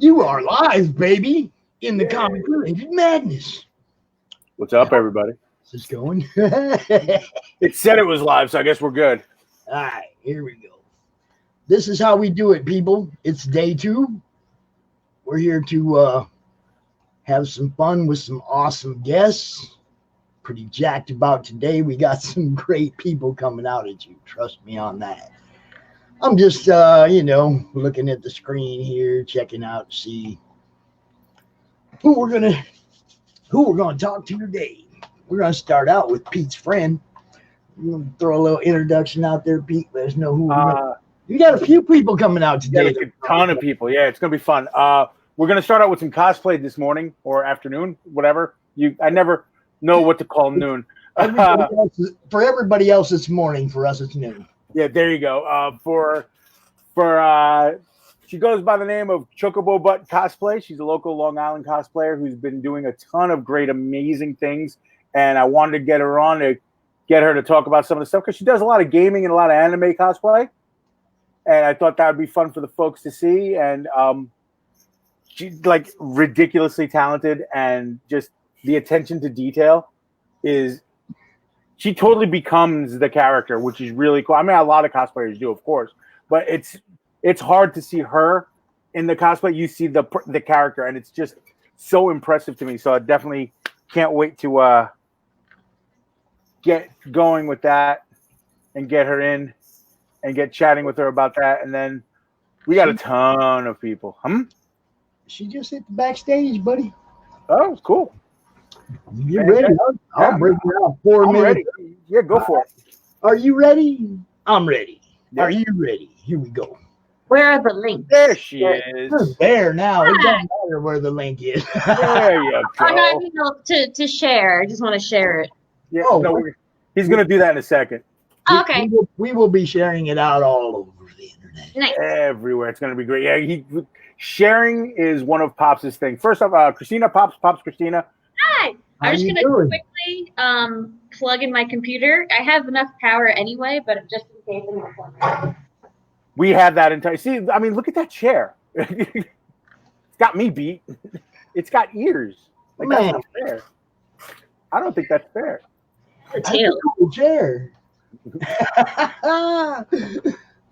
You are live, baby, in the comic related madness. What's up, everybody? Is this going? It said it was live, so I guess we're good. All right, here we go. This is how we do it, people. It's day 2. We're here to have some fun with some awesome guests. Pretty jacked about today. We got some great people coming out at you. Trust me on that. I'm just, looking at the screen here, checking out to see who we're gonna talk to today. We're gonna start out with Pete's friend. We're gonna throw a little introduction out there, Pete. Let us know who. You got a few people coming out today. A ton of people. Yeah, it's gonna be fun. We're gonna start out with some cosplay this morning or afternoon, whatever. I never know what to call noon. For everybody else, it's morning. For us, it's noon. Yeah, there you go. She goes by the name of Chocobo Butt Cosplay. She's a local Long Island cosplayer who's been doing a ton of great, amazing things. And I wanted to get her on to get her to talk about some of the stuff because she does a lot of gaming and a lot of anime cosplay. And I thought that would be fun for the folks to see. And she's like ridiculously talented, and just the attention to detail is. She totally becomes the character, which is really cool. I mean, a lot of cosplayers do, of course, but it's hard to see her in the cosplay. You see the character, and it's just so impressive to me. So I definitely can't wait to get going with that and get her in and get chatting with her about that. And then we got a ton of people. She just hit the backstage, buddy. Oh, it's cool. You ready? I'll break it out 4 minutes. Ready. Yeah, go for it. Are you ready? I'm ready. Yeah. Are you ready? Here we go. Where are the links? There she is. You're there now. It doesn't matter where the link is. There you go. Oh, no, I mean to share. I just want to share it. Yeah, he's going to do that in a second. Okay. We will be sharing it out all over the internet. Nice. Everywhere. It's going to be great. Yeah, sharing is one of Pops' things. First off, Christina, Pops Christina. Hi. I'm just going to quickly plug in my computer. I have enough power anyway, but just in case I'm not. We have that entire. See, I mean, look at that chair. It's got me beat. It's got ears. Like, that's not fair. I don't think that's fair. The tail. Cool chair.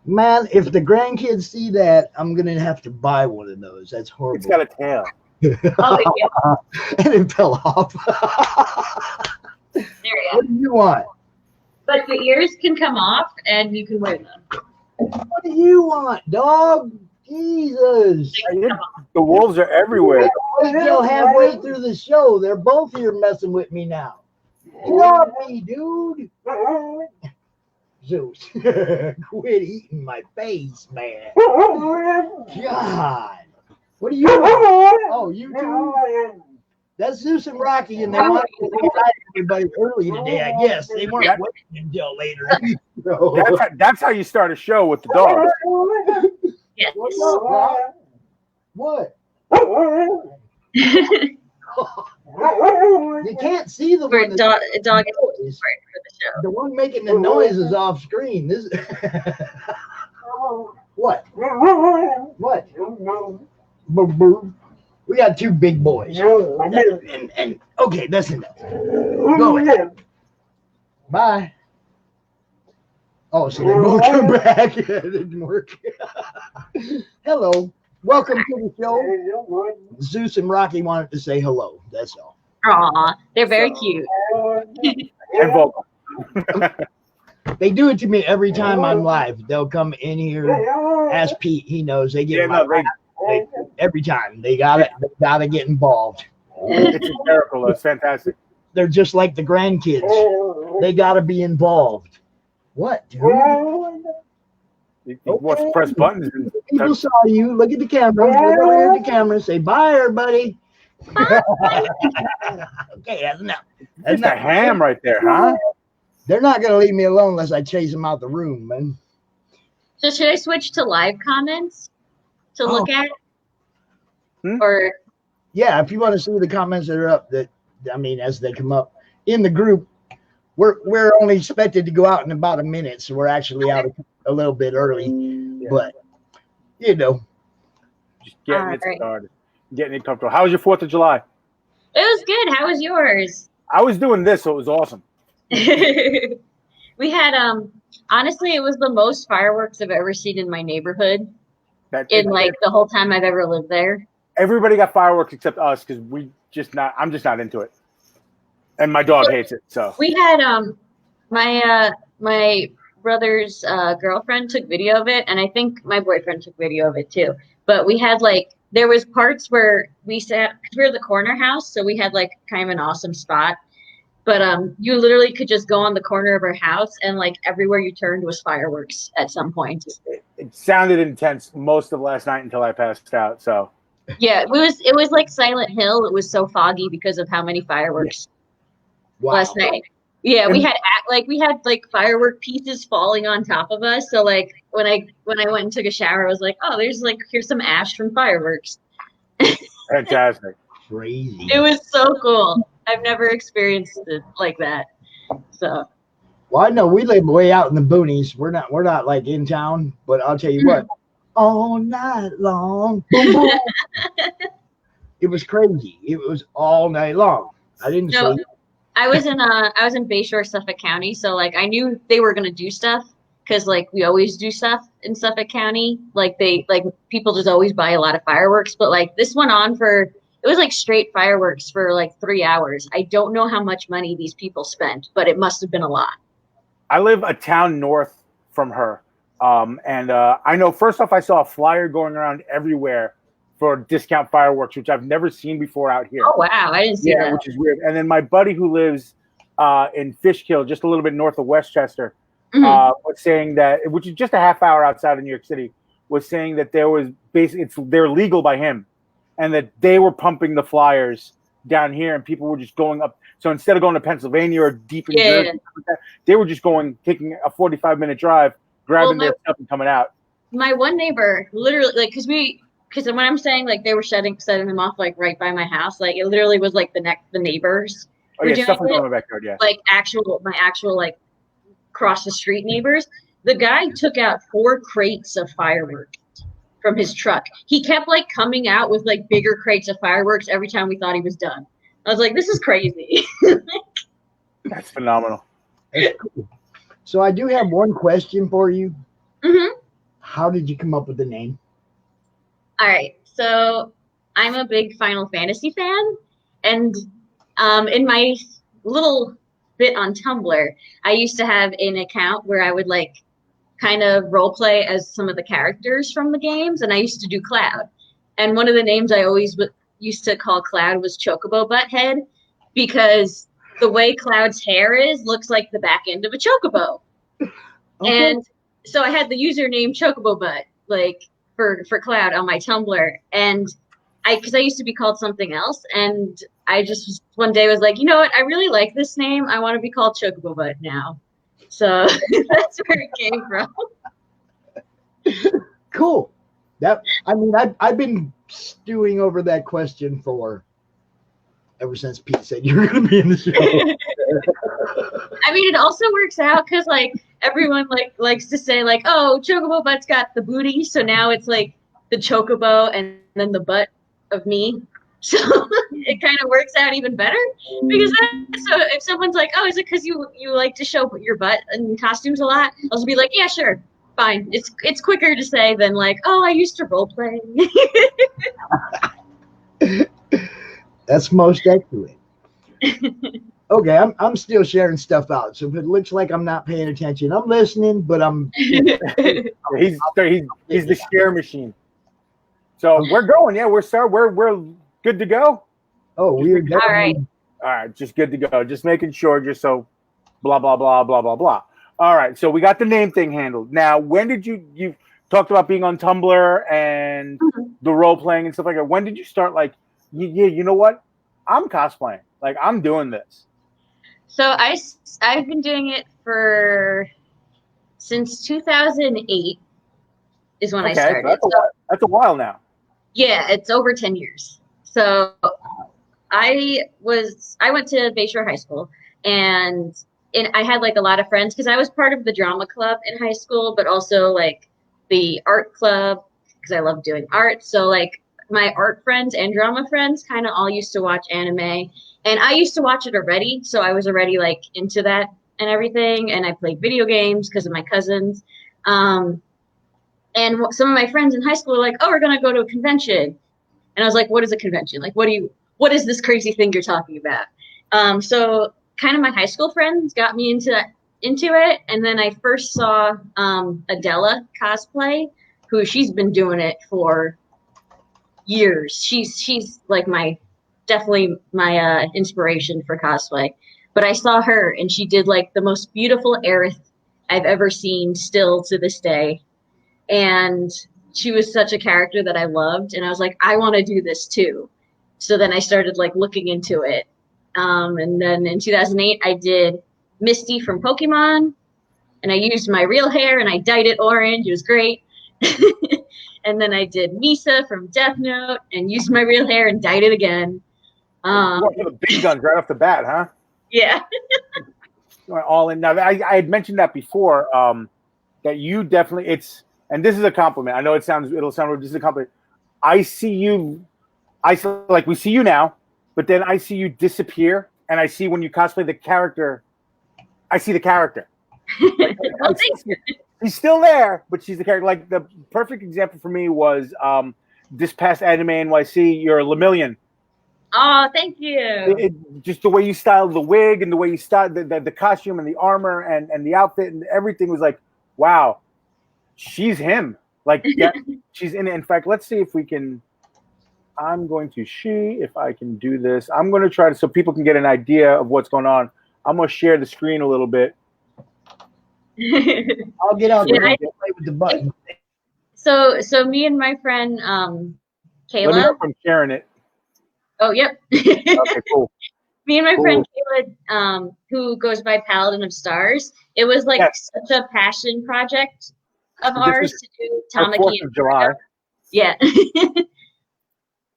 Man, if the grandkids see that, I'm gonna have to buy one of those. That's horrible. It's got a tail. Oh, yeah. And it fell off. There you go. What do you want? But the ears can come off and you can wear them. What do you want, dog? Jesus. The wolves are everywhere. Wait till halfway through the show. They're both here messing with me now. Love me, dude. Zeus, quit eating my face, man. God. What do you want? Oh, you two? That's Zeus and Rocky, and they wanted to invite everybody early today, I guess. They weren't waiting until later. That's how you start a show with the dog. Yes. What? You can't see the one. Dog is for the show. The one making the noise is off screen. This. What? What? We got 2 big boys. And okay, that's enough. Go ahead. Bye. Oh, so they both come back. It didn't work. Hello. Welcome to the show. Zeus and Rocky wanted to say hello. That's all. Aw, they're very cute. And vocal. They do it to me every time I'm live. They'll come in here. Ask Pete. He knows. They get every time. They gotta get involved. It's hysterical. It's fantastic. They're just like the grandkids. They gotta be involved. What, dude? He wants to press buttons. People saw you. Look at the camera. Look over here at the camera. Say bye, everybody. Okay, that's enough. That's a ham right there, huh? They're not gonna leave me alone unless I chase them out the room, man. So should I switch to live comments to look at? Or yeah, if you want to see the comments that are up, as they come up in the group, we're only expected to go out in about a minute, so we're actually out a little bit early. Yeah. But Just getting it started, getting it comfortable. How was your 4th of July? It was good. How was yours? I was doing this, so it was awesome. We had honestly, it was the most fireworks I've ever seen in my neighborhood the whole time I've ever lived there. Everybody got fireworks except us because I'm just not into it, and my dog hates it. So we had my brother's girlfriend took video of it, and I think my boyfriend took video of it too. But we had there was parts where we sat, because we were the corner house, so we had kind of an awesome spot. But you literally could just go on the corner of our house, and everywhere you turned was fireworks at some point. It sounded intense most of last night until I passed out. So yeah, it was like Silent Hill. It was so foggy because of how many fireworks last night. Yeah, we had firework pieces falling on top of us. So when I went and took a shower, I was like, oh, here's some ash from fireworks. Fantastic. Crazy. It was so cool. I've never experienced it like that. So. Well, I know we live way out in the boonies. We're not in town, but I'll tell you what, all night long, boom, boom. It was crazy. It was all night long. I didn't sleep. I was in Bayshore, Suffolk County, so I knew they were gonna do stuff because we always do stuff in Suffolk County. People just always buy a lot of fireworks, but this went on for. It was straight fireworks for 3 hours. I don't know how much money these people spent, but it must have been a lot. I live a town north from her. And I know, first off, I saw a flyer going around everywhere for discount fireworks, which I've never seen before out here. Oh, wow. I didn't see that. Which is weird. And then my buddy who lives in Fishkill, just a little bit north of Westchester, was saying that, which is just a half hour outside of New York City, was saying that there was they're legal by him. And that they were pumping the flyers down here, and people were just going up. So instead of going to Pennsylvania or deep in Jersey, they were just taking a 45-minute drive, grabbing their stuff and coming out. My one neighbor, literally, because when I'm saying they were setting them off right by my house, it literally was the neighbors. Oh yeah, stuff was going in my backyard. Yeah, my actual cross the street neighbors. The guy took out 4 crates of fireworks from his truck. He kept coming out with bigger crates of fireworks every time we thought he was done. I was like, this is crazy. That's phenomenal. That's cool. So I do have one question for you. Mm-hmm. How did you come up with the name? All right. So I'm a big Final Fantasy fan, and in my little bit on Tumblr, I used to have an account where I would kind of role play as some of the characters from the games, and I used to do Cloud. And one of the names I always used to call Cloud was Chocobo Butthead, because the way Cloud's hair looks like the back end of a chocobo. Okay. And so I had the username Chocobo Butt, for Cloud on my Tumblr, and because I used to be called something else, and I just one day was like, you know what, I really like this name. I want to be called Chocobo Butt now. So that's where it came from. Cool. I've been stewing over that question ever since Pete said you were going to be in the show. It also works out because everyone likes to say oh, Chocobo Butt's got the booty, so now it's the Chocobo and then the butt of me. So it kind of works out even better, because so if someone's like, oh, is it because you like to show your butt in costumes a lot? I'll just be like, yeah, sure, fine. It's quicker to say than oh, I used to role play. That's most accurate. Okay, I'm still sharing stuff out. So if it looks like I'm not paying attention, I'm listening, but I'm. He's the share machine. So we're going. Yeah, we're good to go. Oh, we're definitely. All right, just good to go. Just making sure, just so blah, blah, blah, blah, blah, blah. All right, so we got the name thing handled. Now, when did you talked about being on Tumblr and the role playing and stuff like that. When did you start yeah, you know what? I'm cosplaying. I'm doing this. So I've been doing it since 2008 is when I started. That's a while now. Yeah, it's over 10 years. So I went to Bayshore High School, and I had a lot of friends because I was part of the drama club in high school, but also the art club, because I love doing art. So like my art friends and drama friends kind of all used to watch anime, and I used to watch it already, so I was already like into that and everything. And I played video games because of my cousins. And some of my friends in high school were like, "Oh, we're gonna go to a convention," and I was like, "What is a convention? Like, what is this crazy thing you're talking about?" So kind of my high school friends got me into it, and then I first saw Adela cosplay, who she's been doing it for years. She's like definitely my inspiration for cosplay. But I saw her, and she did like the most beautiful Aerith I've ever seen, still to this day. And she was such a character that I loved, and I was like, I want to do this too. So then I started like looking into it. And then in 2008, I did Misty from Pokemon, and I used my real hair and I dyed it orange. It was great. And then I did Misa from Death Note and used my real hair and dyed it again. The big guns right off the bat, huh? Yeah. All in. Now, I had mentioned that before, that you definitely, and this is a compliment. I know it'll sound weird. This is a compliment. I see you, like we see you now, but then I see you disappear, and I see when you cosplay the character, I see the character. Well, She's still there, but she's the character. Like the perfect example for me was this past Anime NYC, you're Lemillion. Oh, thank you. Just the way you styled the wig and the way you styled the costume and the armor and the outfit and everything was like, wow, she's him. Like, yeah, she's in it. In fact, let's see if we can. I'm going to see if I can do this. I'm going to try to, so people can get an idea of what's going on. I'm going to share the screen a little bit. I'll get out there and play with the button. So me and my friend Kayla. Let me know if I'm sharing it. Oh, yep. Okay, cool. Me and my friend Kayla, who goes by Paladin of Stars, it was like such a passion project of ours to do Tamaki 4th of July. Yeah.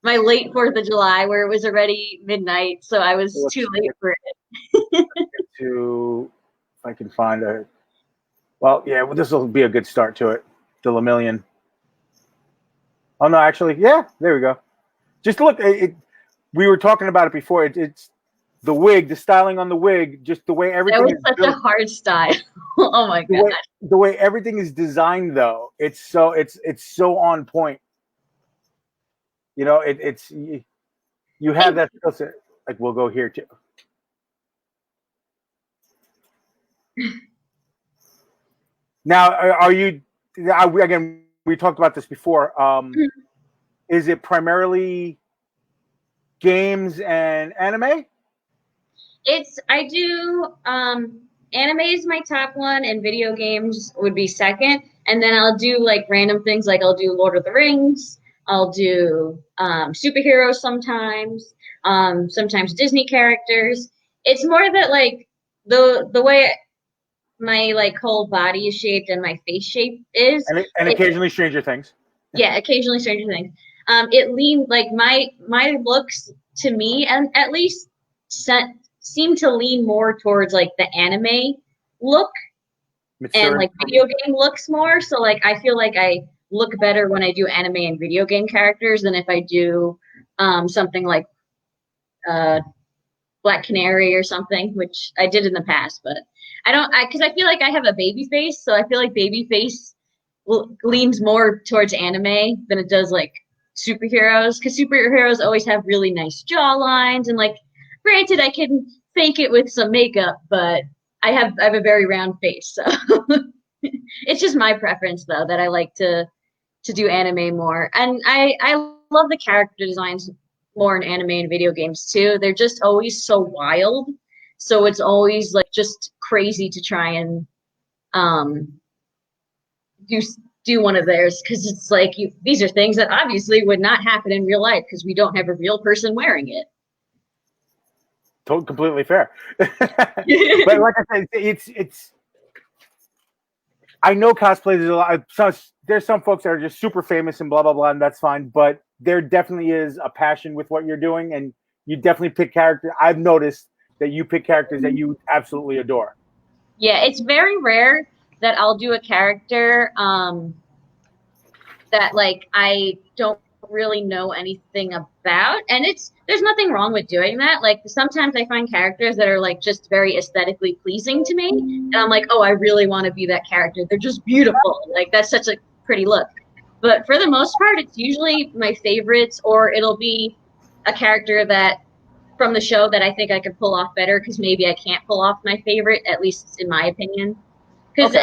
My late 4th of July, where it was already midnight, so I was too late for it. If I can find a. Well, yeah, this will be a good start to it. The Lemillion. Oh no, actually, yeah, there we go. Just look, we were talking about it before. It's the wig, the styling on the wig, just the way everything. That was such a hard style. Oh my god! The way everything is designed, though, it's so on point. You know, you have that skill set. Like we'll go here too. Now, are you? Again, we talked about this before. Is it primarily games and anime? I do anime is my top one, and video games would be second. And then I'll do like random things, like I'll do Lord of the Rings. I'll do superheroes sometimes. Sometimes Disney characters. It's more that like the way my like whole body is shaped and my face shape is, and occasionally Stranger Things. Yeah, occasionally Stranger Things. It leans like my looks to me, and at least seem to lean more towards like the anime look and like video game looks more. So like I feel like I look better when I do anime and video game characters than if I do something like Black Canary or something, which I did in the past, but because I feel like I have a baby face, so I feel like baby face leans more towards anime than it does like superheroes, because superheroes always have really nice jaw lines, and like granted I can fake it with some makeup, but I have a very round face, so it's just my preference though that I like to do anime more. And I love the character designs more in anime and video games too. They're just always so wild, so it's always like just crazy to try and do one of theirs, because it's like these are things that obviously would not happen in real life because we don't have a real person wearing it. Completely fair. But like I said, it's I know cosplay is a lot. There's some folks that are just super famous and blah blah blah, and that's fine. But there definitely is a passion with what you're doing, and you definitely pick characters. I've noticed that you pick characters that you absolutely adore. Yeah, it's very rare that I'll do a character that like I don't really know anything about, and there's nothing wrong with doing that. Like sometimes I find characters that are like just very aesthetically pleasing to me, and I'm like, oh, I really want to be that character. They're just beautiful. Like that's such a pretty look. But for the most part, it's usually my favorites, or it'll be a character that from the show that I think I could pull off better because maybe I can't pull off my favorite, at least in my opinion. Because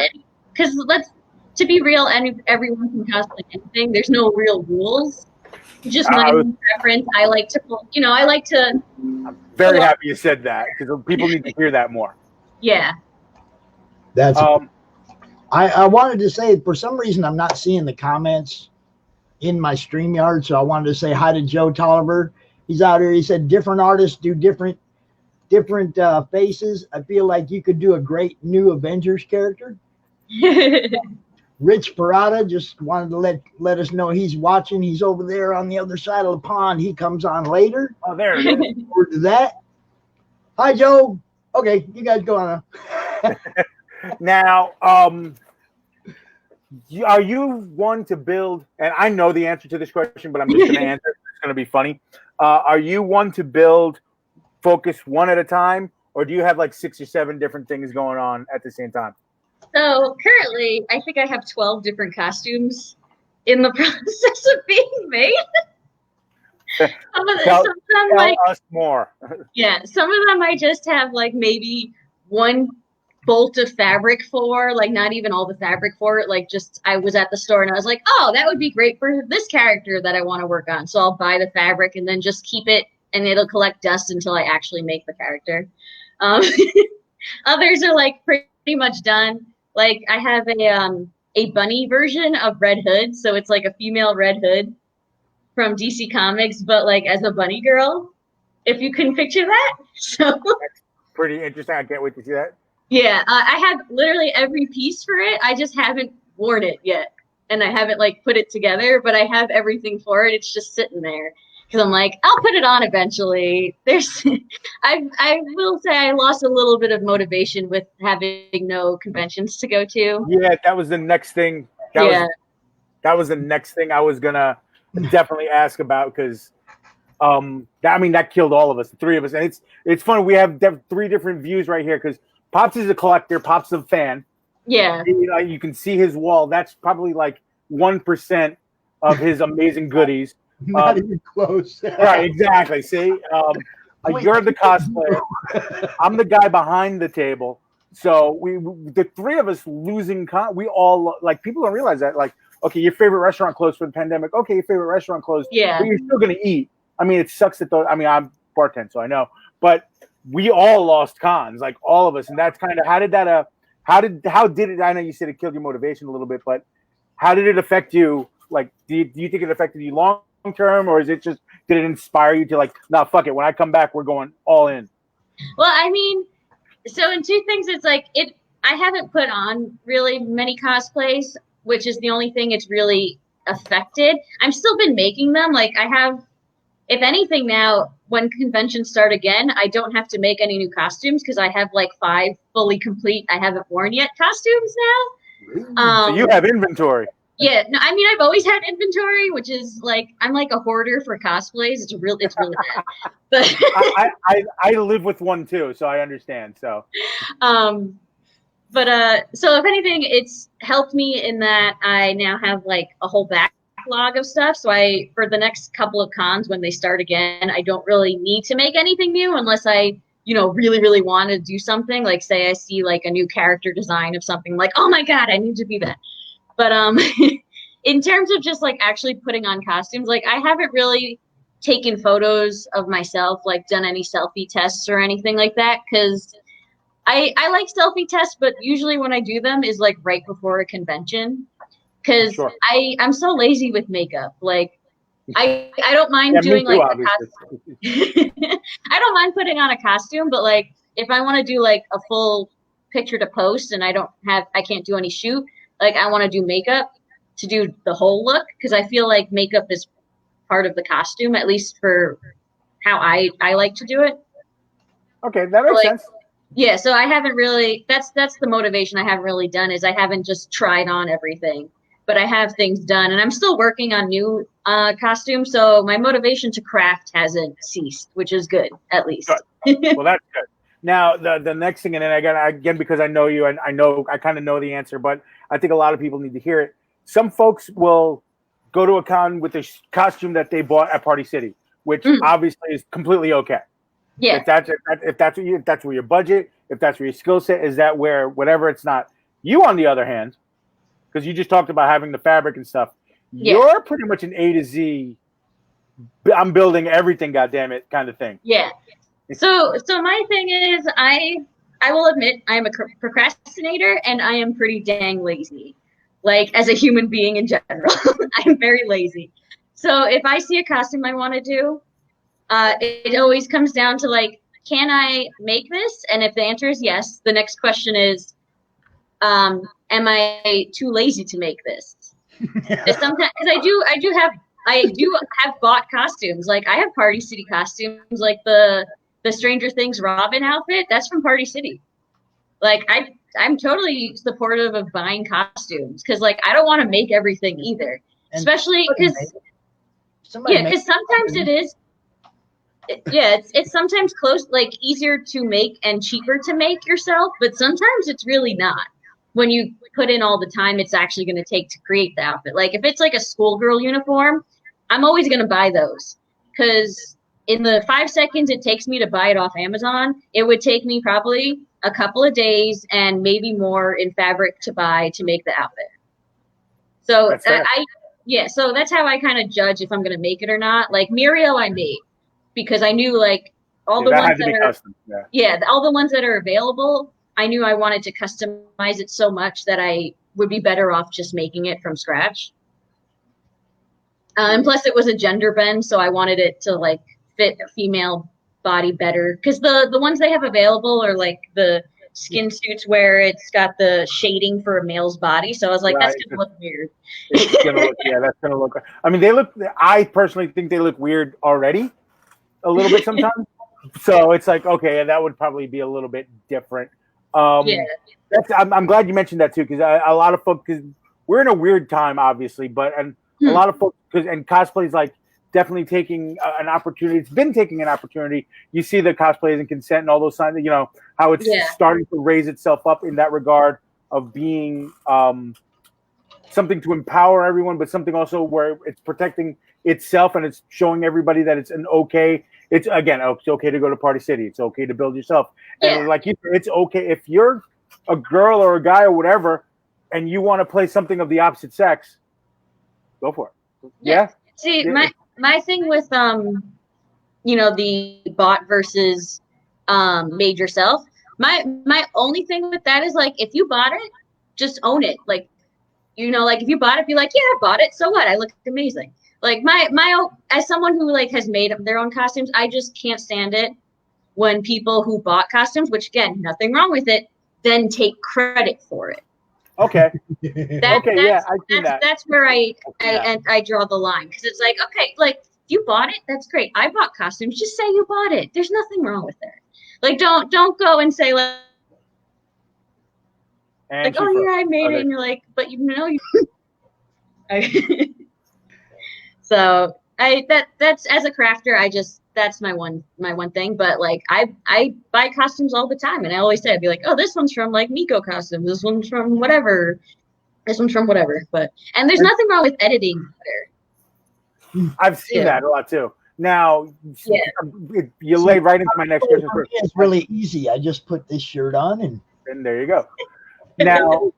let's to be real, everyone can cosplay anything. There's no real rules. It's just my own preference. I like to, I like to. I'm very happy you said that because people need to hear that more. Yeah. That's. I wanted to say, for some reason, I'm not seeing the comments in my StreamYard, so I wanted to say hi to Joe Tolliver. He's out here. He said different artists do different faces. I feel like you could do a great new Avengers character. Rich Parada just wanted to let us know he's watching. He's over there on the other side of the pond. He comes on later. Oh, there it is. Forward to that. Hi, Joe. Okay, you guys go on. Now, are you one to build? And I know the answer to this question, but I'm just going to answer. It's going to be funny. Are you one to build, focus one at a time, or do you have like 6 or 7 different things going on at the same time? So currently, I think I have 12 different costumes in the process of being made. Tell us more. Yeah, some of them I just have like maybe one bolt of fabric for, like not even all the fabric for it. Like just I was at the store and I was like, oh, that would be great for this character that I want to work on. So I'll buy the fabric and then just keep it, and it'll collect dust until I actually make the character. Others are like pretty much done. Like I have a bunny version of Red Hood, so it's like a female Red Hood from DC Comics, but like as a bunny girl, if you can picture that. So that's pretty interesting. I can't wait to see that. Yeah, I have literally every piece for it. I just haven't worn it yet, and I haven't like put it together. But I have everything for it. It's just sitting there because I'm like, I'll put it on eventually. I will say I lost a little bit of motivation with having no conventions to go to. Yeah, that was the next thing. That was the next thing I was gonna definitely ask about because, that killed all of us, the 3 of us, and it's fun. We have 3 different views right here because Pops is a collector. Pops is a fan. Yeah, you can see his wall. That's probably like 1% of his amazing goodies. Not even close. Right, exactly. See, you're the cosplayer. I'm the guy behind the table. So the 3 of us losing. We all like people don't realize that. Like, okay, your favorite restaurant closed for the pandemic. Okay, your favorite restaurant closed. Yeah, but you're still gonna eat. I mean, it sucks that I'm bartender, so I know, but we all lost cons, like all of us, and that's kind of how did it? I know you said it killed your motivation a little bit, but how did it affect you? Like, do you think it affected you long term, or is it just did it inspire you to like, nah, fuck it, when I come back, we're going all in? Well, I mean, so in 2 things, it's like I haven't put on really many cosplays, which is the only thing it's really affected. I've still been making them. Like I have, if anything now, when conventions start again, I don't have to make any new costumes because I have like 5 fully complete, I haven't worn yet costumes now. So you have inventory. Yeah, no, I mean I've always had inventory, which is like I'm like a hoarder for cosplays. It's really bad. But I live with one too, so I understand. So so if anything, it's helped me in that I now have like a whole backlog of stuff. So for the next couple of cons when they start again, I don't really need to make anything new unless I, really, really want to do something. Like say I see like a new character design of something like, oh my God, I need to be that. But in terms of just like actually putting on costumes, like I haven't really taken photos of myself, like done any selfie tests or anything like that. Cause I like selfie tests, but usually when I do them is like right before a convention. Cause Sure. I'm so lazy with makeup. Like I don't mind doing like a costume. I don't mind putting on a costume, but like if I want to do like a full picture to post and I can't do any shoot, like I want to do makeup to do the whole look because I feel like makeup is part of the costume, at least for how I like to do it. Okay, that makes sense. Yeah, so I haven't really. That's the motivation I haven't really done is I haven't just tried on everything. but I have things done, and I'm still working on new costumes. So my motivation to craft hasn't ceased, which is good, at least. Well, that's good. Now, the next thing, and then again, because I know you and I kind of know the answer, but I think a lot of people need to hear it. Some folks will go to a con with a costume that they bought at Party City, which obviously is completely okay. Yeah. If that's where your budget, if that's where your skill set is, that where whatever it's not. You, on the other hand, because you just talked about having the fabric and stuff, you're pretty much an A to Z. I'm building everything, goddammit, kind of thing. Yeah. So my thing is, I will admit I'm a procrastinator, and I am pretty dang lazy. Like, as a human being in general, I'm very lazy. So if I see a costume I want to do, it always comes down to like, can I make this? And if the answer is yes, the next question is, am I too lazy to make this? Sometimes, because I do have bought costumes. Like, I have Party City costumes, like the Stranger Things Robin outfit. That's from Party City. Like, I'm totally supportive of buying costumes, because like I don't want to make everything either, especially because sometimes it is. It's sometimes easier to make and cheaper to make yourself, but sometimes it's really not. When you put in all the time it's actually going to take to create the outfit. Like, if it's like a schoolgirl uniform, I'm always going to buy those, because in the 5 seconds it takes me to buy it off Amazon, it would take me probably a couple of days and maybe more in fabric to buy to make the outfit. So so that's how I kind of judge if I'm going to make it or not. Like, Mirio I made, because I knew like all the ones that are custom. All the ones that are available, I knew I wanted to customize it so much that I would be better off just making it from scratch. And plus, it was a gender bend, so I wanted it to like fit a female body better. Because the ones they have available are like the skin suits where it's got the shading for a male's body. So I was like, that's gonna look weird. It's gonna look, that's gonna look. I mean, I personally think they look weird already, a little bit sometimes. So it's like, okay, that would probably be a little bit different. I'm glad you mentioned that too, because a lot of folks, because we're in a weird time, obviously, a lot of folks, and cosplay is like definitely taking an opportunity. It's been taking an opportunity. You see the cosplays and consent and all those signs, how it's starting to raise itself up in that regard of being something to empower everyone, but something also where it's protecting itself and it's showing everybody that it's it's okay to go to Party City. It's okay to build yourself. And like you said, it's okay if you're a girl or a guy or whatever, and you want to play something of the opposite sex, go for it. Yeah. See, my thing with the bought versus made yourself. My only thing with that is like, if you bought it, just own it. Like, like if you bought it, be like, yeah, I bought it. So what? I look amazing. Like my as someone who like has made up their own costumes, I just can't stand it when people who bought costumes, which again, nothing wrong with it, then take credit for it. Okay. I see that. That's where I draw the line, because it's like, okay, like you bought it, that's great. I bought costumes. Just say you bought it. There's nothing wrong with it. Like, don't go and say like oh yeah, I made it, and you're like, but you. So that's as a crafter, that's my one thing. But like I buy costumes all the time, and I always say, I'd be like, oh, this one's from like Miko Costumes, this one's from whatever, but and there's nothing wrong with editing better. I've seen that a lot too. Now you lay right into my next question. It's really easy. I just put this shirt on and there you go. Now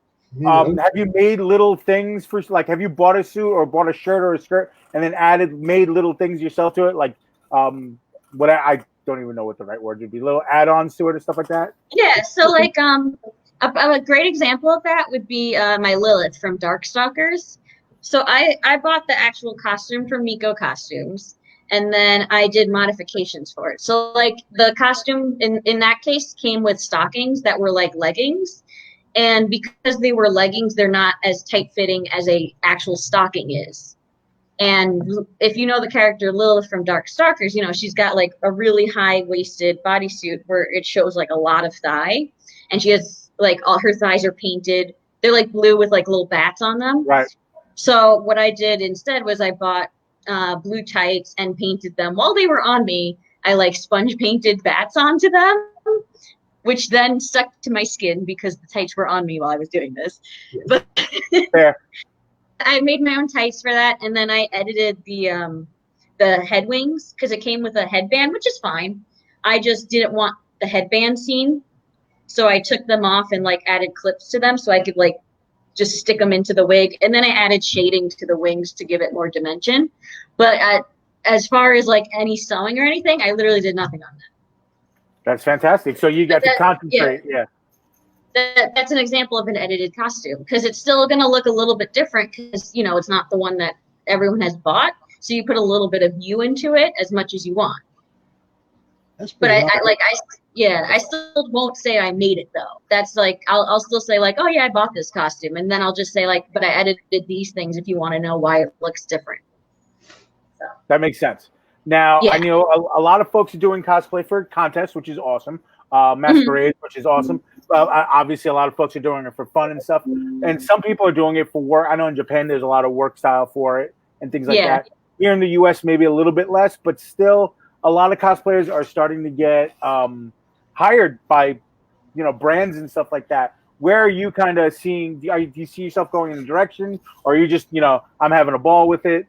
have you made little things for, like, have you bought a suit or bought a shirt or a skirt and then made little things yourself to it? Like, what I don't even know what the right word would be. Little add-ons to it or stuff like that? Yeah. So like, a great example of that would be my Lilith from Darkstalkers. So I bought the actual costume from Miko Costumes, and then I did modifications for it. So like the costume in that case came with stockings that were like leggings. And because they were leggings, they're not as tight-fitting as a actual stocking is. And if you know the character Lilith from Darkstalkers, she's got like a really high-waisted bodysuit where it shows like a lot of thigh. And she has like all her thighs are painted. They're like blue with like little bats on them. Right. So what I did instead was I bought blue tights and painted them while they were on me. I like sponge painted bats onto them, which then stuck to my skin because the tights were on me while I was doing this. Yes. But Fair. I made my own tights for that, and then I edited the head wings because it came with a headband, which is fine. I just didn't want the headband scene, so I took them off and like added clips to them so I could like just stick them into the wig, and then I added shading to the wings to give it more dimension. But as far as like any sewing or anything, I literally did nothing on that. That's fantastic. So you got to concentrate. Yeah. That's an example of an edited costume because it's still going to look a little bit different because, you know, it's not the one that everyone has bought. So you put a little bit of you into it as much as you want. That's But pretty I still won't say I made it though. That's like, I'll still say like, oh yeah, I bought this costume. And then I'll just say like, but I edited these things if you want to know why it looks different. So. That makes sense. Now, Yeah. I know a lot of folks are doing cosplay for contests, which is awesome. Masquerades, which is awesome. Obviously, a lot of folks are doing it for fun and stuff. And some people are doing it for work. I know in Japan, there's a lot of work style for it and things like that. Here in the U.S., maybe a little bit less, but still a lot of cosplayers are starting to get hired by, you know, brands and stuff like that. Where are you kind of seeing, do you see yourself going in the direction, or are you just, you know, I'm having a ball with it?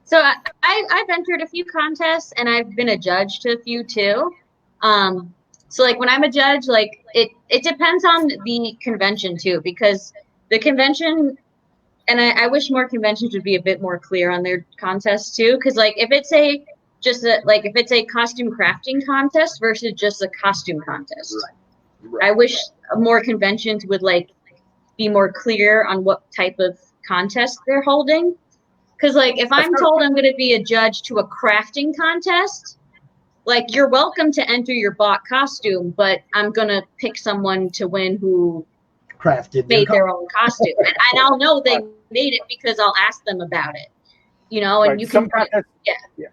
So I've entered a few contests and I've been a judge to a few too. So like when I'm a judge, like it depends on the convention too, because the convention, and I wish more conventions would be a bit more clear on their contests too. Cause like if it's a costume crafting contest versus just a costume contest, right. I wish more conventions would like be more clear on what type of contest they're holding. Because, like, if I'm told I'm going to be a judge to a crafting contest, like, you're welcome to enter your bought costume, but I'm going to pick someone to win who made their own costume. And I'll know they made it because I'll ask them about it. You know, and you can, yeah.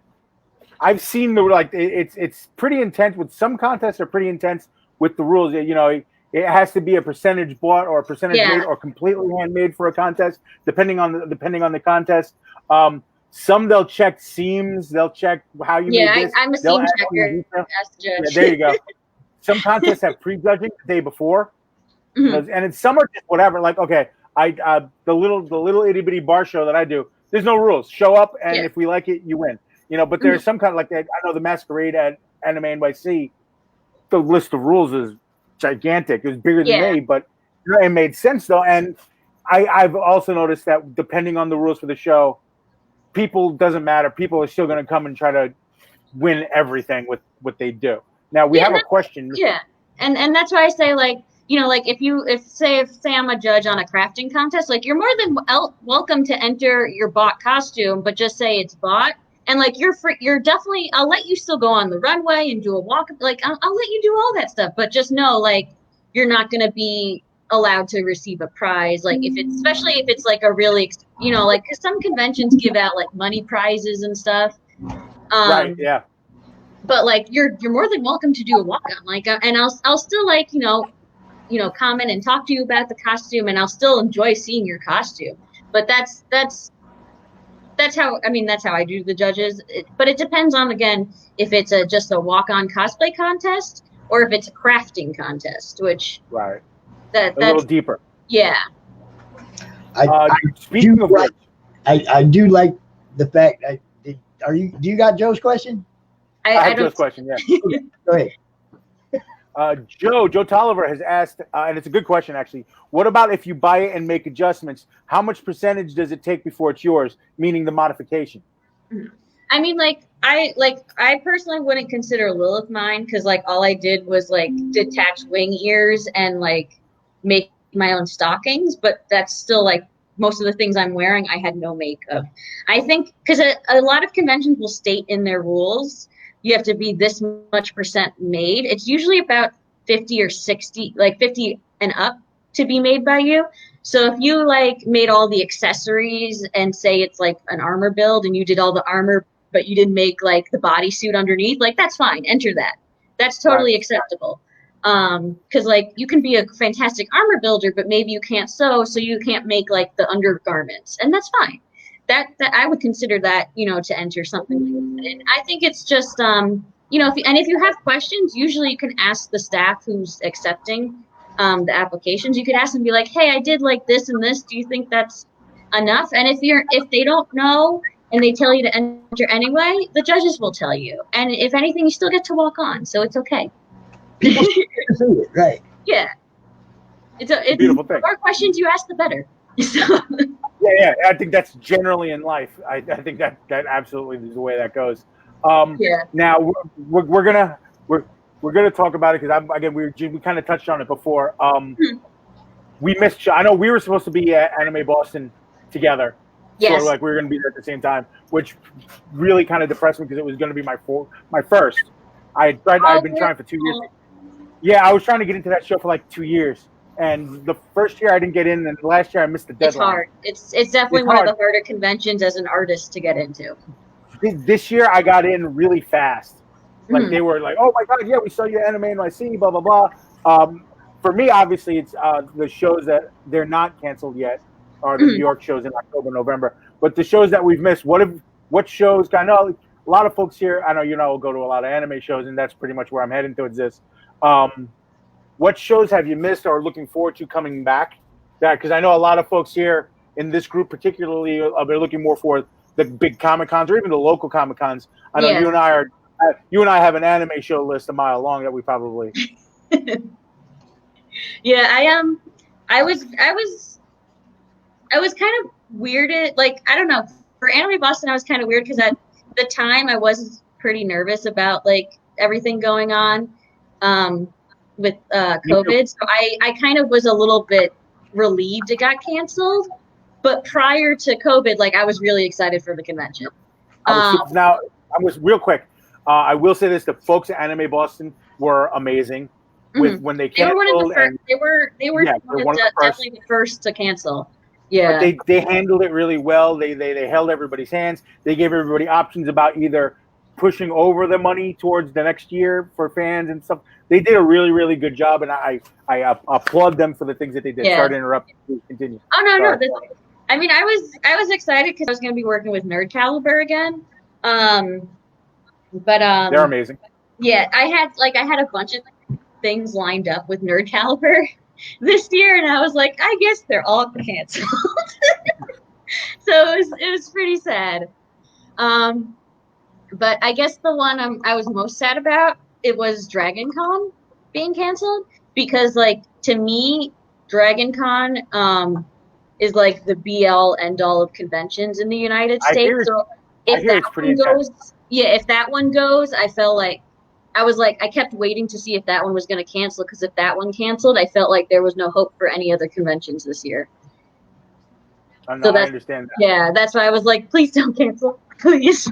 I've seen it's pretty intense. With some contests are pretty intense with the rules. You know, it has to be a percentage bought or a percentage made or completely handmade for a contest, depending on the contest. Some they'll check seams, they'll check how you made this. I'm a seam checker. Yeah, there you go. Some contests have pre-judging the day before, and it's some are just whatever. Like, okay, the little itty bitty bar show that I do, there's no rules. Show up, and if we like it, you win. You know, but there's some kind of like that. I know the Masquerade at Anime NYC, the list of rules is gigantic. It was bigger than me, but it made sense though. And I've also noticed that depending on the rules for the show, doesn't matter. People are still going to come and try to win everything with what they do. Now we have a question. Yeah, and that's why I say like, you know, like if say I'm a judge on a crafting contest, like you're more than welcome to enter your bought costume, but just say it's bought. And like you're free, you're definitely. I'll let you still go on the runway and do a walk. Like I'll let you do all that stuff, but just know like you're not going to be allowed to receive a prize. Like especially if it's like a really, you know, like 'cause some conventions give out like money prizes and stuff. Right. Yeah. But like you're more than welcome to do a walk on. Like and I'll still like you know comment and talk to you about the costume, and I'll still enjoy seeing your costume. But that's how I do the judges. But it depends on again if it's just a walk-on cosplay contest or if it's a crafting contest, which that's a little deeper. Yeah. Speaking of which, I do like the fact. Do you got Joe's question? I have Joe's question. Yeah. Go ahead. Joe Tolliver has asked, and it's a good question actually. What about if you buy it and make adjustments? How much percentage does it take before it's yours? Meaning the modification. I mean, I personally wouldn't consider Lilith mine because like all I did was like detach wing ears and like make my own stockings, but that's still like most of the things I'm wearing I had no makeup. I think because a lot of conventions will state in their rules you have to be this much % made. It's usually about 50 or 60, like 50 and up to be made by you. So if you like made all the accessories and say it's like an armor build and you did all the armor, but you didn't make like the bodysuit underneath, like that's fine. Enter that. That's totally acceptable. Because like you can be a fantastic armor builder, but maybe you can't sew, so you can't make like the undergarments, and that's fine. That I would consider that, to enter something like that. And I think it's just if you have questions, usually you can ask the staff who's accepting the applications. You could ask them, be like, hey, I did like this and this. Do you think that's enough? And if they don't know and they tell you to enter anyway, the judges will tell you. And if anything, you still get to walk on, so it's okay. People see it, right? Yeah. It's a beautiful thing. The more questions you ask, the better. Yeah. I think that's generally in life. I think that absolutely is the way that goes. Now we're gonna talk about it because we kind of touched on it before. We missed. I know we were supposed to be at Anime Boston together. Yes. Sort of like we were going to be there at the same time, which really kind of depressed me because it was going to be my first. I'd been trying for 2 years. Yeah, I was trying to get into that show for like 2 years, and the first year I didn't get in, and last year I missed the deadline. It's hard. It's definitely one of the harder conventions as an artist to get into. This year I got in really fast. Like they were like, "Oh my god, yeah, we saw you at Anime NYC, blah blah blah." For me, obviously, it's the shows that they're not canceled yet are the New York shows in October, November. But the shows that we've missed, what shows? I know a lot of folks here. I know will go to a lot of anime shows, and that's pretty much where I'm heading towards this. What shows have you missed or are looking forward to coming back? Because I know a lot of folks here in this group, particularly, they're looking more for the big Comic Cons or even the local Comic Cons. I know you and I have an anime show list a mile long that we probably. Yeah, I was kind of weirded. Like, I don't know, for Anime Boston, I was kind of weird because at the time I was pretty nervous about like everything going on with COVID. So I kind of was a little bit relieved it got canceled. But prior to COVID, like I was really excited for the convention. Now, I was real quick. I will say this: the folks at Anime Boston were amazing. When they canceled, they were one of the first. They were definitely the first to cancel. Yeah, but they handled it really well. They held everybody's hands. They gave everybody options about either pushing over the money towards the next year for fans and stuff. They did a really, really good job, and I applaud them for the things that they did. Yeah. Sorry to interrupt. Please continue. Oh no. I mean, I was excited because I was going to be working with Nerd Caliber again. But they're amazing. Yeah, I had a bunch of things lined up with Nerd Caliber this year, and I was like, I guess they're all canceled. So it was pretty sad. But I guess the one I was most sad about, it was Dragon Con being canceled, because like to me, Dragon Con is like the be-all end-all of conventions in the United States. So if that one goes, I felt like I kept waiting to see if that one was going to cancel, because if that one canceled, I felt like there was no hope for any other conventions this year. I understand that. Yeah, that's why I was like, please don't cancel, please.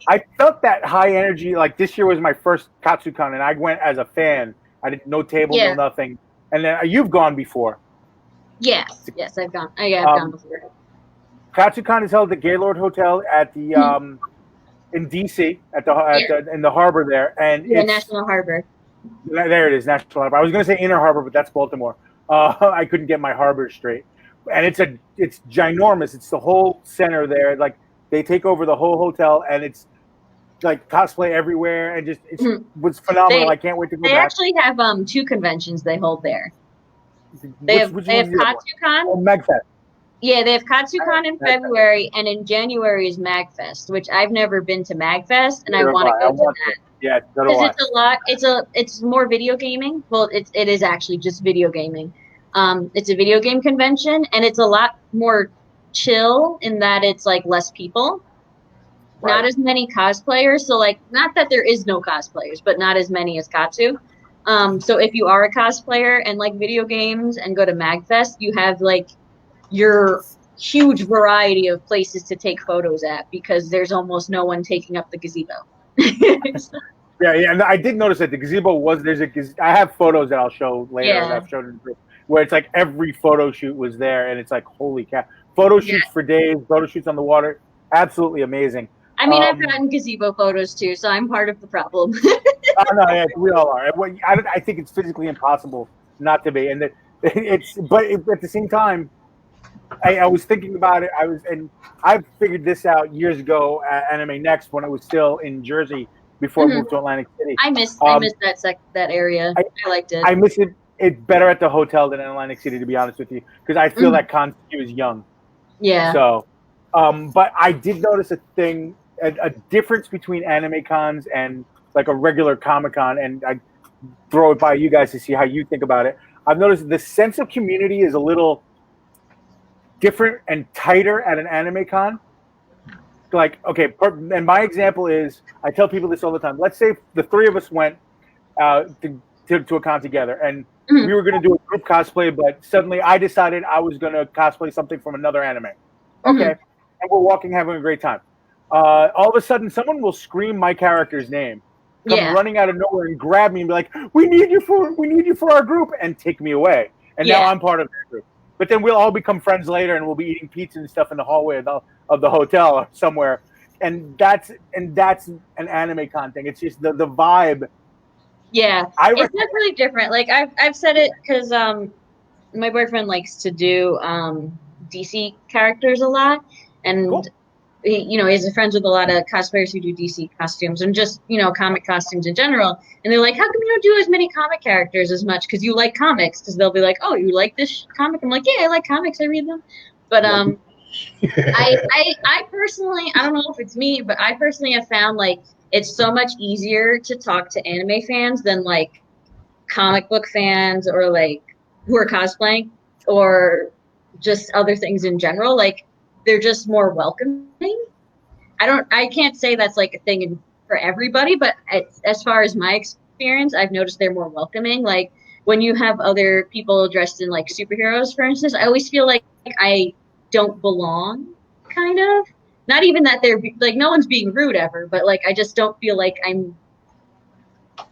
I felt that high energy. Like this year was my first Katsucon, and I went as a fan. I didn't no table, no nothing. And then you've gone before. Yes, I've gone. I've gone before. Katsucon is held at the Gaylord Hotel at the in DC in the harbor there, and it's National Harbor. There it is, National Harbor. I was going to say Inner Harbor, but that's Baltimore. I couldn't get my harbor straight, and it's ginormous. It's the whole center there. Like they take over the whole hotel, and it's like cosplay everywhere, and just it was phenomenal. I can't wait to go back. They actually have 2 conventions they hold there. They have Katsucon. Oh, MagFest. Yeah, they have Katsucon in February, and in January is MagFest, which I've never been to MagFest, and I want to go to that. Yeah, because it's a lot. It's more video gaming. Well, it is actually just video gaming. It's a video game convention, and it's a lot more chill in that it's like less people, not as many cosplayers. So like, not that there is no cosplayers, but not as many as Katsu. So if you are a cosplayer and like video games and go to MagFest, you have like your huge variety of places to take photos at, because there's almost no one taking up the gazebo. Yeah, and I did notice that the gazebo I have photos that I'll show later that I've showed in the group, where it's like every photo shoot was there, and it's like, holy cow. Photo shoots for days, photo shoots on the water, absolutely amazing. I mean, I've gotten gazebo photos too, so I'm part of the problem. no, yeah, we all are. I think it's physically impossible not to be, and at the same time, I was thinking about it. I figured this out years ago at Anime Next when I was still in Jersey before I moved to Atlantic City. I missed that area. I liked it. I miss it. It's better at the hotel than in Atlantic City, to be honest with you, because I feel that con is young. Yeah. So, but I did notice a difference between anime cons and like a regular Comic Con, and I throw it by you guys to see how you think about it. I've noticed the sense of community is a little different and tighter at an anime con. Like, okay, and my example is, I tell people this all the time. Let's say the three of us went to a con together, and we were going to do a group cosplay, but suddenly I decided I was going to cosplay something from another anime. Okay, and we're walking, having a great time. All of a sudden, someone will scream my character's name, come running out of nowhere and grab me and be like, "We need you for our group," and take me away. And now I'm part of their group. But then we'll all become friends later, and we'll be eating pizza and stuff in the hallway of the hotel or somewhere. And that's an anime con thing. It's just the vibe. Yeah, it's definitely different. Like I've said it because my boyfriend likes to do DC characters a lot, and cool. He's friends with a lot of cosplayers who do DC costumes and just comic costumes in general. And they're like, "How come you don't do as many comic characters as much? Because you like comics." Because they'll be like, "Oh, you like this comic?" I'm like, "Yeah, I like comics. I read them." But I personally, I don't know if it's me, but I personally have found like it's so much easier to talk to anime fans than like comic book fans or like who are cosplaying or just other things in general. Like they're just more welcoming. I can't say that's like a thing for everybody, but as far as my experience, I've noticed they're more welcoming. Like when you have other people dressed in like superheroes, for instance, I always feel like I don't belong, kind of. Not even that they're like no one's being rude ever, but like I just don't feel like I don't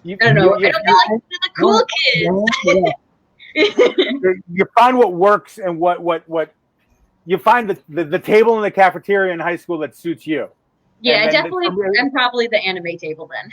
know. I don't feel like the cool kids. You find what works and what you find the table in the cafeteria in high school that suits you. Yeah, I'm probably the anime table then.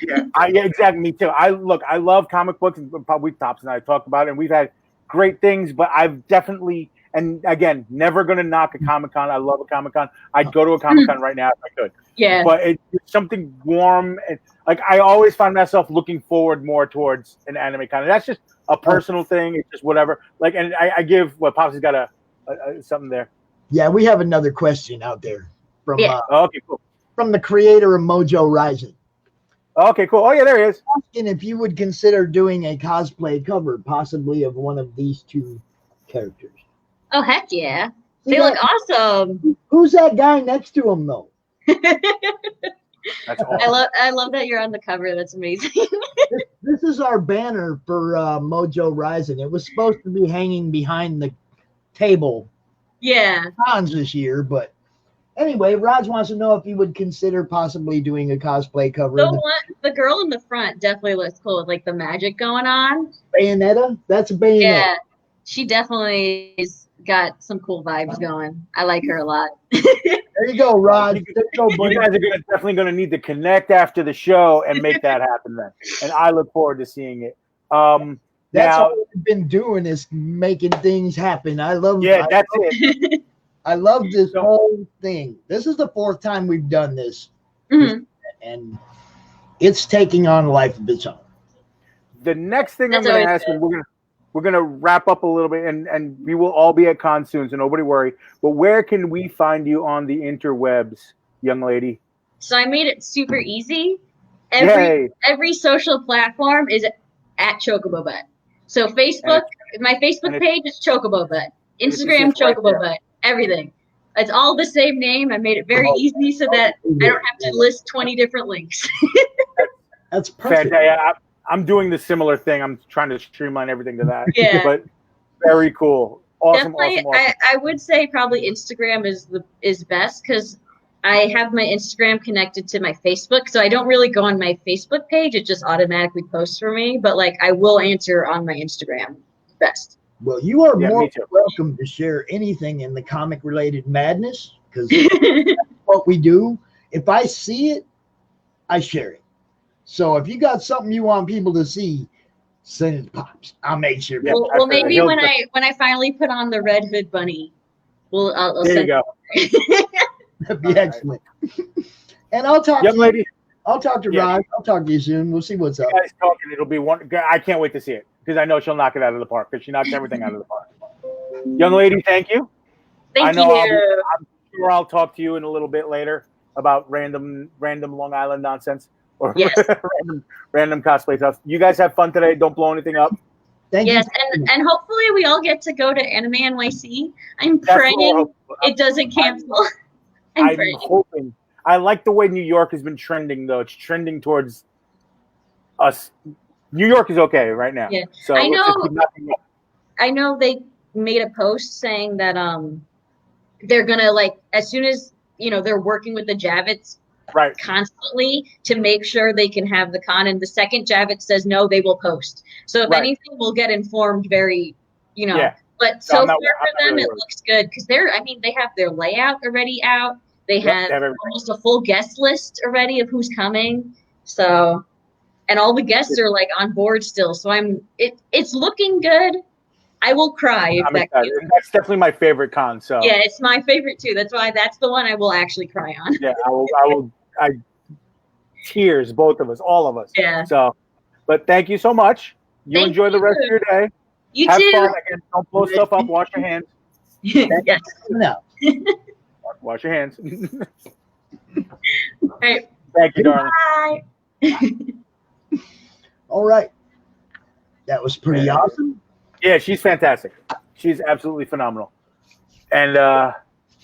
Yeah, exactly. Me too. I love comic books, and probably Tops and I talked about it, and we've had great things, but I've definitely, and again, never going to knock a Comic Con. I love a Comic Con. I'd go to a Comic Con right now if I could. Yeah. But it's something warm, and like I always find myself looking forward more towards an anime con. And that's just a personal thing. It's just whatever. Like, and I give Pops has got a something there. Yeah, we have another question out there from okay, cool. From the creator of Mojo Rising. Okay, cool. Oh yeah, there he is. Asking if you would consider doing a cosplay cover, possibly of one of these two characters. Oh heck yeah! They look awesome. Who's that guy next to him though? That's awesome. I love that you're on the cover. That's amazing. This is our banner for Mojo Rising. It was supposed to be hanging behind the table. Yeah. Cons this year, but anyway, Raj wants to know if you would consider possibly doing a cosplay cover. The girl in the front definitely looks cool with like the magic going on. Bayonetta? That's a Bayonetta. Yeah, she definitely has got some cool vibes going. I like her a lot. There you go, Raj. There you go, buddy. You guys are definitely going to need to connect after the show and make that happen then. And I look forward to seeing it. That's all we've been doing is making things happen. That's it. I love this whole thing. This is the 4th time we've done this. Mm-hmm. And it's taking on a life of its own. The next thing I'm going to ask you, we're gonna wrap up a little bit, and we will all be at con soon, so nobody worry. But where can we find you on the interwebs, young lady? So I made it super easy. Every social platform is at Chocobo Butt. So Facebook, my Facebook page is Chocobo Butt. Instagram, Chocobo Butt. Everything. It's all the same name. I made it very easy so that I don't have to list 20 different links. That's perfect. I'm doing the similar thing. I'm trying to streamline everything to that. Yeah. But very cool. Awesome. I would say probably Instagram is best because I have my Instagram connected to my Facebook, so I don't really go on my Facebook page. It just automatically posts for me. But like I will answer on my Instagram best. Well, you are more welcome to share anything in the comic-related madness because that's what we do. If I see it, I share it. So if you got something you want people to see, send it to Pops. I'll make sure. Yep. Well, maybe He'll- when I finally put on the Red Hood bunny, I'll There you send go. That'd be All right. excellent. And I'll talk Young to lady, you. I'll talk to Yeah. Rod. I'll talk to you soon. We'll see what's up. you guys talking. It'll be one. I can't wait to see it because I know she'll knock it out of the park because she knocks everything out of the park. Young lady, thank you. Thank I know you. I'm sure I'll talk to you in a little bit later about random Long Island nonsense or Yes. random cosplay stuff. You guys have fun today. Don't blow anything up. Thank Yes, you. and hopefully we all get to go to Anime NYC. I'm That's what we're praying hoping. it doesn't cancel. I'm I'm praying. hoping. I like the way New York has been trending, though. It's trending towards us. New York is okay right now. Yeah. So I let's just know- keep knocking it up. I know they made a post saying that they're gonna, like, as soon as they're working with the Javits Right. constantly to make sure they can have the con, and the second Javits says no, they will post. So if Right. anything, we'll get informed very, Yeah. But So so I'm not- far for I'm not them, really it worried. looks good because they have their layout already out. They Yep, have they have everything. almost a full guest list already of who's coming. So, and all the guests are like on board still. So it's looking good. I will cry if I'm that. excited. That's definitely my favorite con. So Yeah, it's my favorite too. That's the one I will actually cry on. yeah, I tears, both of us, all of us. Yeah. So, but thank you so much. You Thank enjoy the rest of your day. You Have too. fun. Again, don't blow stuff up. Wash your hands. Yes. No. Wash your hands. All right. Thank you, darling. Bye. All right. That was pretty Yeah. awesome. Yeah, she's fantastic. She's absolutely phenomenal. And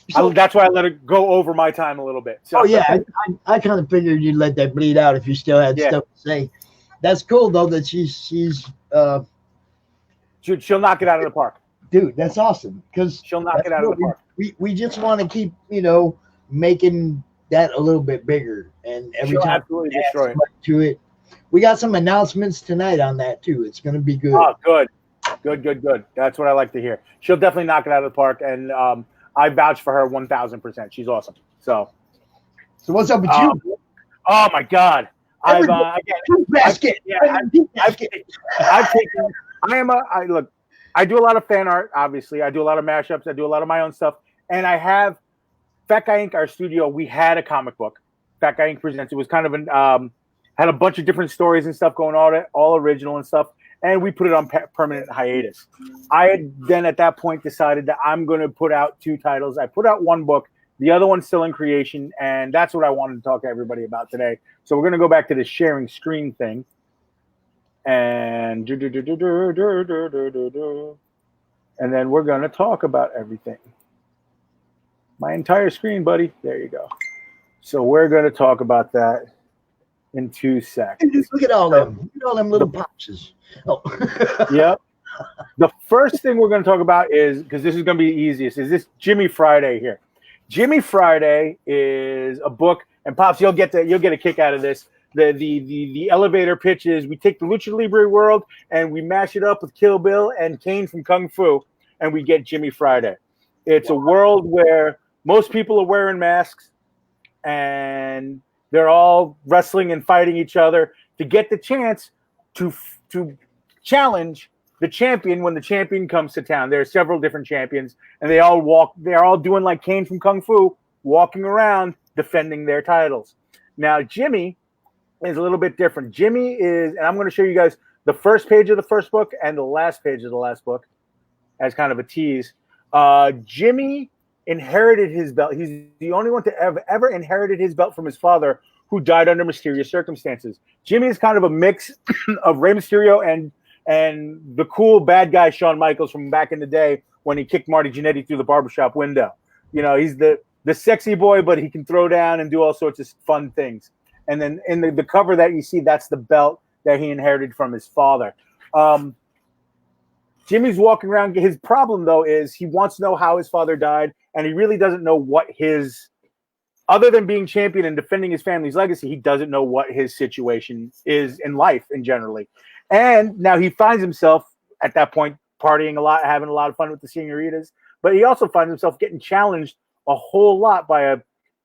So- that's why I let her go over my time a little bit. So, Oh yeah, I kind of figured you'd let that bleed out if you still had Yeah. stuff to say. That's cool though that she's she'll knock it out of the park. dude. That's awesome because She'll knock it out of the park. we just want to keep making that a little bit bigger, and every She'll time absolutely we add destroy it. somebody to it. We got some announcements tonight on that too. It's going to be good. Oh, good. Good. That's what I like to hear. She'll definitely knock it out of the park, and I vouch for her 1,000%. She's awesome. So what's up with you? oh my God. Basket. I've taken. I do a lot of fan art. Obviously, I do a lot of mashups. I do a lot of my own stuff, and I have Fat Guy Inc. Our studio. We had a comic book. Fat Guy Inc. Presents. It was kind of had a bunch of different stories and stuff going on, all original and stuff, and we put it on permanent hiatus. I had then at that point decided that I'm going to put out 2 titles. I put out 1 book. The other one's still in creation, and that's what I wanted to talk to everybody about today. So we're going to go back to the sharing screen thing. And then we're going to talk about everything. My entire screen, buddy. There you go. So we're going to talk about that in 2 seconds. Look at all them. Look at all them little boxes. Oh. Yep. The first thing we're going to talk about is, because this is going to be the easiest, is this Jimmy Friday here. Jimmy Friday is a book, and Pops, you'll get a kick out of this. The elevator pitch is we take the Lucha Libre world and we mash it up with Kill Bill and Kane from Kung Fu, and we get Jimmy Friday. It's a world where most people are wearing masks and they're all wrestling and fighting each other to get the chance to challenge the champion when the champion comes to town. There are several different champions, and they're all doing like Kane from Kung Fu, walking around defending their titles. Now, Jimmy is a little bit different. Jimmy is, and I'm going to show you guys the first page of the first book and the last page of the last book as kind of a tease. Jimmy inherited his belt. He's the only one to ever inherited his belt from his father, who died under mysterious circumstances. Jimmy is kind of a mix of Rey Mysterio and the cool bad guy Shawn Michaels from back in the day when he kicked Marty Jannetty through the barbershop window. He's the sexy boy, but he can throw down and do all sorts of fun things. And then in the cover that you see, that's the belt that he inherited from his father. Jimmy's walking around. His problem, though, is he wants to know how his father died, and he really doesn't know what other than being champion and defending his family's legacy, he doesn't know what his situation is in life in generally. And now he finds himself at that point partying a lot, having a lot of fun with the senoritas, but he also finds himself getting challenged a whole lot by a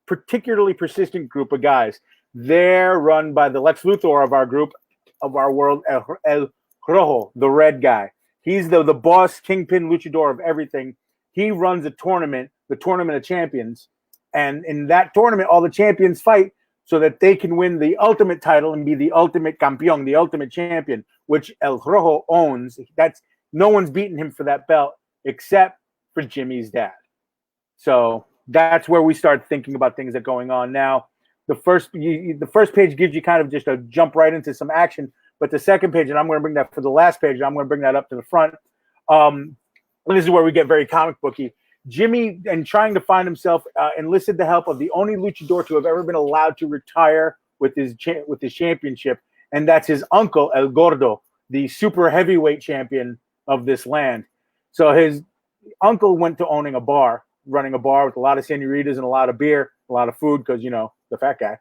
particularly persistent group of guys. They're run by the Lex Luthor of our group, of our world, El Rojo, the red guy. He's the boss, kingpin, luchador of everything. He runs a tournament, the Tournament of Champions. And in that tournament, all the champions fight so that they can win the ultimate title and be the ultimate campeón, the ultimate champion, which El Rojo owns. No one's beaten him for that belt except for Jimmy's dad. So that's where we start thinking about things that are going on now. The first page gives you kind of just a jump right into some action, but the second page, and I'm going to bring that for the last page, and I'm going to bring that up to the front. And this is where we get very comic booky. Jimmy, and trying to find himself, enlisted the help of the only luchador to have ever been allowed to retire with his championship, and that's his uncle El Gordo, the super heavyweight champion of this land. So his uncle went to owning a bar, running a bar with a lot of senoritas and a lot of beer, a lot of food, because, you know, the fat guy.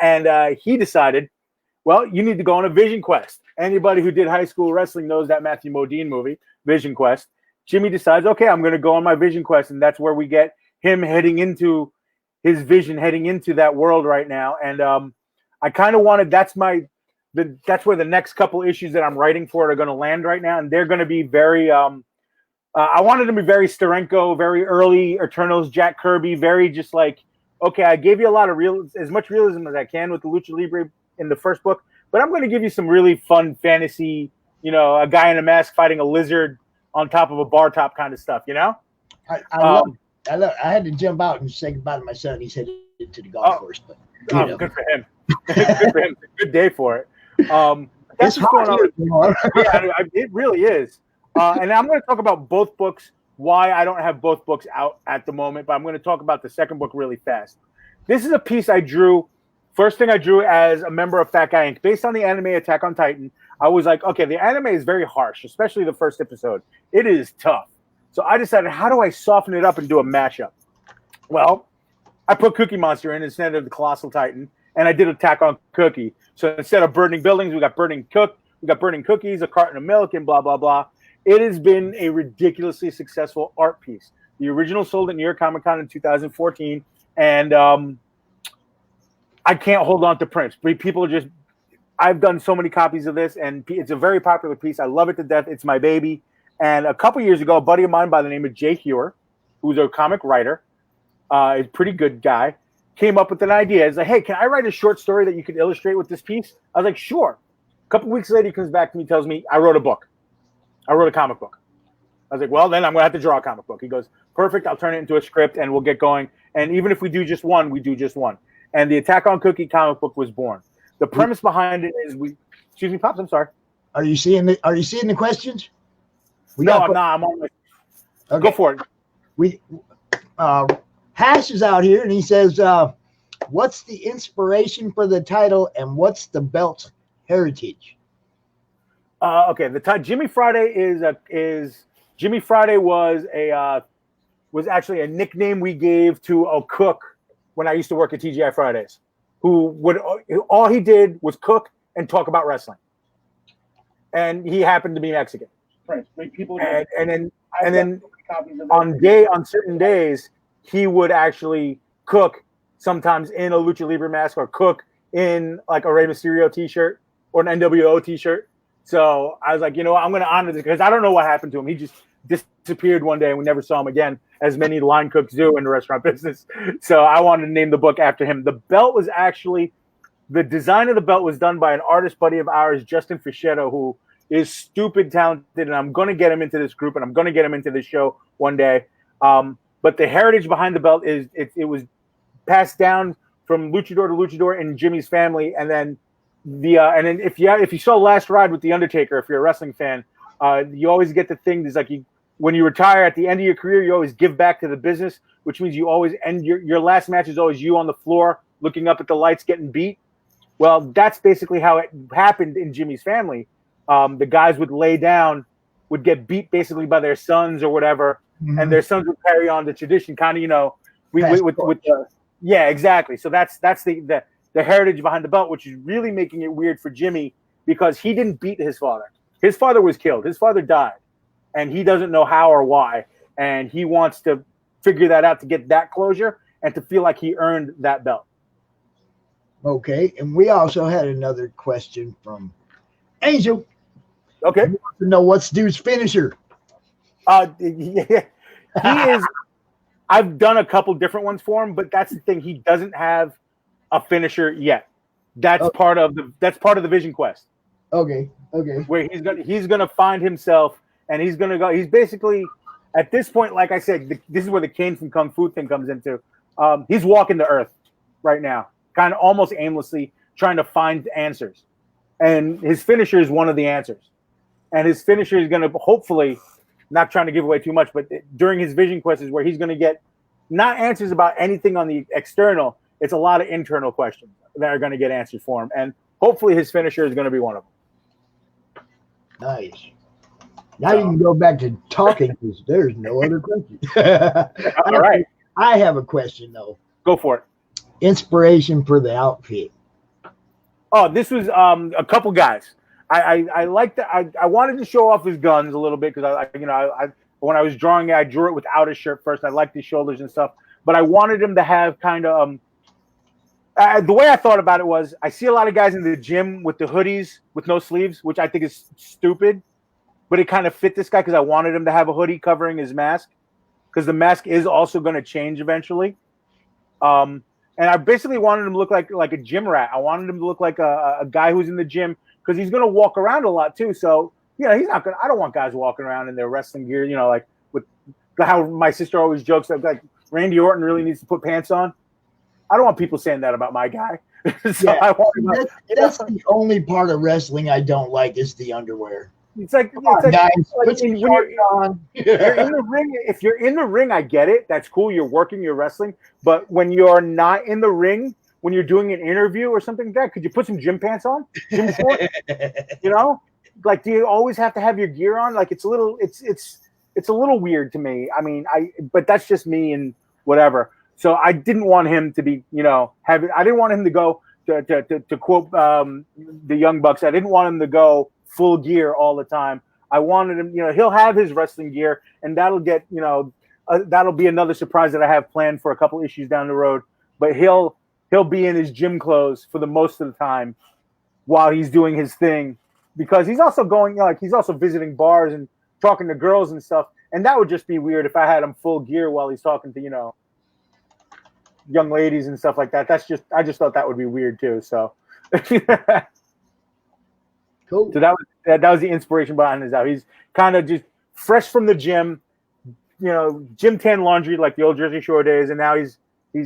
And he decided, well, you need to go on a vision quest. Anybody who did high school wrestling knows that Matthew Modine movie, Vision Quest. Jimmy decides, okay, I'm going to go on my vision quest. And that's where we get him heading into his vision, heading into that world right now. And I kind of wanted, that's where the next couple issues that I'm writing for are going to land right now. And they're going to be very, I wanted them to be very Steranko, very early Eternals, Jack Kirby, very just like, okay, I gave you a lot of as much realism as I can with the Lucha Libre in the first book, but I'm going to give you some really fun fantasy, you know, a guy in a mask fighting a lizard on top of a bar top kind of stuff, you know? I had to jump out and say goodbye to my son. He's headed to the golf course, but good for him. Good for him. Good day for it. That's what's going on. Yeah, it really is. And I'm going to talk about both books, why I don't have both books out at the moment, but I'm going to talk about the second book really fast. This is a piece I drew. First thing I drew as a member of Fat Guy Inc. Based on the anime Attack on Titan, I was like, okay, the anime is very harsh, especially the first episode. It is tough. So I decided, how do I soften it up and do a mashup? Well, I put Cookie Monster in instead of the Colossal Titan, and I did Attack on Cookie. So instead of burning buildings, we got burning cookies, a carton of milk, and blah, blah, blah. It has been a ridiculously successful art piece. The original sold at New York Comic Con in 2014, and I can't hold on to prints. I've done so many copies of this, and it's a very popular piece. I love it to death. It's my baby. And a couple years ago, a buddy of mine by the name of Jay Hewer, who's a comic writer, a pretty good guy, came up with an idea. He's like, hey, can I write a short story that you could illustrate with this piece? I was like, sure. A couple weeks later, he comes back to me, tells me, I wrote a book. I wrote a comic book. I was like, well, then I'm going to have to draw a comic book. He goes, perfect. I'll turn it into a script and we'll get going. And even if we do just one, we do just one. And the Attack on Cookie comic book was born. The premise behind it is excuse me, Pops, I'm sorry. Are you seeing the questions? I'm on my, okay. Go for it. Hash is out here and he says, what's the inspiration for the title and what's the belt's heritage? Okay, Jimmy Friday Jimmy Friday was actually a nickname we gave to a cook when I used to work at TGI Fridays, all he did was cook and talk about wrestling, and he happened to be Mexican. Right, people. And then on certain days he would actually cook, sometimes in a Lucha Libre mask or cook in like a Rey Mysterio T-shirt or an NWO T-shirt. So I was like, I'm going to honor this because I don't know what happened to him. He just disappeared one day and we never saw him again, as many line cooks do in the restaurant business. So I wanted to name the book after him. The belt was actually, the design of the belt was done by an artist buddy of ours, Justin Fischetto, who is stupid talented, and I'm going to get him into this group and I'm going to get him into this show one day. But the heritage behind the belt is it was passed down from luchador to luchador in Jimmy's family, and then and then if you saw Last Ride with The Undertaker, if you're a wrestling fan, you always get the thing that's like when you retire at the end of your career, you always give back to the business, which means you always end your last match is always you on the floor looking up at the lights getting beat. Well, that's basically how it happened in Jimmy's family. The guys would lay down, would get beat basically by their sons or whatever, and their sons would carry on the tradition, kind of, yeah, exactly. So that's the heritage behind the belt, which is really making it weird for Jimmy because he didn't beat his father. His father was killed. His father died, and he doesn't know how or why, and he wants to figure that out to get that closure and to feel like he earned that belt. Okay, and we also had another question from Angel. Okay. He wants to know what's Dude's finisher. Yeah, he is. I've done a couple different ones for him, but that's the thing. He doesn't have a finisher yet. That's part of the Vision Quest. Okay. Where he's gonna find himself, and he's gonna go. He's basically at this point, like I said, this is where the Kane from Kung Fu thing comes into. He's walking the earth right now, kind of almost aimlessly trying to find answers, and his finisher is one of the answers. And his finisher is gonna hopefully, not trying to give away too much, but during his Vision Quest is where he's gonna get not answers about anything on the external. It's a lot of internal questions that are gonna get answered for him, and hopefully his finisher is gonna be one of them. Nice. Now you can go back to talking because there's no other question. All right. I have a question though. Go for it. Inspiration for the outfit. Oh, this was a couple guys. I liked that. I wanted to show off his guns a little bit because I when I was drawing it, I drew it without his shirt first. I liked his shoulders and stuff, but I wanted him to have kind of the way I thought about it was I see a lot of guys in the gym with the hoodies with no sleeves, which I think is stupid, but it kind of fit this guy because I wanted him to have a hoodie covering his mask because the mask is also going to change eventually. And I basically wanted him to look like a gym rat. I wanted him to look like a guy who's in the gym because he's going to walk around a lot too. So, he's not going to – I don't want guys walking around in their wrestling gear, like with how my sister always jokes that like Randy Orton really needs to put pants on. I don't want people saying that about my guy. So Yeah, that's the only part of wrestling I don't like is the underwear. It's like, guys, like put some shorts on. you're in the ring. If you're in the ring, I get it. That's cool. You're working, you're wrestling. But when you're not in the ring, when you're doing an interview or something like that, could you put some gym pants on? Gym shorts? Like, do you always have to have your gear on? Like, it's a little weird to me. I mean, but that's just me and whatever. So I didn't want him to be, I didn't want him to go to quote the Young Bucks. I didn't want him to go full gear all the time. I wanted him, he'll have his wrestling gear, and that'll get, that'll be another surprise that I have planned for a couple issues down the road. But he'll be in his gym clothes for the most of the time while he's doing his thing, because he's also going, he's also visiting bars and talking to girls and stuff. And that would just be weird if I had him full gear while he's talking to, young ladies and stuff like that. I just thought that would be weird too. So cool. So that was the inspiration behind his out. He's kind of just fresh from the gym, gym tan laundry like the old Jersey Shore days, and now he's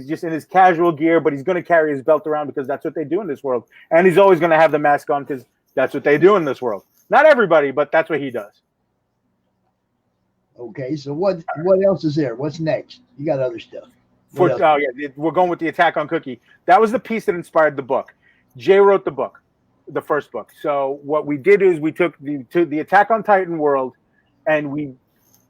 just in his casual gear, but he's going to carry his belt around because that's what they do in this world. And he's always going to have the mask on because that's what they do in this world. Not everybody, but that's what he does. Okay, so what else is there? What's next? You got other stuff. We're going with the Attack on Cookie. That was the piece that inspired the book. Jay wrote the book, the first book. So what we did is we took the Attack on Titan world and we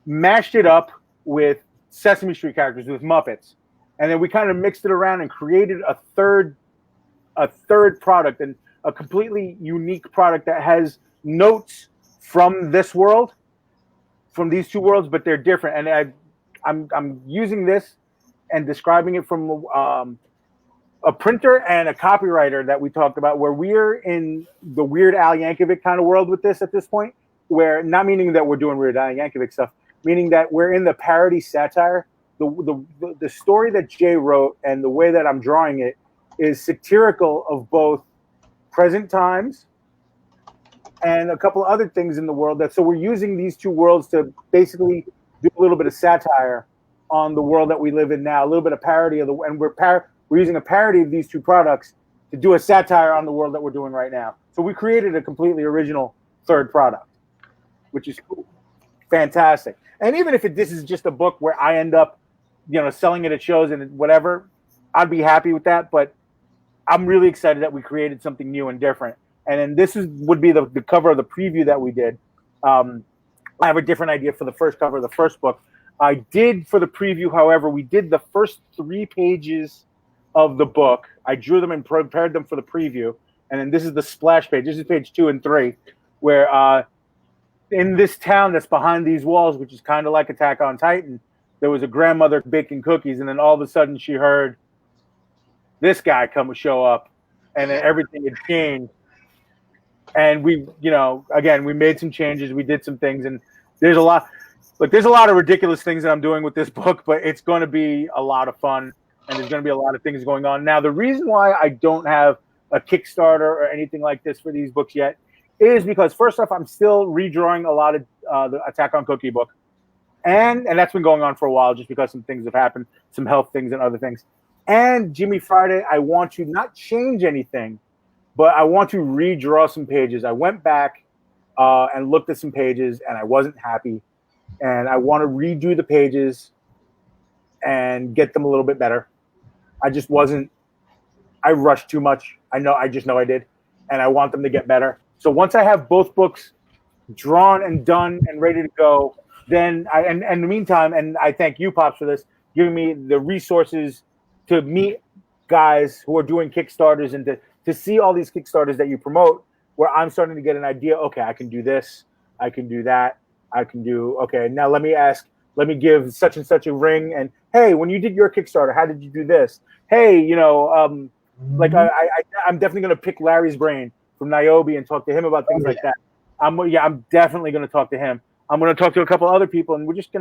mashed it up with Sesame Street characters, with Muppets. And then we kind of mixed it around and created a third product, and a completely unique product that has notes from this world, from these two worlds, but they're different. And I'm using this and describing it from a printer and a copywriter that we talked about, where we're in the Weird Al Yankovic kind of world with this at this point, where not meaning that we're doing Weird Al Yankovic stuff, meaning that we're in the parody satire. The story that Jay wrote and the way that I'm drawing it is satirical of both present times and a couple of other things in the world. So we're using these two worlds to basically do a little bit of satire on the world that we live in now, a little bit of parody of and we're using a parody of these two products to do a satire on the world that we're doing right now. So we created a completely original third product, which is cool. Fantastic. And even if this is just a book where I end up, selling it at shows and whatever, I'd be happy with that. But I'm really excited that we created something new and different. And then would be the cover of the preview that we did. I have a different idea for the first cover of the first book. I did for the preview, however, we did the first 3 pages of the book. I drew them and prepared them for the preview. And then this is the splash page. This is page 2 and 3, where in this town that's behind these walls, which is kind of like Attack on Titan, there was a grandmother baking cookies. And then all of a sudden she heard this guy show up. and then everything had changed. And we, you know, again, we made some changes, we did some things, and there's a lot. Look, there's a lot of ridiculous things that I'm doing with this book, but it's going to be a lot of fun, and there's going to be a lot of things going on. Now, the reason why I don't have a Kickstarter or anything like this for these books yet is because, first off, I'm still redrawing a lot of the Attack on Cookie book, and that's been going on for a while just because some things have happened, some health things and other things. And Jimmy Friday, I want to not change anything, but I want to redraw some pages. I went back and looked at some pages, and I wasn't happy. And I want to redo the pages and get them a little bit better. I just wasn't. I rushed too much. I just know I did, and I want them to get better. So once I have both books drawn and done and ready to go, then and in the meantime, and I thank you, Pops, for this, giving me the resources to meet guys who are doing Kickstarters and to see all these Kickstarters that you promote, where I'm starting to get an idea. Okay, I can do this. I can do that. I can do, okay, now let me give such and such a ring. And hey, when you did your Kickstarter, how did you do this? Hey, you know, like I'm definitely going to pick Larry's brain from Niobe and talk to him about things like that. I'm definitely going to talk to him. I'm going to talk to a couple other people, and I'm just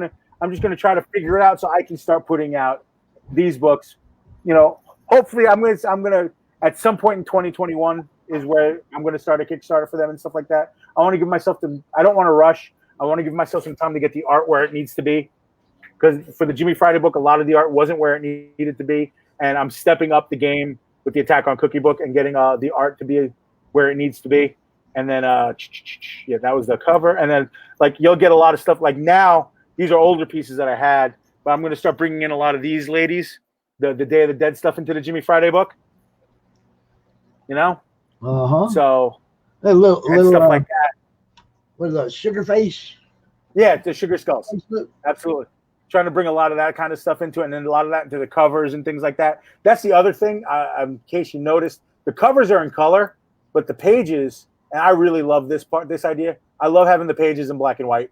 going to try to figure it out so I can start putting out these books. You know, hopefully I'm going to at some point in 2021 is where I'm going to start a Kickstarter for them and stuff like that. I want to give myself I don't want to rush. I want to give myself some time to get the art where it needs to be, because for the Jimmy Friday book, a lot of the art wasn't where it needed to be, and I'm stepping up the game with the Attack on Cookie book and getting the art to be where it needs to be. And then, yeah, that was the cover. And then, like, you'll get a lot of stuff. Like now, these are older pieces that I had, but I'm going to start bringing in a lot of these ladies, the Day of the Dead stuff into the Jimmy Friday book. You know, so a little stuff like that. What is that? Sugar face? Yeah, the sugar skulls. Absolutely. Trying to bring a lot of that kind of stuff into it, and then a lot of that into the covers and things like that. That's the other thing. In case you noticed, the covers are in color, but the pages, and I really love this this idea. I love having the pages in black and white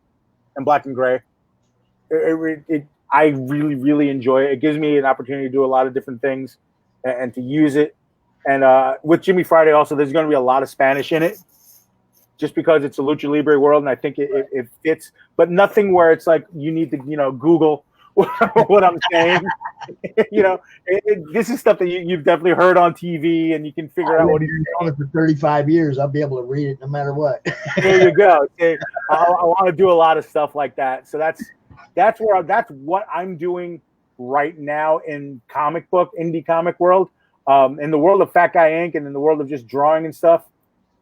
and black and gray. I really, really enjoy it. It gives me an opportunity to do a lot of different things and to use it. And with Jimmy Friday also, there's going to be a lot of Spanish in it, just because it's a Lucha Libre world, and I think it fits, but nothing where it's like you need to, you know, Google what I'm saying. You know, this is stuff that you've definitely heard on TV, and you can figure out what he's doing it for 35 years. I'll be able to read it no matter what. There you go. I want to do a lot of stuff like that. So that's what I'm doing right now in indie comic world. In the world of Fat Guy Inc. and in the world of just drawing and stuff,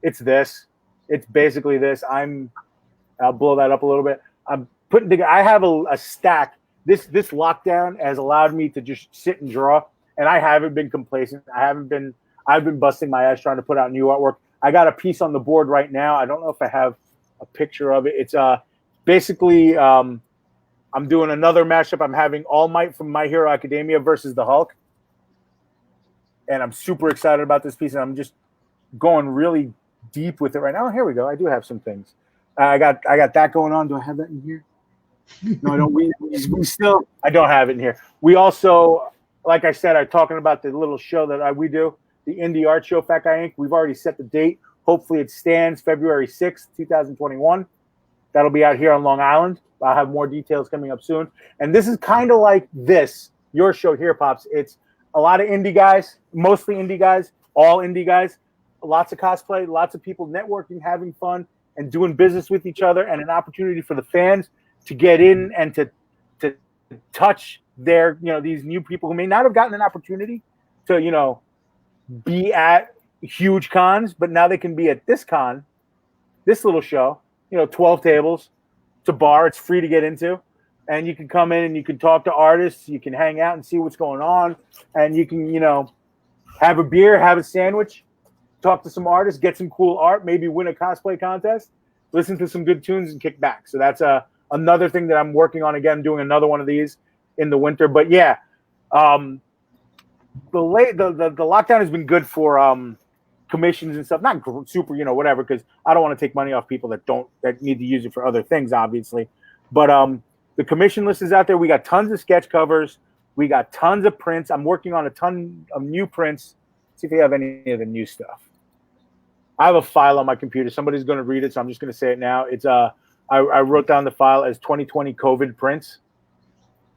it's this. It's basically this. I'll blow that up a little bit. I'm putting together. I have a stack. This lockdown has allowed me to just sit and draw, and I haven't been complacent. I've been busting my ass trying to put out new artwork. I got a piece on the board right now. I don't know if I have a picture of it. It's basically I'm doing another mashup. I'm having All Might from My Hero Academia versus the Hulk, and I'm super excited about this piece, and I'm just going really deep with it right now. Here we go. I do have some things. I got that going on. Do I have that in here? No, I don't. We still. I don't have it in here. We also, like I said, I'm talking about the little show that we do, the Indie Art Show, Fat Guy Inc. We've already set the date. Hopefully, it stands February 6th, 2021. That'll be out here on Long Island. I'll have more details coming up soon. And this is kind of like your show here, Pops. It's a lot of indie guys, mostly indie guys, all indie guys. Lots of cosplay, lots of people networking, having fun, and doing business with each other, and an opportunity for the fans to get in and to touch their, you know, these new people who may not have gotten an opportunity to, you know, be at huge cons, but now they can be at this con, this little show, you know, 12 tables. It's a bar. It's free to get into. And you can come in and you can talk to artists. You can hang out and see what's going on. And you can, you know, have a beer, have a sandwich, talk to some artists, get some cool art, maybe win a cosplay contest, listen to some good tunes, and kick back. So that's another thing that I'm working on. Again, doing another one of these in the winter. But yeah, the lockdown has been good for commissions and stuff. Not super, you know, whatever, because I don't want to take money off people that need to use it for other things, obviously. But the commission list is out there. We got tons of sketch covers. We got tons of prints. I'm working on a ton of new prints See if you have any of the new stuff. I have a file on my computer. Somebody's going to read it, so I'm just going to say it now. It's I wrote down the file as 2020 COVID prints.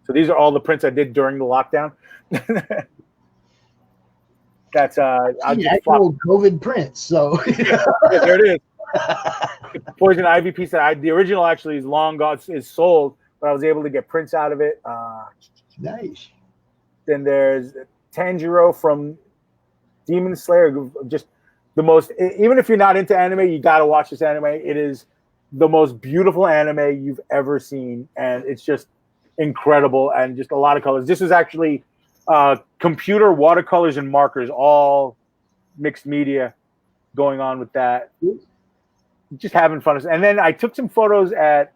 So these are all the prints I did during the lockdown. That's actual COVID prints. So yeah, there it is. The Poison Ivy piece that the original actually is long gone, is sold, but I was able to get prints out of it. Nice. Then there's Tanjiro from Demon Slayer, just the most. Even if you're not into anime, you got to watch this anime. It is the most beautiful anime you've ever seen, and it's just incredible and just a lot of colors. This is actually computer watercolors and markers, all mixed media going on with that. Just having fun. And then I took some photos at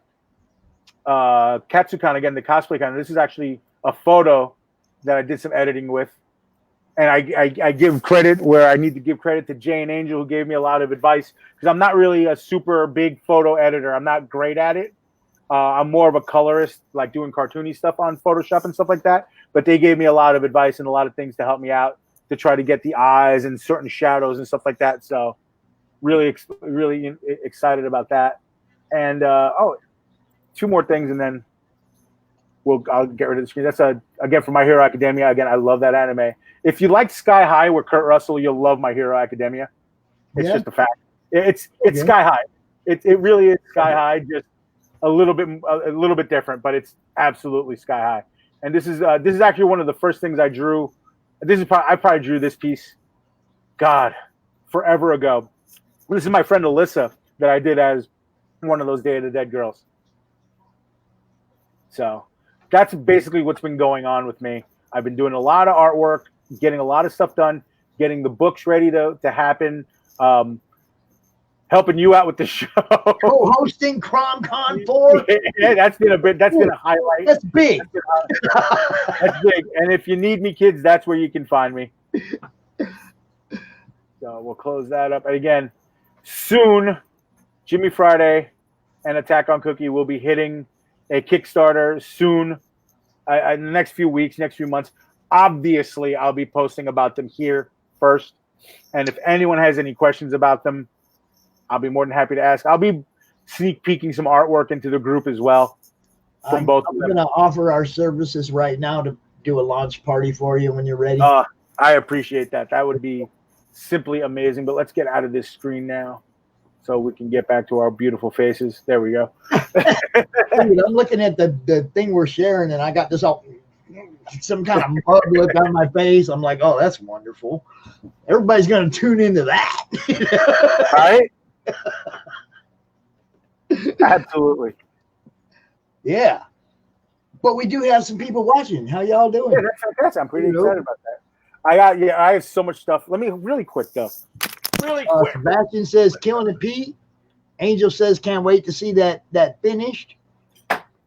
Katsucon, again, the cosplay con. This is actually a photo that I did some editing with. And I give credit where I need to give credit to Jay and Angel, who gave me a lot of advice, because I'm not really a super big photo editor. I'm not great at it. I'm more of a colorist, like doing cartoony stuff on Photoshop and stuff like that. But they gave me a lot of advice and a lot of things to help me out to try to get the eyes and certain shadows and stuff like that. So really, really excited about that. And two more things, and then I'll get rid of the screen. That's again for My Hero Academia. Again, I love that anime. If you like Sky High with Kurt Russell, you'll love My Hero Academia. It's just a fact. It's Sky High. It really is Sky High, just a little bit different, but it's absolutely Sky High. And this is actually one of the first things I drew. I probably drew this piece, God, forever ago. This is my friend Alyssa that I did as one of those Day of the Dead girls. So that's basically what's been going on with me. I've been doing a lot of artwork, getting a lot of stuff done, getting the books ready to happen, helping you out with the show. Co-hosting CRoM Con 4. Yeah, that's been a highlight. That's big. That's big. And if you need me, kids, that's where you can find me. So we'll close that up. And again, soon, Jimmy Friday and Attack on Cookie will be hitting a Kickstarter soon. In the next few weeks, next few months. Obviously, I'll be posting about them here first. And if anyone has any questions about them, I'll be more than happy to ask. I'll be sneak peeking some artwork into the group as well. I'm going to offer our services right now to do a launch party for you when you're ready. I appreciate that. That would be simply amazing. But let's get out of this screen now so we can get back to our beautiful faces. There we go. Dude, I'm looking at the thing we're sharing, and I got this some kind of mud look on my face. I'm like, oh, that's wonderful. Everybody's going to tune into that. Right? Absolutely. Yeah. But we do have some people watching. How y'all doing? Yeah, that's fantastic. I'm pretty excited about that. I have so much stuff. Let me really quick though. Really quick. Sebastian says killing it, Pete. Angel says can't wait to see that finished.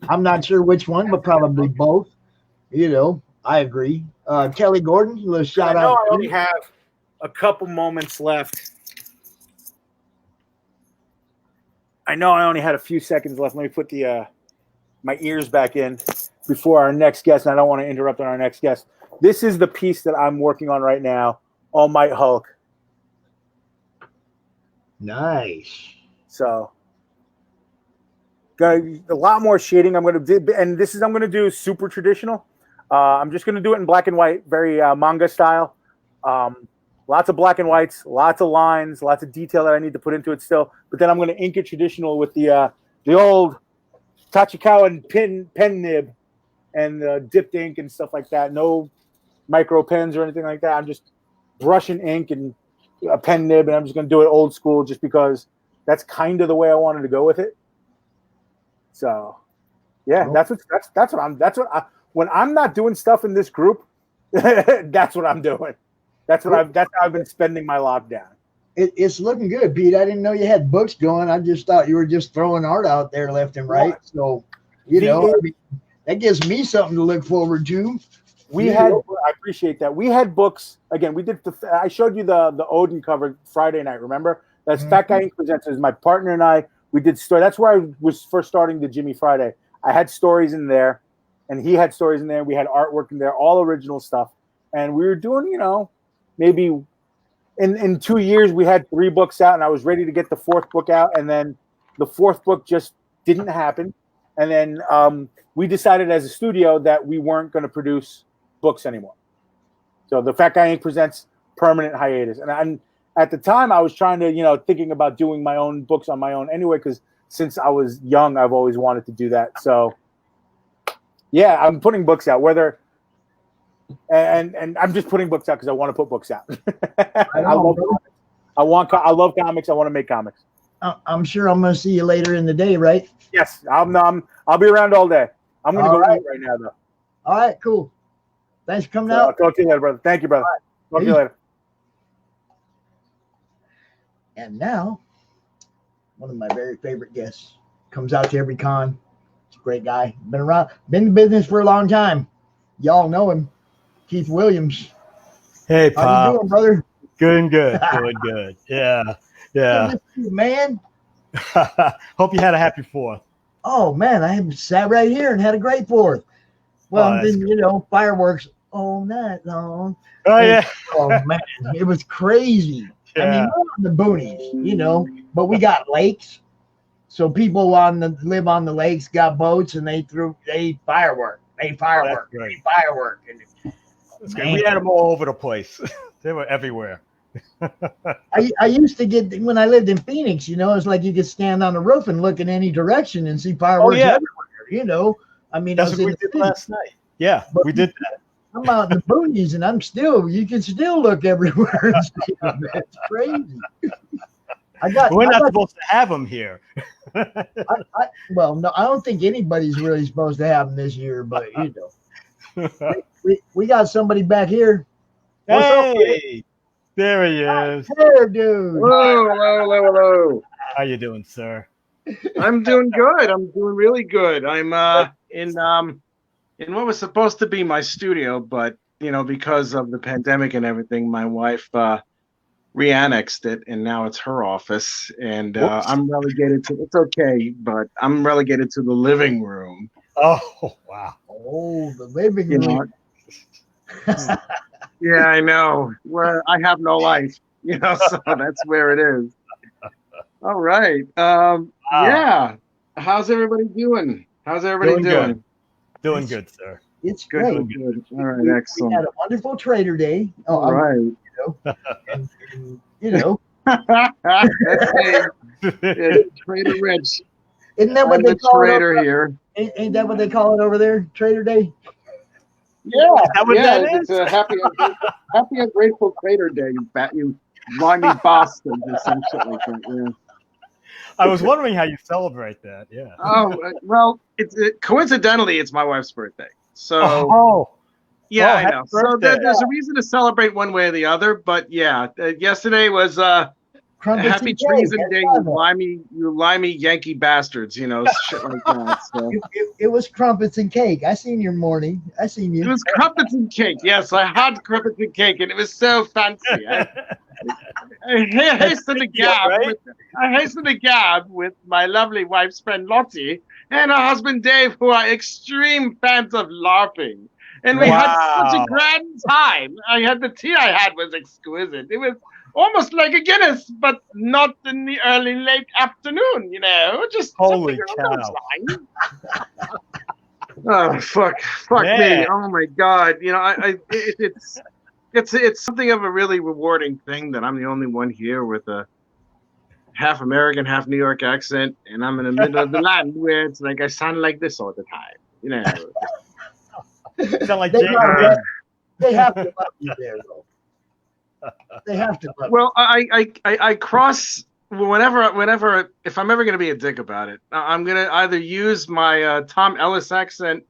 I'm not sure which one, but probably both. I agree. Kelly Gordon, a little shout out. I only have a couple moments left. I know I only had a few seconds left. Let me put my ears back in before our next guest. And I don't want to interrupt on our next guest. This is the piece that I'm working on right now. All Might Hulk. Nice. So, got a lot more shading. I'm going to do, and I'm going to do super traditional. I'm just going to do it in black and white, very manga style. Lots of black and whites, lots of lines, lots of detail that I need to put into it still. But then I'm going to ink it traditional with the old Tachikawa and pen nib and dipped ink and stuff like that. No micro pens or anything like that. I'm just brushing ink and a pen nib, and I'm just going to do it old school just because that's kind of the way I wanted to go with it. So, yeah, when I'm not doing stuff in this group, that's what I'm doing. That's how I've been spending my lockdown. It's looking good, Pete. I didn't know you had books going. I just thought you were just throwing art out there left and right. So, that gives me something to look forward to. I appreciate that. We had books. Again, we did I showed you the Odin cover Friday night, remember? That's Fat Guy Inc. Presents. My partner and I, we did story. That's where I was first starting the Jimmy Friday. I had stories in there, and he had stories in there. We had artwork in there, all original stuff. And we were doing, maybe in 2 years we had 3 books out, and I was ready to get the 4th book out, and then the 4th book just didn't happen. And then we decided as a studio that we weren't going to produce books anymore. So the Fat Guy Inc. presents permanent hiatus. And at the time I was trying to, thinking about doing my own books on my own anyway, because since I was young, I've always wanted to do that. So yeah, I'm putting books out, and I'm just putting books out because I want to put books out. I love comics. I want to make comics. I'm sure I'm going to see you later in the day, right? Yes, I'll be around all day. I'm going to go eat right now, though. All right, cool. Thanks for coming out. I'll talk to you later, brother. Thank you, brother. Talk to you later. And now, one of my very favorite guests comes out to every con. He's a great guy. Been in business for a long time. Y'all know him. Keith Williams. Hey, Pop. How you doing, brother? Good. Doing good. Yeah. Man. Hope you had a happy 4th. Oh, man, I sat right here and had a great 4th. Well, then, fireworks all night long. Oh, yeah. Oh, man, it was crazy. Yeah. I mean, we're on the boonies, but we got lakes. So people live on the lakes got boats, and they firework. They firework. And we had them all over the place. They were everywhere. I used to get, when I lived in Phoenix, it's like you could stand on the roof and look in any direction and see fireworks everywhere, I mean, that's what we did last night. Yeah, we did that. I'm out in the boonies, and you can still look everywhere and see them. It's crazy. We're not supposed to have them here. Well, no, I don't think anybody's really supposed to have them this year, but we got somebody back here. What's up, dude? There he is. There, dude. Hello. How you doing, sir? I'm doing good. I'm doing really good. I'm in what was supposed to be my studio, but because of the pandemic and everything, my wife re-annexed it, and now it's her office, and I'm relegated to. It's okay, but I'm relegated to the living room. Oh wow! Oh, the living room. Yeah, I know. Well, I have no life, so that's where it is. All right. Wow. Yeah. How's everybody doing? Doing good, sir. It's good. great. Good. All right, excellent. We had a wonderful Trader Day. Oh, all right. Trader Rich. Isn't that what they call Trader here? Ain't that what they call it over there? Trader Day? Yeah. It's a happy and grateful Trader Day. You limey bastard or some shit like that. Yeah. I was wondering how you celebrate that. Yeah. Oh well, coincidentally, it's my wife's birthday. So. Yeah, I know. So there's a reason to celebrate one way or the other, but yeah, yesterday was Happy Treason Day, you limey Yankee bastards, shit like that. So. It was crumpets and cake. I seen your morning. I seen you. It was crumpets and cake. Yes, I had crumpets and cake, and it was so fancy. I hastened to gab with my lovely wife's friend Lottie and her husband Dave, who are extreme fans of LARPing. And we had such a grand time. The tea I had was exquisite. It was almost like a Guinness, but not in the late afternoon, just holy cow. Oh, fuck me. Oh my God. It's something of a really rewarding thing that I'm the only one here with a half American, half New York accent, and I'm in the middle of the land where it's like I sound like this all the time, Sound like they have to love you there, though. They have to love you. I cross whenever if I'm ever going to be a dick about it, I'm going to either use my Tom Ellis accent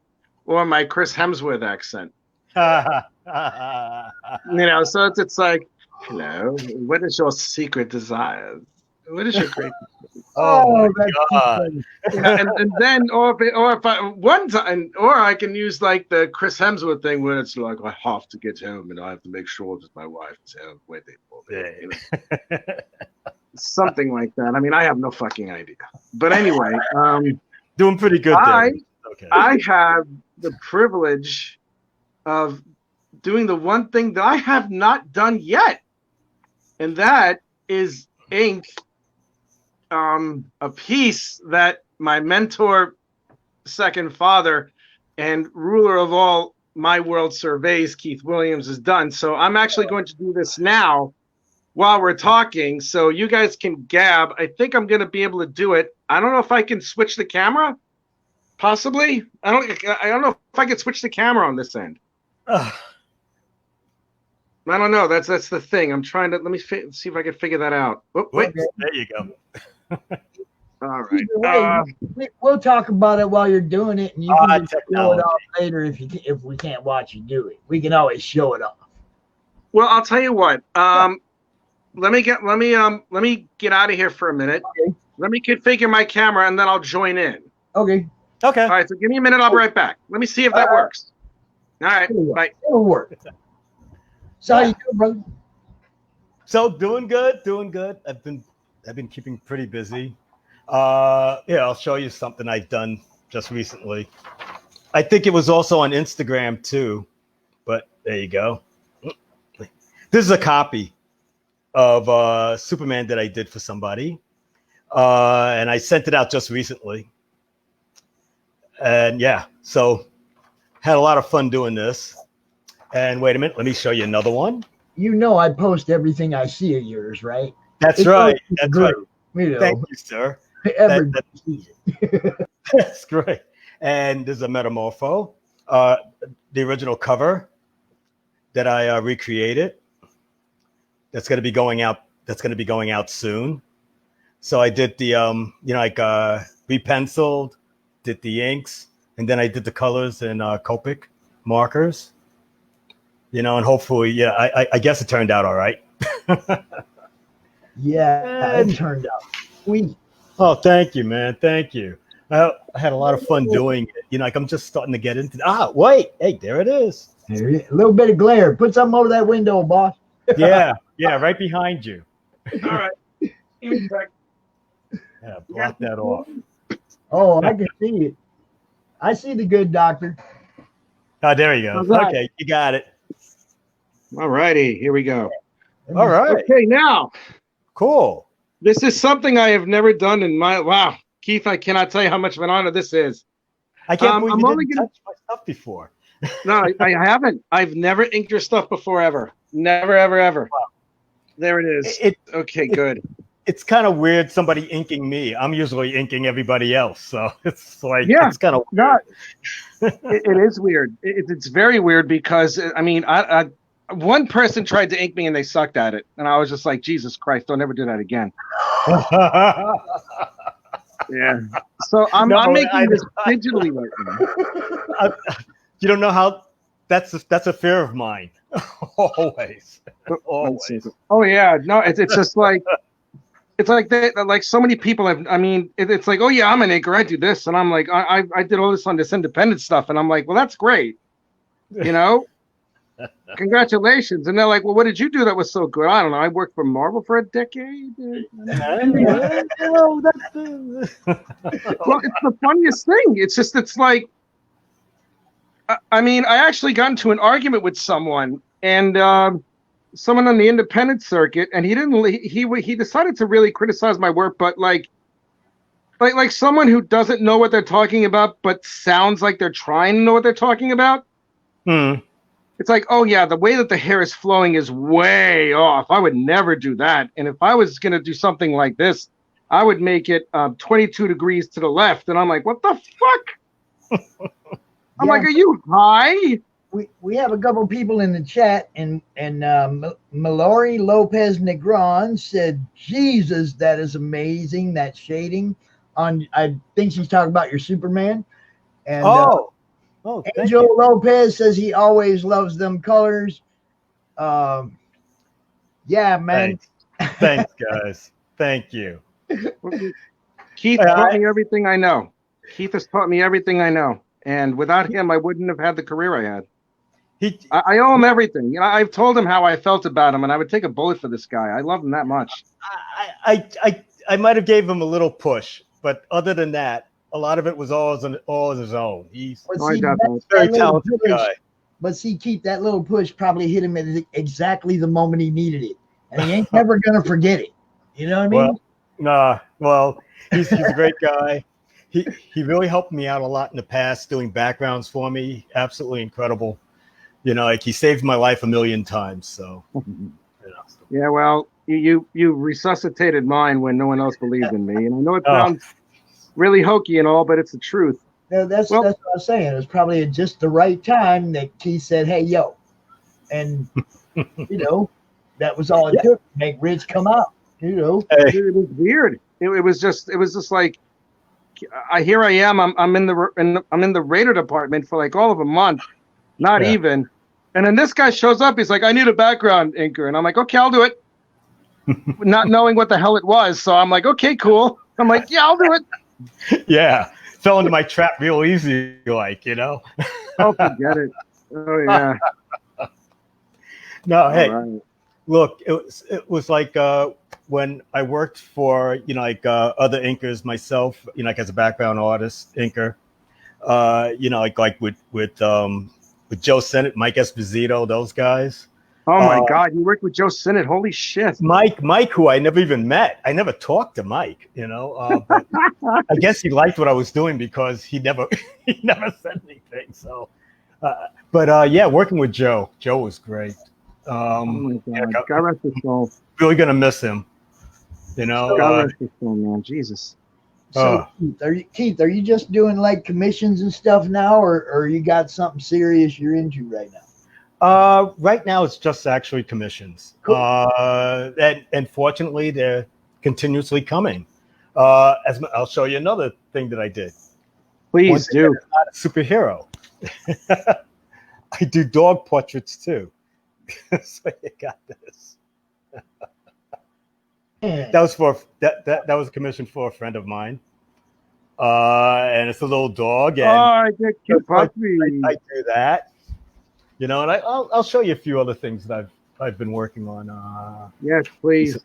or my Chris Hemsworth accent. So it's like, hello, what is your secret desires? What is your great? Oh my God! And then, or if I one time, or I can use like the Chris Hemsworth thing, where it's like I have to get home and I have to make sure that my wife is home waiting for me. Something like that. I mean, I have no fucking idea. But anyway, doing pretty good. I have the privilege of doing the one thing that I have not done yet. And that is ink, a piece that my mentor, second father, and ruler of all my world surveys, Keith Williams, has done. So I'm actually going to do this now while we're talking, so you guys can gab. I think I'm going to be able to do it. I don't know if I can switch the camera. Possibly. I don't know if I can switch the camera on this end. I don't know. That's the thing. I'm trying to. Let me see if I can figure that out. Oh, wait. Okay. There you go. All right. We'll talk about it while you're doing it, and you can just show it technology. off later if we can't watch you do it. We can always show it off. Well, I'll tell you what. Let me get out of here for a minute. Okay. Let me configure my camera, and then I'll join in. Okay. Okay. All right. So give me a minute. I'll be right back. Let me see if that works. All right. Bye. It'll work. So how you doing, brother? So doing good. I've been keeping pretty busy. I'll show you something I've done just recently. I think it was also on Instagram too, but there you go. This is a copy of Superman that I did for somebody, and I sent it out just recently. And yeah, so had a lot of fun doing this. And wait a minute, let me show you another one. You know I post everything I see of yours, right? That's right. That's right. You know, Thank you, sir. everybody sees it. That's great. And there's a Metamorpho, the original cover that I recreated. That's going to be going out. That's going to be going out soon. So I did the repenciled, did the inks, and then I did the colors in Copic markers. And hopefully, I guess it turned out all right. Yeah, it turned out sweet. Oh, thank you, man. Thank you. I had a lot of fun doing it. I'm just starting to get into. Wait, hey, there it is. There it is. A little bit of glare. Put something over that window, boss. Yeah, right behind you. All right. Yeah, block that off. Oh, I can see it. I see the good doctor. Oh, there you go. Right. Okay, you got it. All righty. Here we go. All right. Okay, now. Cool. This is something I have never done in my wow, Keith. I cannot tell you how much of an honor this is. I can't believe you only didn't touch my stuff before. No, I haven't. I've never inked your stuff before, ever. Never, ever, ever. Wow. There it is. Okay, good. It's kind of weird. Somebody inking me. I'm usually inking everybody else, so it's like it's kind of weird. It is weird. It's very weird because I mean, I one person tried to ink me and they sucked at it, and I was just like, Jesus Christ, don't ever do that again. Yeah. So I'm making this digitally right now. You don't know how. That's a fear of mine. Always. Oh yeah. No, it's just like. It's like like so many people have. I mean, it's like, oh yeah, I'm an inker. I do this, and I'm like, I did all this on this independent stuff, and I'm like, well, that's great, congratulations. And they're like, well, what did you do that was so good? I don't know. I worked for Marvel for a decade. Well, it's the funniest thing. It's like, I mean, I actually got into an argument with someone, and. Someone on the independent circuit, and he decided to really criticize my work, but like someone who doesn't know what they're talking about, but sounds like they're trying to know what they're talking about. It's like, oh yeah, the way that the hair is flowing is way off. I would never do that. And if I was gonna do something like this, I would make it 22 degrees to the left. And I'm like, what the fuck? I'm like, are you high? We have a couple people in the chat, and Mallory Lopez Negron said, Jesus, that is amazing, that shading. I think she's talking about your Superman. And Angel Lopez says he always loves them colors. Yeah, man. Thanks, guys. Thank you. Keith taught me everything I know. Keith has taught me everything I know. And without him, I wouldn't have had the career I had. I owe him everything. I've told him how I felt about him, and I would take a bullet for this guy. I love him that much. I might have gave him a little push, but other than that, a lot of it was all his own. He's a very talented guy. But see, Keith, that little push probably hit him at exactly the moment he needed it. and he ain't never gonna forget it. You know what I mean? Well, he's a great guy. He really helped me out a lot in the past doing backgrounds for me. Absolutely incredible. You know, like he saved my life a million times. So, you know. Yeah, well, you resuscitated mine when no one else believed in me, and I know it sounds really hokey and all, but it's the truth. Yeah, that's what I was saying. It was probably at just the right time that Keith said, "Hey, yo," and you know, that was all it took to make Rich come out. You know, it was weird. It was just like, here I am. I'm in the radar department for like all of a month, not even. And then this guy shows up. He's like, I need a background inker, and I'm like, okay, I'll do it. Not knowing what the hell it was, so I'm like, okay, cool. I'm like, yeah, I'll do it. Yeah, fell into my trap real easy, like, you know. Oh, forget it. Oh yeah. No, hey, look, it was like when I worked for, you know, like other inkers myself, you know, like as a background artist inker, you know, like with Joe Sennett, Mike Esposito, those guys. Oh my God, you worked with Joe Sennett? Holy shit! Mike, who I never even met. I never talked to Mike, you know. But I guess he liked what I was doing because he never said anything. So, yeah, working with Joe was great. Oh my God, God rest his soul. Really gonna miss him, you know. God rest his soul, man. Jesus. So Keith, are you just doing like commissions and stuff now, or you got something serious you're into right now? Right now it's just actually commissions. Cool. And fortunately they're continuously coming. I'll show you another thing that I did. Please do. I'm not a superhero. I do dog portraits too. So you got this. That was a commission for a friend of mine. And it's a little dog. And I get cute puppy. I do that. You know, and I'll show you a few other things that I've been working on. Yes, please.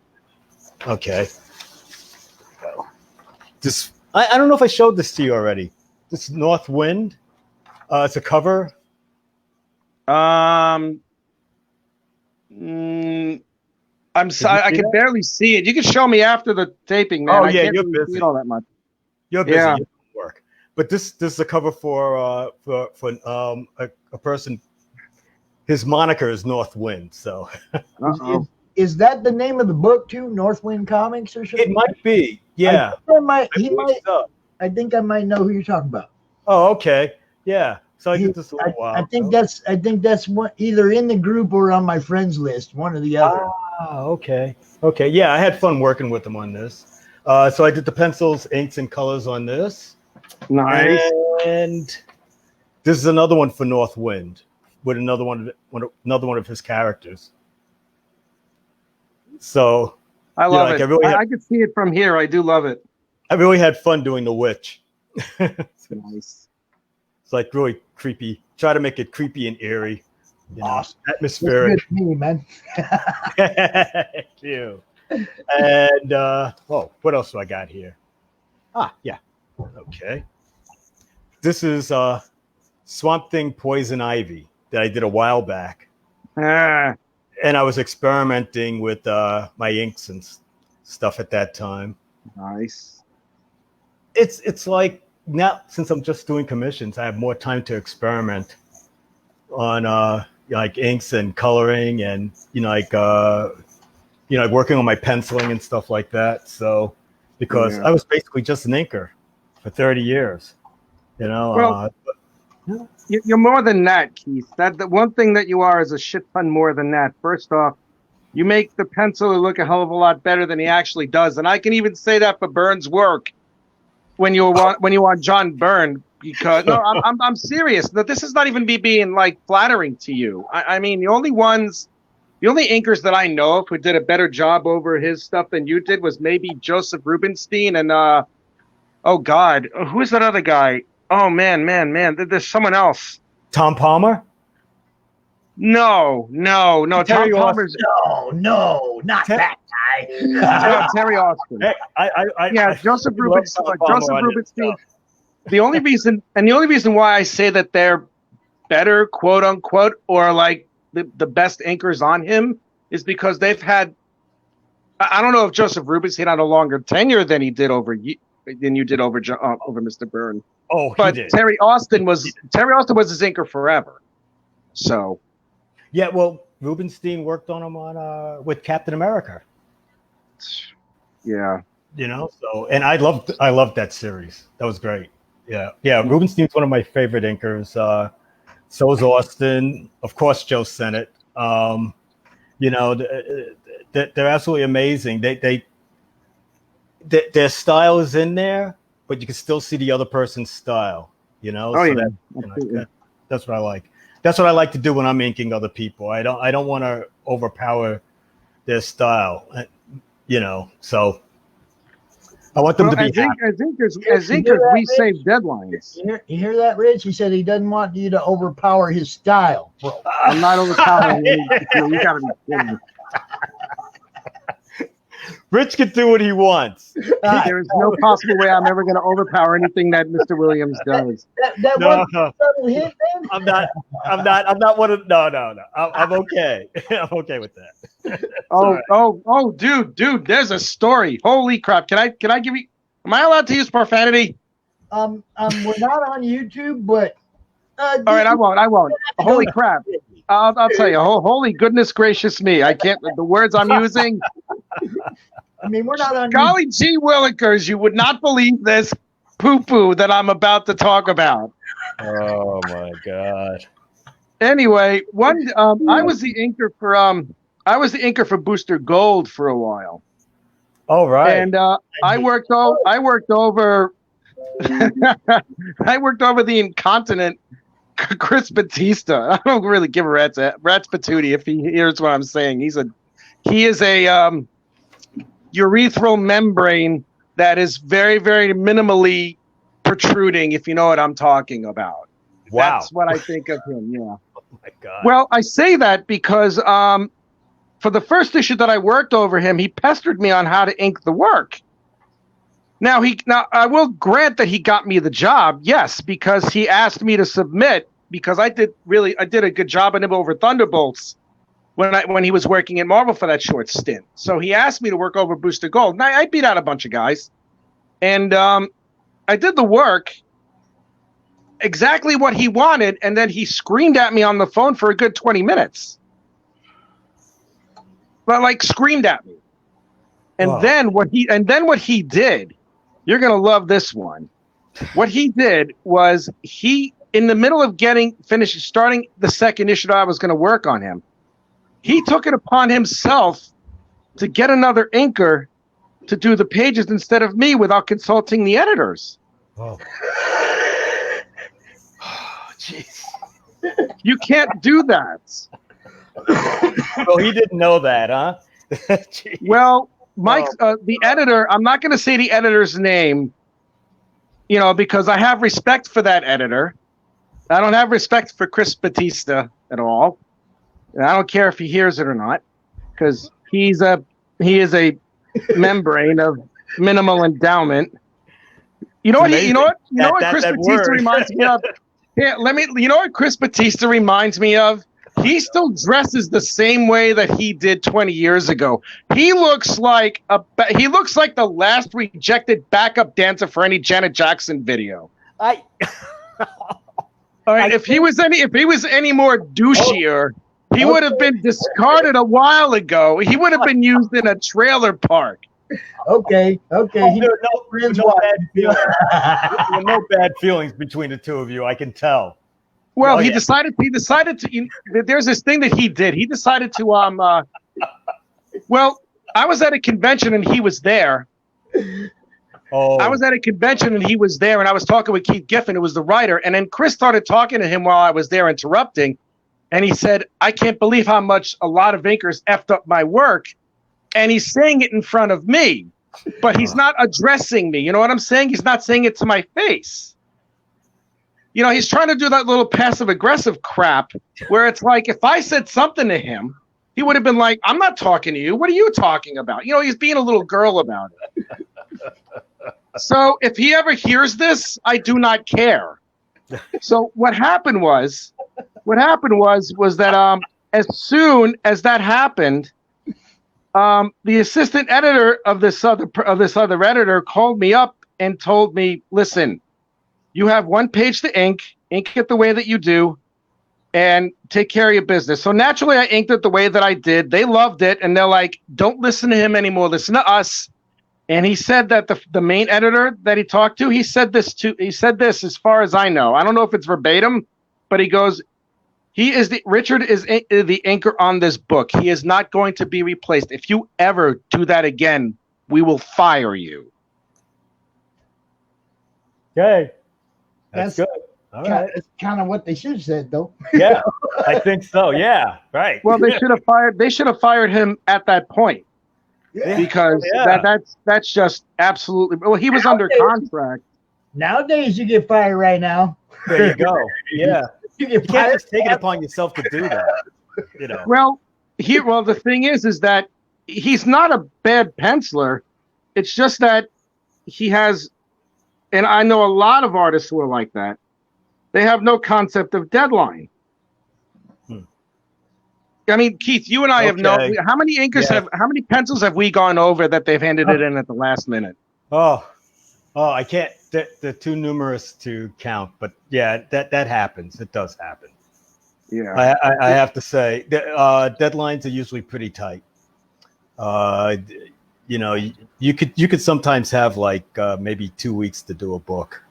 Okay. This I don't know if I showed this to you already. This North Wind. It's a cover. I'm sorry, I can barely see it. You can show me after the taping, man. Oh I yeah, can't you're really busy. see it all that much. You're busy. Yeah. You don't work. But this is a cover for a person. His moniker is North Wind. So is that the name of the book too? North Wind Comics or something? it might be. Yeah. I think I might know who you're talking about. Oh, okay. Yeah. So I did this a little while. I think that's one, either in the group or on my friends list, one or the other. Ah, okay. Okay. Yeah, I had fun working with them on this. So I did the pencils, inks, and colors on this. Nice. And this is another one for North Wind with another one of his characters. So I love it. I I can see it from here. I do love it. I really had fun doing the witch. Nice. It's like really creepy. Try to make it creepy and eerie. You know, awesome. Atmospheric. That's good to me, man. Thank you. And what else do I got here? Yeah. Okay. This is Swamp Thing Poison Ivy that I did a while back. And I was experimenting with my inks and stuff at that time. Nice. It's like now, since I'm just doing commissions, I have more time to experiment on like inks and coloring and working on my penciling and stuff like that. So because I was basically just an inker for 30 years, you know. Well, you're more than that, Keith. The one thing that you are is a shit ton more than that. First off, you make the penciler look a hell of a lot better than he actually does, and I can even say that for Byrne's work when you want John Byrne. Because no, I'm serious. This is not even me being like flattering to you. I mean, the only inkers that I know of who did a better job over his stuff than you did was maybe Joseph Rubinstein and oh God, who is that other guy? Oh man, there's someone else. Tom Palmer? No. Terry Tom Palmer's not that guy. Terry Austin. Hey, Joseph Rubinstein. The only reason why I say that they're better, quote unquote, or like the best inkers on him is because they've had I don't know if Joseph Rubinstein had a longer tenure than you did over Mr. Byrne. Oh, But he did. Terry Austin was his inker forever. So Yeah, well, Rubinstein worked on him with Captain America. yeah. So and I loved that series. That was great. Yeah. Rubinstein's one of my favorite inkers. So is Austin, of course, Joe Sennett. They're absolutely amazing. Their style is in there, but you can still see the other person's style. That's what I like. That's what I like to do when I'm inking other people. I don't want to overpower their style. So I want them to be happy. As inkers, we save deadlines. You hear that, Rich? He said he doesn't want you to overpower his style, bro. I'm not overpowering you. You gotta be kidding me. Rich can do what he wants. There is no possible way I'm ever going to overpower anything that Mr. Williams does. That No. one subtle hint, man? I'm not one of. No. I'm okay. I'm okay with that. Dude, there's a story. Holy crap. Can I give you, am I allowed to use profanity? We're not on YouTube, but all right, I won't. Holy crap. I'll tell you. Holy goodness gracious me. I can't, the words I'm using. I mean, we're not on Golly gee willikers, you would not believe this poo-poo that I'm about to talk about. Oh my God. Anyway, I was the inker for Booster Gold for a while. Oh, right. And I worked over the incontinent Chris Batista. I don't really give a rat's patootie if he hears what I'm saying. He is a urethral membrane that is very, very minimally protruding, if you know what I'm talking about. Wow. That's what I think of him, yeah. Oh my God. Well, I say that because for the first issue that I worked over him, he pestered me on how to ink the work. Now I will grant that he got me the job, yes, because he asked me to submit, because I did a good job on him over Thunderbolts when he was working at Marvel for that short stint. So he asked me to work over Booster Gold. And I beat out a bunch of guys. And I did the work exactly what he wanted, and then he screamed at me on the phone for a good 20 minutes. But like screamed at me. And Wow. then what he did, you're gonna love this one. What he did was in the middle of starting the second issue that I was gonna work on him, he took it upon himself to get another inker to do the pages instead of me without consulting the editors. Oh. Jeez. You can't do that. Oh, he didn't know that, huh? Jeez. Well, Mike, the editor, I'm not going to say the editor's name, because I have respect for that editor. I don't have respect for Chris Batista at all. And I don't care if he hears it or not, because he is a membrane of minimal endowment. You know what Chris Batista reminds me of? Yeah, you know what Chris Batista reminds me of? He still dresses the same way that he did 20 years ago. He looks like the last rejected backup dancer for any Janet Jackson video. All right, if he was any more douchier, he would have been discarded a while ago. He would have been used in a trailer park. Okay. No bad feelings between the two of you. I can tell. Well, he decided to. There's this thing that he did. He decided to. Well, I was at a convention and he was there. Oh. I was at a convention and he was there, and I was talking with Keith Giffen, who was the writer, and then Chris started talking to him while I was there, interrupting, and he said, "I can't believe how much a lot of inkers effed up my work," and he's saying it in front of me, but he's not addressing me. You know what I'm saying? He's not saying it to my face. He's trying to do that little passive-aggressive crap where it's like, if I said something to him, he would have been like, "I'm not talking to you. What are you talking about?" He's being a little girl about it. So if he ever hears this, I do not care. So what happened was that as soon as that happened, the assistant editor of this other editor called me up and told me, listen, you have one page to ink it the way that you do, and take care of your business. So naturally, I inked it the way that I did. They loved it, and they're like, don't listen to him anymore. Listen to us. And he said that the main editor that he talked to, he said this as far as I know. I don't know if it's verbatim, but he goes, Richard is the anchor on this book. He is not going to be replaced. If you ever do that again, we will fire you. Okay. That's good. All right. That's kind of what they should have said, though. Yeah, I think so. Yeah, right. Well, they should have fired him at that point. Yeah. Because that's just absolutely. Well, he was under contract. Nowadays, you get fired right now. There you go. Yeah. You can't just take it upon yourself to do that. You know. Well, the thing is that he's not a bad penciler. It's just that he has, and I know a lot of artists who are like that. They have no concept of deadline. I mean, Keith, you and I have known how many how many pencils have we gone over that they've handed it in at the last minute? Oh, I can't. They're too numerous to count, but yeah, that happens. It does happen. Yeah, I have to say, deadlines are usually pretty tight. You know, you could sometimes have like maybe 2 weeks to do a book.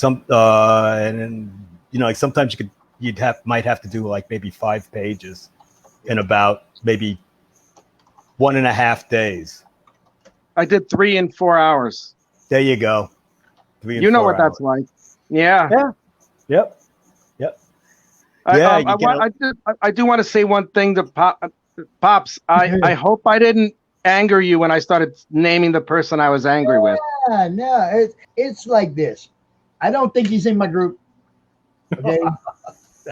And you know, like sometimes might have to do like maybe 5 pages in about maybe 1.5 days. I did 3 in 4 hours. There you go. 3 in 4 hours. You know what that's like. Yeah. Yep. I do want to say one thing to Pops. I hope I didn't anger you when I started naming the person I was angry with. No, it's like this. I don't think he's in my group. Okay.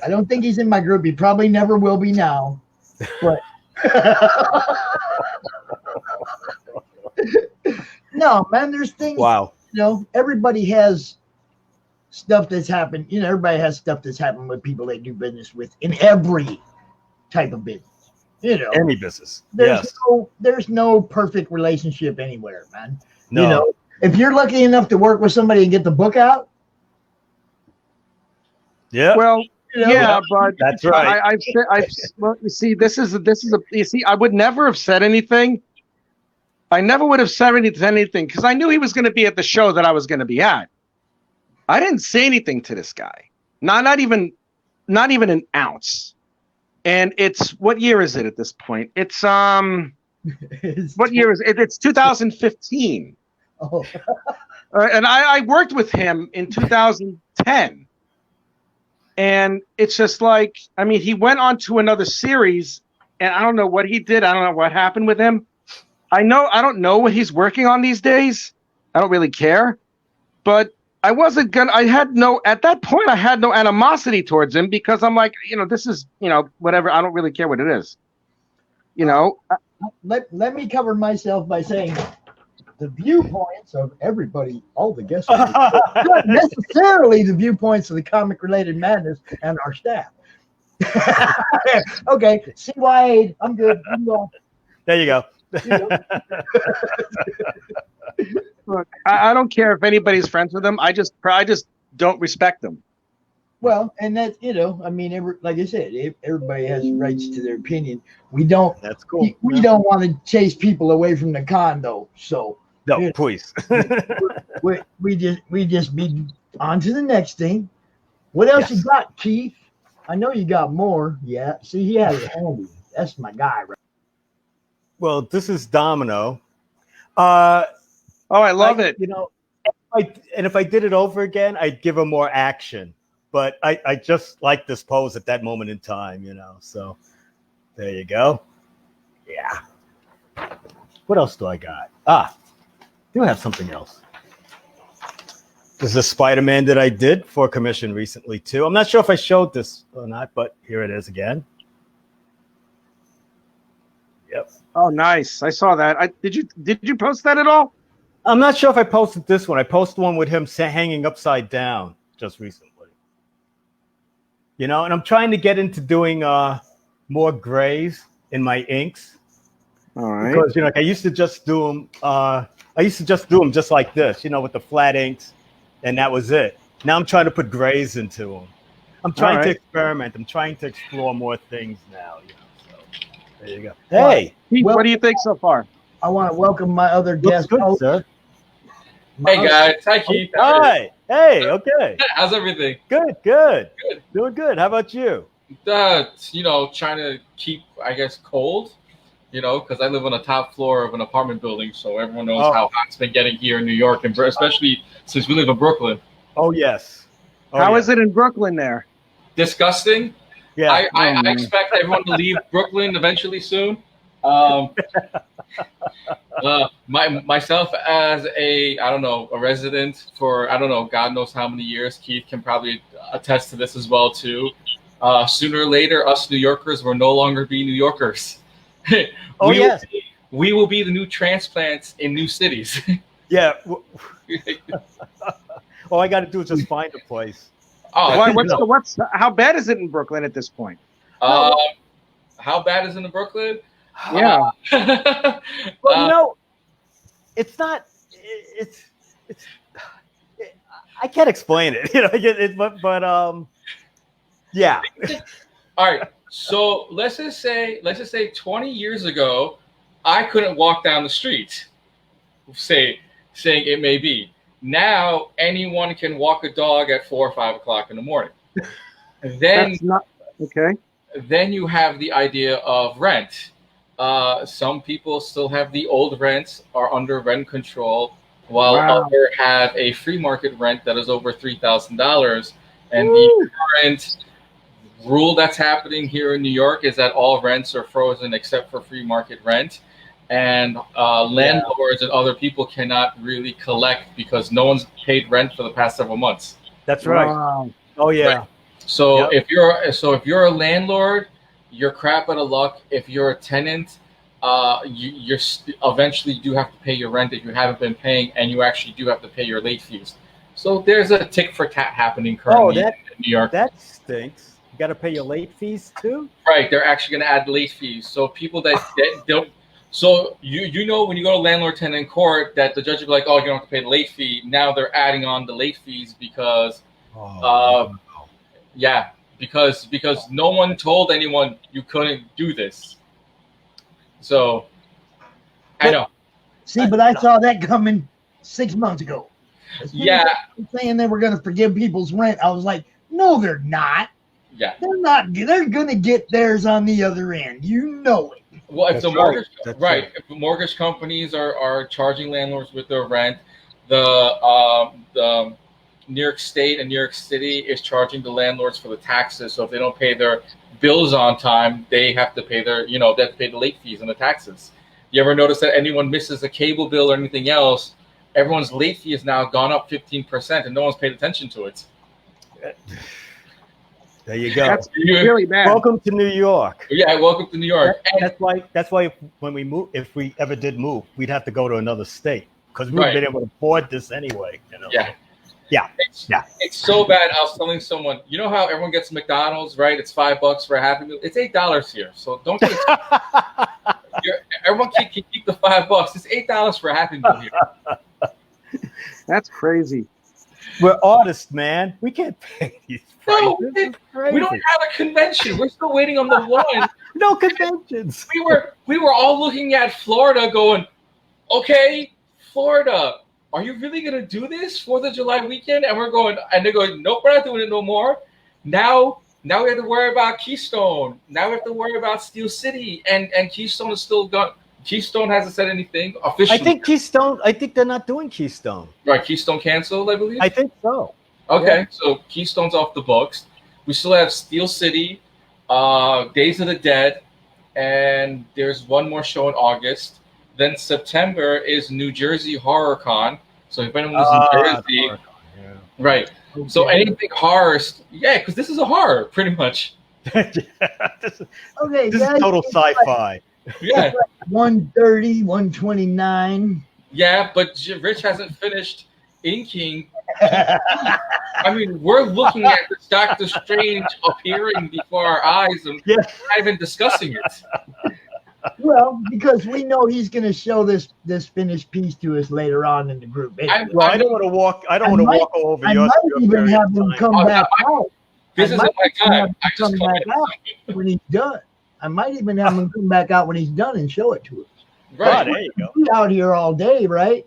I don't think he's in my group. He probably never will be now. But no, man, there's things. Wow. You know, everybody has stuff that's happened. You know, everybody has stuff that's happened with people they do business with in every type of business. You know, any business. There's no perfect relationship anywhere, man. No. You know, if you're lucky enough to work with somebody and get the book out. Yeah. Well, yeah, but that's right. Well, you see, you see, I would never have said anything. I never would have said anything because I knew he was going to be at the show that I was going to be at. I didn't say anything to this guy. Not even an ounce. And what year is it at this point? It's what year is it? It's 2015. Oh. And I worked with him in 2010. And it's just like, I mean, he went on to another series, and I don't know what he did. I don't know what happened with him. I don't know what he's working on these days. I don't really care. But at that point, I had no animosity towards him because I'm like, you know, this is, you know, whatever. I don't really care what it is. You know? Let me cover myself by saying the viewpoints of everybody, all the guests, not necessarily the viewpoints of the Comic Related Madness and our staff. Okay, CY, I'm good. There you go. Look, I don't care if anybody's friends with them. I just don't respect them. Well, and that, you know, I mean, like I said, everybody has rights to their opinion. We don't. That's cool. We don't want to chase people away from the con, though. So no, please. we just be on to the next thing. What else you got, Keith? I know you got more. Yeah. See, he has it handy. That's my guy, right? Well, this is Domino. I love it. You know, if I did it over again, I'd give him more action. But I just like this pose at that moment in time, you know. So there you go. Yeah. What else do I got? I do have something else. This is a Spider-Man that I did for commission recently too. I'm not sure if I showed this or not, but here it is again. Yep. Oh, nice. I saw that. Did you post that at all? I'm not sure if I posted this one. I posted one with him hanging upside down just recently. You know, and I'm trying to get into doing more grays in my inks. All right. Because like I used to just do them. I used to just do them just like this, with the flat inks, and that was it. Now I'm trying to put grays into them. I'm trying to experiment. I'm trying to explore more things now. So there you go. Hey, Keith, what do you think so far? I want to welcome my other guest good, host. sir. Hey guys, hi Keith. Hi. Hey. Okay. How's everything? Good. Doing good. How about you? Trying to keep, I guess, cold. Because I live on the top floor of an apartment building, so everyone knows how hot it's been getting here in New York, and especially since we live in Brooklyn. Oh yes. How is it in Brooklyn there? Disgusting. Yeah. I expect everyone to leave Brooklyn eventually soon. Myself as a resident for God knows how many years. Keith can probably attest to this as well too. Sooner or later, us New Yorkers will no longer be New Yorkers. We will be the new transplants in new cities. Yeah. All I got to do is just find a place. How bad is it in Brooklyn at this point? How bad is it in Brooklyn? Yeah. Well, it's not. It's. I can't explain it. Yeah. All right. So let's just say 20 years ago, I couldn't walk down the street, saying it may be. Now anyone can walk a dog at 4 or 5 o'clock in the morning. Then that's not okay. Then you have the idea of rent. Some people still have the old rents, are under rent control, while others have a free market rent that is over $3,000. And the current rule that's happening here in New York is that all rents are frozen except for free market rent. And landlords and other people cannot really collect because no one's paid rent for the past several months. That's right. Wow. Oh yeah. Right. So if you're a landlord, you're crap out of luck. If you're a tenant, you're eventually do have to pay your rent that you haven't been paying, and you actually do have to pay your late fees. So there's a tick for tat happening currently in New York. That stinks. You got to pay your late fees too. Right, they're actually going to add late fees. So people that don't. So when you go to landlord-tenant court, that the judge will be like, oh, you don't have to pay the late fee. Now they're adding on the late fees because, because no one told anyone you couldn't do this. So, I know. See, but I saw that coming 6 months ago. Yeah. Saying they were going to forgive people's rent. I was like, no, they're not. Yeah. They're not. They're going to get theirs on the other end. You know it. Well, if the mortgage, if the mortgage companies are charging landlords with their rent, the New York State and New York City is charging the landlords for the taxes. So if they don't pay their bills on time, they have to pay they have to pay the late fees and the taxes. You ever notice that anyone misses a cable bill or anything else, everyone's late fee has now gone up 15% and no one's paid attention to it. There you go. That's really bad. Welcome to New York. Yeah, welcome to New York. That's why when we move, if we ever did move, we'd have to go to another state because we wouldn't be able to afford this anyway. Yeah. It's so bad. I was telling someone, you know how everyone gets McDonald's, right? It's $5 for a Happy Meal. It's $8 here, so don't get it. Everyone can keep the $5. It's $8 for a Happy Meal here. That's crazy. We're artists, man. We can't pay these prices. No, we don't have a convention. We're still waiting on the one. No conventions. We were all looking at Florida going, okay, Florida, are you really going to do this 4th of July weekend? And they're going, nope, we're not doing it no more. Now we have to worry about Keystone. Now we have to worry about Steel City. And Keystone is still gone. Keystone hasn't said anything officially. I think they're not doing Keystone. Right, Keystone canceled, I believe? I think so. Okay, so Keystone's off the books. We still have Steel City, Days of the Dead, and there's one more show in August. Then September is New Jersey Horror Con. So if anyone lives in Jersey, right. Okay. So anything horror, because this is a horror, pretty much. This is total sci-fi. Yeah. 130, 129. Yeah, but Rich hasn't finished inking. I mean, we're looking at this Doctor Strange appearing before our eyes and not even discussing it. Well, because we know he's going to show this finished piece to us later on in the group. Anyway. Well, I don't want to walk. I don't want to walk all over I your. might your even period have of him time. come back out. This isn't my time. I Come just back out when he's done. I might even have him come back out when he's done and show it to us. Right. Oh, there you go. He's out here all day, right?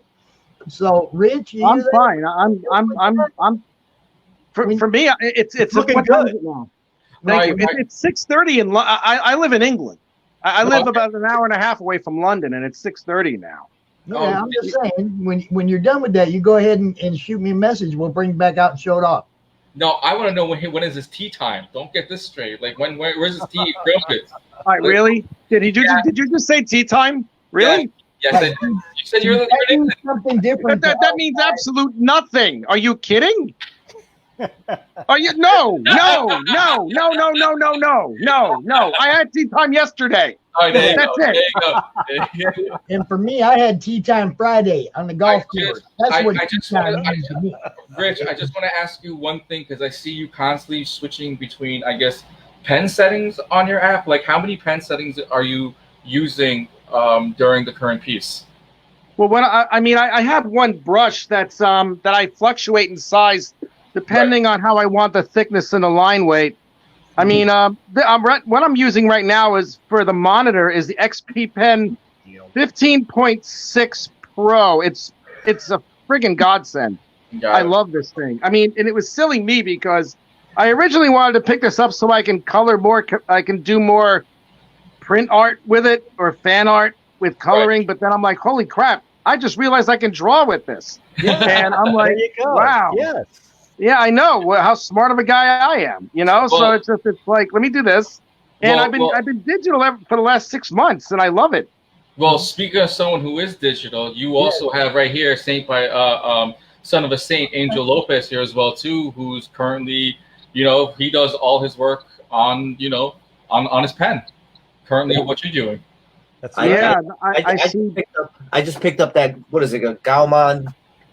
So, Rich, I'm fine. I'm. For me, it's looking what time good. is it now? Thank you. It's 6:30 and I live in England. I live about an hour and a half away from London, and it's 6:30 now. Yeah, I'm just saying, when you're done with that, you go ahead and shoot me a message. We'll bring it back out and show it off. No, I want to know when is his tea time. Don't get this straight. Like where's his tea? Crumpets. All right, really? Did you just say tea time? Really? Yes, you said you're That something different. That means absolute nothing. Are you kidding? Are you? No. I had tea time yesterday. Oh, there you That's go. it. There you go. And for me, I had tea time Friday on the golf course. That's what tea time means to me. Rich, I just want to ask you one thing because I see you constantly switching between, I guess, pen settings on your app. Like, how many pen settings are you using during the current piece? Well, I have one brush that's that I fluctuate in size depending on how I want the thickness and the line weight. I mean, what I'm using right now is for the monitor is the XP Pen 15.6 Pro. It's a friggin' godsend. I love this thing. I mean, and it was silly me because I originally wanted to pick this up so I can color more. I can do more print art with it or fan art with coloring. Right. But then I'm like, holy crap! I just realized I can draw with this. And I'm like, wow. Yes. Yeah, I know how smart of a guy I am, you know. So it's like, let me do this, and I've been digital for the last 6 months, and I love it. Well, speaking of someone who is digital, you also have right here son of a saint, Angel Lopez here as well too, who's currently, he does all his work on on his pen. Currently, what you're doing. That's I just picked up that, what is it, a Galman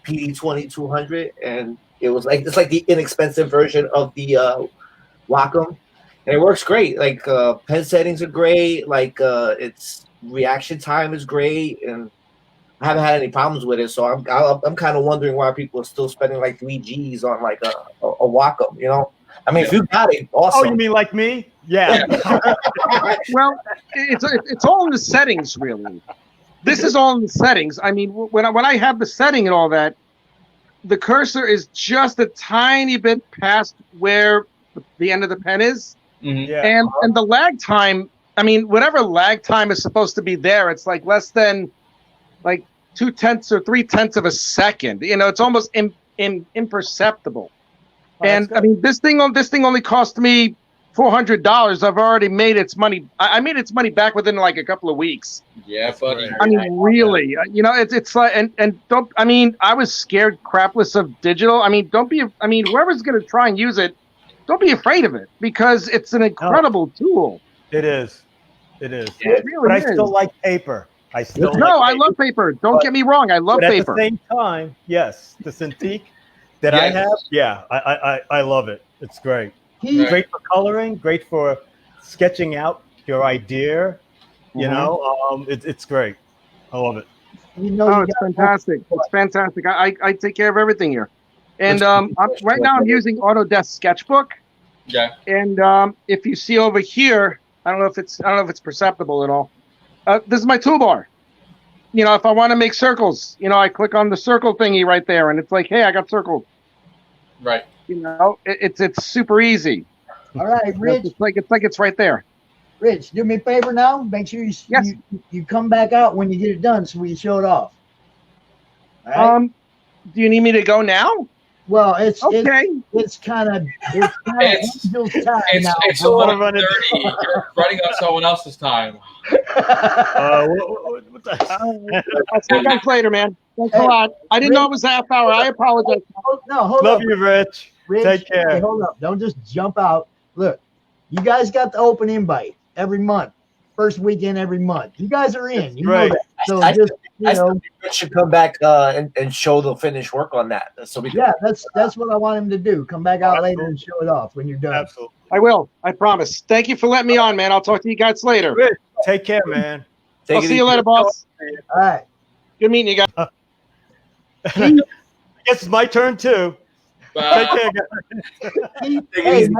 PD-2200, and it's like the inexpensive version of the Wacom, and it works great. Like pen settings are great. Like its reaction time is great, and I haven't had any problems with it. So I'm kind of wondering why people are still spending like 3 G's on like a Wacom. I mean, if you got it, awesome. Oh, you mean like me? Yeah. Well, it's all in the settings, really. This is all in the settings. I mean, when I have the setting and all that, the cursor is just a tiny bit past where the end of the pen is. Mm-hmm. Yeah. And the lag time, I mean, whatever lag time is supposed to be there, it's like less than like 2/10 or 3/10 of a second. It's almost imperceptible. Oh, and I mean, this thing only cost me $400. I've already made its money. I made its money back within like a couple of weeks. Yeah, buddy. I mean, really, it's like, and don't. I mean, I was scared crapless of digital. I mean, whoever's going to try and use it, don't be afraid of it because it's an incredible tool. It is. It is. It really but I is. still like paper. I love paper. Don't get me wrong. I love paper. At the same time, yes, the Cintiq that I have, yeah, I love it. It's great. Great for coloring, great for sketching out your idea. It's great. I love it. It's fantastic. It's fantastic. I take care of everything here. And right now I'm using Autodesk Sketchbook. Yeah. And if you see over here, I don't know if it's perceptible at all. This is my toolbar. If I want to make circles, I click on the circle thingy right there, and it's like, hey, I got circles. Right. It's super easy. All right, Rich. It's like it's right there. Rich, do me a favor now. Make sure you come back out when you get it done, so we show it off. All right? Do you need me to go now? Well, it's okay. It's kind of Angel's time now. It's a little dirty. You're running on someone else's time. I'll see you guys later, man. Thanks a lot. I didn't know it was a half hour. I apologize. Hold Love up. you, Rich. Take care. Hey, hold up. Don't just jump out. Look, you guys got the open invite every month. First weekend every month. You guys are in. You know that. So I think Rich should come back and show the finished work on that. So that's what I want him to do. Come back out later and show it off when you're done. Absolutely. I will. I promise. Thank you for letting me on, man. I'll talk to you guys later. Rich, take care, man. I'll see you later, boss. All right. Good meeting you guys. I guess it's my turn too. Take care, guys. Hey, man,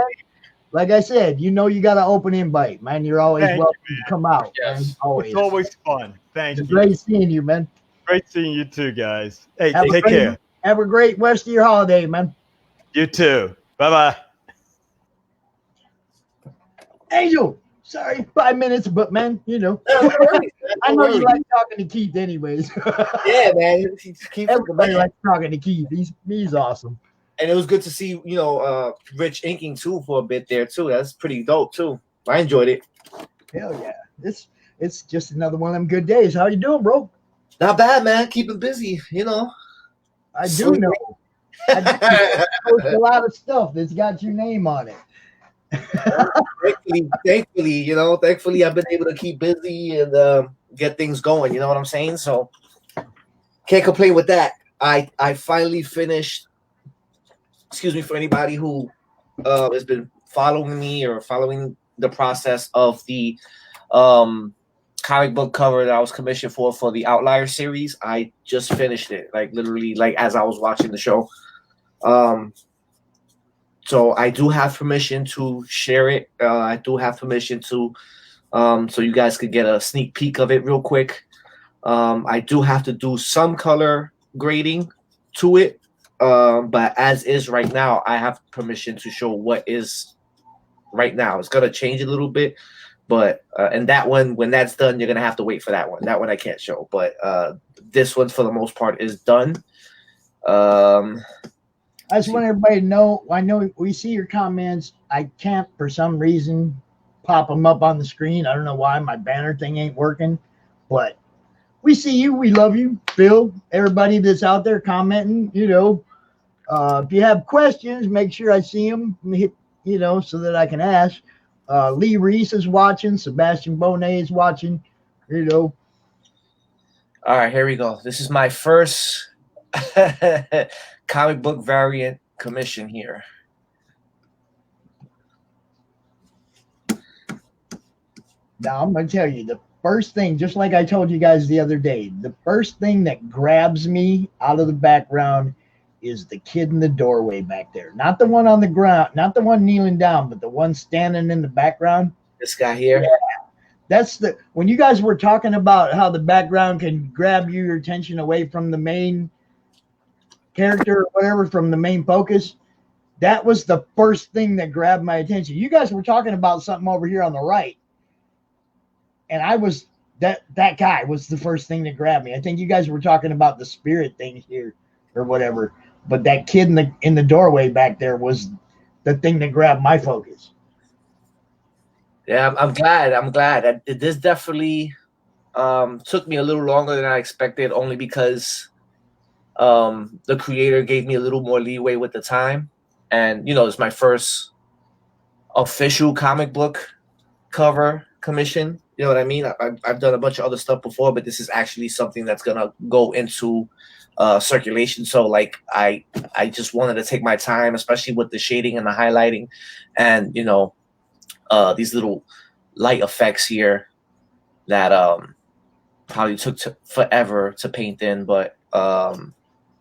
like I said, you got an open invite, man. You're always Thank you, welcome to come out. Yes. Man. Always. It's always fun. Thank It's you. great seeing you, man. Great seeing you too, guys. Hey, Have a take great- care. Have a great rest of your holiday, man. You too. Bye-bye. Angel, sorry, 5 minutes, but man, No worries, man. I No know you worries. like talking to Keith anyways. Yeah, man. Keep Everybody likes talking to Keith. He's awesome. And it was good to see, Rich inking too for a bit there too. That's pretty dope too. I enjoyed it. Hell yeah. It's just another one of them good days. How you doing, bro? Not bad, man. Keeping busy, I do know. I do post a lot of stuff that's got your name on it. Thankfully, I've been able to keep busy and get things going. You know what I'm saying? So can't complain with that. I finally finished. Excuse me for anybody who has been following me or following the process of the comic book cover that I was commissioned for the Outlier series. I just finished it, literally, as I was watching the show. So I do have permission to share it. I do have permission to, so you guys could get a sneak peek of it real quick. I do have to do some color grading to it, but as is right now, I have permission to show what is right now. It's gonna change a little bit, but and that one, when that's done, you're gonna have to wait for that one. That one I can't show, but this one for the most part is done. I just want everybody to know. I know we see your comments. I can't, for some reason, pop them up on the screen. I don't know why my banner thing ain't working, but we see you. We love you, Phil. Everybody that's out there commenting, if you have questions, make sure I see them, so that I can ask. Lee Reese is watching. Sebastian Bonet is watching. All right, here we go. This is my first comic book variant commission here. Now, I'm going to tell you, the first thing, just like I told you guys the other day, the first thing that grabs me out of the background is the kid in the doorway back there. Not the one on the ground, not the one kneeling down, but the one standing in the background. This guy here? Yeah. That's when you guys were talking about how the background can grab your attention away from the main character or whatever, from the main focus. That was the first thing that grabbed my attention. You guys were talking about something over here on the right. And I was that guy was the first thing that grabbed me. I think you guys were talking about the spirit thing here or whatever. But that kid in the doorway back there was the thing that grabbed my focus. Yeah, I'm glad. This definitely took me a little longer than I expected, only because the creator gave me a little more leeway with the time. And, it's my first official comic book cover commission. You know what I mean? I've done a bunch of other stuff before, but this is actually something that's going to go into circulation. So, I just wanted to take my time, especially with the shading and the highlighting and, these little light effects here that probably took forever to paint in, but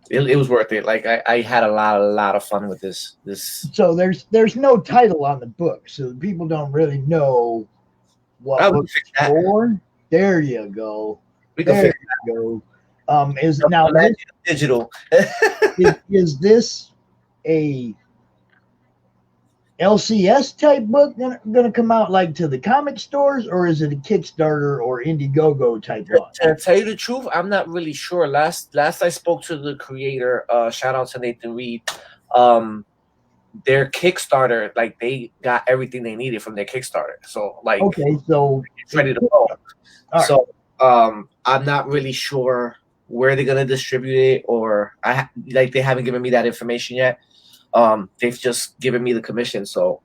it was worth it. I had a lot of fun with this. So there's no title on the book, so people don't really know what book it's for. There you go. There you go. Is now digital? is this a LCS type book gonna come out to the comic stores, or is it a Kickstarter or Indiegogo type one? To tell you the truth, I'm not really sure. Last I spoke to the creator, shout out to Nathan Reed. Their Kickstarter, they got everything they needed from their Kickstarter. So okay, so it's ready to go. Right. So I'm not really sure where they're gonna distribute it, or they haven't given me that information yet. They've just given me the commission. So,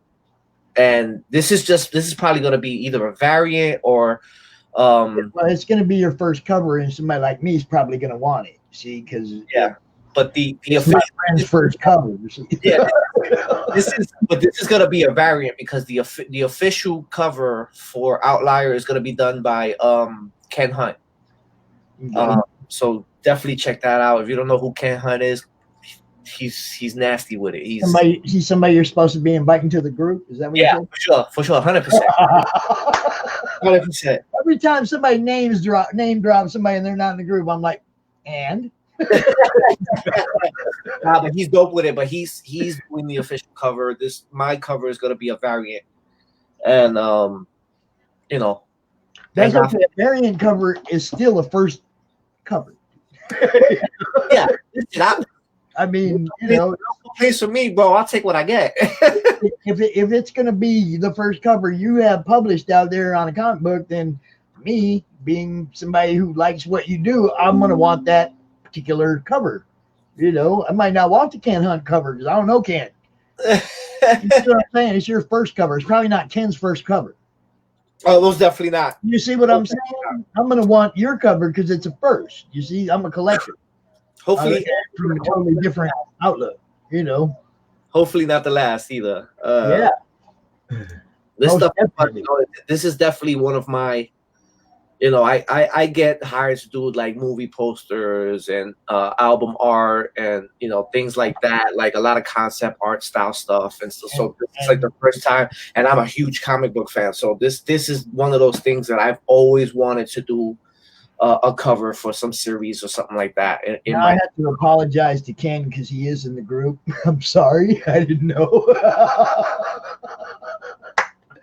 and this is probably going to be either a variant or well, it's going to be your first cover, and somebody like me is probably going to want it. See, because but the my friend's first cover. Yeah, this is going to be a variant because the official cover for Outlier is going to be done by Ken Hunt. Mhm. So definitely check that out. If you don't know who Ken Hunt is, he's nasty with it. He's somebody you're supposed to be inviting to the group. Is that what yeah, you for sure, 100%, said? 100%. Every time somebody name drops somebody and they're not in the group, I'm like, and Nah, but he's dope with it. But he's doing the official cover. My cover is gonna be a variant, and you know, that's okay. A variant cover is still a first cover. Yeah, I mean, you know, no place for me, bro. I'll take what I get. if it's gonna be the first cover you have published out there on a comic book, then me being somebody who likes what you do, I'm gonna want that particular cover. You know, I might not want the Ken Hunt cover because I don't know Ken. You know what I'm saying? It's your first cover. It's probably not Ken's first cover. Oh, those definitely not. You see what I'm saying? I'm gonna want your cover because it's a first. You see, I'm a collector. Hopefully, from a totally different outlook. You know. Hopefully not the last either. Yeah. This Most stuff. definitely. This is definitely one of my. You know, I get hired to do like movie posters and album art and you know things like that, like a lot of concept art style stuff. And so it's like the first time, and I'm a huge comic book fan, so this is one of those things that I've always wanted to do a cover for some series or something like that. I have to apologize to Ken because he is in the group. I'm sorry, I didn't know.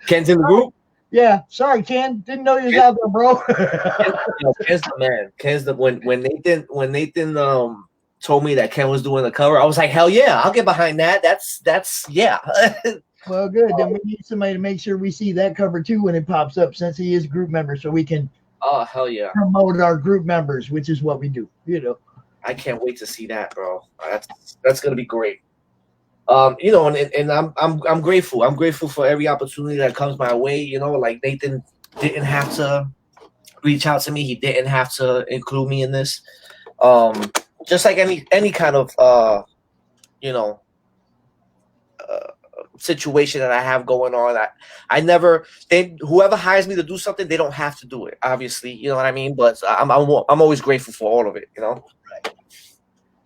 Ken's in the group. Yeah, sorry, Ken. Didn't know you was out there, bro. Ken's the man. Ken's the when Nathan told me that Ken was doing the cover, I was like, hell yeah, I'll get behind that. That's yeah. Well, good. Then we need somebody to make sure we see that cover too when it pops up, since he is a group member, so we can hell yeah promote our group members, which is what we do. You know. I can't wait to see that, bro. That's gonna be great. You know, and I'm grateful. I'm grateful for every opportunity that comes my way. You know, like Nathan didn't have to reach out to me. He didn't have to include me in this. Just like any kind of you know situation that I have going on. Whoever hires me to do something, they don't have to do it. Obviously, you know what I mean. But I'm always grateful for all of it. You know. Right.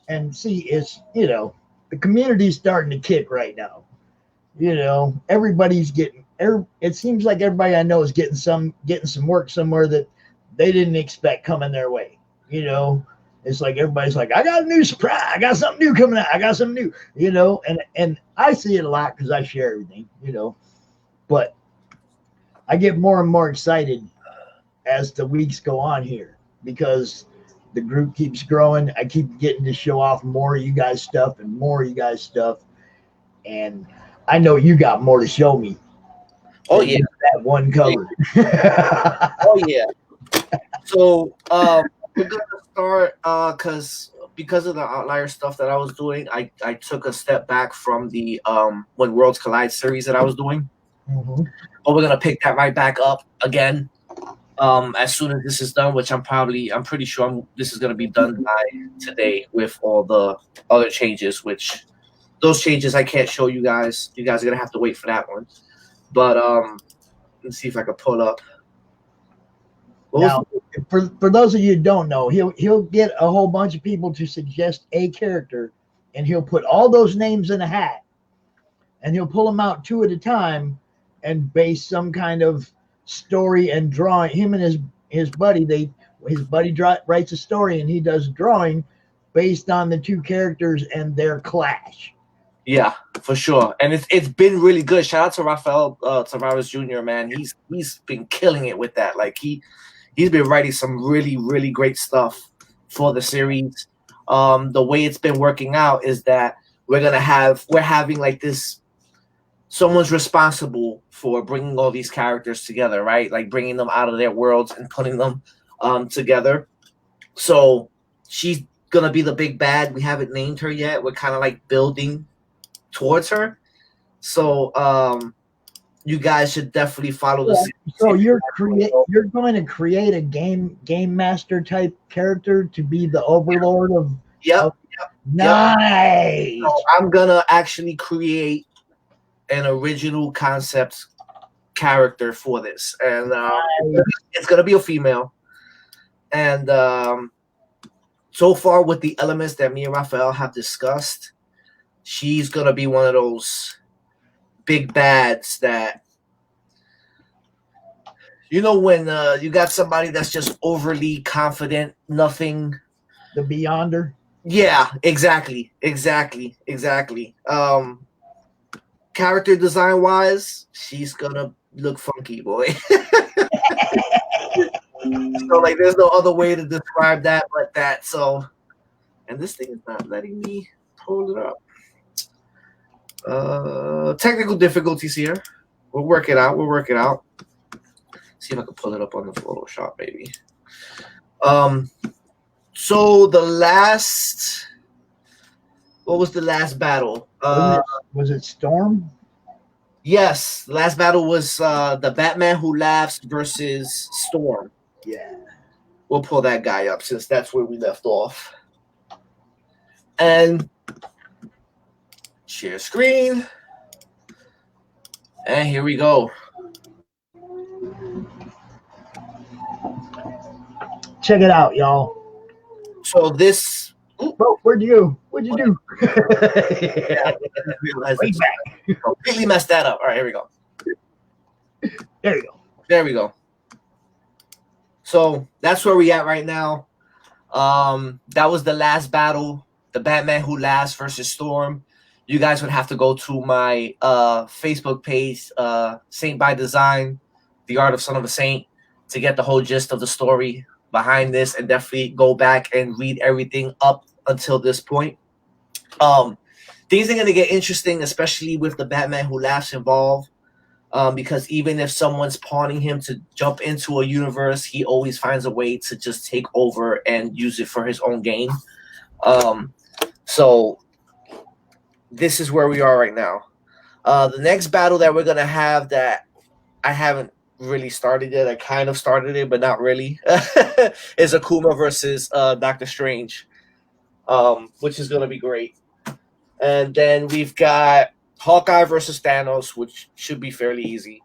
And see, it's you know. The community's starting to kick right now. You know, everybody's getting. It seems like everybody I know is getting some work somewhere that they didn't expect coming their way. You know, it's like everybody's like, I got a new surprise. I got something new coming out. I got something new. You know, and I see it a lot because I share everything. You know, but I get more and more excited as the weeks go on here because the group keeps growing. I keep getting to show off more of you guys stuff and more of you guys stuff. And I know you got more to show me. Oh yeah. That one cover. Oh yeah. So we're gonna start because of the outlier stuff that I was doing, I took a step back from the When Worlds Collide series that I was doing. Mm-hmm. But we're gonna pick that right back up again. As soon as this is done, which I'm pretty sure this is going to be done by today with all the other changes, which those changes I can't show you guys. You guys are going to have to wait for that one. But let's see if I can pull up. Now, for those of you who don't know, he'll get a whole bunch of people to suggest a character, and he'll put all those names in a hat, and he'll pull them out two at a time and base some kind of story and drawing. Him and his buddy, writes a story and he does drawing based on the two characters and their clash. Yeah, for sure. And it's been really good. Shout out to Rafael Tavares Jr., man. He's been killing it with that. Like he's been writing some really, really great stuff for the series. The way it's been working out is that we're having like this. Someone's responsible for bringing all these characters together, right? Like bringing them out of their worlds and putting them together. So she's gonna be the big bad. We haven't named her yet. We're kind of like building towards her. So you guys should definitely follow the series. So you're going to create a game master type character to be the overlord of. Yep. Nice. So I'm gonna actually create an original concept character for this, and it's gonna be a female. And so far, with the elements that me and Raphael have discussed, she's gonna be one of those big bads that, you know, when you got somebody that's just overly confident, nothing. The Beyonder. Yeah, exactly. Character design wise, she's gonna look funky, boy. So like, there's no other way to describe that but that. So, and this thing is not letting me pull it up. Technical difficulties here. We'll work it out. See if I can pull it up on the Photoshop, maybe. So the last, what was the last battle? Was it Storm? Yes, the last battle was the Batman Who Laughs versus Storm. Yeah. We'll pull that guy up since that's where we left off. And share screen. And here we go. Check it out, y'all. So this. Bro, what'd you do? Yeah, Way back. completely messed that up. All right, here we go. There we go. So that's where we at right now. That was the last battle, the Batman Who Laughs versus Storm. You guys would have to go to my Facebook page, Saint by Design, The Art of Son of a Saint, to get the whole gist of the story behind this, and definitely go back and read everything up until this point. Things are going to get interesting, especially with the Batman Who Laughs involved, because even if someone's pawning him to jump into a universe, he always finds a way to just take over and use it for his own gain. So this is where we are right now. The next battle that we're going to have, that I haven't really started yet, I kind of started it, but not really, is Akuma versus Doctor Strange, which is going to be great. And then we've got Hawkeye versus Thanos, which should be fairly easy.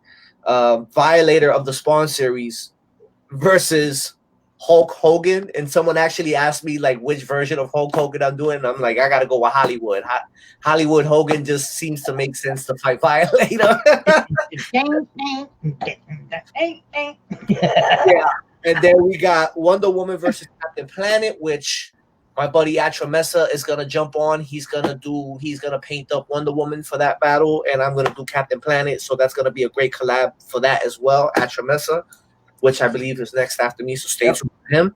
Violator of the Spawn series versus Hulk Hogan. And someone actually asked me like which version of Hulk Hogan I'm doing. And I'm like, I got to go with Hollywood. Hollywood Hogan just seems to make sense to fight Violator. Yeah. And then we got Wonder Woman versus Captain Planet, which my buddy Atra Mesa is gonna jump on. He's gonna paint up Wonder Woman for that battle, and I'm gonna do Captain Planet. So that's gonna be a great collab for that as well. Atra Mesa, which I believe is next after me. So stay tuned for him.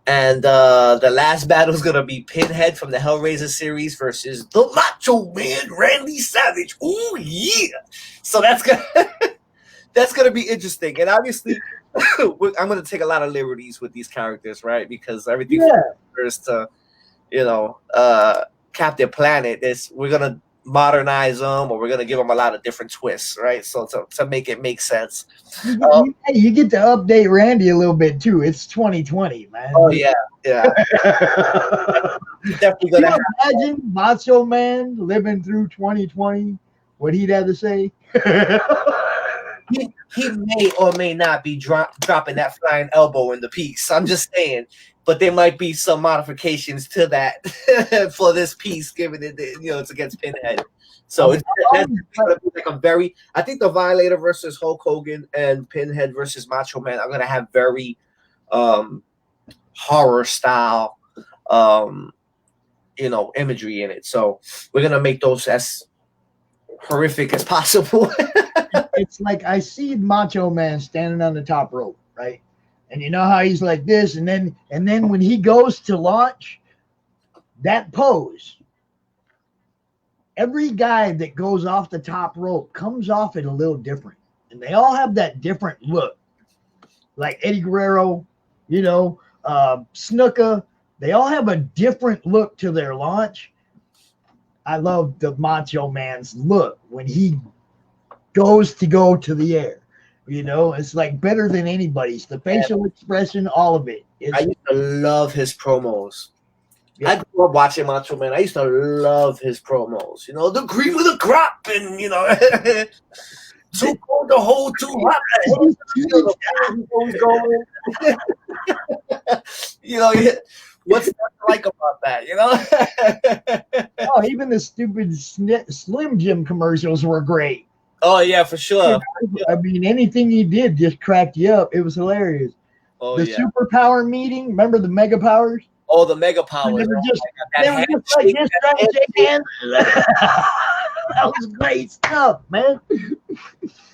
And the last battle is gonna be Pinhead from the Hellraiser series versus the Macho Man Randy Savage. Oh yeah! So that's gonna be interesting. And obviously, I'm gonna take a lot of liberties with these characters, right? Because everything to, Captain Planet, we're gonna modernize them, or we're gonna give them a lot of different twists, right? So to make it make sense. You get to update Randy a little bit too. It's 2020, man. Oh yeah. Definitely Can gonna you imagine Macho Man living through 2020? What he'd have to say? He may or may not be dropping that flying elbow in the piece. I'm just saying, but there might be some modifications to that for this piece, given it, it's against Pinhead. So that's gonna be like a very. I think the Violator versus Hulk Hogan and Pinhead versus Macho Man are gonna have very horror style, imagery in it. So we're gonna make those as horrific as possible. It's like I see Macho Man standing on the top rope, right? And you know how he's like this, and then when he goes to launch that pose, every guy that goes off the top rope comes off it a little different, and they all have that different look. Like Eddie Guerrero, Snuka, they all have a different look to their launch. I love the Macho Man's look when he goes to the air. It's like better than anybody's. The facial expression, all of it. I used to love his promos. Yeah. I grew up watching Macho Man. I used to love his promos. The cream of the crop, and too cold to hold, too hot to hold. You know, what's not to like about that? You know? Oh, even the stupid Slim Jim commercials were great. Oh yeah, for sure. I mean, anything he did just cracked you up. It was hilarious. Oh The yeah. superpower meeting. Remember the mega powers? Oh, the mega powers. They were Oh, just, my they God, were that just like handshake, this, trying to shake hands. That was great stuff, man.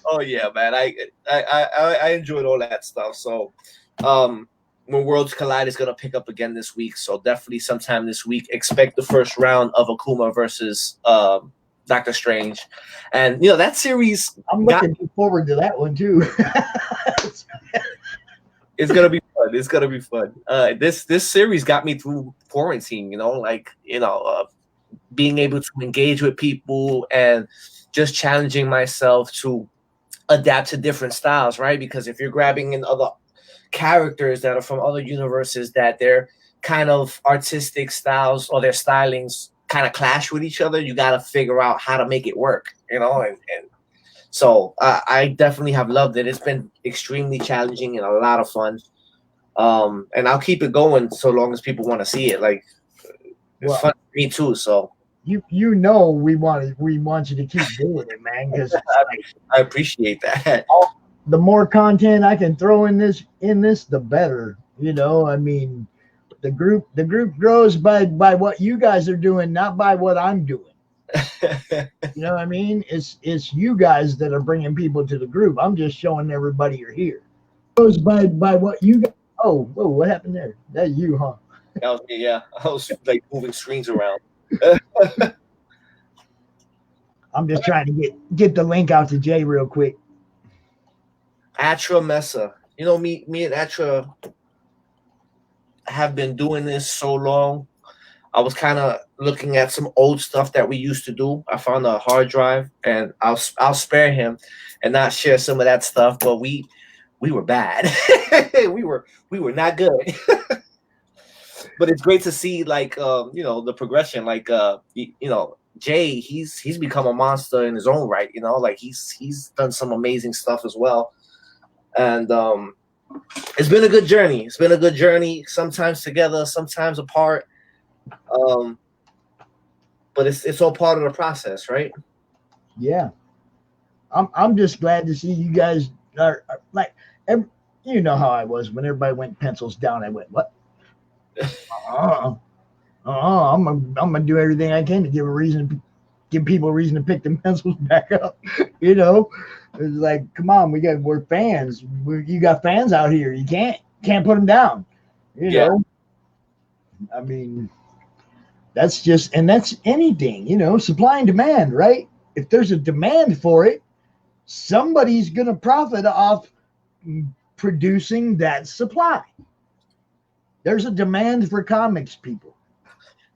Oh yeah, man. I enjoyed all that stuff. So when Worlds Collide is gonna pick up again this week. So definitely sometime this week, expect the first round of Akuma versus Doctor Strange. And you know, that series I'm looking forward to that one too. it's gonna be fun. It's gonna be fun. This series got me through quarantine, you know, like, you know, being able to engage with people and just challenging myself to adapt to different styles, right? Because if you're grabbing in other characters that are from other universes, that their kind of artistic styles or their stylings kind of clash with each other, you got to figure out how to make it work, you know? And so I definitely have loved it. It's been extremely challenging and a lot of fun. And I'll keep it going so long as people want to see it. Like, it's fun for me too. So you know we want you to keep doing it, man, because I appreciate that. The more content I can throw in this, the better. You know, I mean, the group grows by what you guys are doing, not by what I'm doing. You know what I mean? It's you guys that are bringing people to the group. I'm just showing everybody you're here. It goes by what you guys. Oh, whoa, what happened there? That's you, huh? That was me, yeah. I was like moving screens around. I'm just trying to get the link out to Jay real quick. Atra Mesa. You know, me and Atra have been doing this so long. I was kind of looking at some old stuff that we used to do. I found a hard drive, and I'll spare him and not share some of that stuff. But we were bad. we were not good. But it's great to see, like, you know, the progression. Like, you know, Jay, he's become a monster in his own right. You know, like he's done some amazing stuff as well. And it's been a good journey. It's been a good journey. Sometimes together, sometimes apart. But it's all part of the process, right? Yeah, I'm just glad to see you guys are like, you know how I was when everybody went pencils down. I went, what? I'm gonna do everything I can to give people a reason to pick the pencils back up. You know, it's like, come on, we're fans. You got fans out here. You can't put them down. You know, I mean, that's anything. You know, supply and demand, right? If there's a demand for it, somebody's gonna profit off producing that supply. There's a demand for comics, people.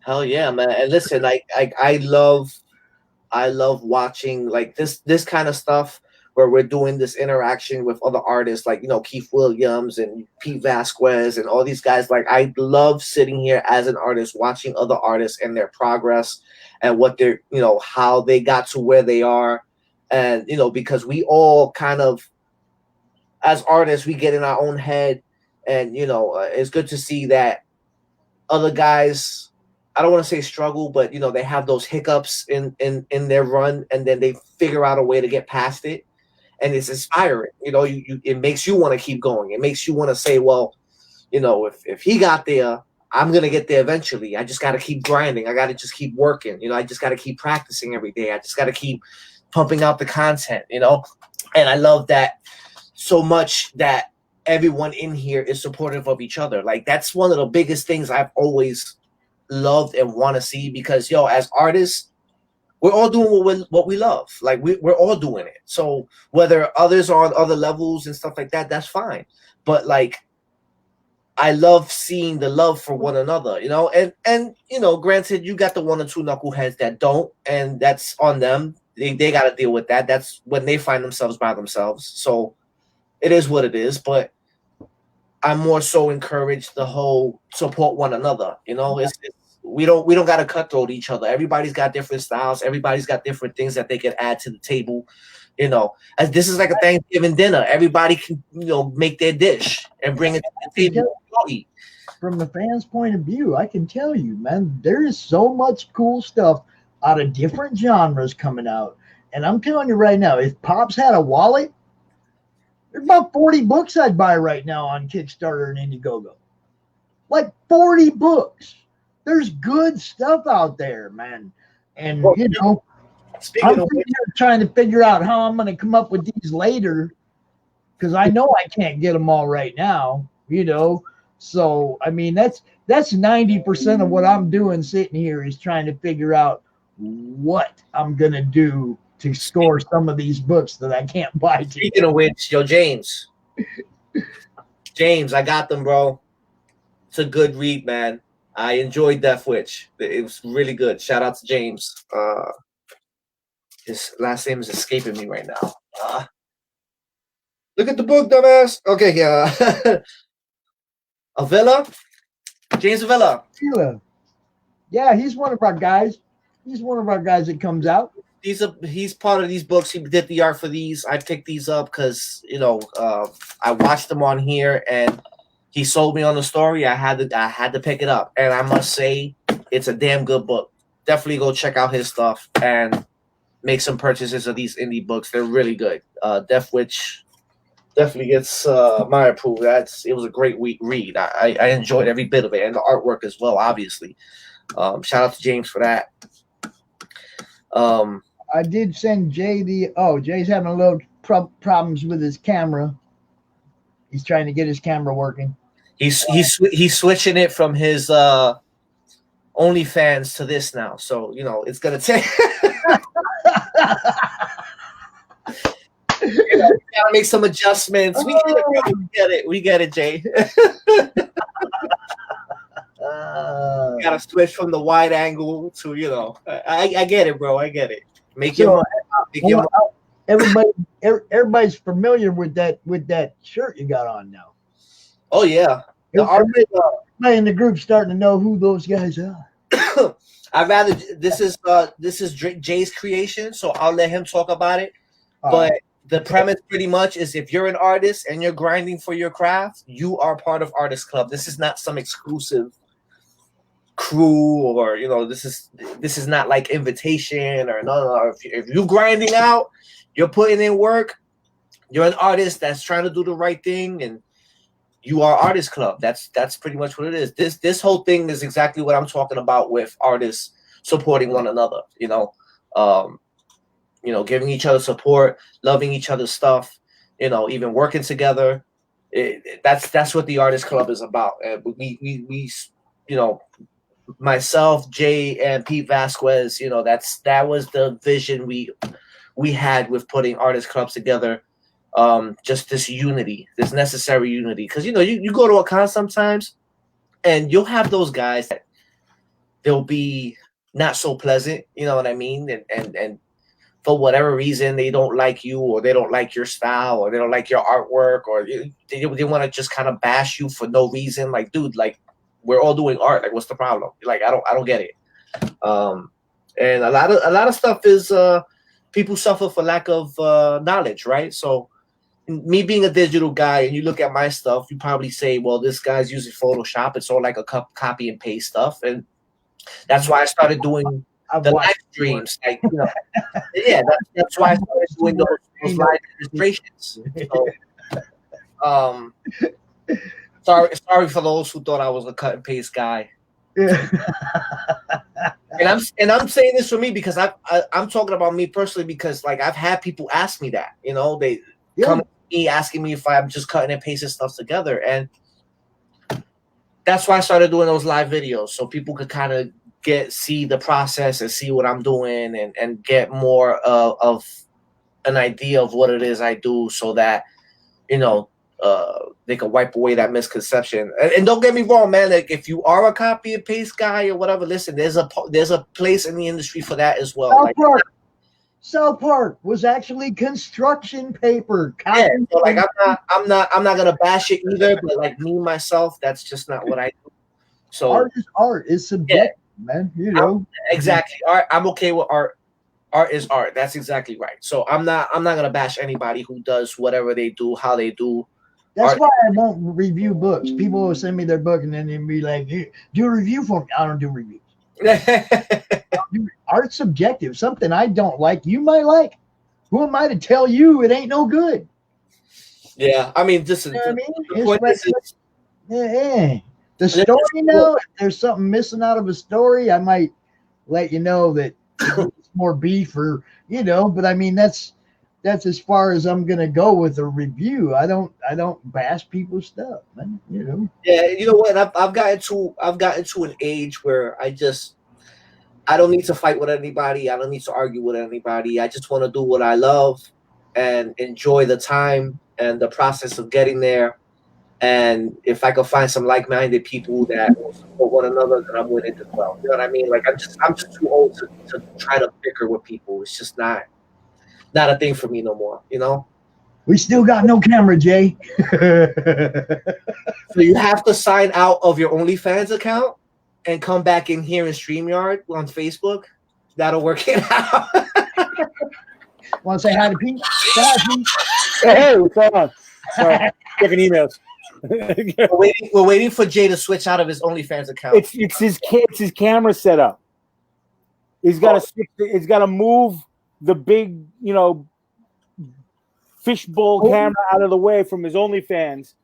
Hell yeah, man! And listen, I love watching like this kind of stuff where we're doing this interaction with other artists, like, you know, Keith Williams and Pete Vasquez and all these guys. Like, I love sitting here as an artist watching other artists and their progress and what they're, you know, how they got to where they are. And, you know, because we all kind of, as artists, we get in our own head. And, you know, it's good to see that other guys, I don't want to say struggle, but, you know, they have those hiccups in their run, and then they figure out a way to get past it. And it's inspiring. You know, it makes you want to keep going. It makes you want to say, well, you know, if he got there, I'm going to get there eventually. I just got to keep grinding. I got to just keep working. You know, I just got to keep practicing every day. I just got to keep pumping out the content, you know. And I love that so much, that everyone in here is supportive of each other. Like, that's one of the biggest things I've always loved and want to see, because, yo, as artists, we're all doing what we love. Like, we're all doing it. So whether others are on other levels and stuff like that, that's fine. But, like, I love seeing the love for one another, you know. And you know, granted, you got the one or two knuckleheads that don't, and that's on them. They got to deal with that. That's when they find themselves by themselves. So it is what it is. But I'm more so encouraged the whole support one another. You know, we don't got to cutthroat each other. Everybody's got different styles. Everybody's got different things that they can add to the table. You know, as this is like a Thanksgiving dinner. Everybody can, you know, make their dish and bring it to the table to eat. From the fans' point of view, I can tell you, man, there is so much cool stuff out of different genres coming out. And I'm telling you right now, if Pops had a wallet, there's about 40 books I'd buy right now on Kickstarter and Indiegogo. Like 40 books. There's good stuff out there, man. And, you know, I'm trying to figure out how I'm going to come up with these later because I know I can't get them all right now, you know. So, I mean, that's 90% of what I'm doing sitting here is trying to figure out what I'm going to do to score some of these books that I can't buy. Speaking of which, yo, James, I got them, bro. It's a good read, man. I enjoyed Death Witch. It was really good. Shout out to James. His last name is escaping me right now. Look at the book, dumbass. Okay, yeah. Avila? James Avila. Yeah, he's one of our guys. He's one of our guys that comes out. He's part of these books. He did the art for these. I picked these up because, you know, I watched them on here and he sold me on the story. I had to pick it up. And I must say, it's a damn good book. Definitely go check out his stuff and make some purchases of these indie books. They're really good. Death Witch definitely gets my approval. It was a great read. I enjoyed every bit of it and the artwork as well, obviously. Shout out to James for that. I did send Jay Jay's having a little problems with his camera. He's trying to get his camera working. He's switching it from his OnlyFans to this now. So, you know, it's gonna take you know, we gotta make some adjustments. We get it, Jay. Gotta switch from the wide angle to, you know, I get it, bro. I get it. Everybody's familiar with that shirt you got on now. Oh yeah, everybody in the group starting to know who those guys are. I'd rather this is Jay's creation, so I'll let him talk about it. But the premise pretty much is if you're an artist and you're grinding for your craft, you are part of Artist Club. This is not some exclusive crew, or, you know, this is not like invitation or no. If you're grinding out, you're putting in work, you're an artist that's trying to do the right thing, and you are Artist Club. That's pretty much what it is. This whole thing is exactly what I'm talking about with artists supporting one another, you know, giving each other support, loving each other's stuff, you know, even working together. That's what the Artist Club is about. We you know, myself, Jay, and Pete Vasquez, you know, that was the vision we had with putting Artist Clubs together. Just this unity, this necessary unity. Because, you know, you go to a con sometimes and you'll have those guys that they'll be not so pleasant, you know what I mean? And for whatever reason, they don't like you, or they don't like your style, or they don't like your artwork, or they want to just kind of bash you for no reason. Like, dude, like, we're all doing art. Like, what's the problem? Like, I don't get it. And a lot of stuff is people suffer for lack of knowledge, right? So me being a digital guy, and you look at my stuff, you probably say, well, this guy's using Photoshop. It's all like a copy and paste stuff. And that's why I started doing the live streams. Like, you know, yeah, that's why I started doing those live illustrations. So, sorry for those who thought I was a cut and paste guy. Yeah. and I'm saying this for me because I'm talking about me personally, because like I've had people ask me that, you know, they come to me asking me if I'm just cutting and pasting stuff together, and that's why I started doing those live videos, so people could kind of see the process and see what I'm doing, and get more of an idea of what it is I do, so that, you know, they can wipe away that misconception. And don't get me wrong, man. Like, if you are a copy and paste guy or whatever, listen, there's a place in the industry for that as well. South Park was actually construction paper. Yeah, so like I'm not gonna bash it either, but like me myself, that's just not what I do. So art is art. It's subjective, man. You know, exactly. Art. I'm okay with art. Art is art. That's exactly right. So I'm not gonna bash anybody who does whatever they do, how they do. That's Art. why I won't review books. People will send me their book and then they'll be like, "Hey, do a review for me." I don't do reviews. Art's subjective. Something I don't like, you might like. Who am I to tell you it ain't no good? Yeah, I mean, this is You know what I mean? the It's point like, is, yeah. The story now, if there's something missing out of a story, I might let you know that it's more beef or, you know, but I mean that's as far as I'm gonna go with a review. I don't bash people's stuff, man. You know. yeah, you know what? I've gotten to an age where I don't need to fight with anybody. I don't need to argue with anybody. I just want to do what I love and enjoy the time and the process of getting there. And if I could find some like-minded people that will support one another, then I'm with it as well. You know what I mean? Like I'm just too old to try to bicker with people. It's just not a thing for me no more. You know. We still got no camera, Jay. So you have to sign out of your OnlyFans account and come back in here in StreamYard on Facebook. That'll work it out. Want to say hi to Pete? Say hi, Pete. Hey, what's going on? Sorry, checking emails. We're waiting for Jay to switch out of his OnlyFans account. It's his camera setup. He's got to he's got to move the big, you know, fishbowl camera out of the way from his OnlyFans,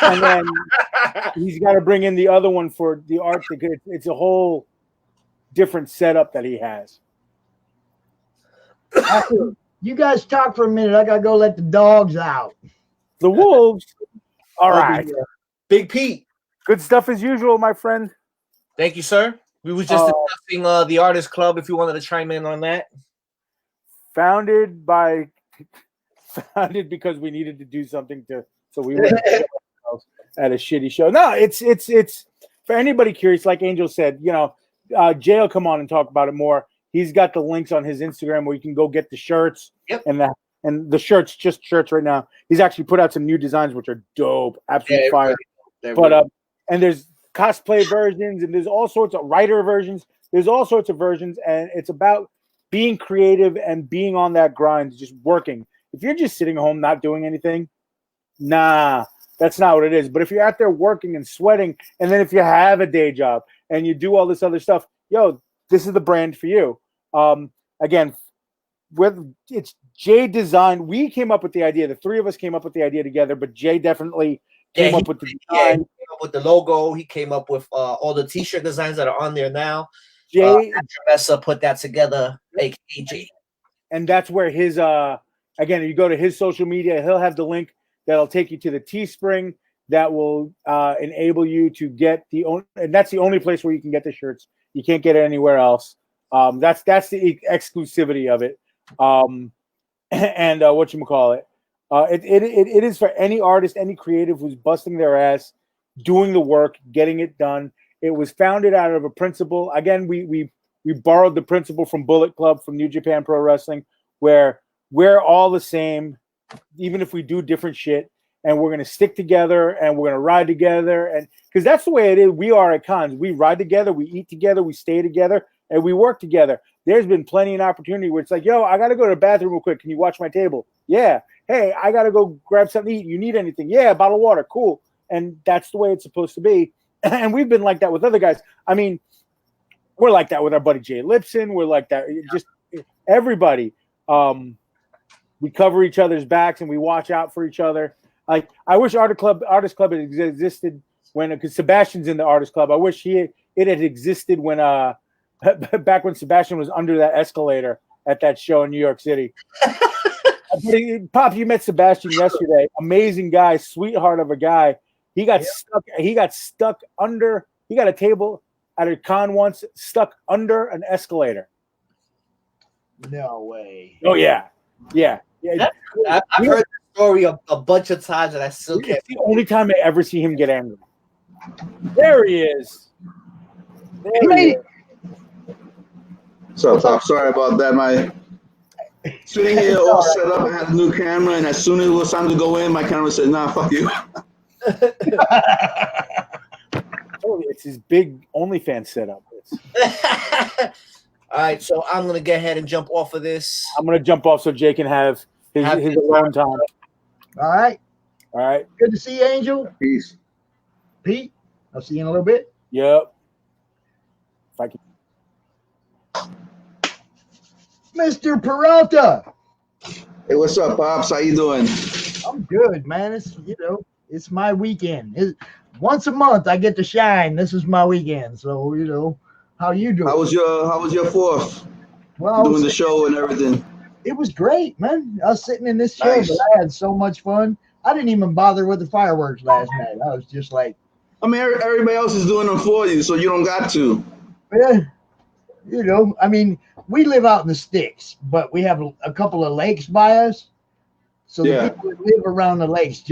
and then he's got to bring in the other one for the art. It's a whole different setup that he has. You guys talk for a minute. I gotta go let the dogs out. The wolves. All right. Big Pete. Good stuff as usual, my friend. Thank you, sir. We were just discussing the Artist Club. If you wanted to chime in on that. Founded because we needed to do something so we wouldn't at a shitty show. No, it's for anybody curious. Like Angel said, you know, Jay will come on and talk about it more. He's got the links on his Instagram where you can go get the shirts. Yep. And the shirts, just shirts right now. He's actually put out some new designs which are dope, absolutely fire. But and there's cosplay versions and there's all sorts of writer versions. There's all sorts of versions, and it's about being creative and being on that grind, just working. If you're just sitting home not doing anything, nah, that's not what it is. But if you're out there working and sweating, and then if you have a day job and you do all this other stuff, yo, this is the brand for you. Again, it's Jay designed. We came up with the idea. The three of us came up with the idea together, but Jay definitely came up with the design. Yeah, he came up with the logo. He came up with all the T-shirt designs that are on there now. Jay Trevessa put that together, aka Jay. And that's where his again, you go to his social media, he'll have the link that'll take you to the Teespring that will enable you to get and that's the only place where you can get the shirts. You can't get it anywhere else. That's the exclusivity of it. And whatchamacallit. It is for any artist, any creative who's busting their ass, doing the work, getting it done. It was founded out of a principle. Again, we borrowed the principle from Bullet Club, from New Japan Pro Wrestling, where we're all the same, even if we do different shit, and we're going to stick together and we're going to ride together. And because that's the way it is. We are at cons. We ride together, we eat together, we stay together, and we work together. There's been plenty of opportunity where it's like, yo, I got to go to the bathroom real quick. Can you watch my table? Yeah. Hey, I got to go grab something to eat. You need anything? Yeah, a bottle of water. Cool. And that's the way it's supposed to be. And we've been like that with other guys. I mean, we're like that with our buddy Jay Lipson. We're like that. Just everybody. We cover each other's backs and we watch out for each other. Like, I wish Artist Club had existed because Sebastian's in the Artist Club. I wish it had existed when back when Sebastian was under that escalator at that show in New York City. Pop, you met Sebastian yesterday. Amazing guy, sweetheart of a guy. He got stuck under. He got a table at a con once, stuck under an escalator. No way. Oh yeah. I've heard the story a bunch of times, and I still can't. It's the only time I ever see him get angry. There he is. So I'm sorry about that. My sitting here all set up, I had a new camera, and as soon as it was time to go in, my camera said, "Nah, fuck you." It's his big OnlyFans setup. All right, so I'm gonna go ahead and jump off of this. I'm gonna jump off so Jay can have his alone time. All right. All right. Good to see you, Angel. Peace. Pete, I'll see you in a little bit. Yep. If I can. Mr. Peralta. Hey, what's up, Pops? How you doing? I'm good, man. It's my weekend. Once a month I get to shine. This is my weekend. So, how you doing? How was your fourth? Well, Doing the show and everything. It was great, man. I was sitting in this chair, Nice. but I had so much fun. I didn't even bother with the fireworks last night. I was just like, I mean, everybody else is doing them for you, so you don't got to. eh, I mean, we live out in the sticks, but we have a couple of lakes by us. So Yeah. the people that live around the lakes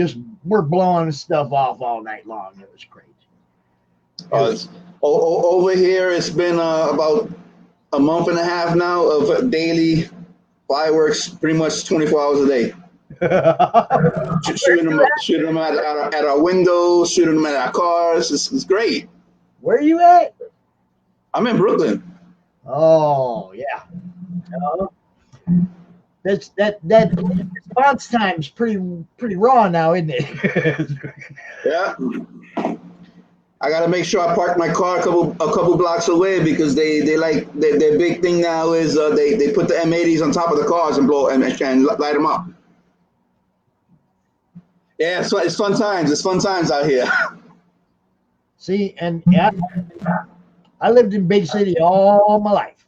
we're blowing stuff off all night long. It was crazy. Over here, it's been about a month and a half now of daily fireworks, pretty much 24 hours a day. shooting them at our windows, shooting them at our cars. It's great. Where are you at? I'm in Brooklyn. Oh yeah. That response time's pretty raw now, isn't it? Yeah. I gotta make sure I park my car a couple blocks away because they like their big thing now is they put the M80s on top of the cars and blow and light them up. Yeah, so it's fun times. It's fun times out here. See, and I lived in big city all my life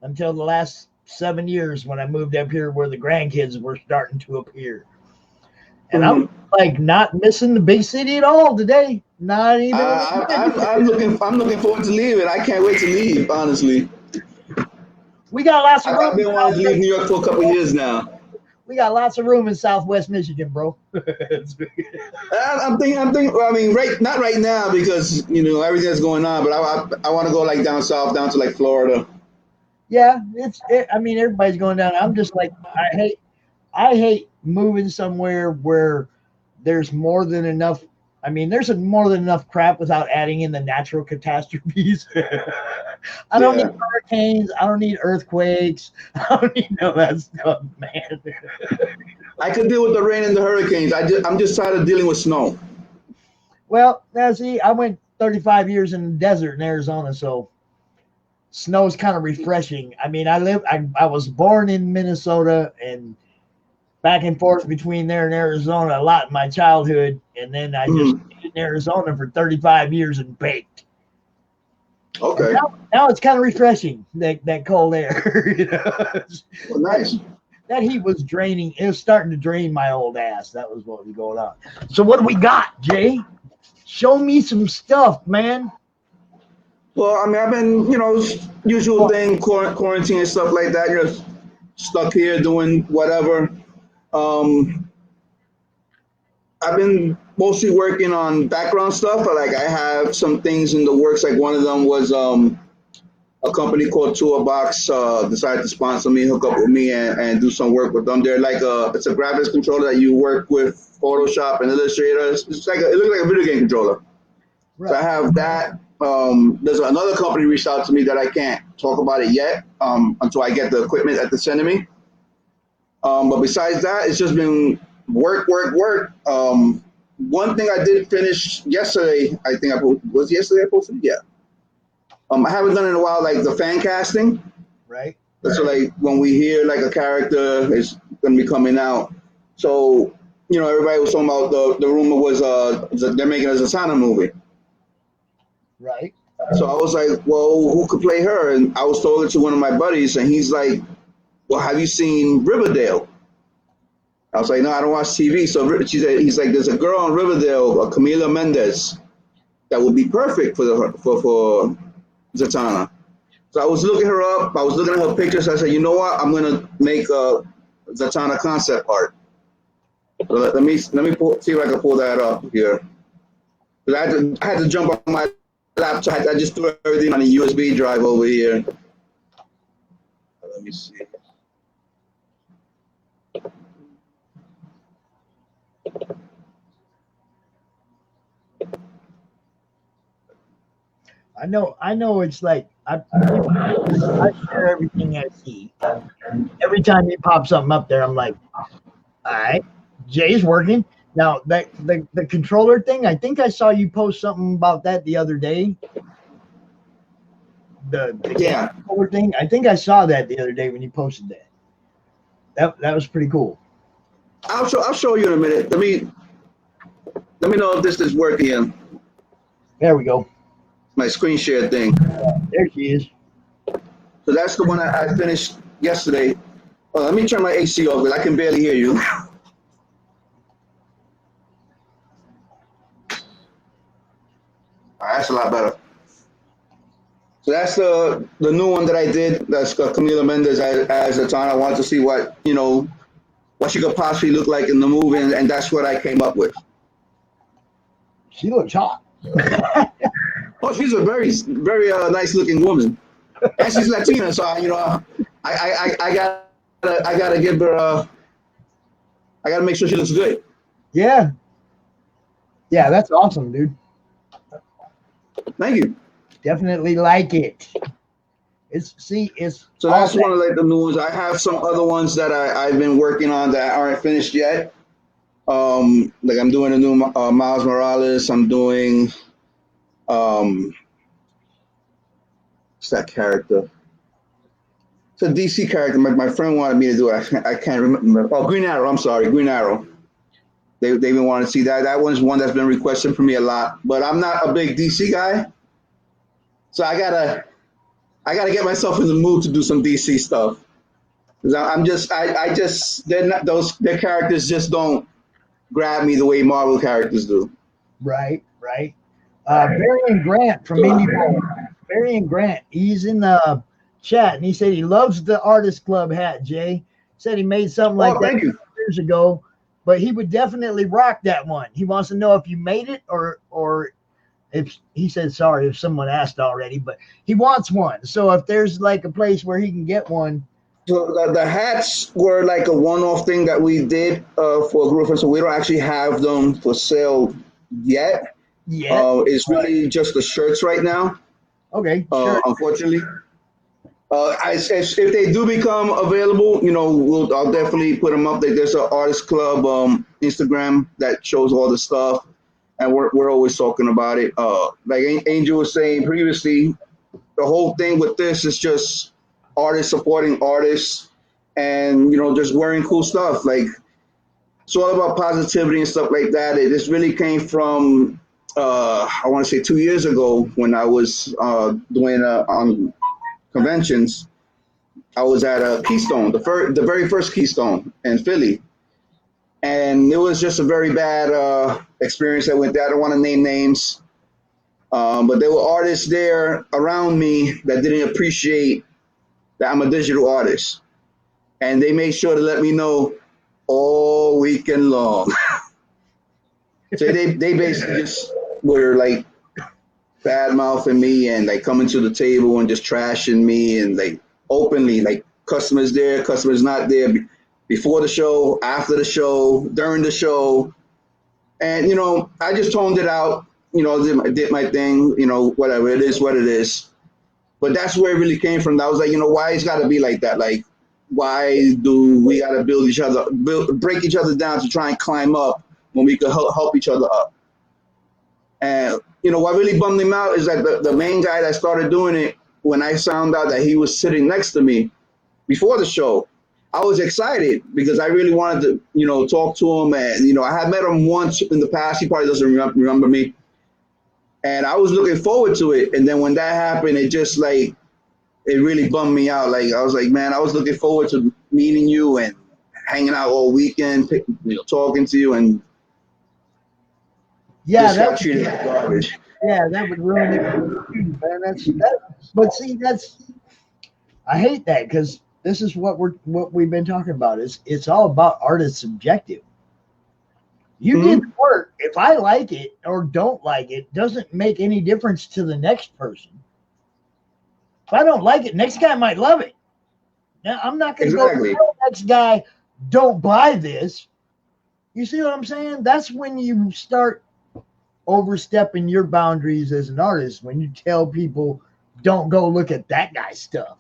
until the last 7 years when I moved up here where the grandkids were starting to appear. And I'm like not missing the big city at all today. Not even. I'm looking forward to leaving. I can't wait to leave. Honestly, we got lots of room. I've been wanting to leave New York for a couple of years now. We got lots of room in Southwest Michigan, bro. I'm thinking. I mean, not right now because everything that's going on. But I want to go like down south, down to like Florida. Yeah, I mean, everybody's going down. I'm just like, I hate moving somewhere where there's more than enough. I mean, there's more than enough crap without adding in the natural catastrophes. I don't need hurricanes. I don't need earthquakes. I don't need none of that stuff, man. I could deal with the rain and the hurricanes. I'm just tired of dealing with snow. Well, now see, I went 35 years in the desert in Arizona, so snow's kind of refreshing. I mean, I was born in Minnesota and back and forth between there and Arizona a lot in my childhood, and then I just stayed in Arizona for 35 years and baked. Okay. Now it's kind of refreshing, that cold air. Well, nice. That heat was draining. It was starting to drain my old ass. That was what was going on. So what do we got, Jay? Show me some stuff, man. Well, I mean, I've been, usual thing, quarantine and stuff like that. You're stuck here doing whatever. I've been mostly working on background stuff, but like I have some things in the works. Like one of them was a company called Toolbox decided to sponsor me, hook up with me, and do some work with them. They're like it's a graphics controller that you work with Photoshop and Illustrator. It looks like a video game controller. Right. So I have that. There's another company reached out to me that I can't talk about it yet until I get the equipment that they're sending me. But besides that, it's just been work. One thing I did finish yesterday, I think was yesterday I posted? Yeah. I haven't done it in a while, like the fan casting. Right. So like when we hear like a character is going to be coming out. So, everybody was talking about the rumor was they're making a Zatanna movie. Right. So I was like, well, who could play her? And I was told it to one of my buddies, and he's like, well, have you seen Riverdale? I was like, no, I don't watch TV. So he's like, there's a girl on Riverdale, Camila Mendez, that would be perfect for Zatanna. So I was looking her up. I was looking at her pictures. I said, you know what? I'm gonna make a Zatanna concept art. So let me see if I can pull that up here. But I had to jump on my laptop. I just threw everything on a USB drive over here. Let me see. I know it's like I share everything I see. Every time he pops something up there, I'm like, all right, Jay's working. Now the controller thing, I think I saw you post something about that the other day. The Yeah. controller thing. I think I saw that the other day when you posted that. That was pretty cool. I'll show you in a minute. Let me know if this is working. There we go. My screen share thing. There she is. So that's the one I finished yesterday. Let me turn my AC off because I can barely hear you. That's a lot better. So that's the new one that I did. That's Camila Mendes as a time. I wanted to see what she could possibly look like in the movie, and that's what I came up with. She looks hot. Oh, she's a very very nice looking woman, and she's Latina. So I gotta give her. I gotta make sure she looks good. Yeah. Yeah, that's awesome, dude. Thank you. Definitely like it. So that's one of like the new ones. I have some other ones that I've been working on that aren't finished yet. Like I'm doing a new Miles Morales. I'm doing what's that character? It's a DC character. My friend wanted me to do it. I can't remember. Oh, Green Arrow. I'm sorry, Green Arrow. They've been wanting to see that. That one's one that's been requested for me a lot. But I'm not a big DC guy, so I gotta get myself in the mood to do some DC stuff. Their characters just don't grab me the way Marvel characters do. Right. Varian Grant from Indie. Varian Grant, he's in the chat and he said he loves the Artist Club hat, Jay. Said he made something like that years ago, but he would definitely rock that one. He wants to know if you made it or if he said sorry if someone asked already, but he wants one. So if there's like a place where he can get one. So the hats were like a one-off thing that we did for a group, so we don't actually have them for sale yet. Yeah. It's really just the shirts right now. Okay. Sure. Unfortunately, if they do become available, I'll definitely put them up. There's an Artist Club Instagram that shows all the stuff, and we're always talking about it. Like Angel was saying previously, the whole thing with this is just artists supporting artists, and just wearing cool stuff. Like it's all about positivity and stuff like that. This really came from I want to say 2 years ago when I was doing on conventions. I was at a Keystone, the very first Keystone in Philly, and it was just a very bad experience that went there. I don't want to name names, but there were artists there around me that didn't appreciate that I'm a digital artist, and they made sure to let me know all weekend long. So they basically just were like bad mouthing me and like coming to the table and just trashing me and like openly, like customers there, customers not there, before the show, after the show, during the show. And I just toned it out, did my thing, whatever, it is what it is. But that's where it really came from. I was like, why it's got to be like that? Like, why do we got to break each other down to try and climb up when we could help each other up? And what really bummed him out is that the main guy that started doing it, when I found out that he was sitting next to me before the show, I was excited because I really wanted to, talk to him. And, I had met him once in the past. He probably doesn't remember me. And I was looking forward to it. And then when that happened, it just like, it really bummed me out. Like, I was like, man, I was looking forward to meeting you and hanging out all weekend, talking to you. And yeah, that treated like garbage. Yeah, that would ruin it for you, man. But see, I hate that because this is what we've been talking about. It's all about artist subjective. You did the work. If I like it or don't like it, doesn't make any difference to the next person. If I don't like it, next guy might love it. Now I'm not going to go to the next guy, don't buy this. You see what I'm saying? That's when you start overstepping your boundaries as an artist, when you tell people don't go look at that guy's stuff.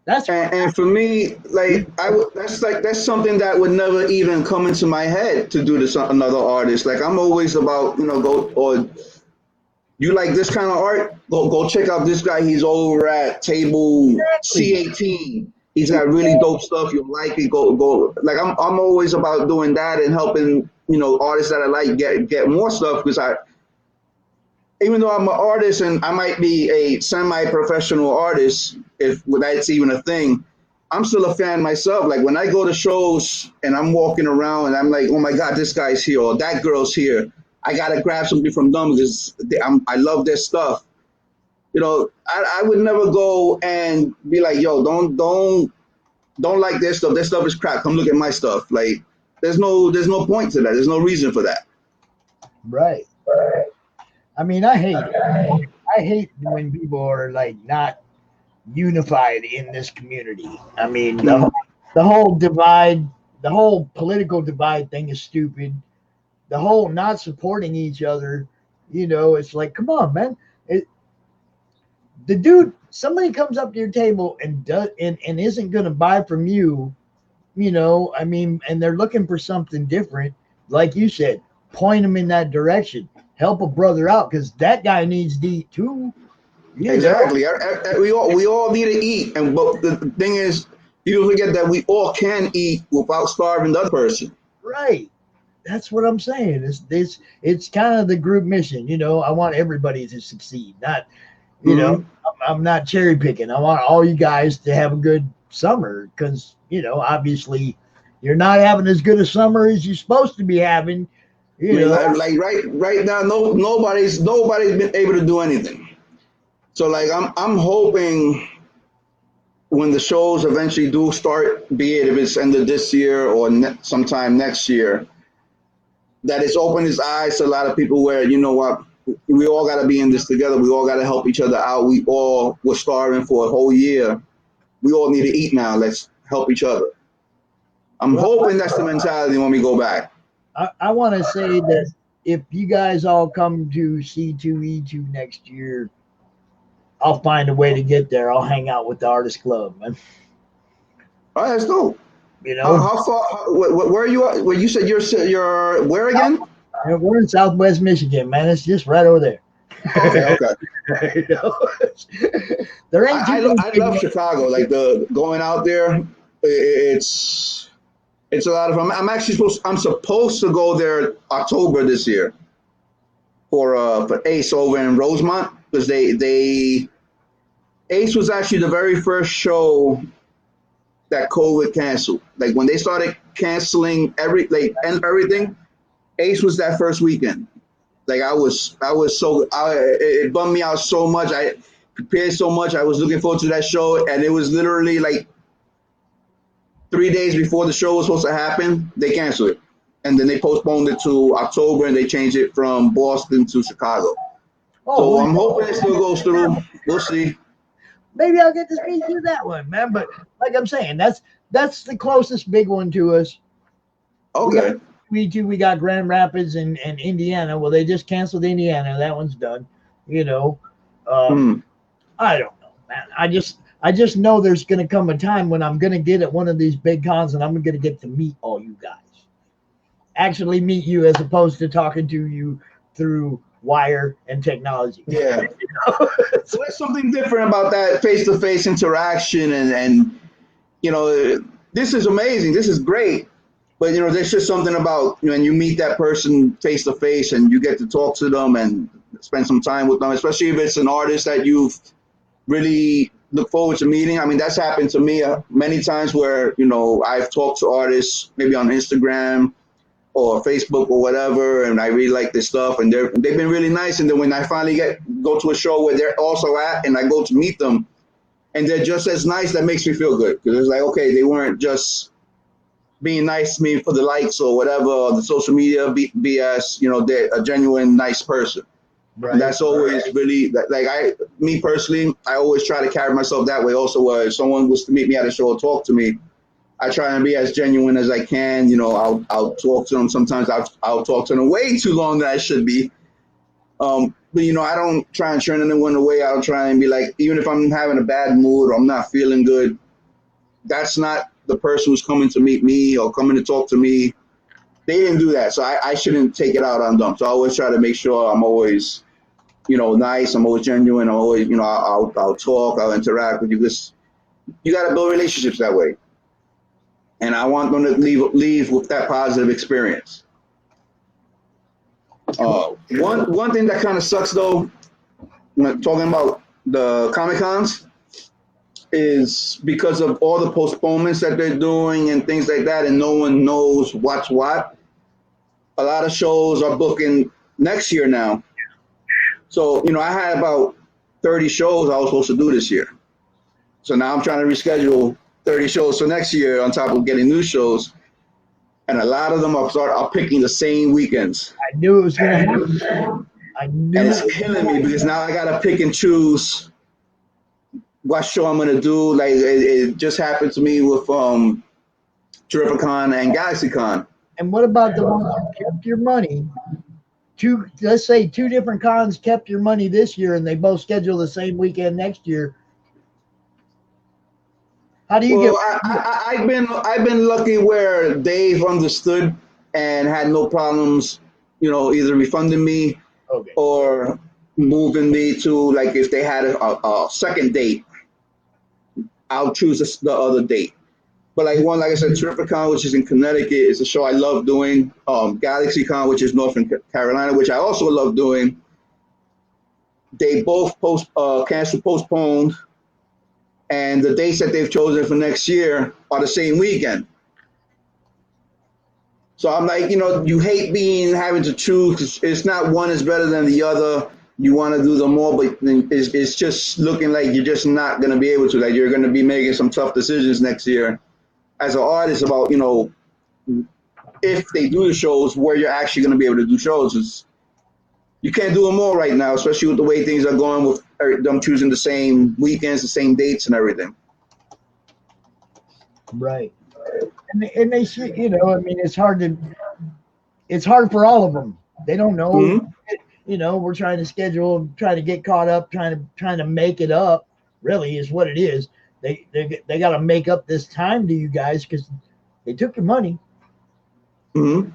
That's and for me, like that's something that would never even come into my head to do to another artist. Like I'm always about, go, or you like this kind of art, go check out this guy. He's over at table C18. He's got really dope stuff. You'll like it. Go. Like I'm always about doing that and helping, artists that I like get more stuff, because even though I'm an artist and I might be a semi-professional artist, if that's even a thing, I'm still a fan myself. Like when I go to shows and I'm walking around and I'm like, oh my God, this guy's here or that girl's here, I gotta grab something from them because I love their stuff. I would never go and be like, yo, don't like their stuff. Their stuff is crap. Come look at my stuff. Like there's no point to that. There's no reason for that. Right. I mean, I hate when people are like not unified in this community. I mean, the whole divide, the whole political divide thing is stupid. The whole not supporting each other, it's like, come on, man. Somebody comes up to your table and isn't going to buy from you, I mean, and they're looking for something different. Like you said, point them in that direction. Help a brother out, because that guy needs to eat too. Exactly. We all need to eat, but the thing is, you forget that we all can eat without starving the other person. Right. That's what I'm saying. It's kind of the group mission. I want everybody to succeed. Not, I'm not cherry picking. I want all you guys to have a good summer, because obviously you're not having as good a summer as you're supposed to be having. Like right now, nobody's been able to do anything. So like I'm hoping when the shows eventually do start, be it if it's end of this year or sometime next year, that it's opened his eyes to a lot of people where, you know what, we all got to be in this together. We all got to help each other out. We all were starving for a whole year. We all need to eat now. Let's help each other. I'm hoping that's the mentality when we go back. I want to say that if you guys all come to C2E2 next year, I'll find a way to get there. I'll hang out with the Artist Club, man. All right, that's dope. How far? Where are you at? Where you said you're where again? We're in Southwest Michigan, man. It's just right over there. Okay. There ain't too I love Chicago. Like going out there, it's a lot of fun. I'm supposed to go there October this year for Ace over in Rosemont, because Ace was actually the very first show that COVID canceled. Like when they started canceling everything, Ace was that first weekend. Like it bummed me out so much. I prepared so much. I was looking forward to that show, and it was literally like 3 days before the show was supposed to happen, they canceled it. And then they postponed it to October, and they changed it from Boston to Chicago. So I'm hoping it still goes through. We'll see. Maybe I'll get to speak to that one, man. But like I'm saying, that's the closest big one to us. Okay. We got Grand Rapids and Indiana. Well, they just canceled Indiana. That one's done. I don't know, man. I just know there's going to come a time when I'm going to get at one of these big cons and I'm going to get to meet all you guys. Actually meet you, as opposed to talking to you through wire and technology. Yeah. So there's something different about that face-to-face interaction, and this is amazing. This is great. But there's just something about when you meet that person face-to-face and you get to talk to them and spend some time with them, especially if it's an artist that you've really look forward to meeting. I mean, that's happened to me many times where, I've talked to artists maybe on Instagram or Facebook or whatever, and I really like this stuff, and they've been really nice. And then when I finally go to a show where they're also at, and I go to meet them, and they're just as nice, that makes me feel good, because it's like, okay, they weren't just being nice to me for the likes or whatever, or the social media BS. They're a genuine nice person. Right. And that's always really me personally, I always try to carry myself that way. Also, if someone was to meet me at a show or talk to me, I try and be as genuine as I can. I'll talk to them. Sometimes I'll talk to them way too long than I should be. But I don't try and turn anyone away. I'll try and be like, even if I'm having a bad mood or I'm not feeling good, that's not the person who's coming to meet me or coming to talk to me. They didn't do that, so I shouldn't take it out on them. So I always try to make sure I'm always, nice. I'm always genuine. I'm always, I'll talk. I'll interact with you. Because you got to build relationships that way, and I want them to leave with that positive experience. One thing that kind of sucks though, when talking about the Comic Cons, is because of all the postponements that they're doing and things like that, and no one knows what's what. A lot of shows are booking next year now. So, I had about 30 shows I was supposed to do this year. So now I'm trying to reschedule 30 shows for next year on top of getting new shows. And a lot of them are picking the same weekends. I knew it was going to happen. And it's killing me because now I got to pick and choose what show I'm going to do. Like it just happened to me with Terrificon and GalaxyCon. And what about the ones who kept your money? Let's say two different cons kept your money this year, and they both schedule the same weekend next year. How do you get? I've been lucky where they've understood and had no problems, either refunding me or moving me to, like, if they had a second date, I'll choose the other date. But like I said, Terrificon, which is in Connecticut, is a show I love doing. GalaxyCon, which is North Carolina, which I also love doing. They both postponed, and the dates that they've chosen for next year are the same weekend. So I'm like, you hate having to choose, 'cause it's not one is better than the other. You want to do them all, but it's just looking like you're just not going to be able to. Like, you're going to be making some tough decisions next year as an artist about, if they do the shows, where you're actually going to be able to do shows. You can't do them all right now, especially with the way things are going with them choosing the same weekends, the same dates and everything. Right. And they should, it's hard for all of them. They don't know. Mm-hmm. We're trying to schedule, trying to get caught up, trying to make it up, really is what it is. They got to make up this time to you guys because they took your money. Mm-hmm.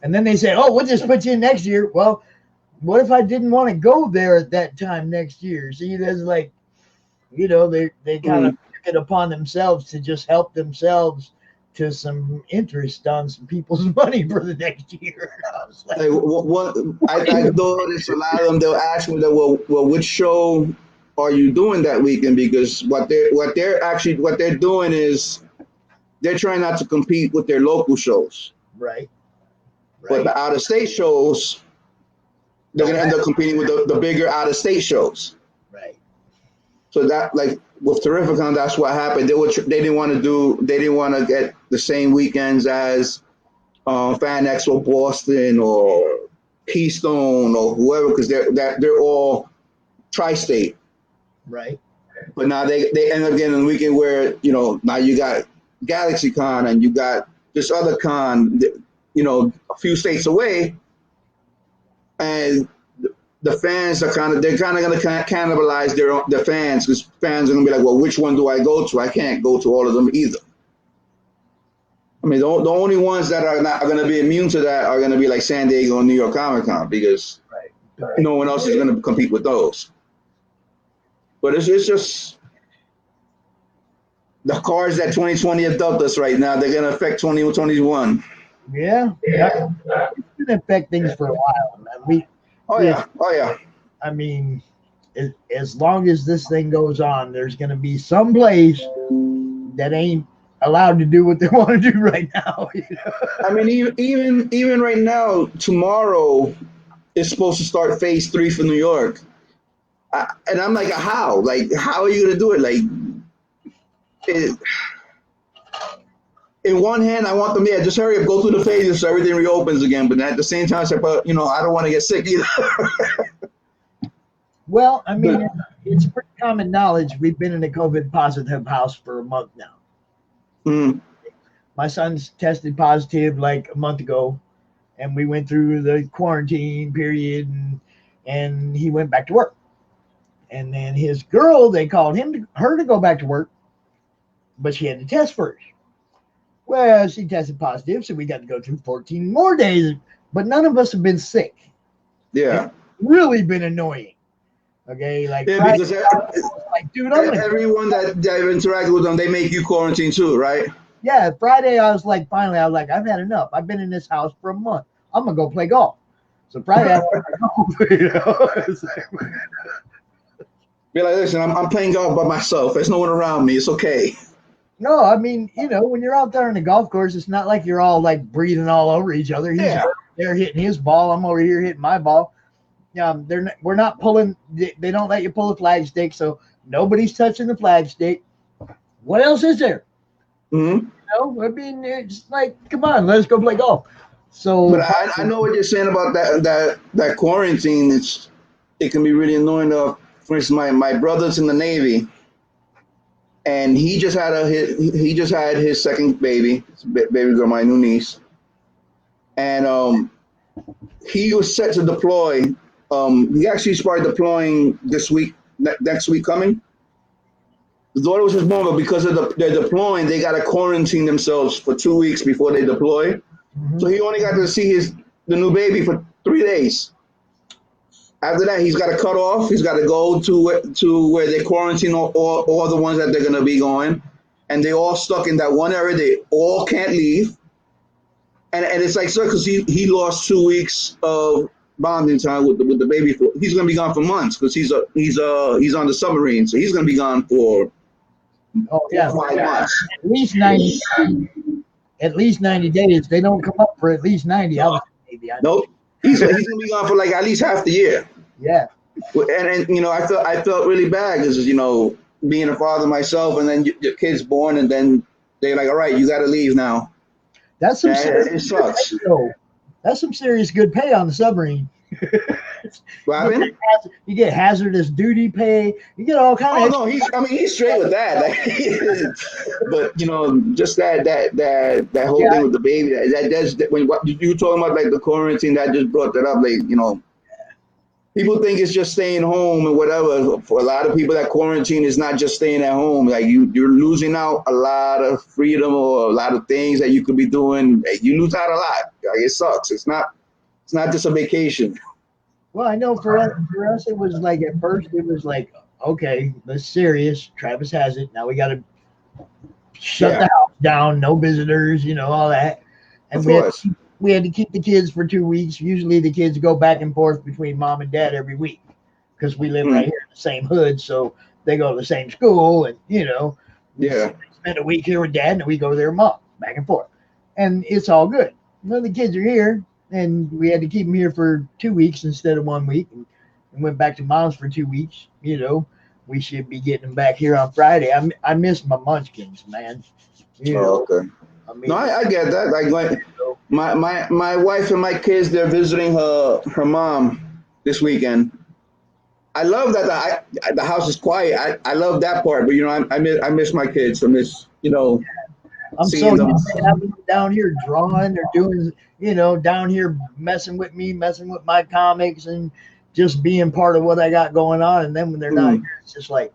And then they say, oh, we'll just put you in next year. Well, what if I didn't want to go there at that time next year? See, there's like, they kind of took it upon themselves to just help themselves to some interest on some people's money for the next year. I was like, I noticed a lot of them, they'll ask me that, well, which show are you doing that weekend? Because what they're doing is they're trying not to compete with their local shows. Right. But the out of state shows, they're gonna end up competing with the bigger out of state shows. Right. So that, like with Terrificon, that's what happened. They didn't want to get the same weekends as Fan Expo Boston or Keystone or whoever, because they're all tri-state. Right. But now they end up getting a weekend where, now you got GalaxyCon and you got this other con, a few states away, and the fans are kind of going to cannibalize their fans, because fans are going to be like, well, which one do I go to? I can't go to all of them either. I mean, the only ones that are going to be immune to that are going to be like San Diego and New York Comic Con, because no one else is going to compete with those. But it's just the cards that 2020 have dealt us right now. They're going to affect 2021. Yeah, it's going to affect things for a while, man. Oh yeah. I mean, as long as this thing goes on, there's going to be some place that ain't allowed to do what they want to do right now. I mean, even right now, tomorrow is supposed to start phase 3 for New York. And I'm like, how? Like, how are you going to do it? Like, in one hand, I want them, just hurry up, go through the phases so everything reopens again. But at the same time, I say, but, I don't want to get sick either. Well, I mean, it's pretty common knowledge. We've been in a COVID positive house for a month now. Mm. My son's tested positive like a month ago, and we went through the quarantine period, and and he went back to work. And then his girl, they called her to go back to work, but she had to test first. Well, she tested positive, so we got to go through 14 more days. But none of us have been sick. Yeah. It's really been annoying. Okay, like Yeah, Friday, because like, dude, I'm gonna, everyone that interacted with them, they make you quarantine too, right? yeah. Friday, I was like, finally, I was like, I've had enough. I've been in this house for a month. I'm gonna go play golf. So Friday, I went to golf. You know, it's like, Be like, listen, I'm playing golf by myself. There's no one around me. It's okay. no, I mean, you know, when you're out there on the golf course, it's not like you're all like breathing all over each other. He's Yeah. there hitting his ball. I'm over here hitting my ball. We're not pulling. They don't let you pull the flag stick, so nobody's touching the flag stick. What else is there? Mm-hmm. You know, I mean, it's like, come on, let's go play golf. So, But I know what you're saying about that quarantine. It can be really annoying. For instance, my brother's in the Navy, and he just had his second baby, baby girl, my new niece, and he was set to deploy. He actually started deploying this week, next week coming. The daughter was just born, but because they're deploying, they got to quarantine themselves for 2 weeks before they deploy. mm-hmm. So he only got to see the new baby for 3 days. After that, he's got to cut off. He's got to go to where they quarantine all the ones that they're going to be going. And they all stuck in that one area. They all can't leave. And it's like, so because he lost 2 weeks of bonding time with the baby. He's going to be gone for months because he's on the submarine. So he's going to be gone for 5 months. At least 90 days. They don't come up for at least 90. Nope. He's going to be gone for like at least half the year. Yeah. And you know, I felt really bad because, you know, being a father myself, and then your kid's born, and then they're like, all right, you got to leave now. That's some it sucks. pay, though. That's some serious good pay on the submarine. What happened? You get hazardous duty pay. You get all kind of. Oh no, he's straight with that. Like, but you know, just that whole thing with the baby. That's when what you talking about, like the quarantine, that just brought that up. Like, you know, people think it's just staying home and whatever. For a lot of people, that quarantine is not just staying at home. Like you're losing out a lot of freedom or a lot of things that you could be doing. You lose out a lot. Like, it sucks. It's not just a vacation. Well, I know for us, it was like, at first it was like, okay, that's serious. Travis has it. Now we got to shut the house down. No visitors, you know, all that. And we had to keep the kids for 2 weeks. Usually the kids go back and forth between mom and dad every week because we live right here in the same hood. So they go to the same school, and, you know, spend a week here with dad and we go there with mom, back and forth. And it's all good. Well, the kids are here, and we had to keep them here for 2 weeks instead of 1 week, and went back to mom's for 2 weeks. You know, we should be getting them back here on Friday. I miss my munchkins, man. You know, okay. I mean, No, I get that. Like my wife and my kids, they're visiting her mom this weekend. I love that the house is quiet. I love that part, but you know, I miss my kids. I miss, you know, I'm so used to having them down here drawing. They're doing, you know, down here messing with me, messing with my comics, and just being part of what I got going on. And then when they're not here, it's just like,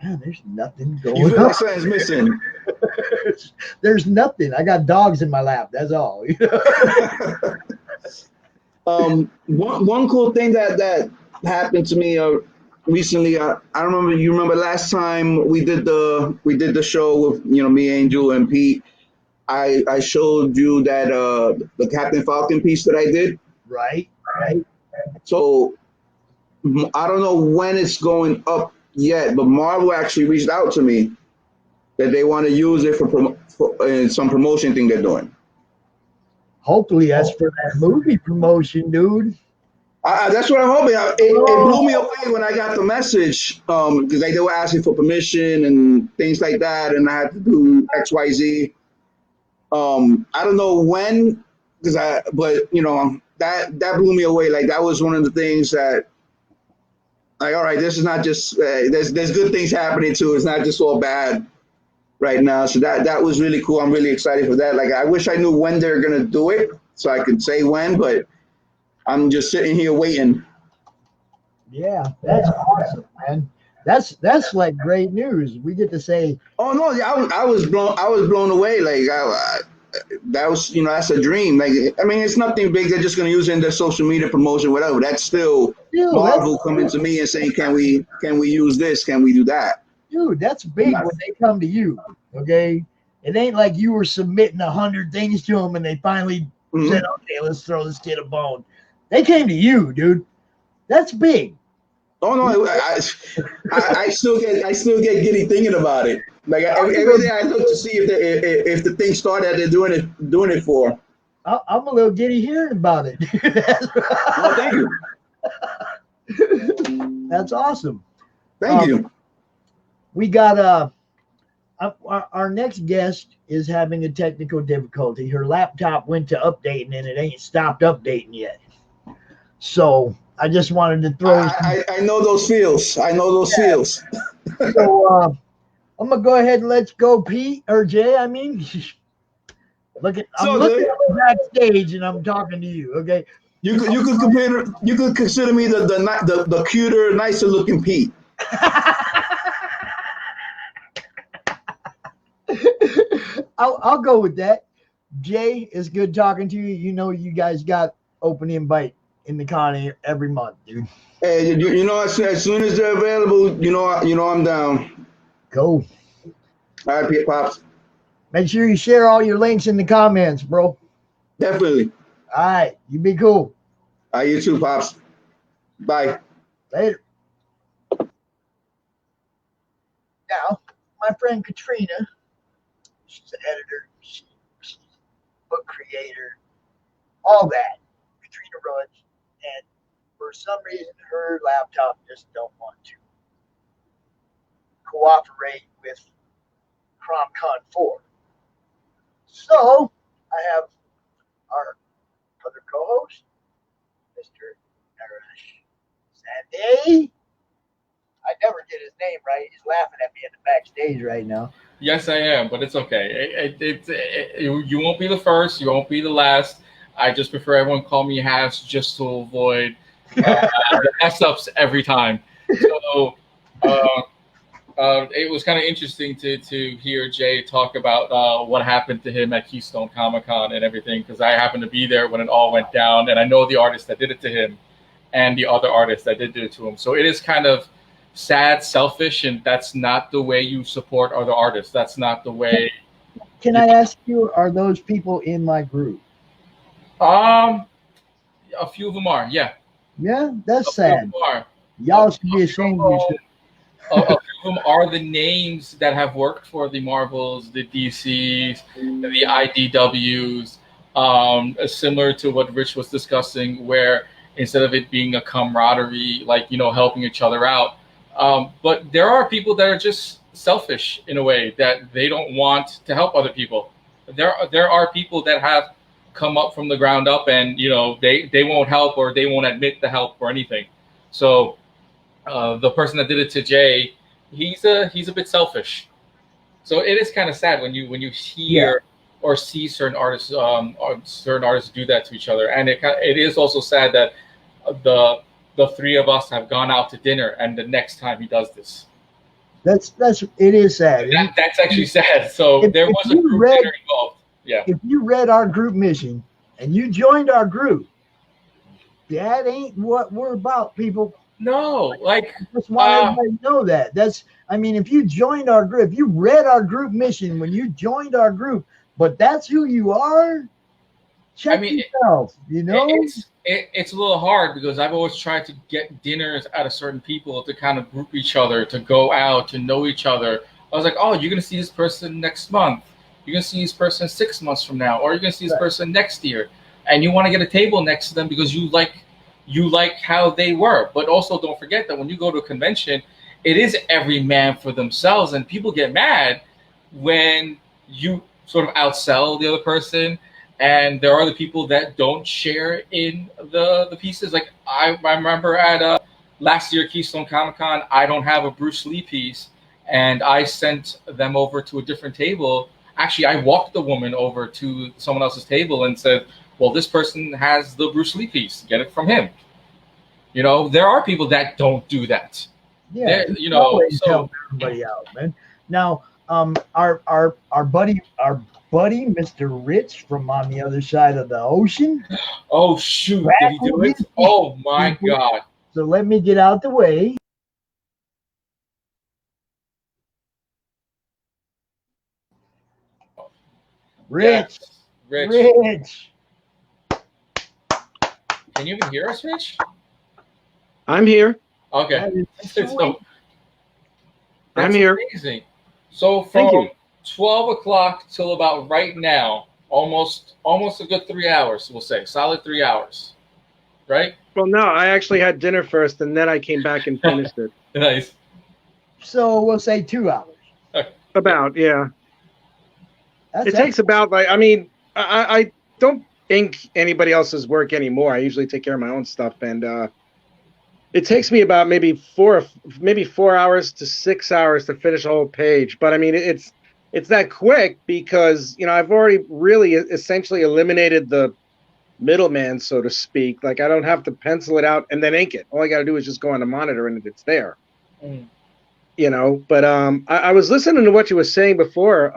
man, there's nothing going on. You feel like something's missing. There's nothing. I got dogs in my lap. That's all. You know? One cool thing that happened to me recently. I don't remember. You remember last time we did the show with, you know, me, Angel, and Pete. I showed you that the Captain Falcon piece that I did. Right. So I don't know when it's going up yet, but Marvel actually reached out to me that they want to use it for some promotion thing they're doing. Hopefully that's for that movie promotion, dude. That's what I'm hoping. It blew me away when I got the message, because they were asking for permission and things like that, and I had to do XYZ. I don't know when, but you know, that blew me away. Like, that was one of the things that, like, all right, this is not just there's good things happening too. It's not just all bad right now. So that was really cool. I'm really excited for that. Like, I wish I knew when they're gonna do it so I could say when, but I'm just sitting here waiting. Yeah, that's awesome, man. That's like great news. We get to say, Oh no, yeah, I was blown away. Like that was, that's a dream. Like, I mean, it's nothing big. They're just gonna use it in their social media promotion, whatever. That's still dude, Marvel coming to me and saying, can we use this? Can we do that? that's big when they come to you. Okay, it ain't like you were submitting 100 things to them and they finally said, okay, let's throw this kid a bone. They came to you, dude. That's big. Oh no, I still get giddy thinking about it. Like every day I look to see if the thing started they're doing it for. I'm a little giddy hearing about it. Oh, thank you. That's awesome. Thank you. We got our next guest is having a technical difficulty. Her laptop went to updating and it ain't stopped updating yet. So I just wanted to throw. I know those feels. I know those feels. So I'm gonna go ahead and let's go, Pete or Jay. I mean, I'm looking backstage and I'm talking to you. Okay. You could consider me the cuter, nicer looking Pete. I'll go with that. Jay, it's good talking to you. You know, you guys got open invite in the con every month, dude. Hey, as soon as they're available, I'm down. Cool. All right, Pops. Make sure you share all your links in the comments, bro. Definitely. All right, you be cool. All right, you too, Pops. Bye. Later. Now, my friend Katrina, she's an editor, she's a book creator, all that. Katrina runs, and for some reason, her laptop just don't want to cooperate with CRoM Con 4. So, I have our other co-host, Mr. Arash Sandy. I never get his name right. He's laughing at me in the backstage right now. Yes, I am, but it's okay. You won't be the first. You won't be the last. I just prefer everyone call me Has just to avoid the mess-ups every time. So it was kind of interesting to hear Jay talk about what happened to him at Keystone Comic-Con and everything, because I happened to be there when it all went down, and I know the artist that did it to him and the other artist that did it to him. So it is kind of sad, selfish, and that's not the way you support other artists. That's not the way. Can I ask you, are those people in my group? A few of them are, yeah. Yeah, that's sad. Y'all should be ashamed of yourself. A few of them are the names that have worked for the Marvels, the DCs, the IDWs, similar to what Rich was discussing, where instead of it being a camaraderie, like, helping each other out. But there are people that are just selfish in a way, that they don't want to help other people. There are people that have come up from the ground up and, they won't help, or they won't admit the help or anything. So the person that did it to Jay, he's a bit selfish. So it is kind of sad when you hear or see certain artists do that to each other. And it is also sad that the three of us have gone out to dinner, and the next time he does this. It is sad. That's actually sad. So there was a group dinner involved. Yeah. If you read our group mission and you joined our group, that ain't what we're about, people. No, like, just want everybody to know that. If you joined our group, if you read our group mission when you joined our group, but that's who you are, check yourself, It's a little hard, because I've always tried to get dinners out of certain people to kind of group each other, to go out, to know each other. I was like, oh, you're going to see this person next month. You're going to see this person 6 months from now, or you're going to see this person next year. And you want to get a table next to them because you like how they were. But also don't forget that when you go to a convention, it is every man for themselves. And people get mad when you sort of outsell the other person. And there are other people that don't share in the pieces. Like I remember at last year Keystone Comic Con, I don't have a Bruce Lee piece, and I sent them over to a different table. Actually, I walked the woman over to someone else's table and said, well, this person has the Bruce Lee piece. Get it from him. You know, there are people that don't do that. Yeah, You know, always so help everybody out, man. Now, our buddy, Mr. Rich from on the other side of the ocean. oh shoot, back did he do with it? his Oh my people. God. So let me get out the way. Rich, Yes. Rich. Rich. Can you even hear us, Rich? I'm here. Okay. That is So, sweet. that's I'm here. amazing. So Thank from you. 12 o'clock till about right now, almost a good 3 hours, we'll say. Solid 3 hours. Right? Well, no, I actually had dinner first, and then I came back and finished it. Nice. So we'll say 2 hours. About, yeah. That's It takes about, like, I mean, I don't ink anybody else's work anymore. I usually take care of my own stuff, and it takes me about maybe 4 hours to 6 hours to finish a whole page. But I mean, it's that quick because, you know, I've already really essentially eliminated the middleman, so to speak. Like, I don't have to pencil it out and then ink it. All I got to do is just go on the monitor and it's there. Mm. You know, but I was listening to what you were saying before.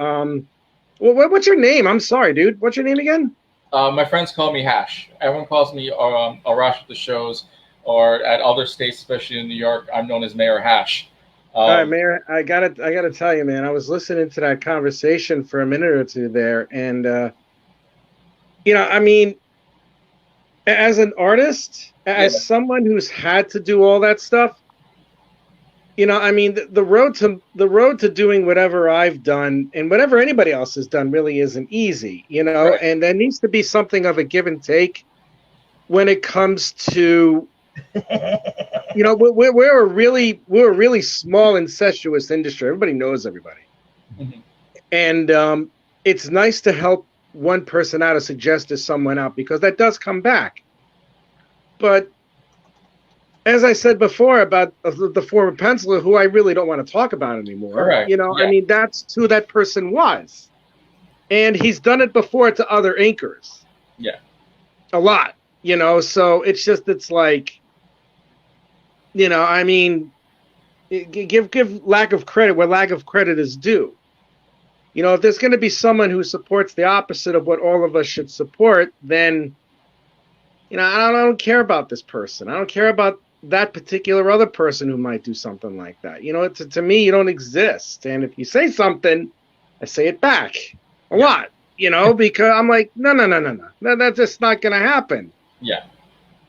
What's your name? I'm sorry, dude. What's your name again? My friends call me Hash. Everyone calls me Arash at the shows or at other states, especially in New York. I'm known as Mayor Hash. All right, Mayor. I gotta tell you, man. I was listening to that conversation for a minute or two there, and you know, I mean, as an artist, as someone who's had to do all that stuff, you know, I mean, the road to doing whatever I've done and whatever anybody else has done really isn't easy, you know. Right. And there needs to be something of a give and take when it comes to, you know, we're a really small incestuous industry. Everybody knows everybody, Mm-hmm. and it's nice to help one person out or suggest to someone out because that does come back. But as I said before about the former penciler, who I really don't want to talk about anymore, Correct. you know, Yeah. I mean, that's who that person was. And he's done it before to other inkers. Yeah. A lot, you know, so it's like, you know, I mean, give lack of credit where lack of credit is due. You know, if there's going to be someone who supports the opposite of what all of us should support, then, you know, I don't care about this person. I don't care about that particular other person who might do something like that. You know, to me, you don't exist. And if you say something, I say it back a lot, you know, because I'm like, no, that's just not going to happen. Yeah.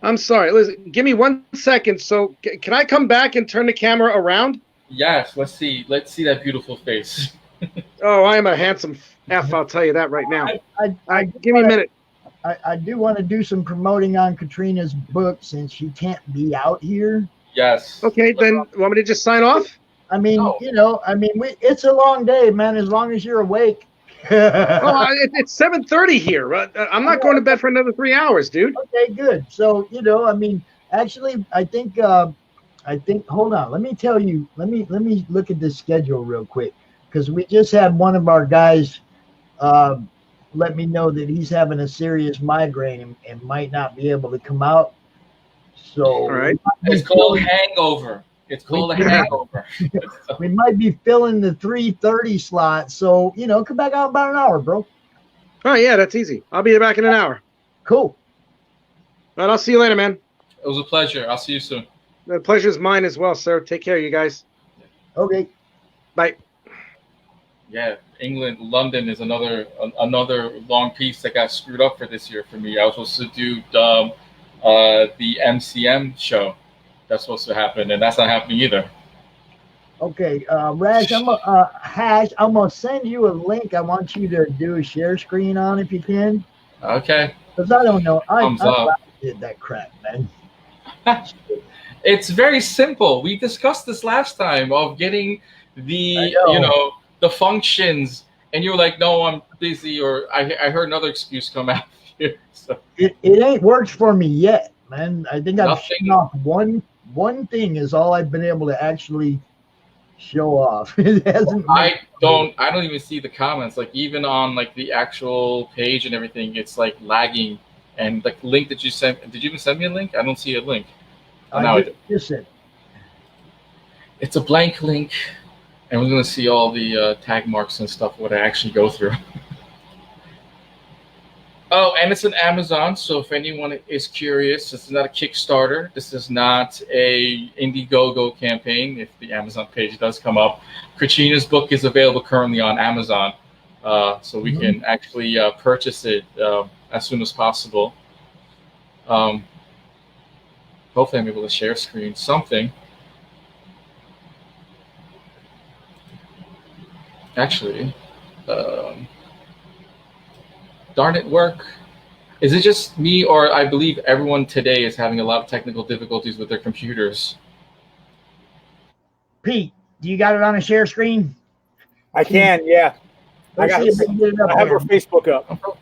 I'm sorry. Listen, give me 1 second. So can I come back and turn the camera around? Yes. Let's see that beautiful face. Oh, I am a handsome F, I'll tell you that right now. Give me a minute. I do want to do some promoting on Katrina's book since she can't be out here. Yes. Okay, then want me to just sign off? I mean, No. you know, it's a long day, man. As long as you're awake. Oh, it's 7:30 here. I'm not going to bed for another 3 hours, dude. Okay, good. So, you know, I mean, actually, I think. Hold on. Let me tell you. Let me look at this schedule real quick because we just had one of our guys let me know that he's having a serious migraine and might not be able to come out. So, all right. It's called hangover. It's called a hangover. We might be filling the 3:30 slot. So, you know, come back out about an hour, bro. Oh, yeah, that's easy. I'll be back in an hour. Cool. All right, I'll see you later, man. It was a pleasure. I'll see you soon. The pleasure's mine as well, sir. Take care, you guys. Okay. Bye. Yeah, England, London is another long piece that got screwed up for this year for me. I was supposed to do the MCM show. That's supposed to happen, and that's not happening either. Okay, Raj, Hash, I'm gonna send you a link. I want you to do a share screen on if you can. Okay. Because I don't know. I'm Thumbs up. glad I did that crap, man. It's very simple. We discussed this last time of getting the the functions, and you were like, "No, I'm busy," or I heard another excuse come out here. So. It ain't worked for me yet, man. I think I've Nothing. shown off one thing is all I've been able to actually show off. It hasn't. I don't even see the comments. Like even on like the actual page and everything, it's like lagging. And like the link that you sent, did you even send me a link? I don't see a link. Now I do. Just said. It's a blank link, and we're going to see all the tag marks and stuff, what I actually go through. Oh, and it's on Amazon, so if anyone is curious, this is not a Kickstarter. This is not a Indiegogo campaign. If the Amazon page does come up, Katrina's book is available currently on Amazon, so we can actually purchase it as soon as possible. Hopefully I'm able to share screen something. Actually, darn it, work. Is it just me, or I believe everyone today is having a lot of technical difficulties with their computers? Pete, do you got it on a share screen? I can, yeah. I Let's got. see if we can get it up I have her there. Facebook up.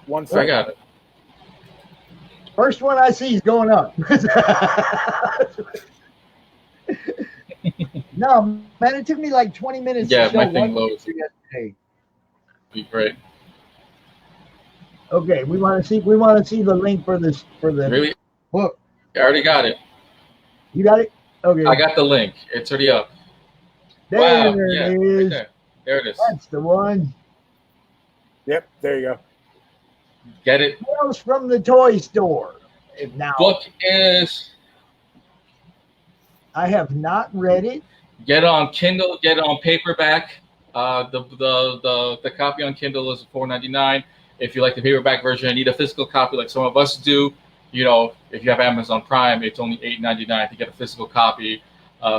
One I second. got it. First one I see is going up. No, man, it took me like 20 minutes Yeah, to show my thing one loads. picture yesterday. Be great. Okay, we want to see the link for the Really? book. I already got it. You got it? Okay. I got the link. It's already up. There Wow. it Yeah, right is. there. There it is. That's the one. Yep, there you go. Get it? Tales from the toy store. Now, Book is. I have not read it. Get it on Kindle. Get it on paperback. The copy on Kindle is $4.99. If you like the paperback version and need a physical copy, like some of us do, you know, if you have Amazon Prime, it's only $8.99 to get a physical copy.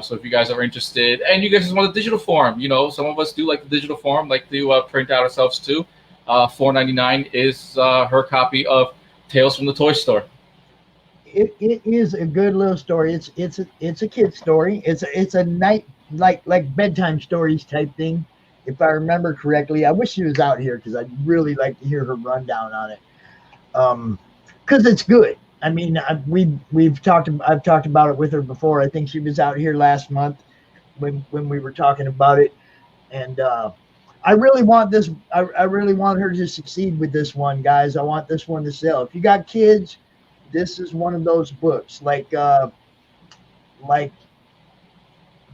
So if you guys are interested, and you guys just want the digital form, you know, some of us do like the digital form, like to print out ourselves too. $4.99 is her copy of Tales from the Toy Store. It is a good little story. It's a kid's story. It's a night like bedtime stories type thing, if I remember correctly. I wish she was out here because I'd really like to hear her rundown on it. Because it's good. I mean, I've talked about it with her before. I think she was out here last month when we were talking about it, and I really want this. I really want her to succeed with this one, guys. I want this one to sell. If you got kids, this is one of those books like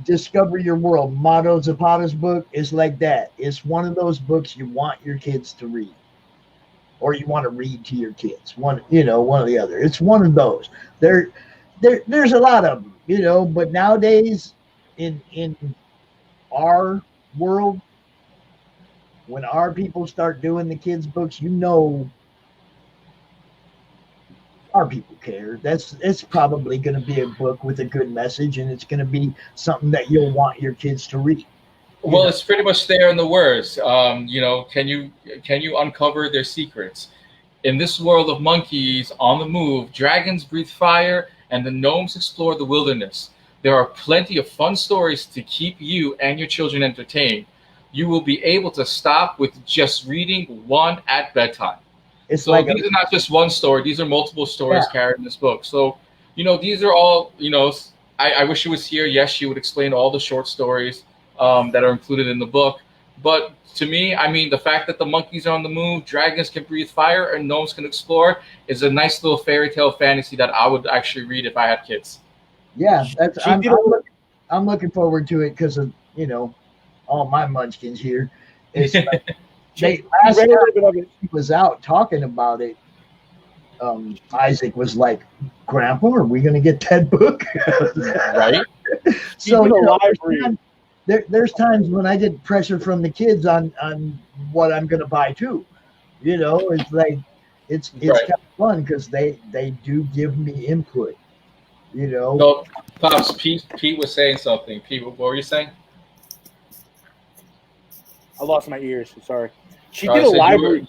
Discover Your World. Mato Zapata's book is like that. It's one of those books you want your kids to read, or you want to read to your kids. One or the other. It's one of those. There's a lot of them, but nowadays in our world, when our people start doing the kids' books, our people care. It's probably going to be a book with a good message, and it's going to be something that you'll want your kids to read. Well, it's pretty much there in the words. Can you uncover their secrets? In this world of monkeys on the move, dragons breathe fire, and the gnomes explore the wilderness. There are plenty of fun stories to keep you and your children entertained. You will be able to stop with just reading one at bedtime. It's so like these are not just one story; these are multiple stories carried in this book. So, these are all. I wish she was here. Yes, she would explain all the short stories that are included in the book. But to me, I mean, the fact that the monkeys are on the move, dragons can breathe fire, and gnomes can explore is a nice little fairy tale fantasy that I would actually read if I had kids. Yeah, I'm looking forward to it because of all my munchkins here. It's like, last time he was out talking about it, Isaac was like, "Grandpa, are we going to get that book?" Right. So there's times when I get pressure from the kids on what I'm going to buy too. It's like it's right. Kind of fun because they do give me input. No, Pops. Pete was saying something. Pete, what were you saying? I lost my ears. Sorry. She did a live reading.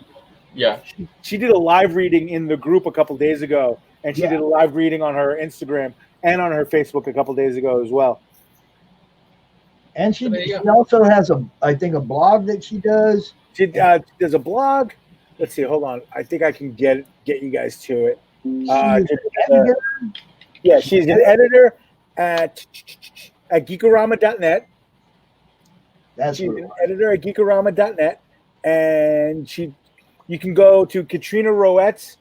Yeah. She did a live reading in the group a couple days ago, and she did a live reading on her Instagram and on her Facebook a couple days ago as well. And she also has I think a blog that she does. She does a blog. Let's see. Hold on. I think I can get you guys to it. She's an editor at geekorama.net. She's an editor at geekorama.net, and you can go to Katrina Roette's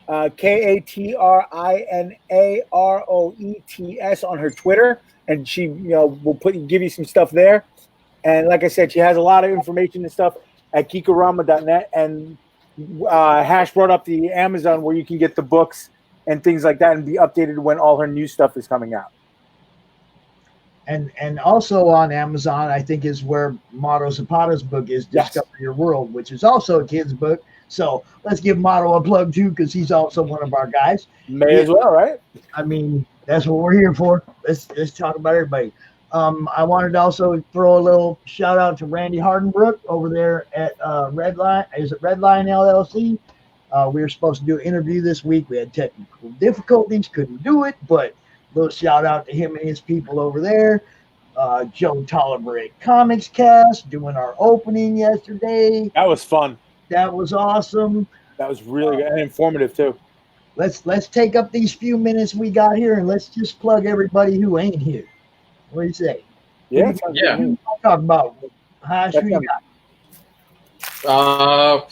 KATRINAROETS on her Twitter, and she will give you some stuff there. And like I said, she has a lot of information and stuff at geekorama.net. And Hash brought up the Amazon where you can get the books and things like that and be updated when all her new stuff is coming out. And also on Amazon, I think is where Mato Zapata's book is, Discover Your World, which is also a kid's book. So let's give Mato a plug too, because he's also one of our guys. May as well, right? I mean, that's what we're here for. Let's talk about everybody. I wanted to also throw a little shout out to Randy Hardenbrook over there at Redline. Is it Redline LLC? We were supposed to do an interview this week. We had technical difficulties, couldn't do it, but little shout out to him and his people over there. Joe Tolliver at Comics Cast doing our opening yesterday. That was fun. That was awesome. That was really good and informative too. Let's take up these few minutes we got here and let's just plug everybody who ain't here. What do you say? Yeah. Talk about Hash.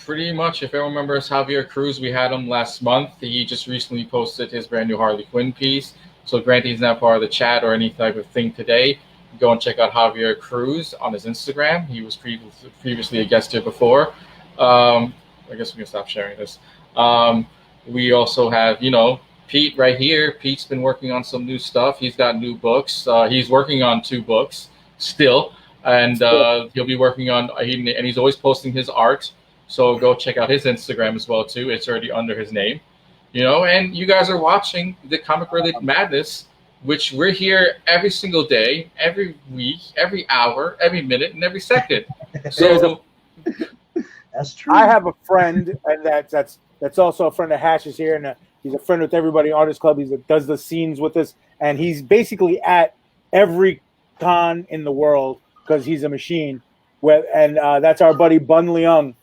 Pretty much. If everyone remembers Javier Cruz, we had him last month. He just recently posted his brand new Harley Quinn piece. So granted, he's not part of the chat or any type of thing today. Go and check out Javier Cruz on his Instagram. He was previously a guest here before. I guess we can stop sharing this. We also have, Pete right here. Pete's been working on some new stuff. He's got new books. He's working on 2 books still. And he'll be working on, and he's always posting his art. So go check out his Instagram as well, too. It's already under his name. And you guys are watching the Comic Related Madness, which we're here every single day, every week, every hour, every minute, and every second. So that's true. I have a friend, and that's also a friend of Hash's here, and he's a friend with everybody Artist Club. He does the scenes with us, and he's basically at every con in the world because he's a machine. And that's our buddy Bun Leung.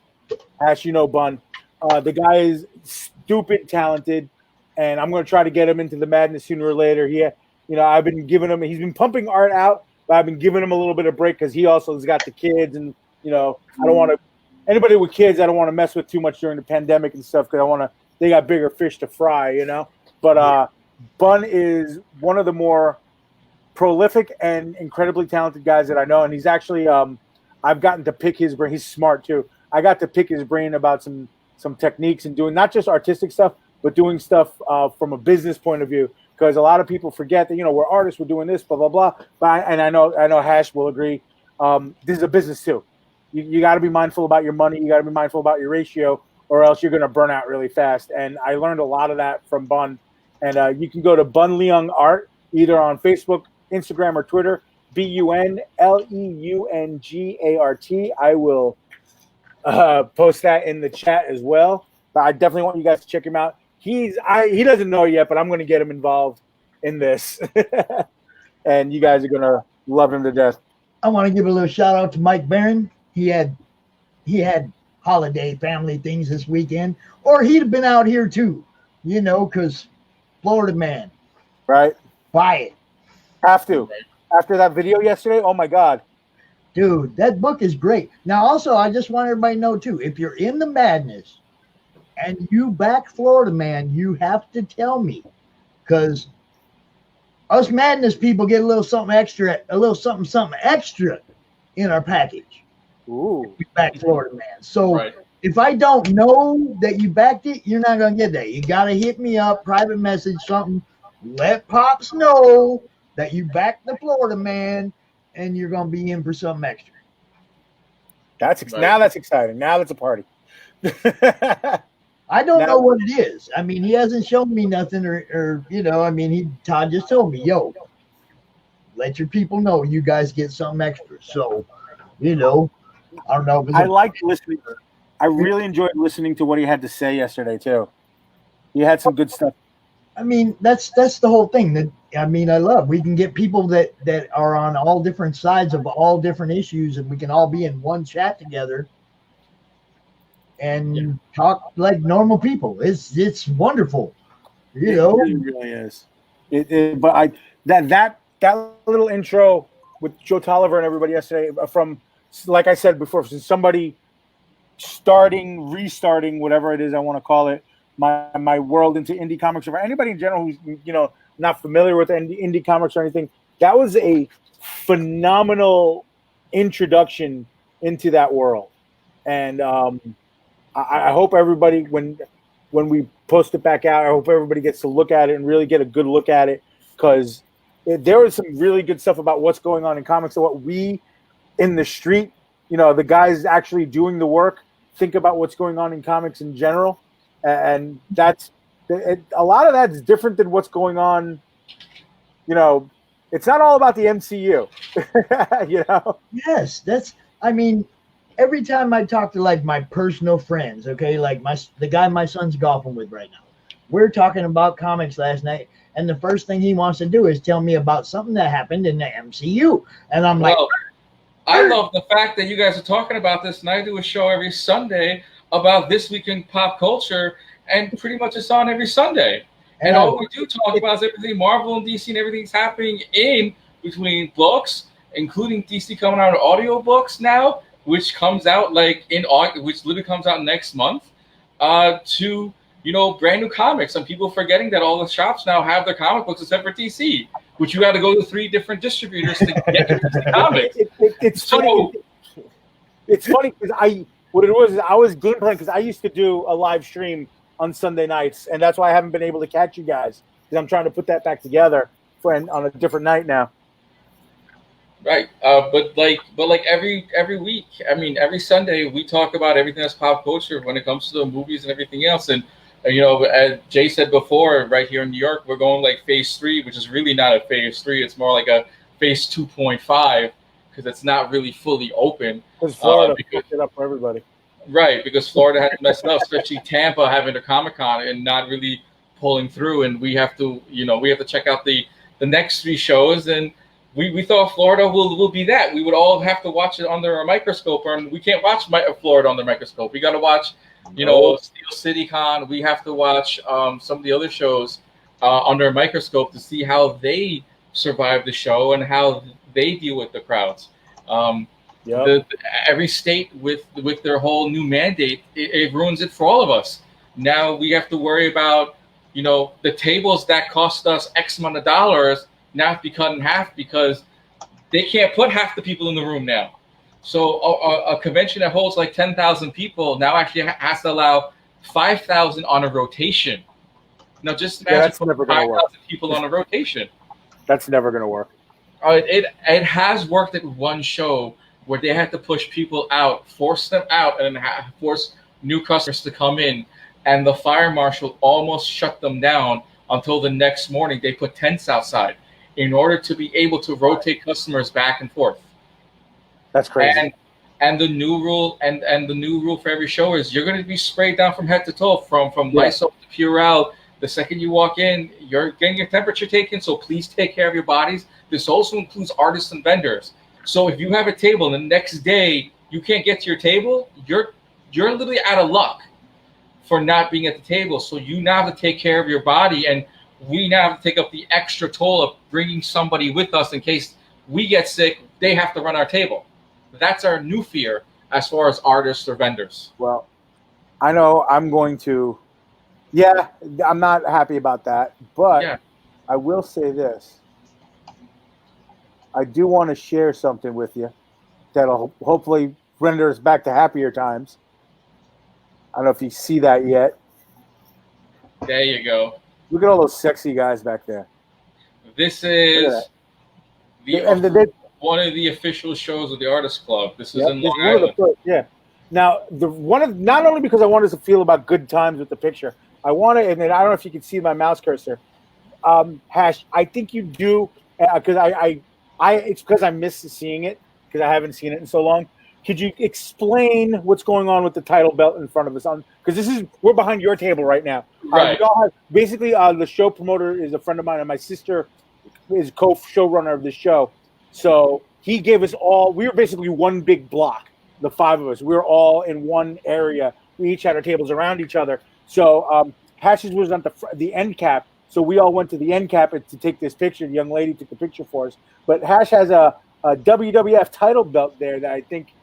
Hash, Bun. The guy is stupid talented, and I'm going to try to get him into the madness sooner or later. I've been giving him. He's been pumping art out, but I've been giving him a little bit of break because he also has got the kids, and I don't want to. Anybody with kids, I don't want to mess with too much during the pandemic and stuff because they got bigger fish to fry, But Bun is one of the more prolific and incredibly talented guys that I know, and he's actually I've gotten to pick his brain. He's smart too. I got to pick his brain about some techniques and doing not just artistic stuff, but doing stuff from a business point of view. Because a lot of people forget that we're artists, we're doing this, blah blah blah. But I know Hash will agree. This is a business too. You got to be mindful about your money. You got to be mindful about your ratio, or else you're going to burn out really fast. And I learned a lot of that from Bun. And you can go to Bun Leung Art either on Facebook, Instagram, or Twitter. BunLeungArt. I will post that in the chat as well. But I definitely want you guys to check him out. He doesn't know yet, but I'm going to get him involved in this, and you guys are going to love him to death. I want to give a little shout out to Mike Barron. He had holiday family things this weekend, or he'd have been out here too, because Florida man, right? Buy it. Have to. After that video yesterday, oh my God. Dude, that book is great. Now, also, I just want everybody to know, too, if you're in the madness and you back Florida Man, you have to tell me. Because us madness people get a little something extra in our package. Ooh. We back Florida Man. So if I don't know that you backed it, you're not going to get that. You got to hit me up, private message, something. Let Pops know that you backed the Florida Man. And you're going to be in for something extra. Now that's exciting. Now that's a party. I don't know what it is. I mean, he hasn't shown me nothing or Todd just told me, let your people know you guys get something extra. So, I don't know. I liked listening. I really enjoyed listening to what he had to say yesterday, too. He had some good stuff. I mean, that's the whole thing. I love. We can get people that are on all different sides of all different issues, and we can all be in one chat together and talk like normal people. It's wonderful, It really is. But that little intro with Joe Tolliver and everybody yesterday, from, like I said before, from somebody restarting, whatever it is I want to call it, my world into indie comics, or for anybody in general who's not familiar with indie comics or anything, that was a phenomenal introduction into that world. And I hope everybody, when we post it back out, I hope everybody gets to look at it and really get a good look at it, because there was some really good stuff about what's going on in comics and what we in the street, the guys actually doing the work, think about what's going on in comics in general. And that's a lot of that's different than what's going on. It's not all about the MCU. Yes, every time I talk to like my personal friends, okay, like the guy my son's golfing with right now, we're talking about comics last night, and the first thing he wants to do is tell me about something that happened in the MCU, and I'm like, I love the fact that you guys are talking about this, and I do a show every Sunday about This Week in Pop Culture, and pretty much it's on every Sunday. And all we do talk about is everything Marvel and DC and everything's happening in between books, including DC coming out with audiobooks now, which comes out like in August, which literally comes out next month, to brand new comics. And people forgetting that all the shops now have their comic books except for DC, which you got to go to 3 different distributors to get your DC comics. It's funny. It's funny because I was game playing because I used to do a live stream on Sunday nights, and that's why I haven't been able to catch you guys, because I'm trying to put that back together on a different night now. Right, but every week, every Sunday we talk about everything that's pop culture when it comes to the movies and everything else. And as Jay said before, right here in New York, we're going like phase 3, which is really not a phase 3; it's more like a phase 2.5, because it's not really fully open. Because Florida fucked it up for everybody. Right, because Florida had to mess it up, especially Tampa having a Comic-Con and not really pulling through, and we have to check out the next 3 shows, and we thought Florida will be that. We would all have to watch it under a microscope, and we can't watch Florida under a microscope. We got to watch, Steel City Con. We have to watch some of the other shows under a microscope to see how they survive the show and how they deal with the crowds. Every state with their whole new mandate, it ruins it for all of us. Now we have to worry about, the tables that cost us X amount of dollars now have to be cut in half because they can't put half the people in the room now. So a convention that holds like 10,000 people now actually has to allow 5,000 on a rotation. Now just imagine 5,000 people on a rotation. That's never going to work. It has worked at one show where they had to push people out, force them out, and force new customers to come in. And the fire marshal almost shut them down until the next morning. They put tents outside in order to be able to rotate customers back and forth. That's crazy. And the new rule for every show is you're going to be sprayed down from head to toe, from Lysol to Purell. The second you walk in, you're getting your temperature taken. So please take care of your bodies. This also includes artists and vendors. So if you have a table and the next day you can't get to your table, you're literally out of luck for not being at the table. So you now have to take care of your body, and we now have to take up the extra toll of bringing somebody with us in case we get sick. They have to run our table. That's our new fear as far as artists or vendors. Well, I know I'm going to. Yeah, I'm not happy about that, but I will say this. I do want to share something with you that'll hopefully render us back to happier times. I don't know if you see that yet. There you go. Look at all those sexy guys back there. This is one of the official shows of the Artist Club. This is in Long Island. Now, not only because I wanted to feel about good times with the picture, I want to, and I don't know if you can see my mouse cursor. Hash, I think you do, because it's because I missed seeing it, because I haven't seen it in so long. Could you explain what's going on with the title belt in front of us? Because we're behind your table right now. Right. Basically, the show promoter is a friend of mine, and my sister is co-showrunner of the show. So he gave us all. We were basically one big block. The 5 of us. We were all in one area. We each had our tables around each other. So Hash's was on the end cap. So we all went to the end cap to take this picture. The young lady took the picture for us. But Hash has a WWF title belt there that I think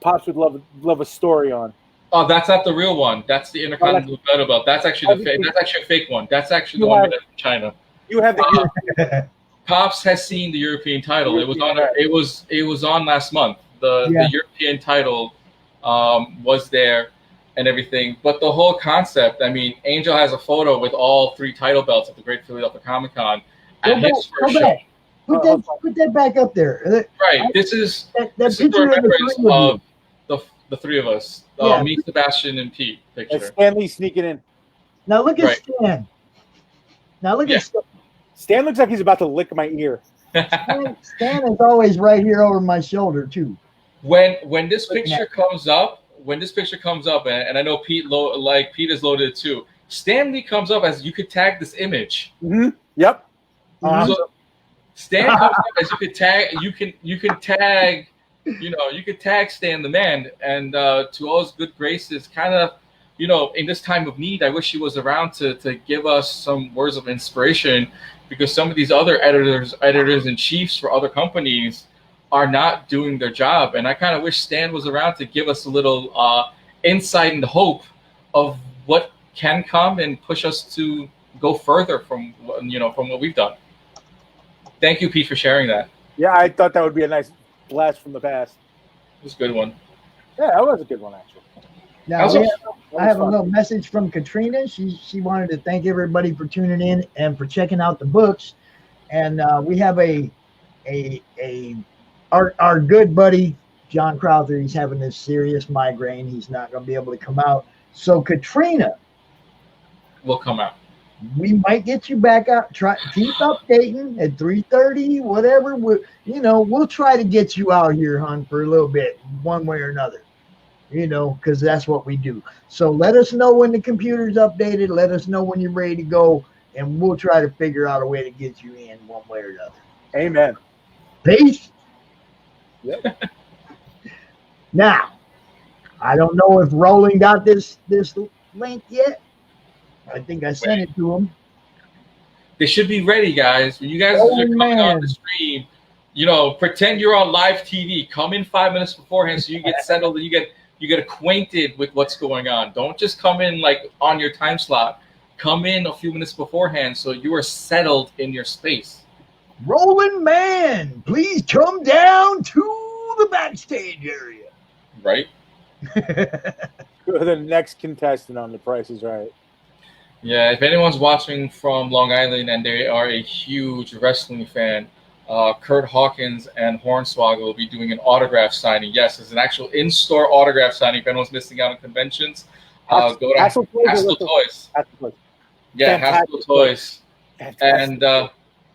Pops would love a story on. Oh, that's not the real one. That's the Intercontinental title belt. That's actually that's actually a fake one. That's actually the one made in China. You have the Pops has seen the European title. It was on. It was on last month. The European title was there and everything. But the whole concept. I mean, Angel has a photo with all 3 title belts at the Great Philadelphia Comic Con at his first show. Put that back up there. Right. This is that picture of the 3 of us. Me, Sebastian, and Pete. Picture. And Stanley sneaking in. Now look at Stan. Now look at Stan. Stan looks like he's about to lick my ear. Stan is always right here over my shoulder too. When this picture comes up, and I know Pete Pete is loaded too. Stanley comes up as you could tag this image. Mm-hmm. Yep. So Stan comes up as you could tag. You can tag. You could tag Stan the Man, and to all his good graces, kind of, in this time of need, I wish he was around to give us some words of inspiration, because some of these other editors in chiefs for other companies are not doing their job, and I kind of wish Stan was around to give us a little insight and hope of what can come and push us to go further from what we've done. Thank you, Pete, for sharing that. Yeah, I thought that would be a nice blast from the past. It was a good one. Yeah, that was a good one, actually. Now, I have a little message from Katrina. She wanted to thank everybody for tuning in and for checking out the books. And we have our good buddy, John Crowther. He's having this serious migraine. He's not going to be able to come out. So Katrina will come out. We might get you back out. Keep updating at 3:30, whatever. We'll try to get you out here, hon, for a little bit, one way or another. Because that's what we do. So let us know when the computer's updated. Let us know when you're ready to go, and we'll try to figure out a way to get you in one way or another. Amen. Peace. Yep. Now, I don't know if Roland got this link yet. I think I sent it to them. They should be ready, guys. When you guys are coming on the stream, pretend you're on live TV. Come in 5 minutes beforehand so you get settled and you get acquainted with what's going on. Don't just come in like on your time slot. Come in a few minutes beforehand so you are settled in your space. Roland Man, please come down to the backstage area. Right. The next contestant on The Price is Right. Yeah, if anyone's watching from Long Island and they are a huge wrestling fan, Kurt Hawkins and Hornswoggle will be doing an autograph signing. Yes, it's an actual in-store autograph signing. If anyone's missing out on conventions, go to Haskell Toys. Yeah, Haskell Toys. And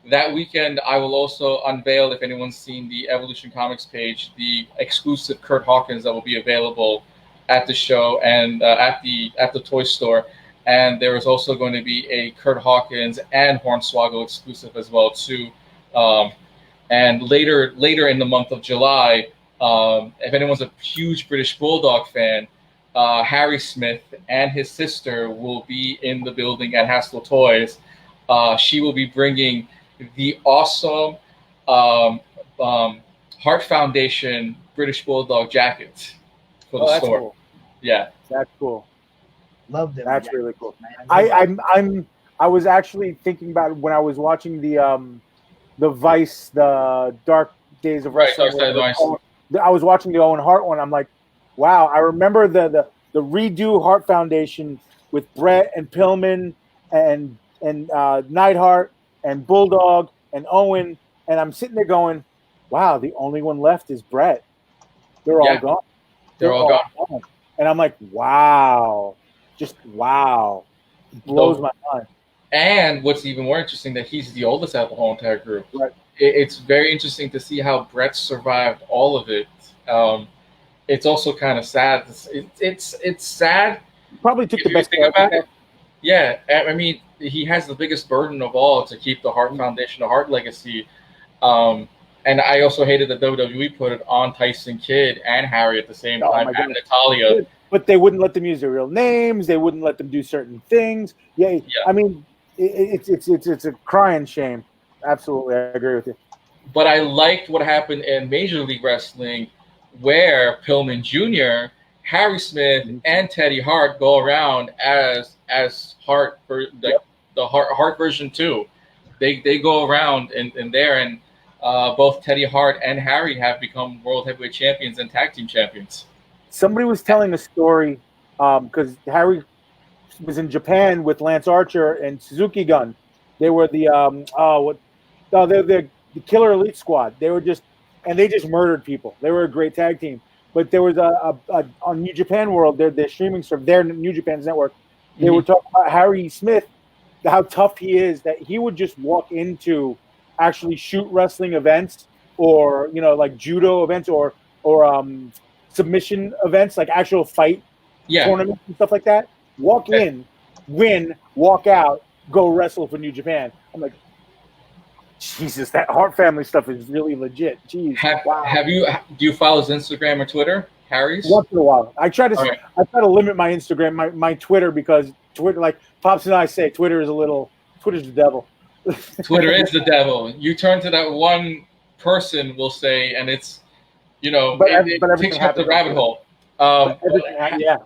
that weekend, I will also unveil, if anyone's seen the Evolution Comics page, the exclusive Kurt Hawkins that will be available at the show and at the toy store. And there is also going to be a Kurt Hawkins and Hornswoggle exclusive as well too. And later in the month of July, if anyone's a huge British Bulldog fan, Harry Smith and his sister will be in the building at Haskell Toys. She will be bringing the awesome Heart Foundation British Bulldog jacket for the store. Cool. Yeah, that's cool. Love them. That's really cool. I was actually thinking about it when I was watching the Vice, the Dark Days of Wrestling. I was watching the Owen Hart one. I'm like, wow. I remember the redo Hart Foundation with Brett and Pillman and Neidhart and Bulldog and Owen, and I'm sitting there going, wow. The only one left is Brett. They're all gone. They're all gone. And I'm like, wow. Just wow. It blows my mind. And what's even more interesting, that he's the oldest out of the whole entire group. Right. It's very interesting to see how Brett survived all of it. It's also kind of sad. It's sad. Probably took the best thing about it. Yeah, I mean, he has the biggest burden of all to keep the Hart Foundation, the Hart legacy. And I also hated that WWE put it on Tyson Kidd and Harry at the same time, and Natalya. But they wouldn't let them use their real names. They wouldn't let them do certain things. Yeah. I mean, it's a crying shame. Absolutely, I agree with you. But I liked what happened in Major League Wrestling, where Pillman Jr. Harry Smith and Teddy Hart go around as Hart for the Hart version 2. They go around in there, and both Teddy Hart and Harry have become world heavyweight champions and tag team champions. Somebody was telling a story because Harry was in Japan with Lance Archer and Suzuki Gun. They were the they're the Killer Elite Squad. They just murdered people. They were a great tag team. But there was a on New Japan World, their streaming service, their New Japan's network. They were talking about Harry Smith, how tough he is, that he would just walk into actually shoot wrestling events, or like judo events, or submission events, like actual fight tournaments and stuff like that. Walk in, win, walk out, go wrestle for New Japan. I'm like, Jesus, that Hart family stuff is really legit. Jeez. Do you follow his Instagram or Twitter, Harry's? Once in a while. I try to limit my Instagram, my Twitter, because Twitter, like Pops and I say, Twitter's the devil. Twitter is the devil. You turn to that one person, we'll say, and it's, it takes you up the rabbit hole. Yeah,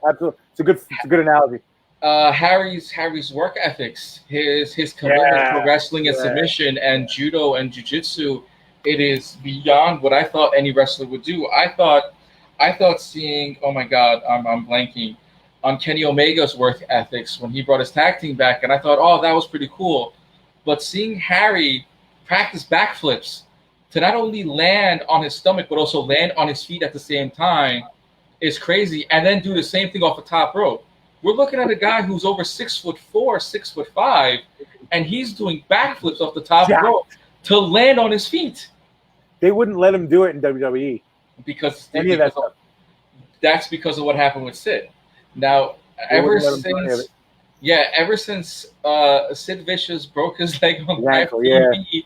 absolutely. It's a good analogy. Harry's work ethics, his commitment to wrestling and submission and judo and jiu-jitsu, it is beyond what I thought any wrestler would do. I thought seeing, oh my God, I'm blanking on Kenny Omega's work ethics when he brought his tag team back, and I thought, oh, that was pretty cool. But seeing Harry practice backflips to not only land on his stomach but also land on his feet at the same time is crazy, and then do the same thing off the top rope. We're looking at a guy who's over 6'4", 6'5", and he's doing backflips off the top rope to land on his feet. They wouldn't let him do it in WWE because that's because of what happened with Sid. Now, ever since Sid Vicious broke his leg on live TV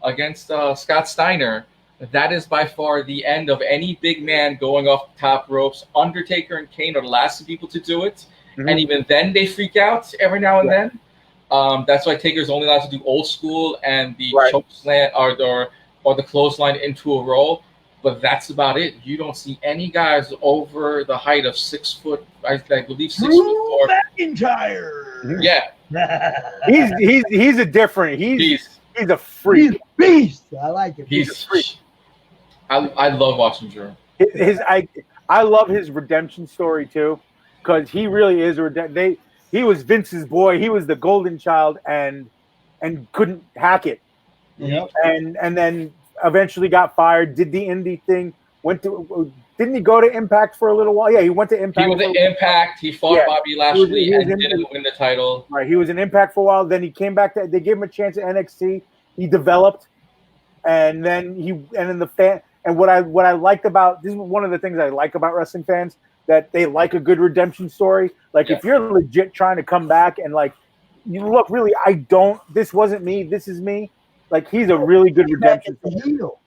against Scott Steiner, that is by far the end of any big man going off the top ropes. Undertaker and Kane are the last two people to do it. Mm-hmm. And even then they freak out every now and then. That's why Taker's only allowed to do old school and the choke slam or the clothesline into a roll. But that's about it. You don't see any guys over the height of 6 foot, I believe 6'4". McIntyre. Yeah. he's a different. He's a freak. He's a beast. I like it. He's a freak. I love watching Drew. I love his redemption story too, because he really is he was Vince's boy. He was the golden child and couldn't hack it. Yep. And then eventually got fired. Did the indie thing. Didn't he go to Impact for a little while? Yeah, he went to Impact. He was at Impact. He fought Bobby Lashley and didn't win the title. Right. He was in Impact for a while. Then he came back. They gave him a chance at NXT. He developed, and then what I liked about this is one of the things I like about wrestling fans, that they like a good redemption story. Like if you're legit trying to come back and like, you look, really, this wasn't me. This is me. Like he's a really good redemption heel.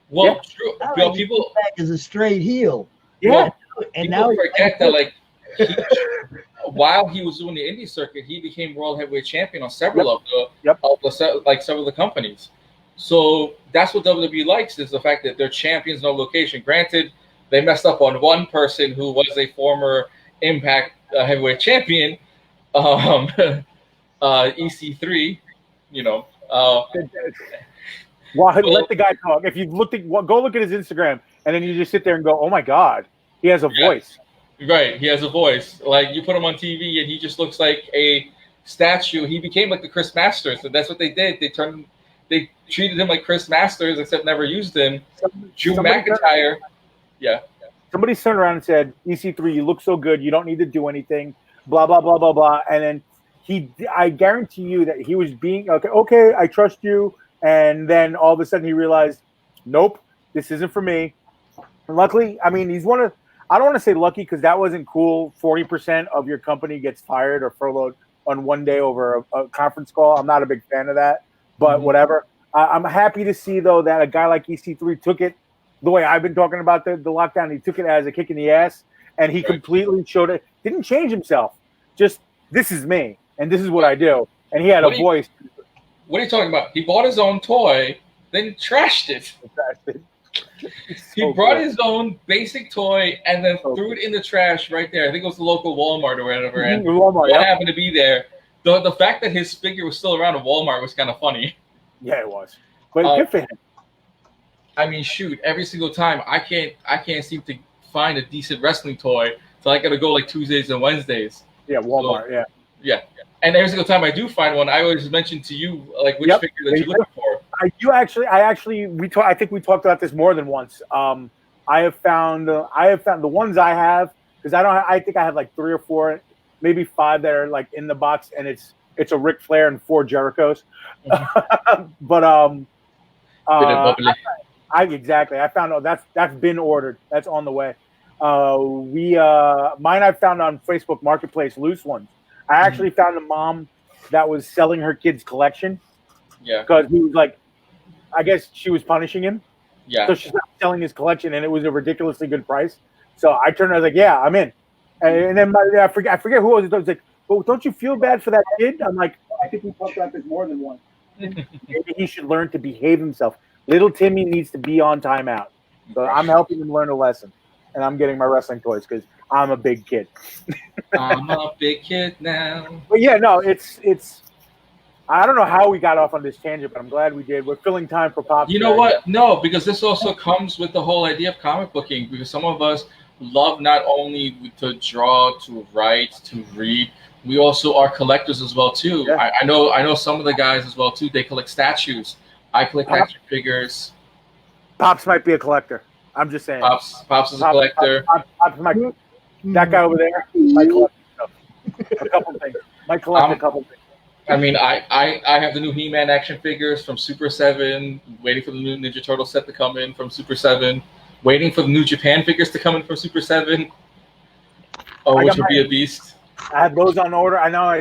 Well, true. People back as a straight heel. Yeah, and now forget that like while he was doing the indie circuit, he became world heavyweight champion on several of the companies. So that's what WWE likes, is the fact that they're champions no location. Granted, they messed up on one person who was a former Impact heavyweight champion, EC3. Let the guy talk. If you've go look at his Instagram, and then you just sit there and go, "Oh my God, he has a voice." Right, he has a voice. Like you put him on TV, and he just looks like a statue. He became like the Chris Masters, and that's what they did. They treated him like Chris Masters, except never used him. Drew McIntyre. Somebody turned around and said, "EC3, you look so good. You don't need to do anything." Blah blah blah blah blah. And then I guarantee you that he was being okay. I trust you. And then all of a sudden he realized, nope, this isn't for me. And luckily, I mean, he's one of, I don't want to say lucky because that wasn't cool. 40% of your company gets fired or furloughed on one day over a conference call. I'm not a big fan of that, but whatever. I'm happy to see, though, that a guy like EC3 took it the way I've been talking about the lockdown. He took it as a kick in the ass, and he completely showed it. Didn't change himself. Just, this is me, and this is what I do. And he had a voice. What are you talking about? He bought his own toy, then trashed it. He brought his own basic toy and then threw it in the trash right there. I think it was the local Walmart or whatever. And Walmart, what happened to be there? The fact that his figure was still around at Walmart was kind of funny. Yeah, it was. But good for him. I mean, shoot, every single time I can't seem to find a decent wrestling toy, so I gotta go like Tuesdays and Wednesdays. Yeah, Walmart. So, yeah. And every single time I do find one, I always mention to you like which figure that you're looking for. I think we talked about this more than once. I have found the ones I have, because I think I have like 3 or 4, maybe 5 that are like in the box, and it's a Ric Flair and 4 Jerichos. But exactly. I found that's been ordered. That's on the way. Mine I found on Facebook Marketplace, loose ones. I actually found a mom that was selling her kid's collection. Yeah. Because he was like, I guess she was punishing him. Yeah. So she's not selling his collection, and it was a ridiculously good price. So I turned. I was like, "Yeah, I'm in." And then I forget who it was. I was like, "Well, don't you feel bad for that kid?" I'm like, "I think we talked about this more than once. Maybe he should learn to behave himself. Little Timmy needs to be on timeout." So I'm helping him learn a lesson, and I'm getting my wrestling toys because I'm a big kid. I'm a big kid now. But yeah, no, it's. I don't know how we got off on this tangent, but I'm glad we did. We're filling time for Pops. You know what? No, because this also comes with the whole idea of comic booking. Because some of us love not only to draw, to write, to read. We also are collectors as well too. Yeah. I know some of the guys as well too. They collect statues. I collect action figures. Pops might be a collector. I'm just saying. Pops is a collector. Pops might, that guy over there might collect stuff. A couple things. Might collect a couple things. I mean, I have the new He-Man action figures from Super 7, waiting for the new Ninja Turtle set to come in from Super 7, waiting for the new Japan figures to come in from Super 7. Oh, which would be a beast. I had those on order. I know I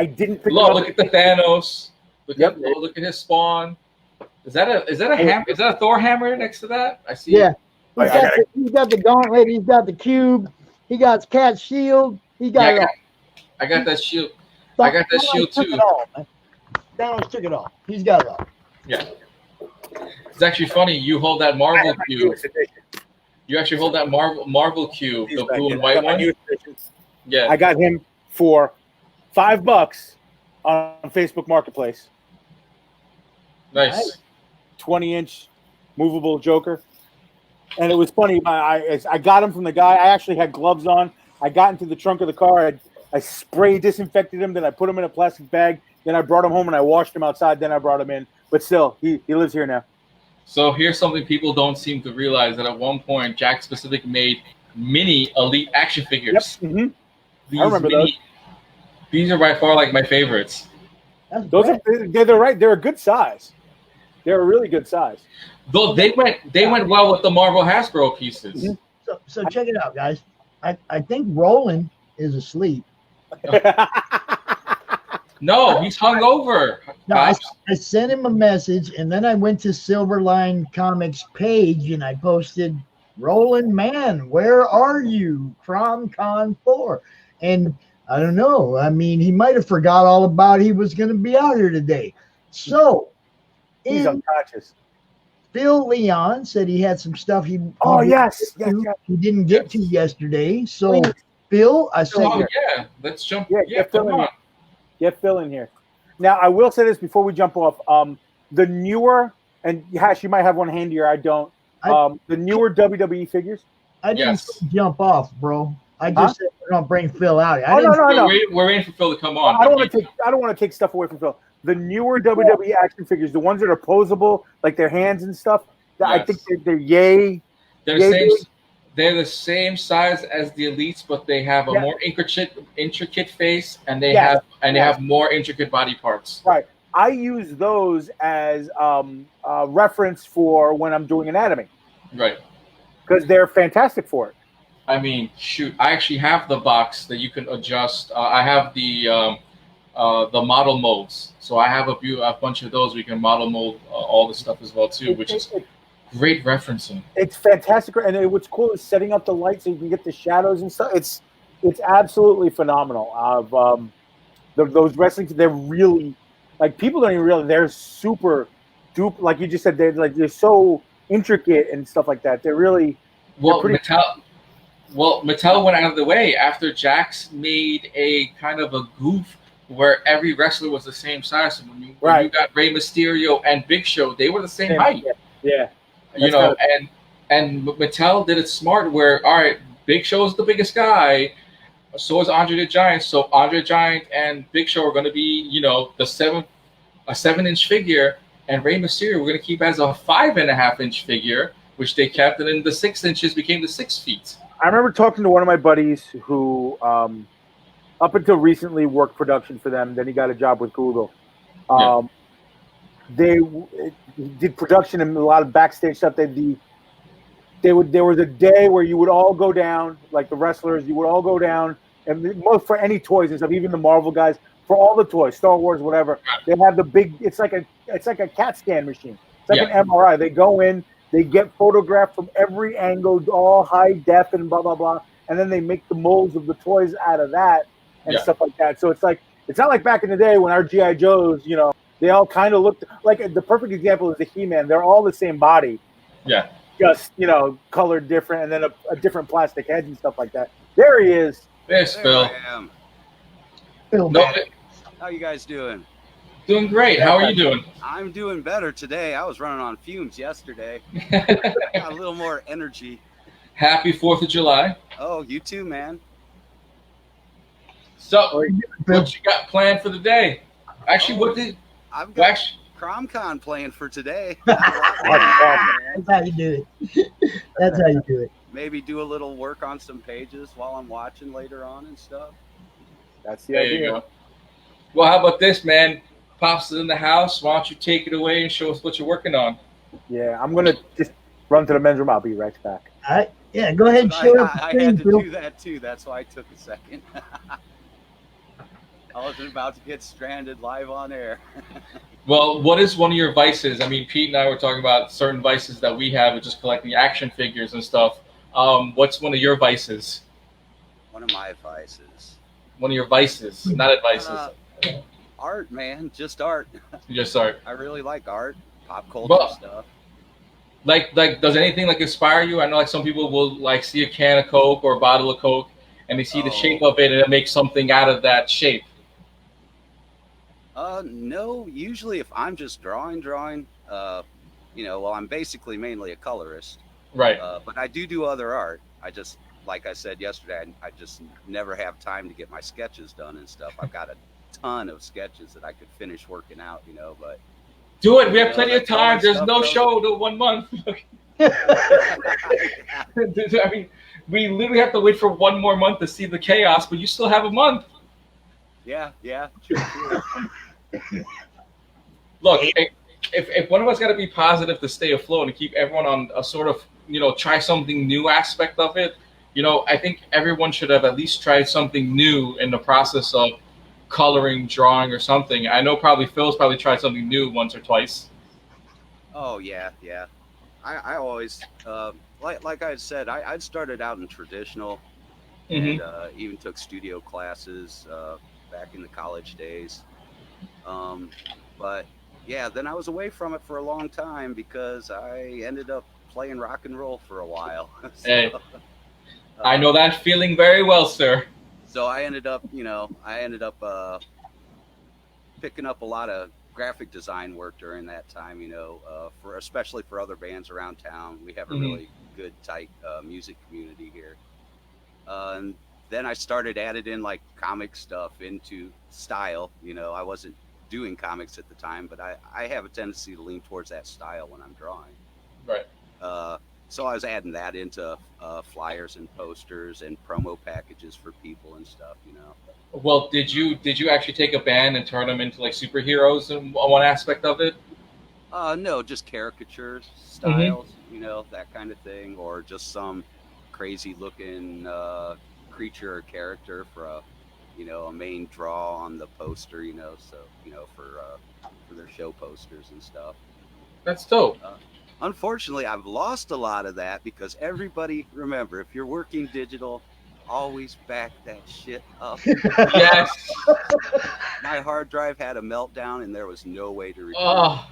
didn't pick look at the Thanos. Look at his Spawn. Is that a hammer? Is that a Thor hammer next to that? I see. Yeah. He's got the gauntlet, he's got the cube, he got Cat's shield, he got it all. I got that shield. I got that shield too. Thanos took it all. He's got it all. Yeah. It's actually funny. You hold that Marvel cube. You actually hold that Marvel cube, the blue and white one. Yeah. I got him for $5 on Facebook Marketplace. Nice. 20-inch movable Joker. And it was funny. I got him from the guy. I actually had gloves on. I got into the trunk of the car. I spray disinfected him. Then I put him in a plastic bag. Then I brought him home and I washed him outside. Then I brought him in. But still, he lives here now. So here's something people don't seem to realize, that at one point Jack Specific made mini Elite action figures. Yep. Mm-hmm. I remember those. These are by far like my favorites. They're a good size. They're a really good size. Though they went well with the Marvel Hasbro pieces. Mm-hmm. So check it out, guys. I think Roland is asleep. No, he's hungover. No, I sent him a message, and then I went to Silverline Comics page, and I posted, Roland, man, where are you? CRoM Con 4. And I don't know. I mean, he might have forgot all about he was going to be out here today. So he's unconscious. Phil Leon said he had some stuff he didn't get to yesterday. So Phil, I said, let's jump. Get Phil in here. Get Phil in here. Now, I will say this before we jump off. The newer, and Hash, you might have one handier. I don't. The newer WWE figures. I didn't jump off, bro. I just said we're gonna bring Phil out. No. We're waiting for Phil to come on. I don't want to take stuff away from Phil. The newer WWE action figures, the ones that are posable, like their hands and stuff. I think they're yay. They're the same size as the Elites, but they have a more intricate face, and they have more intricate body parts. Right. I use those as reference for when I'm doing anatomy. Right. Because they're fantastic for it. I mean, shoot! I actually have the box that you can adjust. I have the model molds, so I have a bunch of those. We can model mold all the stuff as well too, which is great referencing. It's fantastic, and what's cool is setting up the light so you can get the shadows and stuff. It's absolutely phenomenal. Those wrestling, they're really, like, people don't even realize they're super duper. Like you just said, they're intricate and stuff like that. They're really Mattel went out of the way after Jax made a kind of a goof where every wrestler was the same size. So when you got Rey Mysterio and Big Show, they were the same height. Yeah. And Mattel did it smart where, all right, Big Show is the biggest guy, so is Andre the Giant. So Andre the Giant and Big Show are going to be, a 7-inch figure, and Rey Mysterio we're going to keep as a 5.5-inch figure, which they kept, and then the 6 inches became the 6 feet. I remember talking to one of my buddies who, up until recently, worked production for them. Then he got a job with Google. They did production and a lot of backstage stuff. There was a day where you would all go down, like the wrestlers, you would all go down, and most for any toys and stuff, even the Marvel guys, for all the toys, Star Wars, whatever. They have the big. It's like a CAT scan machine. It's like an MRI. They go in, they get photographed from every angle, all high def and blah blah blah, and then they make the molds of the toys out of that and stuff like that. So it's not like back in the day when our GI Joes, they all kind of looked like the perfect example is the He-Man. They're all the same body. Yeah. Just, colored different and then a different plastic head and stuff like that. There he is. There's Phil. I am. How you guys doing? Doing great. How are you doing? I'm doing better today. I was running on fumes yesterday. Got a little more energy. Happy 4th of July. Oh, you too, man. So, what you got planned for the day? Actually, I've got CRoM Con planned for today. That's how you do it. That's how you do it. Maybe do a little work on some pages while I'm watching later on and stuff. That's the idea. You go. Well, how about this, man? Pops is in the house. Why don't you take it away and show us what you're working on? Yeah, I'm going to just run to the men's room. I'll be right back. All right. Yeah, go ahead and share the I screen, had to Phil. do that too. That's why I took a second. I was about to get stranded live on air. Well, what is one of your vices? I mean, Pete and I were talking about certain vices that we have, with just collecting action figures and stuff. What's one of your vices? One of my vices. One of your vices, not advices. Art, man, just art. Just art. I really like art, pop culture stuff. Like, does anything inspire you? I know some people will see a can of Coke or a bottle of Coke, and they see the shape of it, and it makes something out of that shape. No, usually if I'm just drawing, I'm basically mainly a colorist. Right. But I do other art. I just, like I said yesterday, I just never have time to get my sketches done and stuff. I've got a ton of sketches that I could finish working out, but. Do it. We have plenty of time. There's no show till 1 month. I mean, we literally have to wait for 1 more month to see the chaos, but you still have a month. Yeah, true. Look, if one of us got to be positive to stay afloat and keep everyone on a sort of, try something new aspect of it, I think everyone should have at least tried something new in the process of coloring, drawing, or something. I know Phil's probably tried something new once or twice. Oh, yeah. I always, like I said, I'd started out in traditional and even took studio classes back in the college days. But yeah, then I was away from it for a long time because I ended up playing rock and roll for a while. Hey, I know that feeling very well, sir. So I ended up picking up a lot of graphic design work during that time, especially for other bands around town. We have a really good, tight music community here. And then I started added in comic stuff into style. I wasn't doing comics at the time, but I have a tendency to lean towards that style when I'm drawing. Right. So I was adding that into flyers and posters and promo packages for people and stuff, Well, did you actually take a band and turn them into superheroes in one aspect of it? No, just caricatures, styles, that kind of thing, or just some crazy looking creature or character for a main draw on the poster, for their show posters and stuff. That's dope. Unfortunately, I've lost a lot of that because everybody, remember, if you're working digital, always back that shit up. Yes. My hard drive had a meltdown and there was no way to retrieve Oh.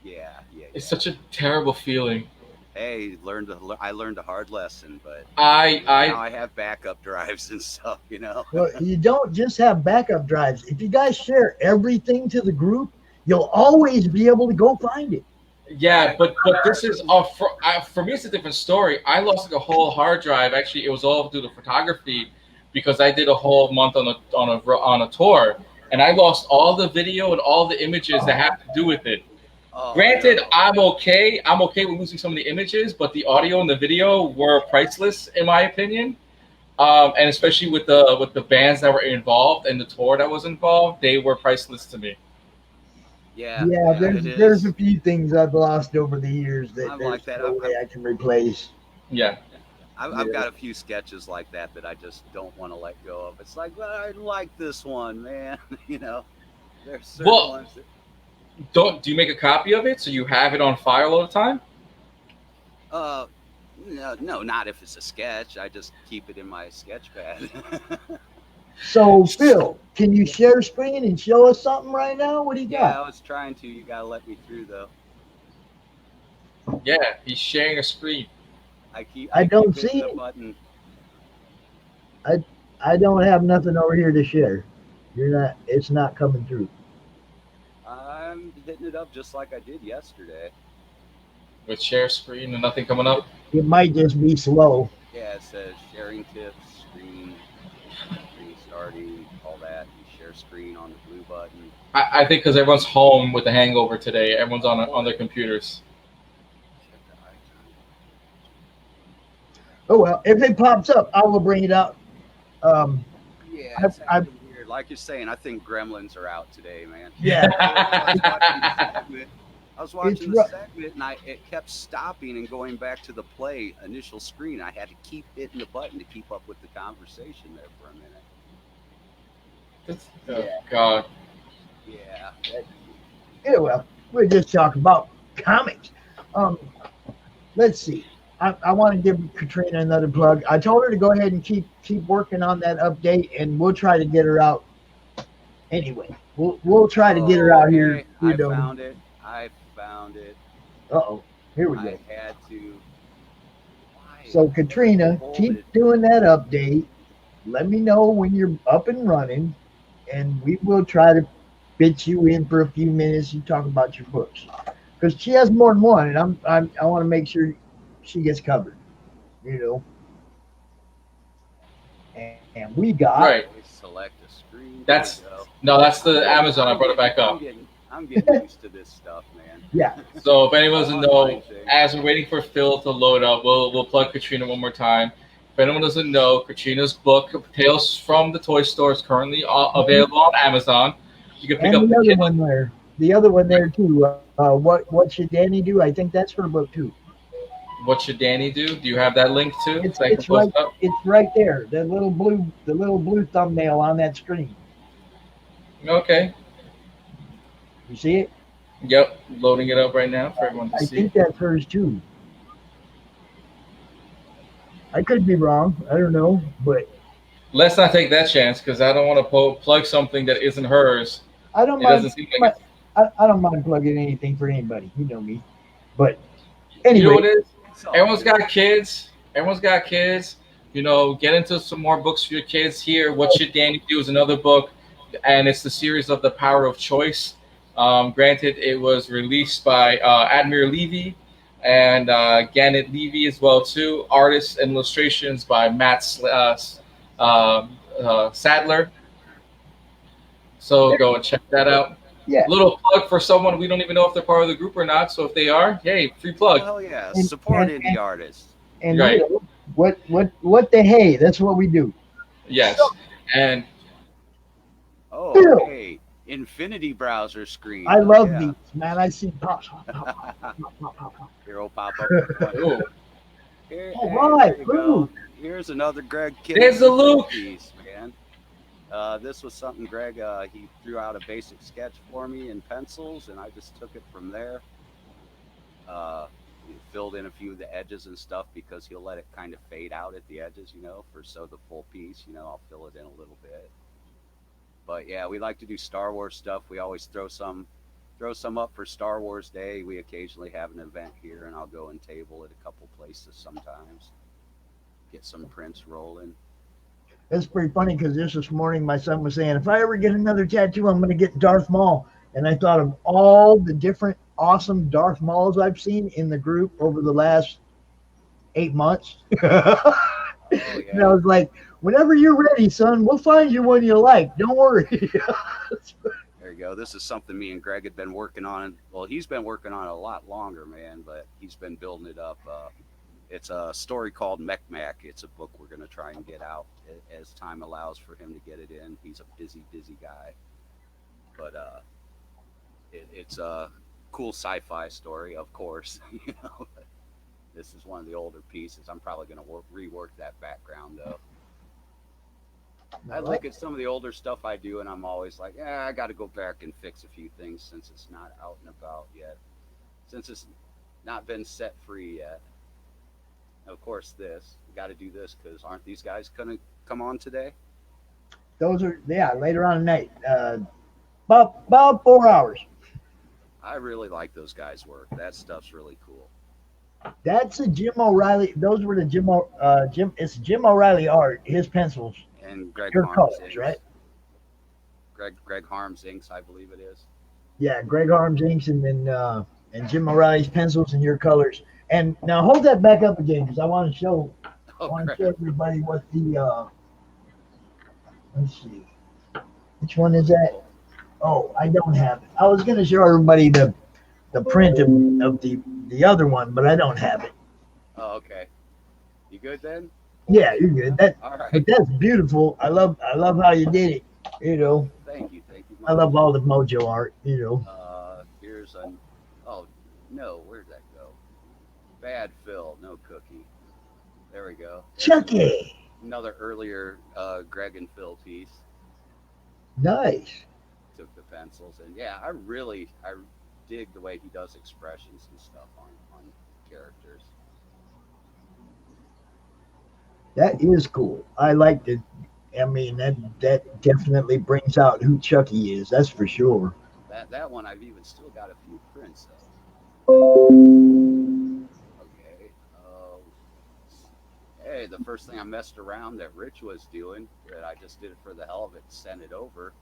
it. Yeah. It's such a terrible feeling. Hey, I learned a hard lesson, but I now I have backup drives and stuff. You know. Well, you don't just have backup drives. If you guys share everything to the group, you'll always be able to go find it. Yeah, but this is for me. It's a different story. I lost like a whole hard drive. Actually, it was all due to photography because I did a whole month on a tour, and I lost all the video and all the images that have to do with it. Oh, Granted, no. I'm okay. I'm okay with losing some of the images, but the audio and the video were priceless in my opinion. And especially with the bands that were involved and the tour that was involved, they were priceless to me. Yeah, Yeah, it there's is. a few things I've lost over the years that I'm there's like that. no way I can replace. Yeah. I've got a few sketches like that I just don't want to let go of. It's like, well, I like this one, man. You know, there's certain Well, ones that. do you make a copy of it so you have it on file all the time? No, not if it's a sketch. I just keep it in my sketch pad. So, Phil, can you share screen and show us something right now? What do you Yeah, got? I was trying to. You gotta let me through though. Yeah, he's sharing a screen. I don't keep hitting see the it. button. I don't have nothing over here to share. It's not coming through. I'm hitting it up just like I did yesterday. With share screen and nothing coming up. It might just be slow. Yeah, it says sharing tips, screen starting, all that. You share screen on the blue button. I think because everyone's home with the hangover today. Everyone's on their computers. Oh well, if it pops up, I will bring it up. Yeah, it's actually weird. Like you're saying, I think gremlins are out today, man. Yeah. I was watching the segment and it kept stopping and going back to the play initial screen. I had to keep hitting the button to keep up with the conversation there for a minute. Oh God. Yeah. Yeah, well, we're just talking about comics. Let's see. I want to give Katrina another plug. I told her to go ahead and keep working on that update, and we'll try to get her out. Anyway, we'll try to get her out here. I found it. Uh-oh. Here we go. I had to. So Katrina, keep doing that update. Let me know when you're up and running, and we will try to fit you in for a few minutes and talk about your books. Because she has more than one, and I want to make sure she gets covered. You know. And we got right. Select a screen. That's the Amazon. I brought it back up. I'm getting used to this stuff, man. Yeah. So if anyone doesn't know, as we're waiting for Phil to load up, we'll plug Katrina one more time. If anyone doesn't know, Katrina's book, Tales from the Toy Store, is currently available on Amazon. You can pick up the other one there. The other one there too. What should Danny do? I think that's her book too. What should Danny do? Do you have that link too? It's right there. The little blue thumbnail on that screen. Okay. You see it? Yep, loading it up right now for everyone to see. I think that's hers too. I could be wrong. I don't know, but let's not take that chance because I don't want to plug something that isn't hers. I don't mind. I don't mind plugging anything for anybody. You know me. But anyway, you know what it is? Everyone's got kids. You know, get into some more books for your kids here. What Should Danny Do is another book, and it's the series of The Power of Choice. Granted, it was released by Admir Levy and Gannett Levy as well too. Artists and illustrations by Matt Sadler. So go and check that out. Yeah. Little plug for someone we don't even know if they're part of the group or not. So if they are, hey, free plug. Hell yeah, support indie artists. And right. You know, what the hey? That's what we do. Yes, and hey, Infinity browser screen. I love these, man. I see pop. Here will pop up. Right. Here's another Greg Kidd. There's a Luke piece, man. This was something Greg, he threw out a basic sketch for me in pencils, and I just took it from there. Filled in a few of the edges and stuff because he'll let it kind of fade out at the edges, you know, so the full piece, you know, I'll fill it in a little bit. But yeah, we like to do Star Wars stuff. We always throw some throw some up for Star Wars Day. We occasionally have an event here, and I'll go and table at a couple places sometimes. Get some prints rolling. It's pretty funny because this morning my son was saying, if I ever get another tattoo, I'm going to get Darth Maul. And I thought of all the different awesome Darth Mauls I've seen in the group over the last 8 months. Oh, yeah. And I was like, whenever you're ready, son, we'll find you one you like. Don't worry. There you go. This is something me and Greg had been working on. Well, he's been working on it a lot longer, man, but he's been building it up. It's a story called Mech. It's a book we're going to try and get out as time allows for him to get it in. He's a busy guy. But it's a cool sci-fi story, of course. You know, this is one of the older pieces. I'm probably going to rework that background, though. I look at some of the older stuff I do, and I'm always like, I got to go back and fix a few things since it's not out and about yet, since it's not been set free yet. Of course, we got to do this because aren't these guys going to come on today? Those are, later on tonight. About 4 hours. I really like those guys' work. That stuff's really cool. That's a Jim O'Reilly. Those were the Jim O'Reilly art, his pencils. And Greg Your Harms colors, inks. right? Greg Harms inks, I believe it is. Yeah, Greg Harms inks and then and Jim O'Reilly's pencils and your colors. And now hold that back up again because I want to show everybody what the let's see. Which one is that? Oh, I don't have it. I was gonna show everybody the print of the other one, but I don't have it. Oh, okay. You good then? Yeah, you're good. All right. But that's beautiful. I love how you did it. You know. Thank you. I love all the Mojo art. You know. Here's an. Oh no, where'd that go? Bad Phil, no cookie. There we go. Chucky. Another earlier Greg and Phil piece. Nice. Took the pencils and I dig the way he does expressions and stuff on characters. That is cool. I liked it. I mean, that definitely brings out who Chucky is. That's for sure. That one I've even still got a few prints of. Okay. Hey, the first thing I messed around that Rich was doing, that I just did it for the hell of it, sent it over,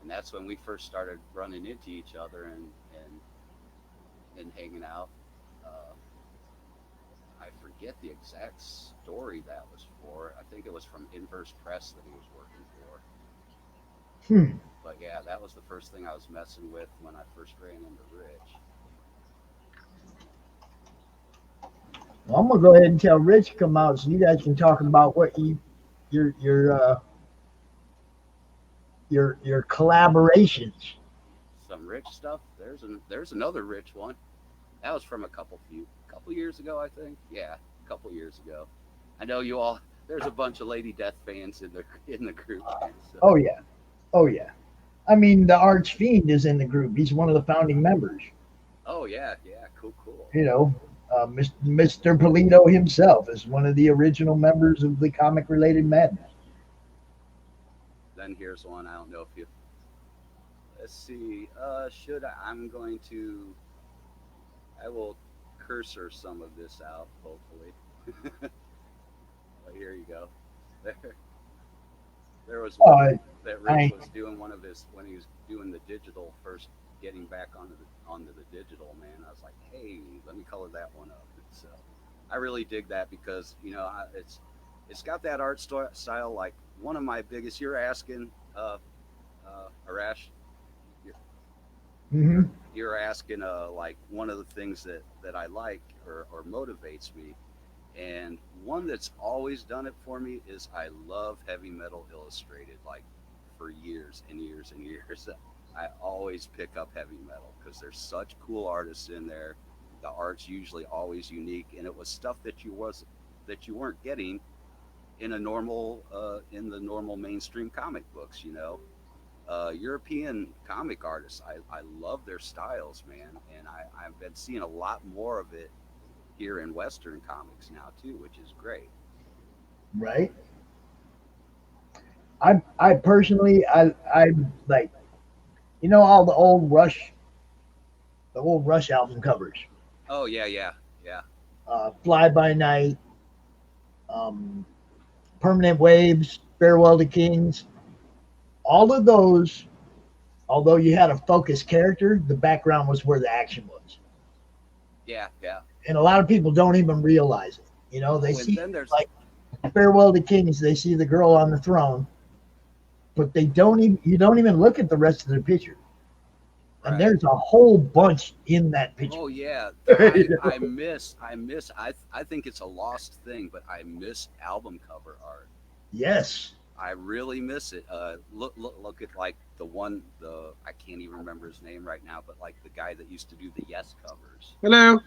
and that's when we first started running into each other and hanging out. I forget the exact story that was for. I think it was from Inverse Press that he was working for. But that was the first thing I was messing with when I first ran into Rich. Well, I'm gonna go ahead and tell Rich to come out so you guys can talk about what your collaborations. Some Rich stuff. There's another Rich one. That was from a couple years ago, I think. Yeah, a couple years ago. I know you all. There's a bunch of Lady Death fans in the group. So. Oh yeah. I mean, the Arch Fiend is in the group. He's one of the founding members. Oh yeah, cool. You know, Mr. Polito himself is one of the original members of the Comic Related Madness. Then here's one. I don't know if you. Let's see. I will cursor some of this out, hopefully. Well, here you go. There was one that Rick was doing when he was doing the digital first, getting back onto the digital, man. I was like, hey, let me color that one up. So I really dig that because it's got that art style. Like one of my biggest. You're asking, Arash. Mm-hmm. You're asking like one of the things that I like or motivates me, and one that's always done it for me is I love Heavy Metal Illustrated. Like for years and years and years, I always pick up Heavy Metal because there's such cool artists in there. The art's usually always unique, and it was stuff that you weren't getting in the normal mainstream comic books, you know. European comic artists, I love their styles, man, and I've been seeing a lot more of it here in Western comics now too, which is great. Right. I personally I like, you know, all the old Rush the old Rush album covers. Oh yeah, yeah, yeah. Fly By Night, um, Permanent Waves, Farewell to Kings. All of those, although you had a focused character, the background was where the action was. Yeah, yeah. And a lot of people don't even realize it. You know, they see like Farewell to Kings, they see the girl on the throne, but they don't even you don't even look at the rest of the picture. And Right. there's a whole bunch in that picture. Oh yeah, I miss. I think it's a lost thing, but I miss album cover art. Yes. I really miss it. Look at like the I can't even remember his name right now, but like the guy that used to do the Yes covers. Hello.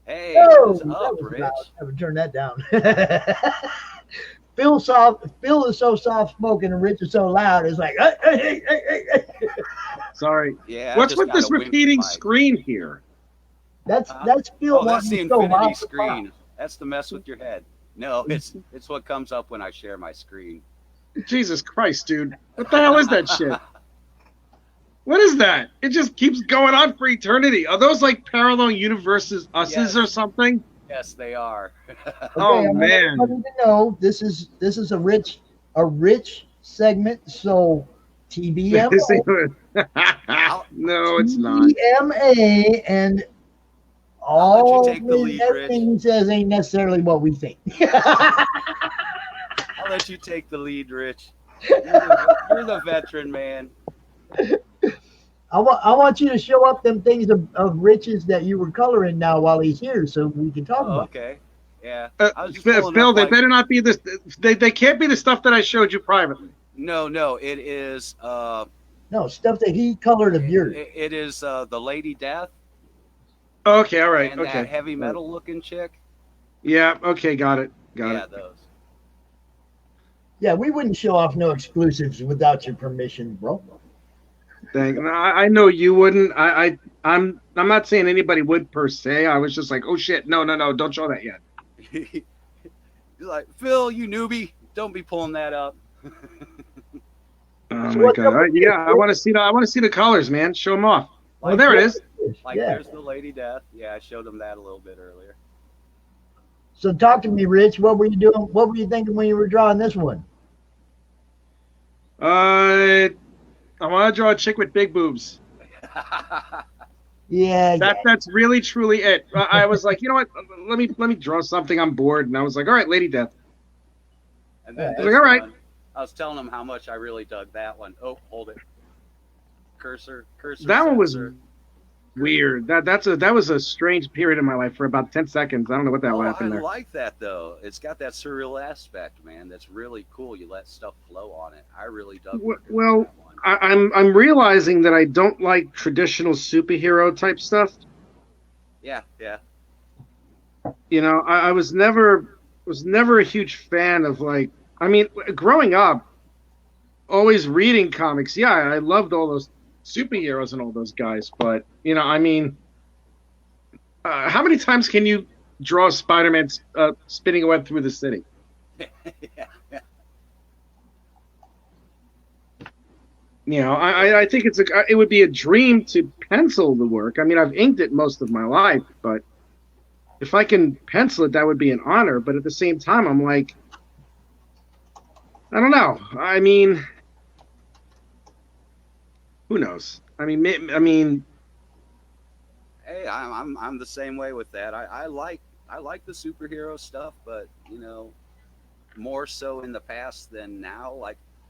Hey, Oh, what's up, Rich? I would turn that down. Phil is so soft spoken and Rich is so loud. It's like, hey. Sorry. Yeah. What's with this repeating screen here? That's Phil. Oh, that's the wanting to infinity show screen. That's to mess with your head. No, it's what comes up when I share my screen. Jesus Christ, dude. What the hell is that shit? What is that? It just keeps going on for eternity. Are those like parallel universes, or something? Yes, they are. Oh man! I want to know this is a rich segment. So TBMA. No, it's not. TBMA and all you take the lead, everything he says ain't necessarily what we think. I'll let you take the lead, Rich. You're the veteran, man. I want you to show up them things of Rich's that you were coloring now while he's here, so we can talk about. Okay. Yeah. Phil, they better not be this. They can't be the stuff that I showed you privately. No, it is. No, stuff that he colored of yours. It is the Lady Death. Okay, all right. And okay. that heavy metal looking chick. Yeah. Okay. Got it. Yeah, those. Yeah, we wouldn't show off no exclusives without your permission, bro. I know you wouldn't. I'm not saying anybody would per se. I was just like, oh shit, no, don't show that yet. You're like, Phil, you newbie, don't be pulling that up. Oh my god! Yeah, I want to see the colors, man. Show them off. Like, oh, there it is. There's the Lady Death. Yeah, I showed them that a little bit earlier. So talk to me, Rich. What were you doing? What were you thinking when you were drawing this one? I want to draw a chick with big boobs. Yeah. That's really truly it. I was like, you know what? Let me draw something. I'm bored, and I was like, all right, Lady Death. And then I was like, all right. I was telling him how much I really dug that one. Oh, hold it. Cursor. That one was weird. That was a strange period in my life for about 10 seconds. I don't know what that happened there. I like that though. It's got that surreal aspect, man. That's really cool. You let stuff flow on it. I really dug. Well, I'm realizing that I don't like traditional superhero type stuff. Yeah. You know, I was never a huge fan of like. I mean, growing up, always reading comics. Yeah, I loved all those superheroes and all those guys. But you know, I mean, how many times can you draw Spider-Man spinning a web through the city? Yeah. You know, I think it would be a dream to pencil the work. I mean, I've inked it most of my life, but if I can pencil it, that would be an honor. But at the same time, I'm like, I don't know. I mean, who knows? I mean, hey, I'm the same way with that. I like the superhero stuff, but you know, more so in the past than now.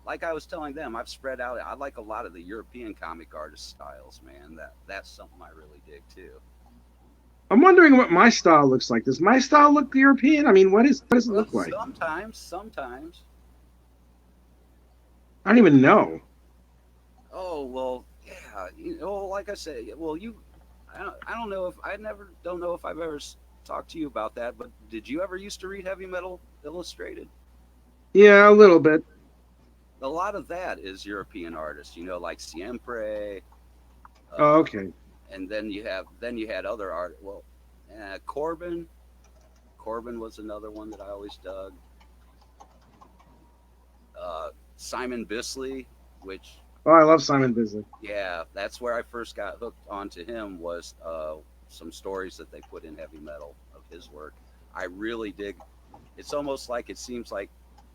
Like I was telling them, I've spread out. I like a lot of the European comic artist styles, man. That's something I really dig too. I'm wondering what my style looks like. Does my style look European? I mean, what does it look like? Sometimes. I don't even know. Oh well, yeah. You know, like I said, well, I don't know if I've ever talked to you about that. But did you ever used to read Heavy Metal Illustrated? Yeah, a little bit. A lot of that is European artists. You know, like Siempre. Oh, okay. And then you had other art. Well, Corbin was another one that I always dug. Simon Bisley, which Oh, I love Simon Bisley. Yeah, that's where I first got hooked onto him. Was some stories that they put in heavy metal of his work. I really dig. It's almost like it seems like,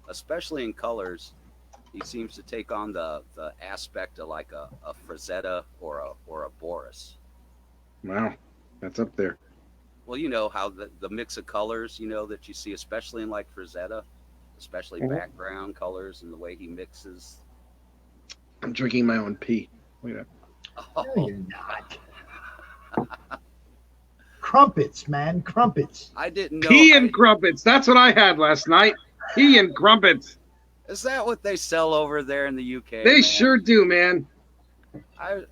especially in colors, he seems to take on the aspect of like a Frazetta or a Boris. Wow, that's up there. Well, you know how the mix of colors, you know, that you see, especially in like Frazetta, especially background colors and the way he mixes. I'm drinking my own pee. Wait up. No, you're not. Crumpets, man, crumpets. I didn't know. Pea and crumpets. That's what I had last night. Pea and crumpets. Is that what they sell over there in the UK? They man? sure do, man.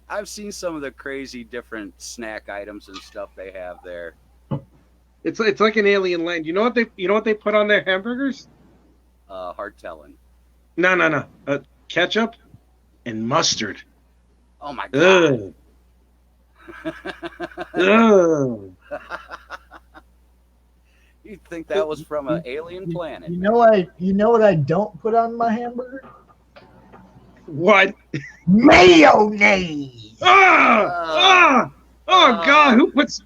I've seen some of the crazy different snack items and stuff they have there. It's like an alien land. You know what they put on their hamburgers? Hard telling. No. Ketchup and mustard. Oh my god. Ugh. You'd think that was from an alien planet. You know what I don't put on my hamburger? What? Mayonnaise. Oh God! Who puts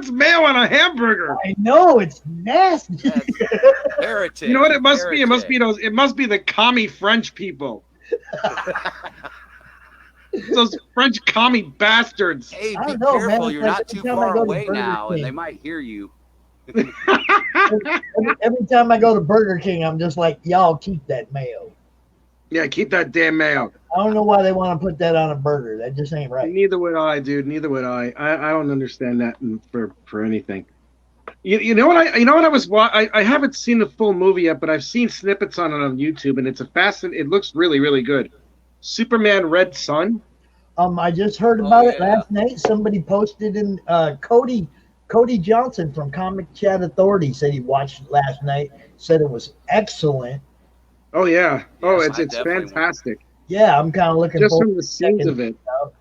mayo on a hamburger? I know, it's nasty. Heretic. You know what it must be? It must be those. It must be the commie French people. Those French commie bastards. Hey, I be don't know, careful! man. You're It's not like too every time I far go to away Burger now, and King. they might hear you. Every time I go to Burger King, I'm just like, y'all keep that mayo. Yeah, keep that damn mayo. I don't know why they want to put that on a burger. That just ain't right. Neither would I, dude. Neither would I. I don't understand that for anything. You know what I was. I haven't seen the full movie yet, but I've seen snippets on it on YouTube, and it's it looks really, really good. Superman Red Sun. I just heard about it last night. Somebody posted in Cody Johnson from Comic Chat Authority said he watched it last night. Said it was excellent. Oh yeah. Oh, Yes, it's fantastic. Yeah, I'm kind of looking Just forward from the scenes of it.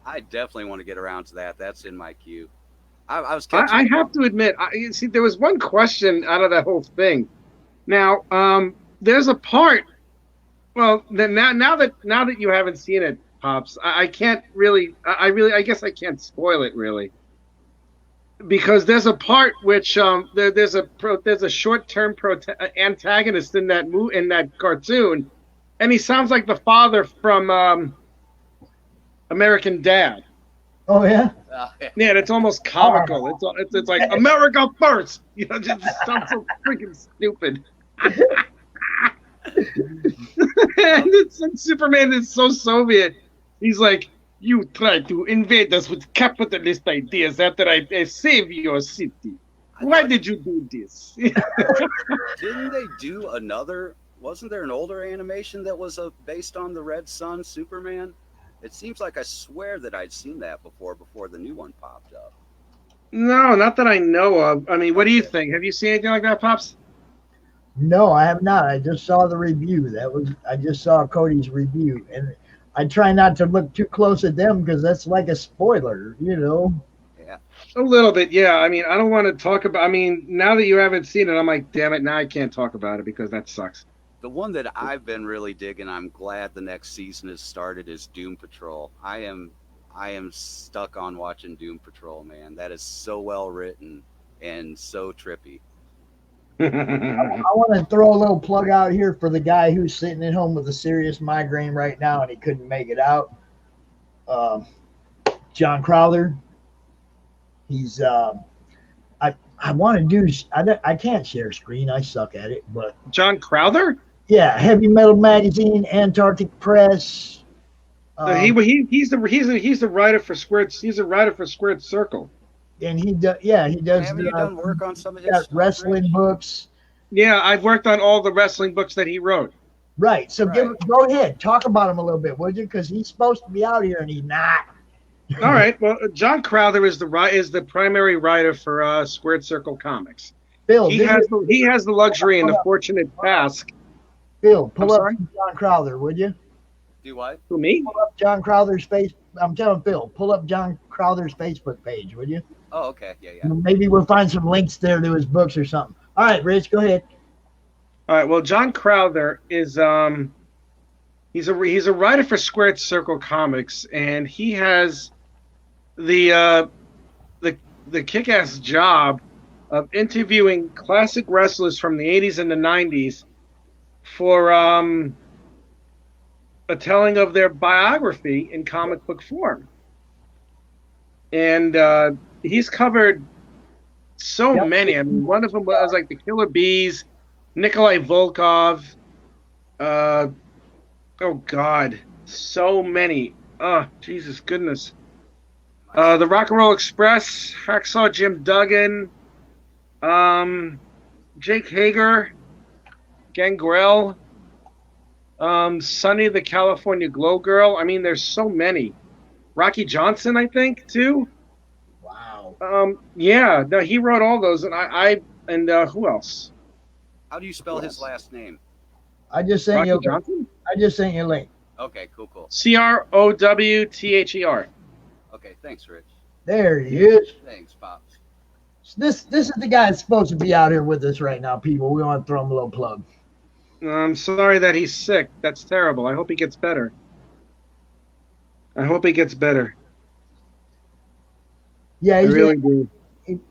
I definitely want to get around to that. That's in my queue. I was. I have to admit, see, there was one question out of that whole thing. Now, there's a part. Well, now that you haven't seen it, Pops, I can't really. I guess I can't spoil it really. Because there's a part which there's a short-term antagonist in that cartoon, and he sounds like the father from American Dad. Oh yeah. Yeah, it's almost comical. It's like America first. You know, just sounds so freaking stupid. And Superman is so Soviet. He's like, you try to invade us with capitalist ideas after I save your city. Why did you do this? Didn't they do another? Wasn't there an older animation that was based on the Red Sun Superman? It seems like I swear that I'd seen that before the new one popped up. No, not that I know of. I mean, what do you think? Have you seen anything like that, Pops? No, I have not. I just saw the review. I just saw Cody's review, and I try not to look too close at them because that's like a spoiler, you know. Yeah. A little bit, yeah. I mean, I don't want to talk about. I mean, now that you haven't seen it, I'm like, damn it, now I can't talk about it because that sucks. The one that I've been really digging, I'm glad the next season has started, is Doom Patrol. I am stuck on watching Doom Patrol, man. That is so well written and so trippy. I want to throw a little plug out here for the guy who's sitting at home with a serious migraine right now and he couldn't make it out. John Crowther. He's I want to do. I can't share screen. I suck at it. But John Crowther. Yeah, Heavy Metal Magazine, Antarctic Press. He's the writer for Squared. He's a writer for Squared Circle. And he does. Yeah, he does. Haven't you done work on some of his wrestling books? Yeah, I've worked on all the wrestling books that he wrote. Right. So go ahead, talk about him a little bit, would you? Because he's supposed to be out here and he's not. All right. Well, John Crowther is the primary writer for Squared Circle Comics. Bill, he has the luxury and the fortunate task. Bill, pull up John Crowther, would you? Do what? Who, me? Pull up John Crowther's face. I'm telling Phil, pull up John Crowther's Facebook page, would you? Oh, okay. Yeah. Maybe we'll find some links there to his books or something. All right, Rich, go ahead. All right. Well, John Crowther is He's a writer for Squared Circle Comics, and he has the kick-ass job of interviewing classic wrestlers from the 80s and the 90s for a telling of their biography in comic book form. And he's covered so many. I mean, one of them was like the Killer Bees, Nikolai Volkov. Oh God, so many. Oh, Jesus goodness. The Rock and Roll Express, Hacksaw Jim Duggan, Jake Hager, Gangrel, Sunny the California Glow Girl. I mean, there's so many. Rocky Johnson, I think, too. Wow. Yeah, no, he wrote all those, and who else? How do you spell his last name? I just sent you. Rocky Johnson? I just sent you a link. Okay, cool. CROWTHER. Okay, thanks, Rich. There he is. Thanks, Pops. This is the guy that's supposed to be out here with us right now, people. We want to throw him a little plug. I'm sorry that he's sick. That's terrible. I hope he gets better. Yeah, I really do.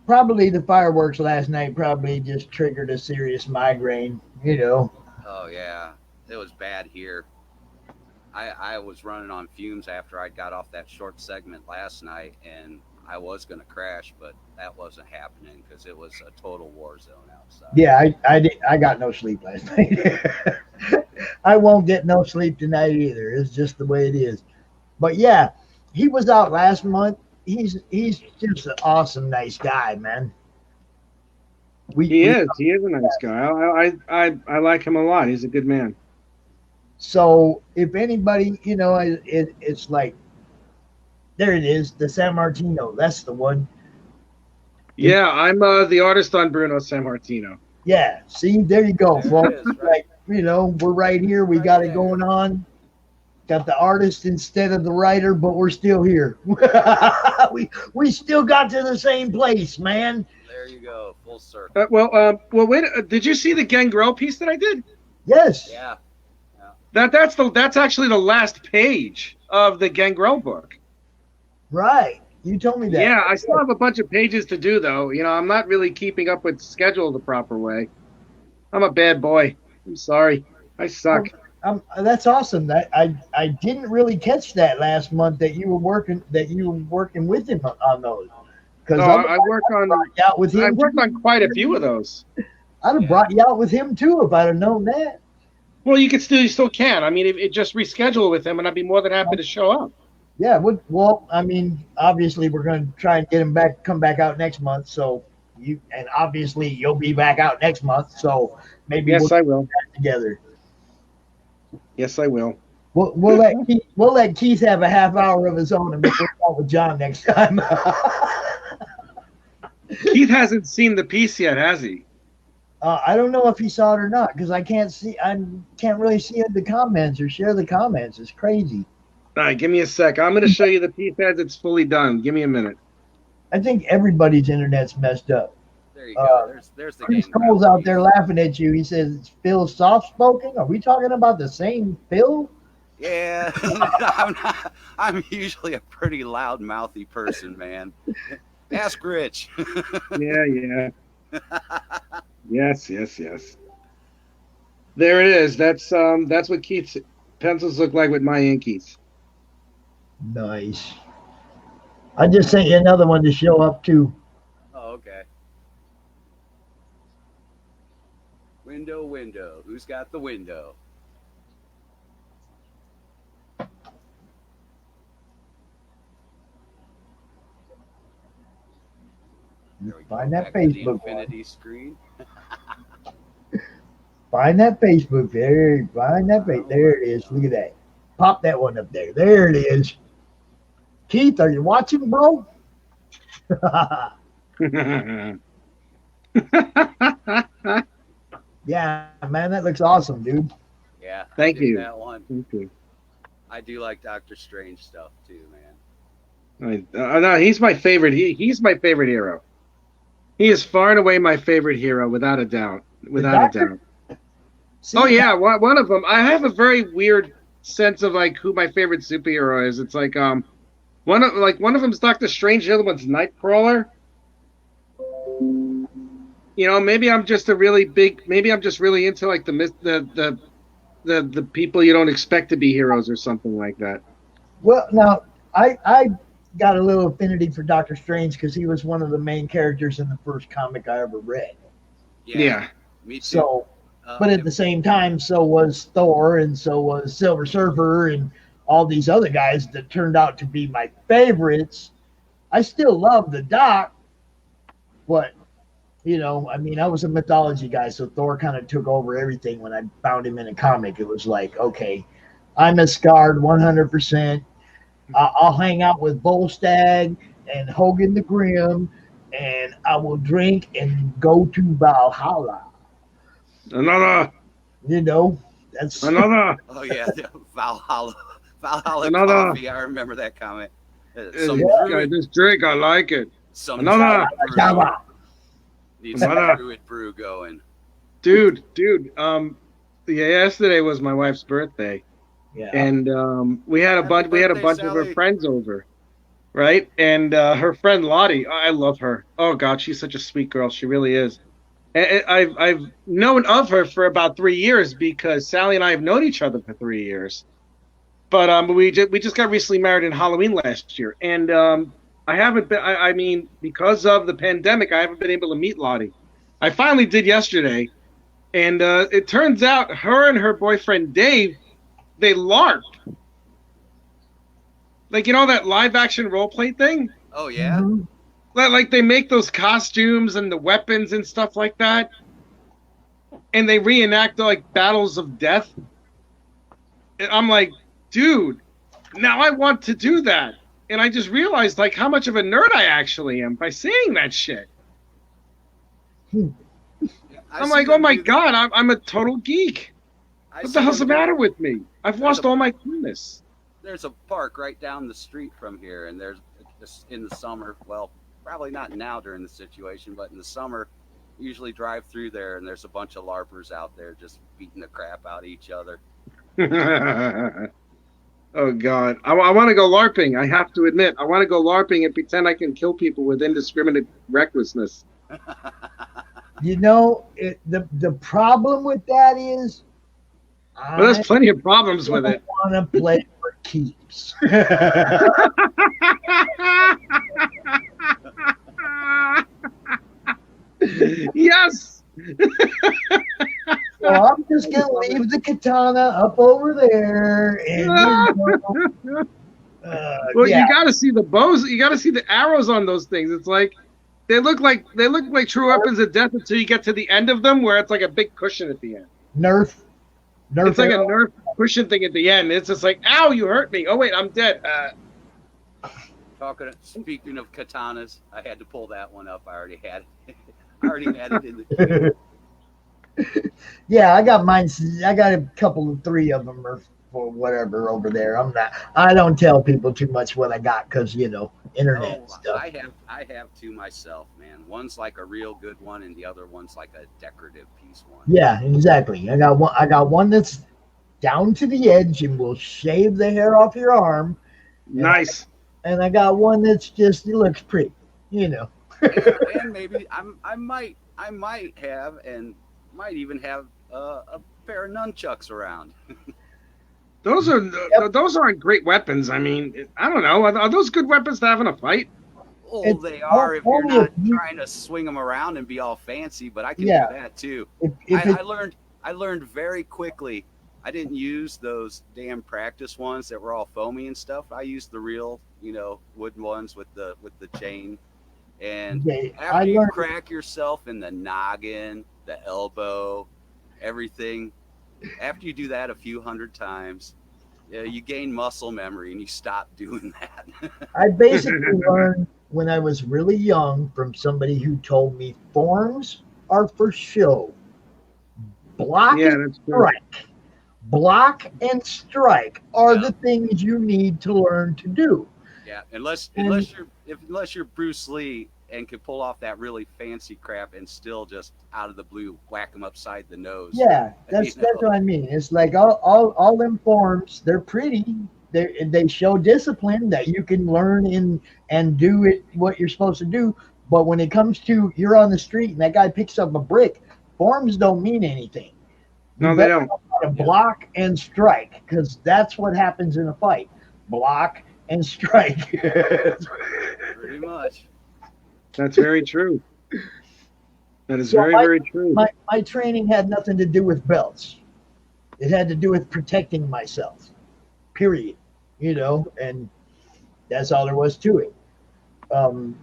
Probably the fireworks last night probably just triggered a serious migraine, you know. Oh, yeah. It was bad here. I was running on fumes after I got off that short segment last night, and I was going to crash, but that wasn't happening because it was a total war zone outside. Yeah, I got no sleep last night. I won't get no sleep tonight either. It's just the way it is. But yeah, he was out last month. He's just an awesome, nice guy, man. He is a nice guy. I like him a lot. He's a good man. So if anybody, you know, it's like, there it is, the San Martino. That's the one. Yeah, I'm the artist on Bruno San Martino. Yeah, see, there you go, folks. Like, you know, we're right here. We got it going on. Got the artist instead of the writer, but we're still here. we still got to the same place, man. There you go, full circle. Well, wait. Did you see the Gangrel piece that I did? Yes. Yeah. That's actually the last page of the Gangrel book. Right. You told me that. Yeah, I still have a bunch of pages to do, though. You know, I'm not really keeping up with schedule the proper way. I'm a bad boy. I'm sorry. I suck. That's awesome. That I didn't really catch that last month that you were working with him on those. Because I worked on quite a few of those. I'd have brought you out with him too if I'd have known that. Well, you still can. I mean, it just reschedule with him, and I'd be more than happy to show up. Yeah. Well, I mean, obviously we're going to try and get him come back out next month. So obviously you'll be back out next month. So maybe I will. Get that together. Yes, I will. We'll let Keith have a half hour of his own, and we'll talk with John next time. Keith hasn't seen the piece yet, has he? I don't know if he saw it or not because I can't really see the comments or share the comments. It's crazy. All right, give me a sec. I'm going to show you the piece as it's fully done. Give me a minute. I think everybody's internet's messed up. There you go. There's the Chris Cole's out there laughing at you. He says, "It's Phil soft-spoken." Are we talking about the same Phil? Yeah, I'm usually a pretty loud, mouthy person, man. Ask Rich. Yeah. Yes. There it is. That's what Keith's pencils look like with my inkies. Nice. I just sent you another one to show up too. Oh, okay. Window. Who's got the window? Find that Facebook infinity screen. Find that Facebook. There it is. Look at that. Pop that one up there. There it is. Keith, are you watching, bro? Yeah, man, that looks awesome, dude. Yeah. Thank you. That one. Thank you. I do like Doctor Strange stuff too, man. No, he's my favorite. He's my favorite hero. He is far and away my favorite hero, without a doubt. Without a doubt. See, oh yeah, one of them. I have a very weird sense of like who my favorite superhero is. It's like one of them's Doctor Strange, the other one's Nightcrawler. You know, maybe I'm just really into like the people you don't expect to be heroes or something like that. Well, now I got a little affinity for Doctor Strange because he was one of the main characters in the first comic I ever read. Yeah. Me too. So, but at the same time, so was Thor, and so was Silver Surfer, and all these other guys that turned out to be my favorites. I still love the Doc, but you know, I mean, I was a mythology guy, so Thor kind of took over everything when I found him in a comic. It was like, okay, I'm Asgard 100%. I'll hang out with Volstagg and Hogan the Grim, and I will drink and go to Valhalla. Another. You know, that's another. Oh yeah, Valhalla Another. Coffee. I remember that comment. This drink, I like it. Another. Needs some Another. Druid brew going. Dude. Yesterday was my wife's birthday. Yeah. And we had a bunch of her friends over, right? And her friend Lottie, I love her. Oh God, she's such a sweet girl. She really is. And I've known of her for about 3 years because Sally and I have known each other for 3 years. But we just got recently married in Halloween last year, and I haven't been. I mean, because of the pandemic, I haven't been able to meet Lottie. I finally did yesterday, and it turns out her and her boyfriend Dave, they LARP. Like, you know that live action role play thing? Oh yeah. Mm-hmm. Like they make those costumes and the weapons and stuff like that, and they reenact like battles of death. And I'm like, dude, now I want to do that. And I just realized like how much of a nerd I actually am by saying that shit. I'm like, oh my God, I'm a total geek. What the hell's the matter with me? I've lost all my coolness. There's a park right down the street from here, and there's in the summer, well, probably not now during the situation, but in the summer, usually drive through there, and there's a bunch of LARPers out there just beating the crap out of each other. Oh God, I want to go LARPing. I have to admit, I want to go LARPing and pretend I can kill people with indiscriminate recklessness. You know, the problem with that is, well, there's plenty of problems with it. I want to play for keeps. Yes. So I'm just gonna leave the katana up over there, and well, you got to see the bows. You got to see the arrows on those things. It's like they look like true weapons of death until you get to the end of them, where it's like a big cushion at the end. Nerf. It's like a Nerf cushion thing at the end. It's just like, ow, you hurt me. Oh wait, I'm dead. Speaking of katanas, I had to pull that one up. I already had it. I already had it in the queue. Yeah, I got mine. I got a couple of 3 of them or whatever over there. I don't tell people too much what I got because, you know, internet stuff. I have 2 myself, man. One's like a real good one, and the other one's like a decorative piece one. Yeah, exactly. I got one that's down to the edge and will shave the hair off your arm. Nice. And I got one that's just, it looks pretty, you know. And maybe I might have, and might even have a pair of nunchucks around. Those aren't great weapons. I mean, I don't know. Are those good weapons to have in a fight? Oh, they are if you're not trying to swing them around and be all fancy. But I can do that too. I learned very quickly. I didn't use those damn practice ones that were all foamy and stuff. I used the real, wooden ones with the chain. And after you crack yourself in the noggin, the elbow, everything, after you do that a few hundred times, you gain muscle memory and you stop doing that. I basically learned when I was really young from somebody who told me forms are for show. Block and strike. Block and strike are the things you need to learn to do. Yeah, unless you're Bruce Lee and could pull off that really fancy crap and still just out of the blue whack them upside the nose. Yeah, that's what I mean. It's like all them forms, they're pretty. They show discipline that you can learn and do it what you're supposed to do. But when it comes to you're on the street and that guy picks up a brick, forms don't mean anything. No, they don't. know how to block and strike, because that's what happens in a fight. Block and strike. Pretty much. That's very true. That is So very true. My training had nothing to do with belts. It had to do with protecting myself. Period. And that's all there was to it.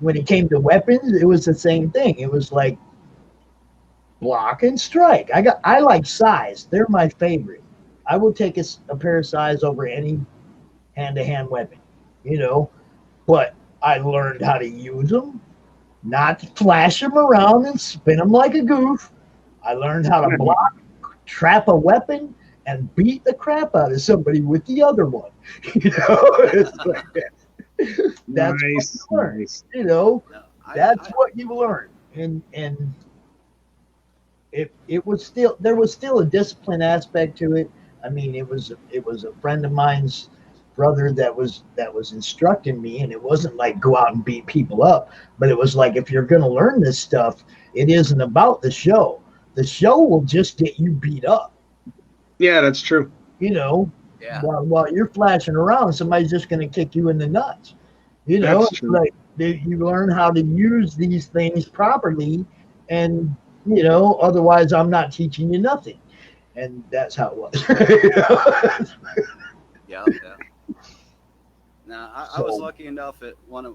When it came to weapons, it was the same thing. It was like block and strike. I like size. They're my favorite. I will take a pair of size over any hand-to-hand weapon, but I learned how to use them, not to flash them around and spin them like a goof. I learned how to block, trap a weapon, and beat the crap out of somebody with the other one. It's like that's Nice, what you learn. nice. That's what you learn, and it was still, there was still a discipline aspect to it. I mean, it was a friend of mine's brother that was instructing me, and it wasn't like go out and beat people up, but it was like, if you're going to learn this stuff, it isn't about the show. The show will just get you beat up. Yeah, that's true. Yeah. While you're flashing around, somebody's just going to kick you in the nuts. That's It's true. like you learn how to use these things properly, and otherwise I'm not teaching you nothing. And that's how it was. Yeah. Now, I was lucky enough at when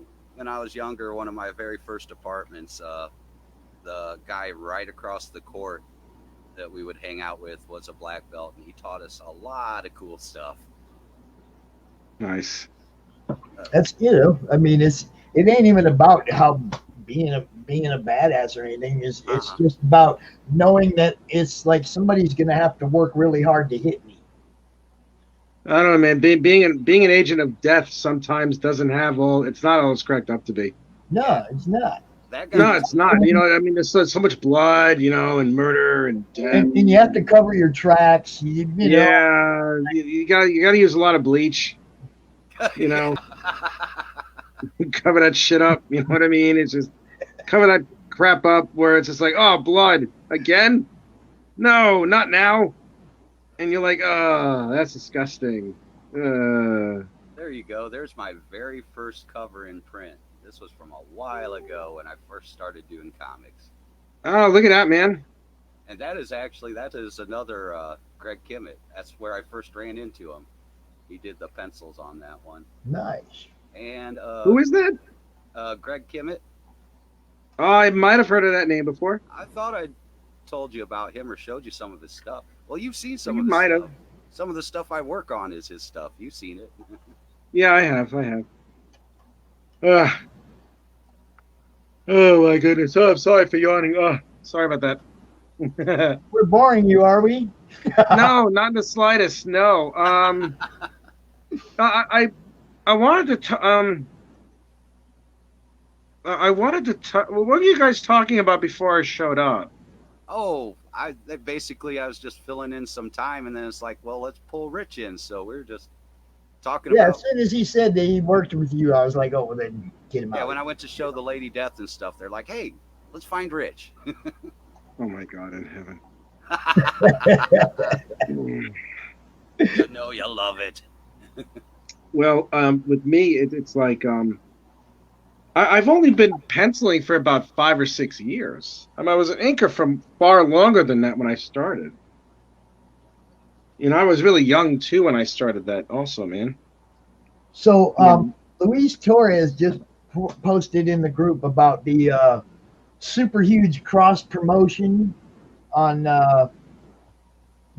I was younger, one of my very first apartments, the guy right across the court that we would hang out with was a black belt, and he taught us a lot of cool stuff. Nice. That's I mean, it ain't even about how being a badass or anything. It's just about knowing that it's like somebody's gonna have to work really hard to hit me. I don't know, man. Being an agent of death sometimes doesn't have all. It's not all it's cracked up to be. No, it's not. That guy No, it's not. I mean, there's so much blood, and murder and death. And you have to cover your tracks. Yeah, you got to use a lot of bleach. Cover that shit up. You know what I mean? It's just cover that crap up where it's just like, oh, blood again? No, not now. And you're like, oh, that's disgusting. There you go. There's my very first cover in print. This was from a while ago when I first started doing comics. Oh, look at that, man. And that is another Greg Kimmett. That's where I first ran into him. He did the pencils on that one. Nice. And who is that? Greg Kimmett. Oh, I might have heard of that name before. I thought I told you about him or showed you some of his stuff. Well, you've seen some You of the might stuff. have. Some of the stuff I work on is his stuff. You've seen it. Yeah, I have. Oh my goodness. Oh, I'm sorry for yawning. Oh, sorry about that. We're boring you, are we? No, not in the slightest. No. I wanted to. I wanted to. What were you guys talking about before I showed up? Oh, I was just filling in some time, and then it's like, well, let's pull Rich in. So we were just talking about. As soon as he said that he worked with you, I was like, oh, well, then get him out. Yeah, when I went to show the Lady Death and stuff, they're like, hey, let's find Rich. Oh my God in heaven. You know you love it. Well, with me, it's like I've only been penciling for about 5 or 6 years. I was an inker from far longer than that when I started. I was really young too when I started that also, man. So Luis Torres just posted in the group about the super huge cross promotion on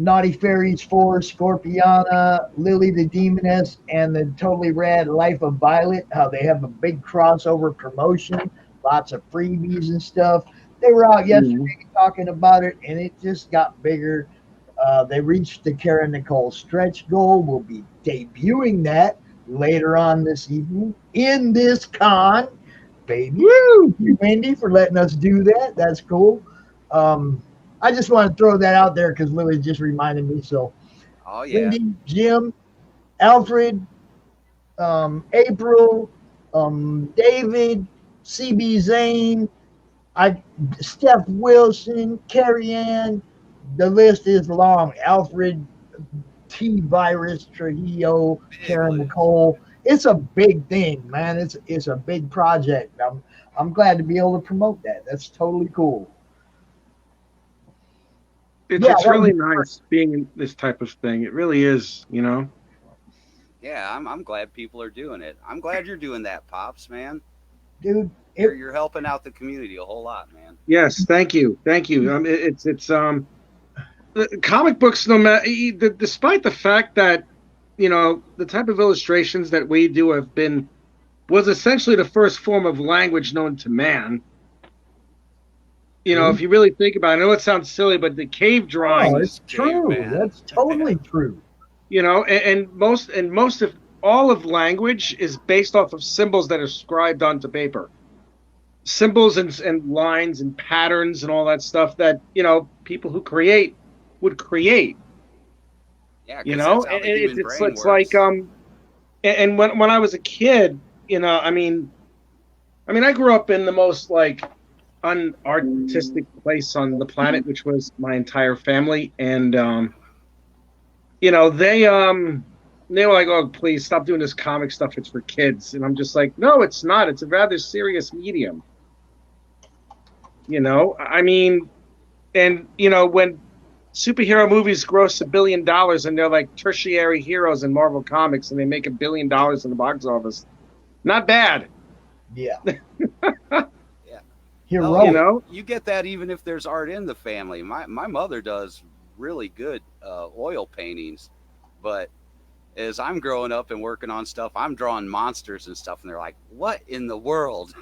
Naughty Fairies 4, Scorpiana, Lily the Demoness, and the totally rad Life of Violet, how they have a big crossover promotion, lots of freebies and stuff. They were out yesterday talking about it, and it just got bigger. They reached the Karen Nicole stretch goal. We'll be debuting that later on this evening in this con. baby. Woo! Thank you, Wendy, for letting us do that. That's cool. I just want to throw that out there because Louis just reminded me. So, Oh yeah. Wendy, Jim, Alfred, April, David, CB Zane, Steph Wilson, Carrie Ann. The list is long. Alfred, T Virus, Trujillo, Karen Nicole. It's a big thing, man. It's a big project. I'm glad to be able to promote that. That's totally cool. It's, Yeah, it's that really was- nice being in this type of thing. It really is, you know. Yeah, I'm glad people are doing it. I'm glad you're doing that, Pops, man. Dude, You're helping out the community a whole lot, man. Yes, thank you. The comic books, no matter, despite the fact that, you know, the type of illustrations that we do was essentially the first form of language known to man. You know, if you really think about it, I know it sounds silly, but the cave drawings, it's true. Caveman. That's totally true. you know, and most of all of language is based off of symbols that are scribed onto paper. Symbols and lines and patterns and all that stuff that, you know, people who create would create. Yeah, You 'cause know, that's how the human it's brain like works. and when I was a kid, you know, I mean I grew up in the most like unartistic place on the planet, which was my entire family, and you know, they were like, "Oh, please stop doing this comic stuff. It's for kids." And I'm just like, "No, it's not. It's a rather serious medium." You know, I mean, and you know, when superhero movies gross $1 billion and they're like tertiary heroes in Marvel Comics and they make $1 billion in the box office, not bad. Yeah. Yeah. Heroic. You know, You get that even if there's art in the family. My mother does really good oil paintings, but as I'm growing up and working on stuff, I'm drawing monsters and stuff, and they're like, "What in the world?"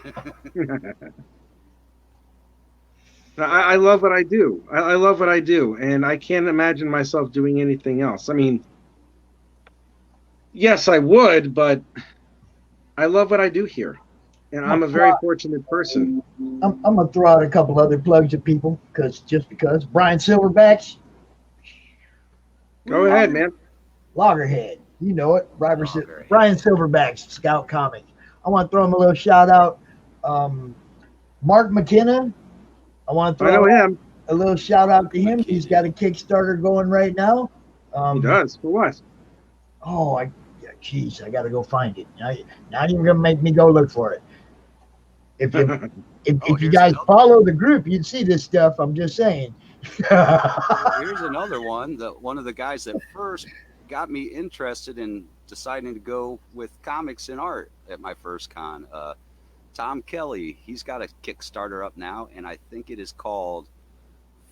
I love what I do. I love what I do, and I can't imagine myself doing anything else. I mean, yes, I would, but I love what I do here, and I'm a very fortunate person. I'm gonna throw out a couple other plugs to people because Brian Silverbacks, Go ahead, man. Loggerhead, you know it. Brian Loggerhead. Silverbacks, Scout Comics. I want to throw him a little shout out. Mark McKenna, I want to I know throw him. a little shout out to him. He's got a Kickstarter going right now. He does. For what? Oh, geez, I got to go find it. Not even gonna make me go look for it. If you if you guys follow the group, you'd see this stuff. I'm just saying. Here's another one. One of the guys that first got me interested in deciding to go with comics and art at my first con. Tom Kelly. He's got a Kickstarter up now, and I think it is called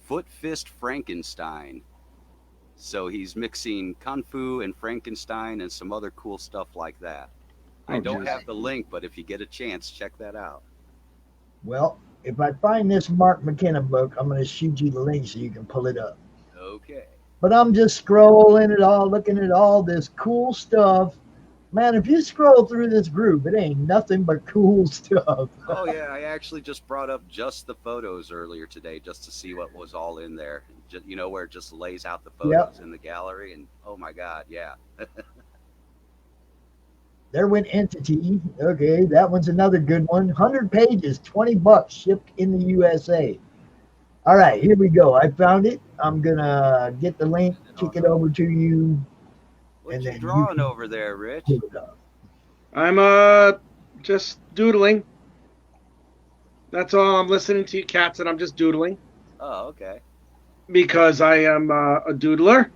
Foot Fist Frankenstein. So he's mixing Kung Fu and Frankenstein and some other cool stuff like that. I don't have the link, but if you get a chance, check that out. Well, if I find this Mark McKenna book, I'm going to shoot you the link so you can pull it up. Okay. But I'm just scrolling it all, looking at all this cool stuff. Man, if you scroll through this group, it ain't nothing but cool stuff. Oh, yeah. I actually just brought up just the photos earlier today just to see what was all in there. Just, you know, where it just lays out the photos in the gallery. And, oh, my God, yeah. There went Entity. Okay, that one's another good one. 100 pages, $20, shipped in the USA. All right, here we go. I found it. I'm going to get the link, kick it over to you. What you drawing over there, Rich? I'm just doodling. That's all. I'm listening to you cats, and I'm just doodling. Oh, okay. Because I am a doodler.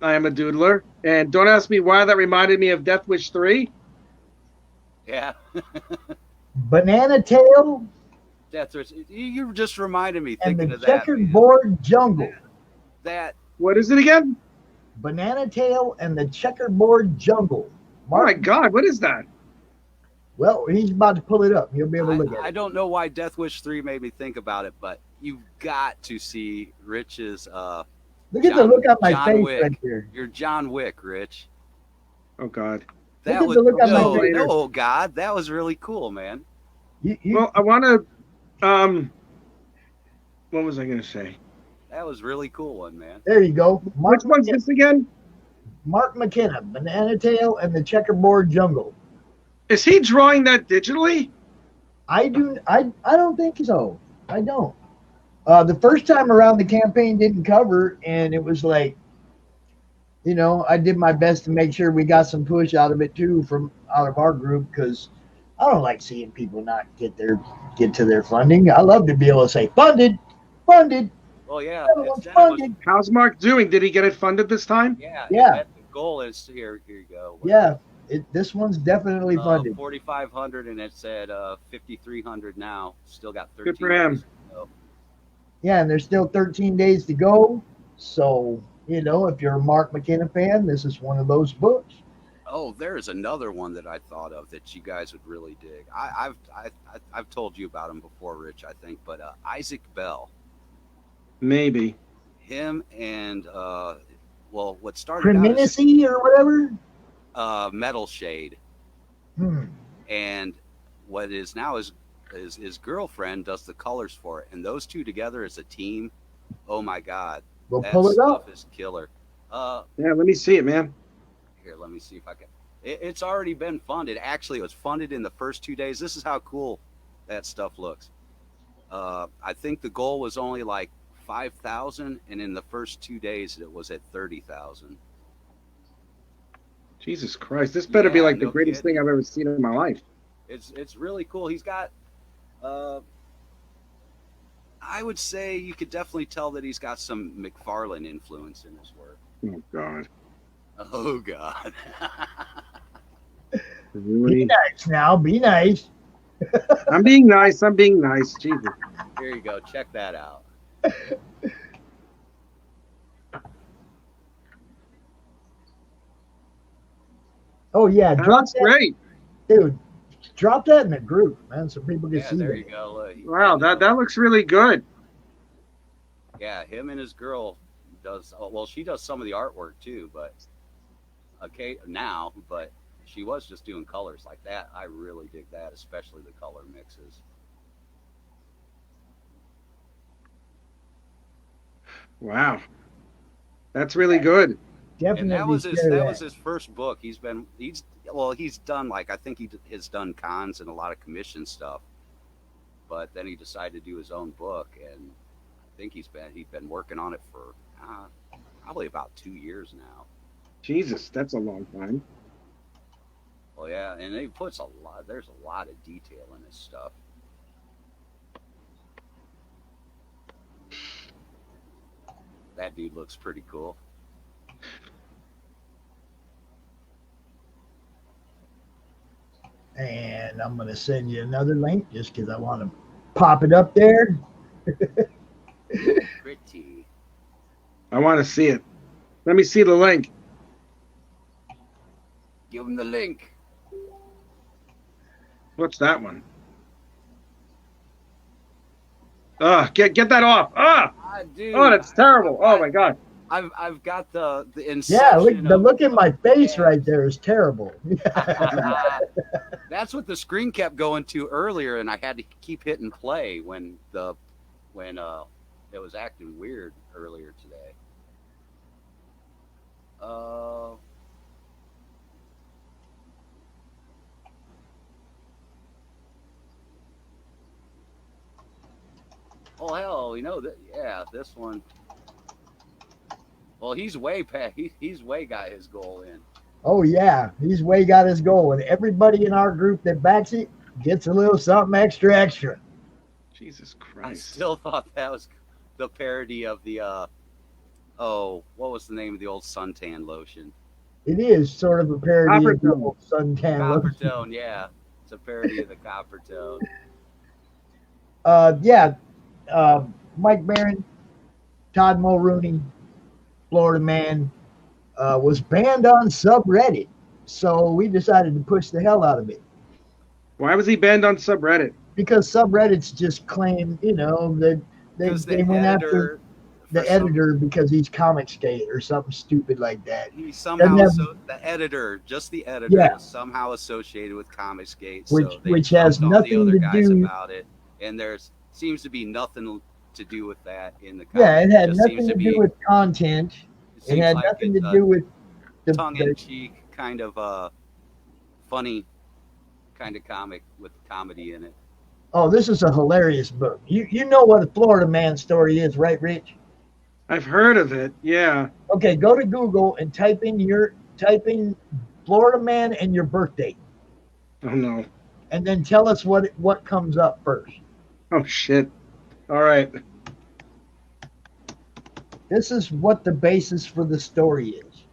I am a doodler. And don't ask me why that reminded me of Death Wish 3. Yeah. Banana Tail. Death Wish. You just reminded me and thinking the of that. Checkerboard Jungle. What is it again? Banana Tail and the Checkerboard Jungle. Oh my God, what is that? Well, he's about to pull it up. You'll be able to look at it. I don't know why Death Wish 3 made me think about it, but you've got to see Rich's look at the look on my John face Wick. right here. You're John Wick, Rich. Oh God. That at was the look on my no, face. no, God, that was really cool, man. Well, I want to. What was I going to say? That was really cool one, man. There you go. Which one's this again? Mark McKenna, Banana Tail and the Checkerboard Jungle. Is he drawing that digitally? I don't think so. I don't. The first time around, the campaign didn't cover, and it was like, I did my best to make sure we got some push out of it too from out of our group, because I don't like seeing people not get to their funding. I love to be able to say funded. Well, yeah. Funded. How's Mark doing? Did he get it funded this time? Yeah. Yeah. The goal is here. Here you go. Yeah. This one's definitely funded. 4,500, and it's at 5,300 now. Still got 13. Good for him. days to go. Yeah, and there's still 13 days to go. So, if you're a Mark McKenna fan, this is one of those books. Oh, there's another one that I thought of that you guys would really dig. I've told you about him before, Rich, I think, but Isaac Bell. Maybe. Him and what started Criminicity or whatever? Metal Shade. And what is now his girlfriend does the colors for it, and those two together as a team, oh my God, We'll that pull it stuff up. is killer. Yeah, let me see it, man. Here, let me see if I can. It's already been funded. Actually, it was funded in the first 2 days. This is how cool that stuff looks. I think the goal was only like 5,000, and in the first 2 days, it was at 30,000. Jesus Christ, this better be like the greatest thing I've ever seen in my life. It's really cool. He's got, I would say you could definitely tell that he's got some McFarlane influence in his work. Oh God. Oh God. Really? Be nice now. Be nice. I'm being nice. Jesus. Here you go. Check that out. Oh yeah, That's great, dude. Drop that in the group, man, so people can see there that. you go. Wow, that looks really good. Yeah, him and his girl does. Well, she does some of the artwork too, but but she was just doing colors like that. I really dig that, especially the color mixes. Wow, that's really good. Definitely. And that was his first book. He's done I think he has done cons and a lot of commission stuff, but then he decided to do his own book, and I think he's been working on it for probably about 2 years now. Jesus, that's a long time. Well, yeah, and he puts there's a lot of detail in his stuff. That dude looks pretty cool. And I'm going to send you another link just because I want to pop it up there. Pretty. I want to see it. Let me see the link. Give him the link. What's that one? Get that off. Dude, Oh, that's terrible. Oh my God. I've got the inception. Yeah, the look in my face right there is terrible. That's what the screen kept going to earlier, and I had to keep hitting play when it was acting weird earlier today. Oh hell, this one. Well, he's way past. He's way got his goal in. Oh yeah, he's way got his goal, and everybody in our group that backs it gets a little something extra. Jesus Christ! I still thought that was the parody of the what was the name of the old suntan lotion? It is sort of a parody of the old suntan lotion. Coppertone, yeah, it's a parody of the Coppertone. Mike Barron, Todd Mulrooney, Florida Man, was banned on subreddit, so we decided to push the hell out of it. Why was he banned on subreddit? Because subreddits just claim, that they went after. the editor because he's comic skate or something stupid like that. He somehow have- the editor, just the editor, Yeah. was somehow associated with Comic Skate, Which- so they which has jumped on the nothing other to guys do- about it, and there seems to be nothing to do with that in the comic. Yeah, it had just nothing seems to be- do with content. It seems had like nothing to it's do with the tongue-in-cheek kind of funny kind of comic with comedy in it. Oh, this is a hilarious book. You know what a Florida Man story is, right, Rich? I've heard of it. Yeah. Okay, go to Google and type in Florida Man and your birth date, Oh no. and then tell us what comes up first. Oh shit. All right. This is what the basis for the story is.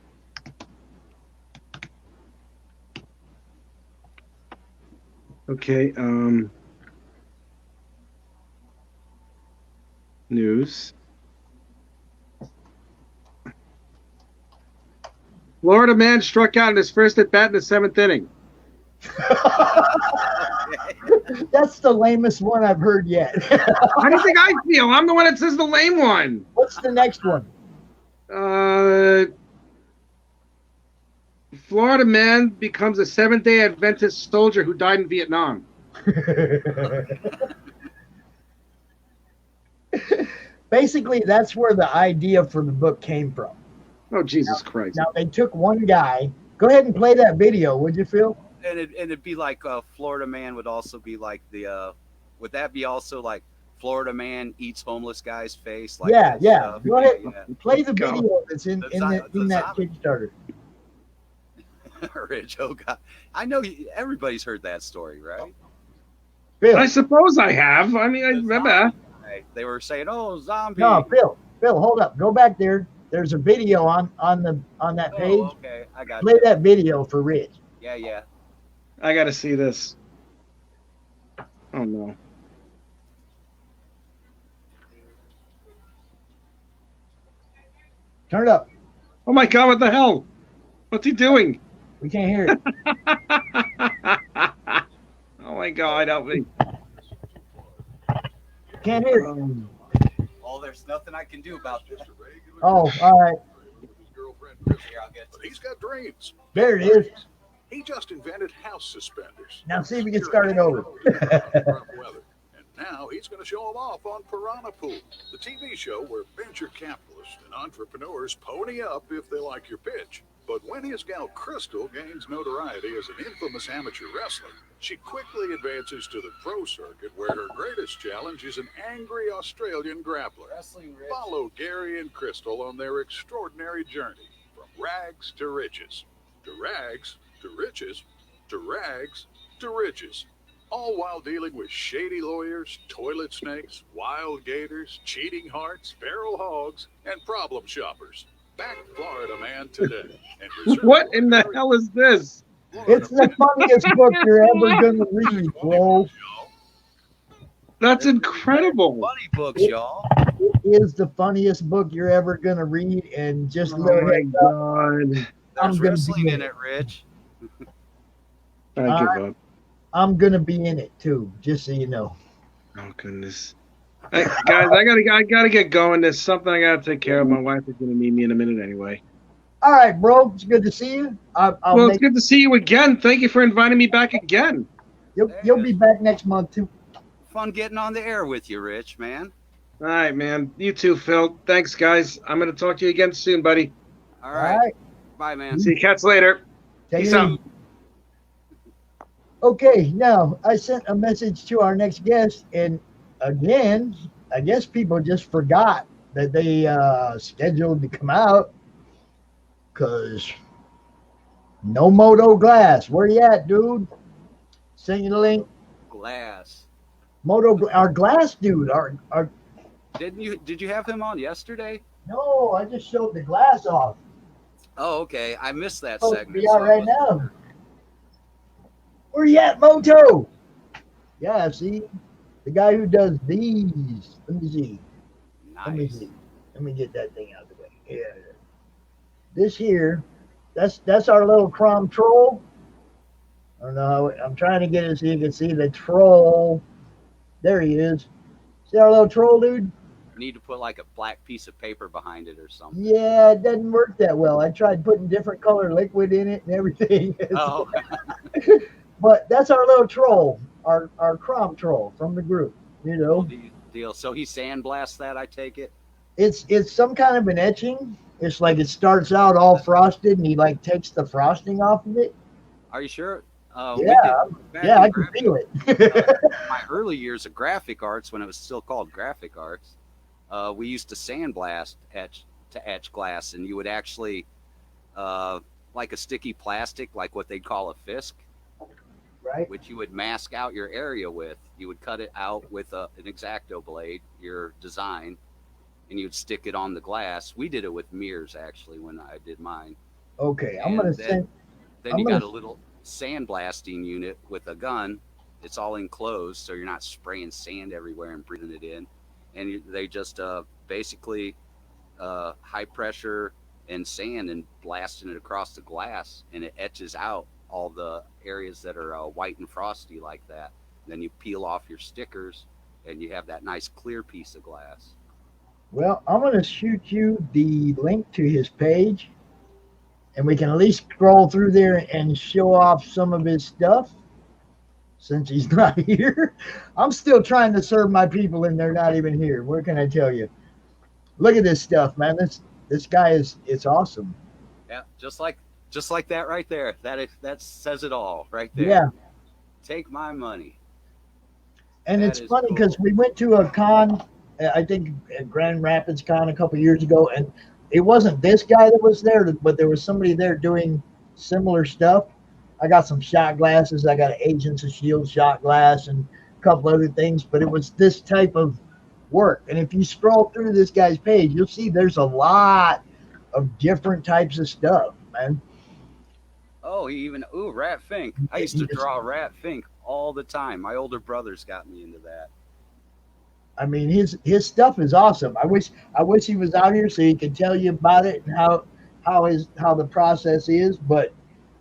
Okay. News. Florida man struck out in his first at bat in the 7th inning. That's the lamest one I've heard yet. How do you think I feel? I'm the one that says the lame one. What's the next one? Florida man becomes a Seventh-day Adventist soldier who died in Vietnam. Basically, that's where the idea for the book came from. Oh, Jesus Christ. Now, they took one guy. Go ahead and play that video, would you, Phil? And it'd be like Florida man would also be like the would that be also like Florida man eats homeless guy's face? Like Yeah. stuff? Go ahead. Yeah. Play the Go. video that's in The that zombie. Kickstarter. Rich, oh God, I know everybody's heard that story, right? Phil. I suppose I have. I mean, I The remember. zombie guy. They were saying, "Oh, zombie." No, Phil, hold up. Go back there. There's a video on that page. Oh, okay, I got Play you. that video for Rich. Yeah. I got to see this. Oh, no. Turn it up. Oh, my God, what the hell? What's he doing? We can't hear it. Oh, my God, help me. Can't hear it. Oh, there's nothing I can do about this. Oh, all right. Here, I'll get But he's got dreams. There it is. He just invented house suspenders. Now see if we can start it over. Rough weather. And now he's going to show them off on Piranha Pool, the TV show where venture capitalists and entrepreneurs pony up if they like your pitch. But when his gal Crystal gains notoriety as an infamous amateur wrestler, she quickly advances to the pro circuit where her greatest challenge is an angry Australian grappler. wrestling, Rich. Follow Gary and Crystal on their extraordinary journey from rags to riches, to rags to riches, to rags to riches, all while dealing with shady lawyers, toilet snakes, wild gators, cheating hearts, feral hogs, and problem shoppers. Back Florida Man today. And reserve What in the your hell is this? It's the funniest book you're ever gonna read, bro. That's incredible. Funny books, y'all. It is the funniest book you're ever gonna read, and just Oh, little my heads up, God. There's gonna wrestling be in it, Rich. I give up. I'm gonna be in it too, just so you know. Oh, goodness. Hey, guys, I gotta get going. There's something I gotta take care of. My wife is gonna need me in a minute anyway. All right, bro. It's good to see you. I'll Well, it's make, good to see you again. Thank you for inviting me back again. you'll be back next month too. Fun getting on the air with you, Rich, man. All right, man. You too, Phil. Thanks, guys. I'm gonna talk to you again soon, buddy. All All right. right. Bye, man. See you cats later. Take Peace it out. easy. Okay, now I sent a message to our next guest, and again, I guess people just forgot that they scheduled to come out because no Moto Glass. Where you at, dude? Send you the link. Glass. Our Glass dude. Our Did you have him on yesterday? no, I just showed the glass off. Oh, okay. I missed that Supposed to segment. be out so I right wasn't now. Where you at, Moto? Yeah, see, the guy who does these. Let me see. Let me Nice. see. Let me get that thing out of the way. Yeah. This here, that's our little CRoM troll. I don't know. I'm trying to get it so you can see the troll. There he is. See our little troll, dude? need to put like a black piece of paper behind it or something. Yeah, it doesn't work that well. I tried putting different color liquid in it and everything. Oh, But that's our little troll, our CRoM troll from the group. You know, deal. So he sandblasts that, I take it. it's some kind of an etching. It's like it starts out all frosted, and he like takes the frosting off of it. Are you sure? Yeah, I can feel it. My early years of graphic arts, when it was still called graphic arts, we used to sandblast to etch glass, and you would actually like a sticky plastic, like what they'd call a fisk, right? Which you would mask out your area with. You would cut it out with an X-Acto blade, your design, and you'd stick it on the glass. We did it with mirrors actually when I did mine. Okay, I'm gonna send. Then you got a little sandblasting unit with a gun. It's all enclosed, so you're not spraying sand everywhere and breathing it in. And they just basically high pressure and sand and blasting it across the glass, and it etches out all the areas that are white and frosty like that. Then you peel off your stickers, and you have that nice clear piece of glass. Well, I'm going to shoot you the link to his page, and we can at least scroll through there and show off some of his stuff since he's not here. I'm still trying to serve my people, and they're not even here. What can I tell you? Look at this stuff, man. This guy it's awesome. Yeah, just like that right there. That says it all right there. Yeah. Take my money. And it's funny because we went to a con, I think at Grand Rapids Con a couple years ago, and it wasn't this guy that was there, but there was somebody there doing similar stuff. I got some shot glasses. I got an Agents of S.H.I.E.L.D. shot glass and a couple other things, but it was this type of work. And if you scroll through this guy's page, you'll see there's a lot of different types of stuff, man. Oh, Rat Fink. I used to draw Rat Fink all the time. My older brothers got me into that. I mean, his stuff is awesome. I wish he was out here so he could tell you about it and how the process is. But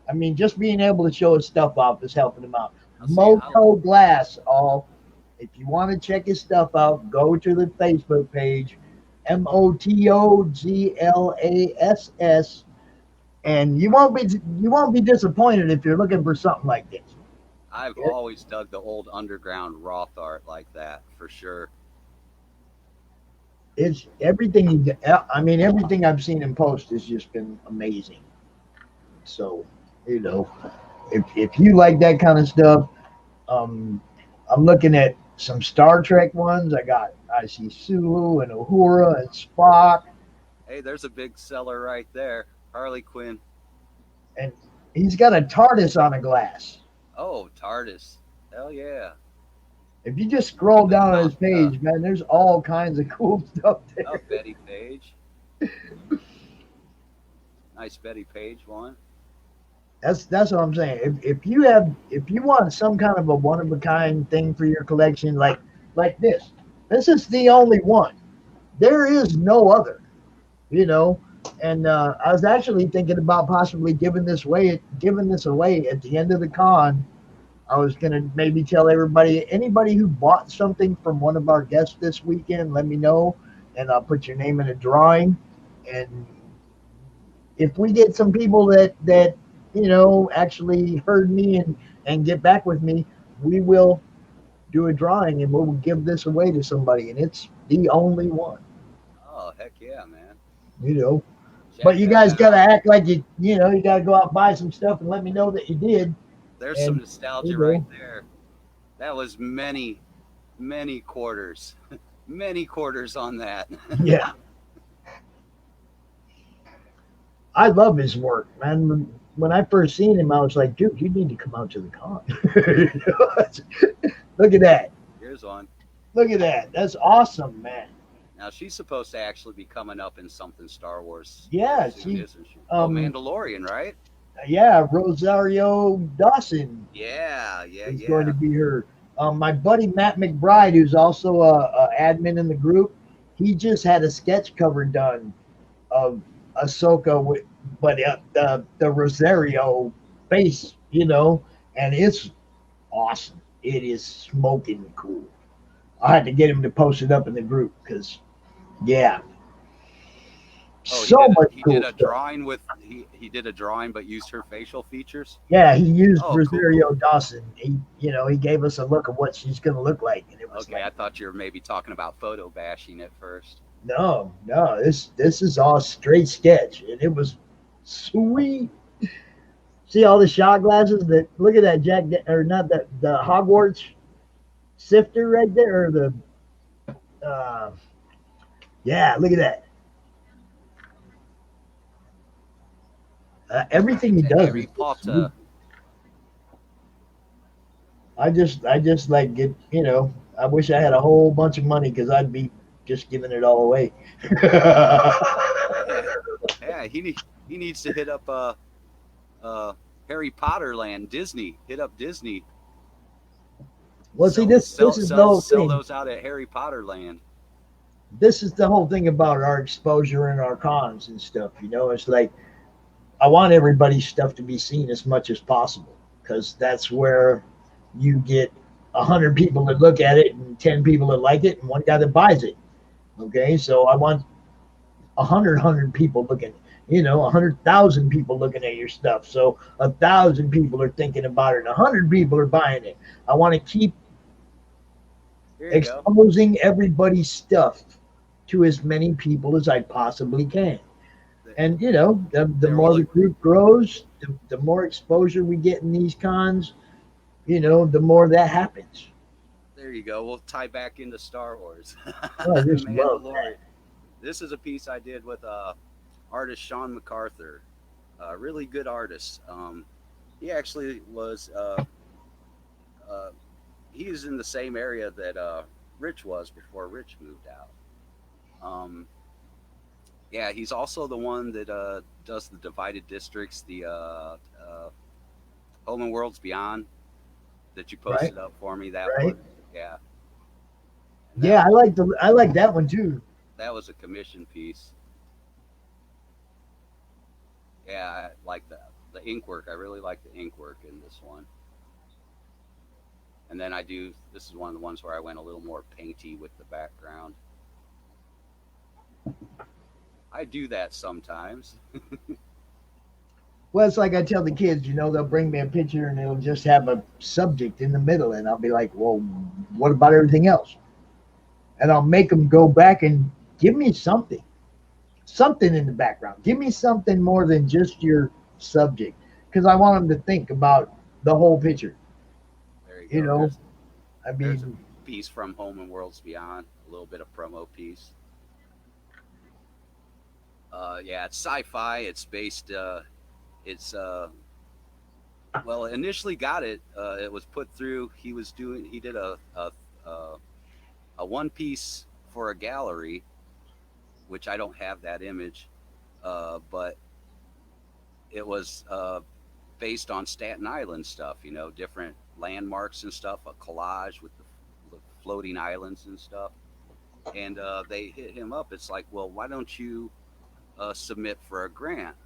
I mean, just being able to show his stuff off is helping him out. Moto Glass, all. If you want to check his stuff out, go to the Facebook page, MOTOGLASS, and you won't be disappointed if you're looking for something like this. I've always dug the old underground Roth art like that for sure. It's everything. Everything I've seen him post has just been amazing. So, if you like that kind of stuff, I'm looking at some Star Trek ones. I see Sulu and Uhura and Spock. Hey, there's a big seller right there, Harley Quinn. And he's got a TARDIS on a glass. Oh, TARDIS. Hell yeah. If you just scroll down on his page, man, there's all kinds of cool stuff there. Oh, Betty Page. Nice Betty Page one. That's what I'm saying. If you want some kind of a one of a kind thing for your collection, like this is the only one. There is no other, And I was actually thinking about possibly giving this away at the end of the con. I was gonna maybe tell anybody who bought something from one of our guests this weekend, let me know, and I'll put your name in a drawing. And if we get some people that actually heard me and get back with me, we will do a drawing and we'll give this away to somebody, and it's the only one. Oh, heck yeah, man. But you guys gotta act like you gotta go out and buy some stuff and let me know that you did. There's some nostalgia right there. That was many, many quarters. Many quarters on that. Yeah. I love his work, man. When I first seen him, I was like, dude, you need to come out to the con. Look at that. Here's one. Look at that. That's awesome, man. Now, she's supposed to actually be coming up in something Star Wars. Yeah. Isn't she? Mandalorian, right? Yeah, Rosario Dawson. Yeah. Is going to be her. My buddy Matt McBride, who's also a admin in the group, he just had a sketch cover done of Ahsoka but the Rosario face, and it's awesome. It is smoking cool. I had to get him to post it up in the group because Yeah. Oh, So much he cool did a stuff. drawing with he did a drawing, but used her facial features. Yeah, he used Oh, cool, Rosario cool. Dawson. He gave us a look of what she's going to look like, and it was Okay, like, I thought you were maybe talking about photo bashing at first. no, this is all straight sketch, and it was sweet. See all the shot glasses? That look at that or not that the Hogwarts sifter right there, or the yeah, look at that. Everything he To does Harry is Potter. I just like get I wish I had a whole bunch of money because I'd be just giving it all away. Yeah, he needs to hit up Harry Potter land, Disney. Hit up Disney. Well, see, this is the whole sell thing. those out at Harry Potter land. This is the whole thing about our exposure and our cons and stuff. It's like I want everybody's stuff to be seen as much as possible because that's where you get 100 people that look at it and 10 people that like it and one guy that buys it. Okay, so I want 100 people looking. 100,000 people looking at your stuff. So 1,000 people are thinking about it. And 100 people are buying it. I want to keep exposing everybody's stuff to as many people as I possibly can. And the more the group grows, the more exposure we get in these cons, the more that happens. There you go. We'll tie back into Star Wars. Oh, I just love that. This is a piece I did with artist Sean MacArthur, a really good artist. He actually was he's in the same area that Rich was before Rich moved out. Yeah, he's also the one that does the Divided Districts, the Home and Worlds Beyond that you posted up for me. That one, yeah. Yeah, I like that one too. That was a commission piece. Yeah, I like the ink work. I really like the ink work in this one. And then this is one of the ones where I went a little more painty with the background. I do that sometimes. Well, it's like I tell the kids, they'll bring me a picture and it'll just have a subject in the middle. And I'll be like, well, what about everything else? And I'll make them go back and give me something in the background. Give me something more than just your subject. Because I want them to think about the whole picture. There you go. There's a mean, piece from Home and Worlds Beyond, a little bit of promo piece. Yeah, it's sci-fi. It's based. Well, initially got it. It was put through. He did a one piece for a gallery, which I don't have that image, but it was based on Staten Island stuff. Different landmarks and stuff. A collage with the floating islands and stuff. And they hit him up. It's like, well, why don't you submit for a grant?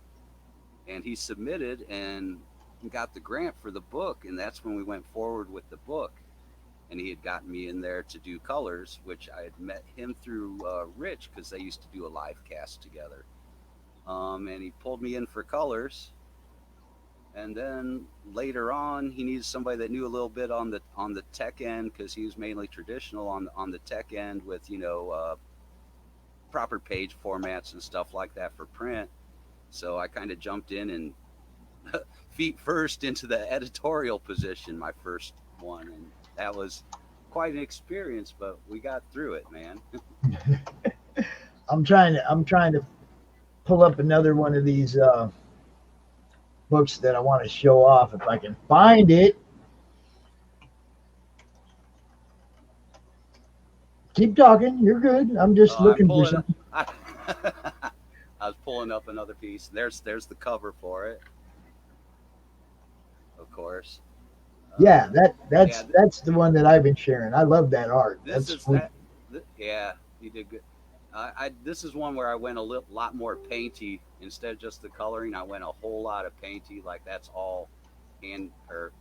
And he submitted and got the grant for the book, and that's when we went forward with the book. And he had gotten me in there to do colors, which I had met him through Rich because they used to do a live cast together. And he pulled me in for colors. And then later on, he needed somebody that knew a little bit on the tech end because he was mainly traditional on the tech end with proper page formats and stuff like that for print. So I kind of jumped in and feet first into the editorial position, my first one, and that was quite an experience. But we got through it, man. I'm trying to pull up another one of these books that I want to show off if I can find it. Keep talking. You're good. I'm just looking for something. I was pulling up another piece. There's the cover for it, of course. Yeah, that's the one that I've been sharing. I love that art. Yeah, you did good. This is one where I went a lot more painty instead of just the coloring. I went a whole lot of painty, like that's all hand or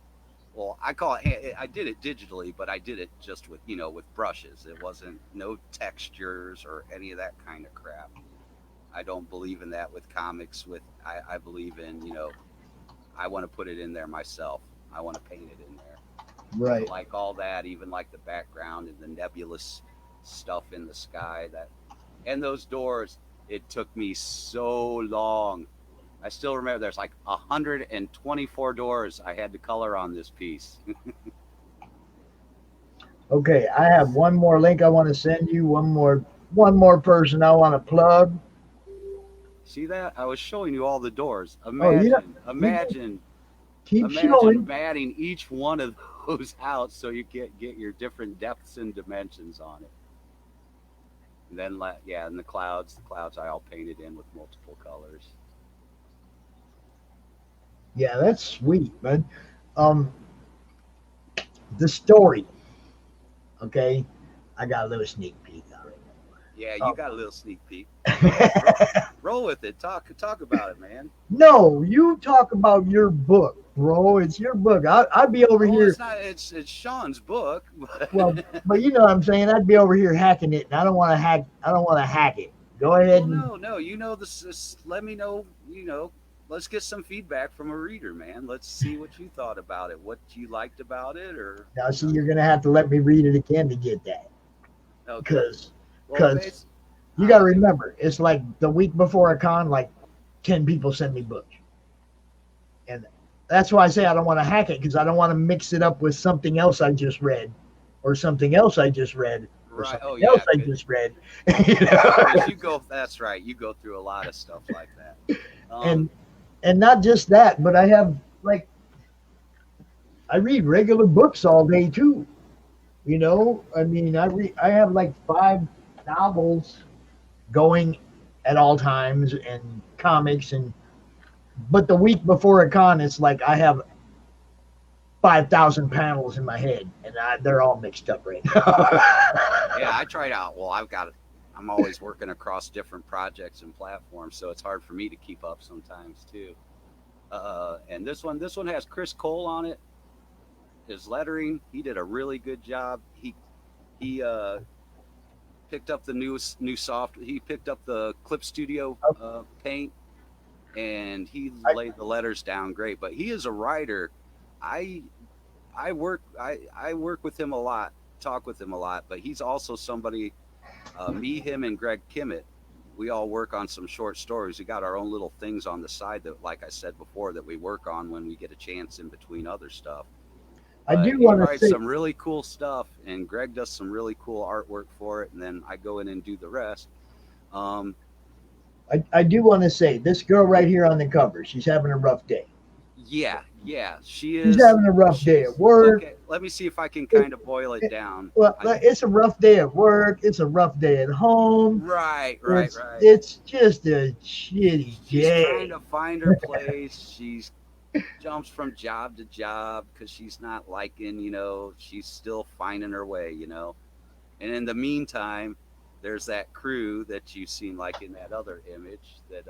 well, I call it. I did it digitally, but I did it just with with brushes. It wasn't no textures or any of that kind of crap. I don't believe in that with comics. I believe in I want to put it in there myself. I want to paint it in there. I Right. like all that, even like the background and the nebulous stuff in the sky. And those doors. It took me so long. I still remember there's like 124 doors I had to color on this piece. Okay, I have one more link I want to send you. One more person I want to plug. See that? I was showing you all the doors. Oh, Imagine keep showing. matting each one of those out so you get your different depths and dimensions on it. And then, and the clouds I all painted in with multiple colors. Yeah, that's sweet, man. Um, the story. Okay, I got a little sneak peek on it. Yeah, you got a little sneak peek. Roll with it. Talk about it, man. No, you talk about your book, bro. It's your book. I'd be over here. It's not. It's Sean's book. Well, but you know what I'm saying. I'd be over here hacking it, and I don't want to hack. I don't want to hack it. Go ahead. Well, no. This. Let me know. Let's get some feedback from a reader, man. Let's see what you thought about it. What you liked about it, or Now, see, you're gonna have to let me read it again to get that. Because you got to remember, it's like the week before a con, like 10 people send me books, and that's why I say I don't want to hack it, because I don't want to mix it up with something else I just read, or something else I just read, or something else I just read. You go. That's right. You go through a lot of stuff like that. And not just that, but I have I read regular books all day too. I mean, I have like 5 novels going at all times, and comics, but the week before a con, it's like I have 5,000 panels in my head, and they're all mixed up right now. Yeah, I tried out. Well, I'm always working across different projects and platforms, so it's hard for me to keep up sometimes too. And this one has Chris Cole on it. His lettering, he did a really good job. He picked up the new soft. He picked up the Clip Studio paint, and he laid the letters down great. But he is a writer. I work with him a lot, talk with him a lot. But he's also somebody. Me, him, and Greg Kimmett, we all work on some short stories. We got our own little things on the side that, like I said before, that we work on when we get a chance in between other stuff. I do want to write say some really cool stuff, and Greg does some really cool artwork for it, and then I go in and do the rest. I do want to say this girl right here on the cover, she's having a rough day. Yeah, she is. She's having a rough day at work. Okay, let me see if I can kind of boil it down. Well, it's a rough day at work. It's a rough day at home. Right. It's just a shitty day. She's trying to find her place. She's jumps from job to job because she's not liking, she's still finding her way, And in the meantime, there's that crew that you've seen, like in that other image, that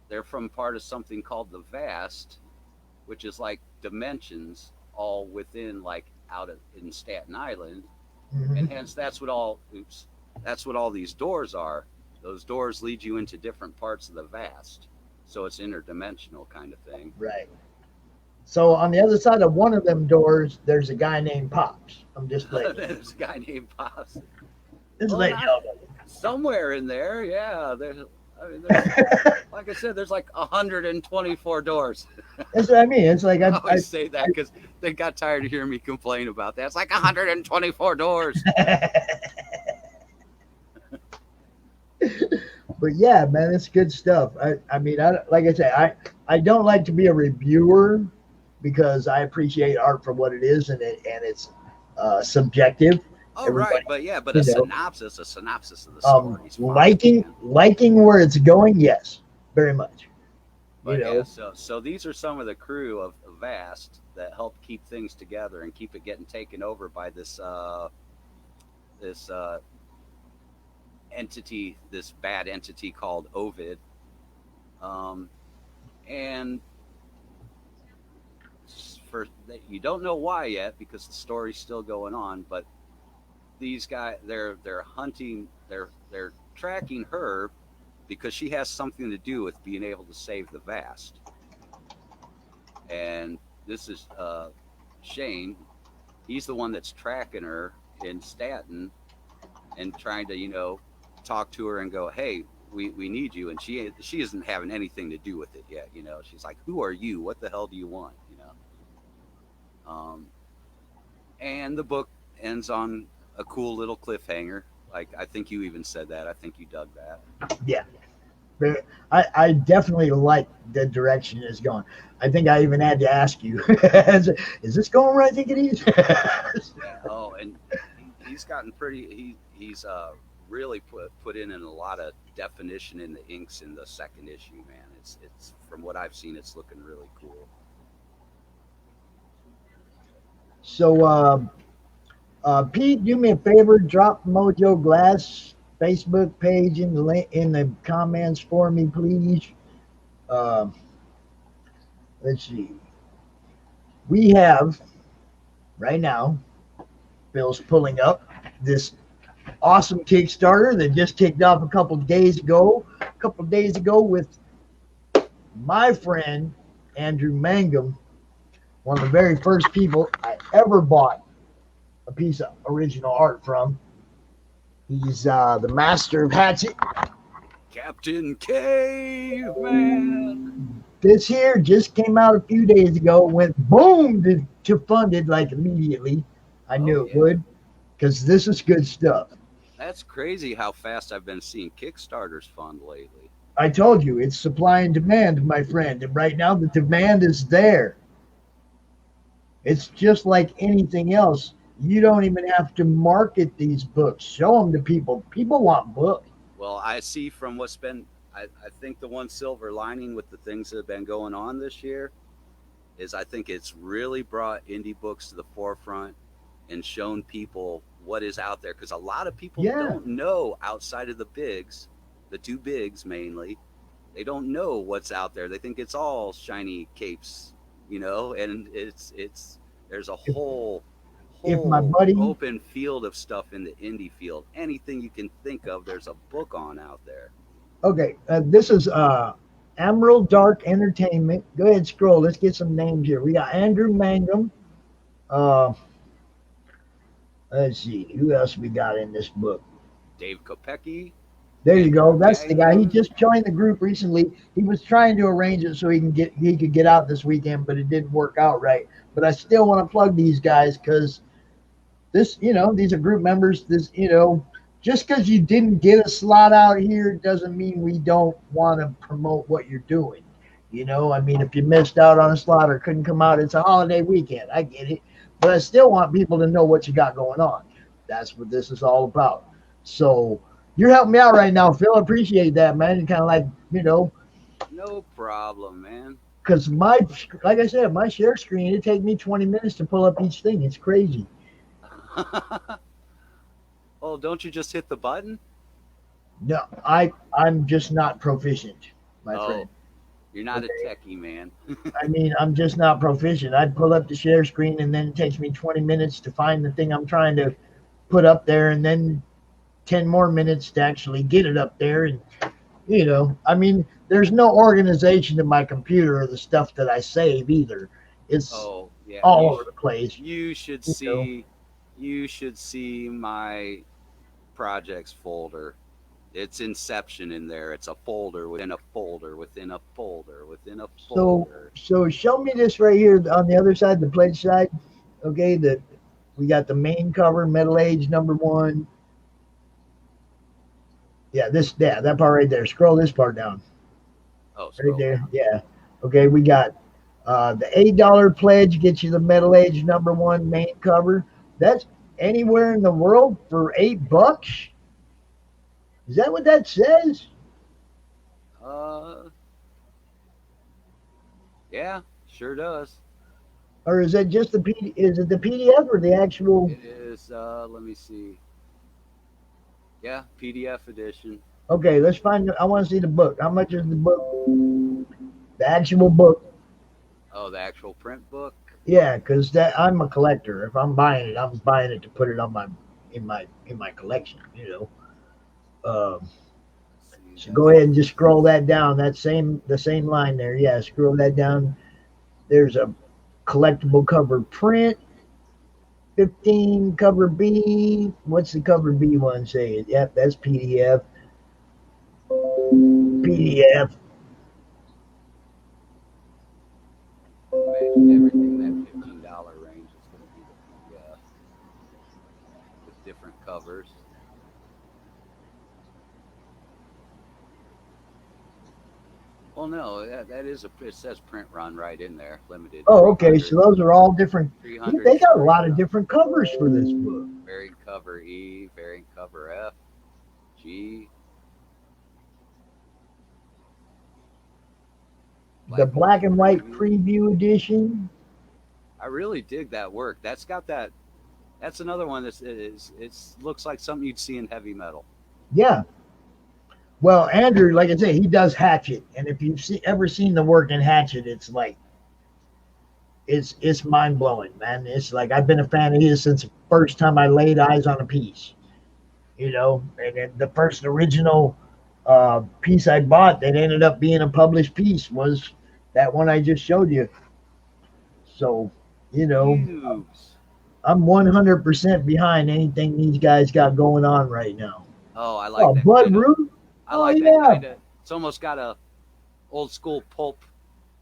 they're from part of something called the Vast, which is like dimensions all within, like in Staten Island. Mm-hmm. And hence that's what all these doors are. Those doors lead you into different parts of the Vast. So it's interdimensional kind of thing. Right. So on the other side of one of them doors, there's a guy named Pops. I'm just letting you know. There's a guy named Pops. Somewhere in there, yeah. There's, like I said, there's like 124 doors. That's what I mean. It's like I say that because they got tired of hearing me complain about that. It's like 124 doors. But yeah, man, it's good stuff. I mean, like I say, I don't like to be a reviewer because I appreciate art for what it is, and it's subjective. Oh, right, but a synopsis of the story. Liking where it's going, yes, very much. But yeah, so these are some of the crew of Vast that help keep things together and keep it getting taken over by this entity, this bad entity called Ovid, and you don't know why yet because the story's still going on, but these guys, they're hunting, they're tracking her because she has something to do with being able to save the Vast. And this is Shane. He's the one that's tracking her in Staten and trying to, talk to her and go, hey, we need you. And she isn't having anything to do with it yet. She's like, who are you? What the hell do you want? And the book ends on a cool little cliffhanger. Like, I think you even said that. I think you dug that. Yeah. I definitely like the direction it's going. I think I even had to ask you, is this going where I think it is? Yeah. Oh, and he's gotten pretty. He's really put in a lot of definition in the inks in the second issue. Man, it's from what I've seen, it's looking really cool. So, Pete, do me a favor, drop Mojo Glass Facebook page in the comments for me, please. Let's see. We have right now, Bill's pulling up this awesome Kickstarter that just kicked off a couple days ago with my friend Andrew Mangum, one of the very first people I ever bought a piece of original art from. He's the master of Hatchet. Captain Caveman. This here just came out a few days ago, went boom to funded like immediately. I knew it would, because this is good stuff. That's crazy how fast I've been seeing Kickstarters fund lately. I told you, it's supply and demand, my friend. And right now the demand is there. It's just like anything else. You don't even have to market these books. Show them to people. People want books. Well, I see from what's been, I think the one silver lining with the things that have been going on this year is I think it's really brought indie books to the forefront and shown people what is out there. Because a lot of people don't know outside of the bigs, the two bigs mainly, they don't know what's out there. They think it's all shiny capes, and there's a whole open field of stuff in the indie field. Anything you can think of, there's a book on out there. Okay, this is Emerald Dark Entertainment. Go ahead, scroll. Let's get some names here. We got Andrew Mangum. Let's see, who else we got in this book? Dave Kopecki. There you go. That's the guy. He just joined the group recently. He was trying to arrange it so he could get out this weekend, but it didn't work out right. But I still want to plug these guys because this, these are group members. This, just because you didn't get a slot out here doesn't mean we don't want to promote what you're doing. If you missed out on a slot or couldn't come out, it's a holiday weekend. I get it. But I still want people to know what you got going on. That's what this is all about. So you're helping me out right now, Phil. I appreciate that, man. And kind of like, No problem, man. Because like I said, my share screen, it takes me 20 minutes to pull up each thing. It's crazy. Well, don't you just hit the button? No, I'm just not proficient, my friend. You're not a techie, man. I'm just not proficient. I'd pull up the share screen, and then it takes me 20 minutes to find the thing I'm trying to put up there, and then 10 more minutes to actually get it up there. And, there's no organization in my computer or the stuff that I save either. It's all over the place. You should see my projects folder. It's Inception in there. It's a folder within a folder within a folder within a folder. So show me this right here on the other side, the pledge side. Okay, that we got the main cover, Metal Age #1. Yeah, that part right there. Scroll this part down. Oh, right there. Down. Yeah. Okay, we got the $8 pledge gets you the Metal Age #1 main cover. That's anywhere in the world for $8. Is that what that says? Yeah, sure does. Or is that just is it the PDF or the actual? It is. Let me see. Yeah, PDF edition. Okay, let's find. I want to see the book. How much is the book? The actual book. Oh, the actual print book. Yeah, because that I'm a collector. If I'm buying it to put it on my in my collection. See, So go that's ahead and just scroll that down. The same line there. Yeah, scroll that down. There's a collectible cover print. 15 cover B. What's the cover B one saying? Yep, that's PDF. PDF. imagine everything in that $15 range is going to be with different covers. Well, no, that is it says print run right in there, limited. Oh, okay. 300, So those are all different. 300 They got a story lot of run. different covers for this book. Variant cover E, variant cover F, G. The black and white preview edition. I really dig that work. That's got that. That's another one that's looks like something you'd see in heavy metal. Yeah. Well, Andrew, like I say, he does Hatchet, and if you've ever seen the work in Hatchet, it's like it's mind blowing, man. It's like I've been a fan of his since the first time I laid eyes on a piece. And then the first original piece I bought that ended up being a published piece was that one I just showed you. So, Cubes. I'm 100% behind anything these guys got going on right now. Oh, I like that. Blood Root. I like that kind of. It's almost got a old school pulp.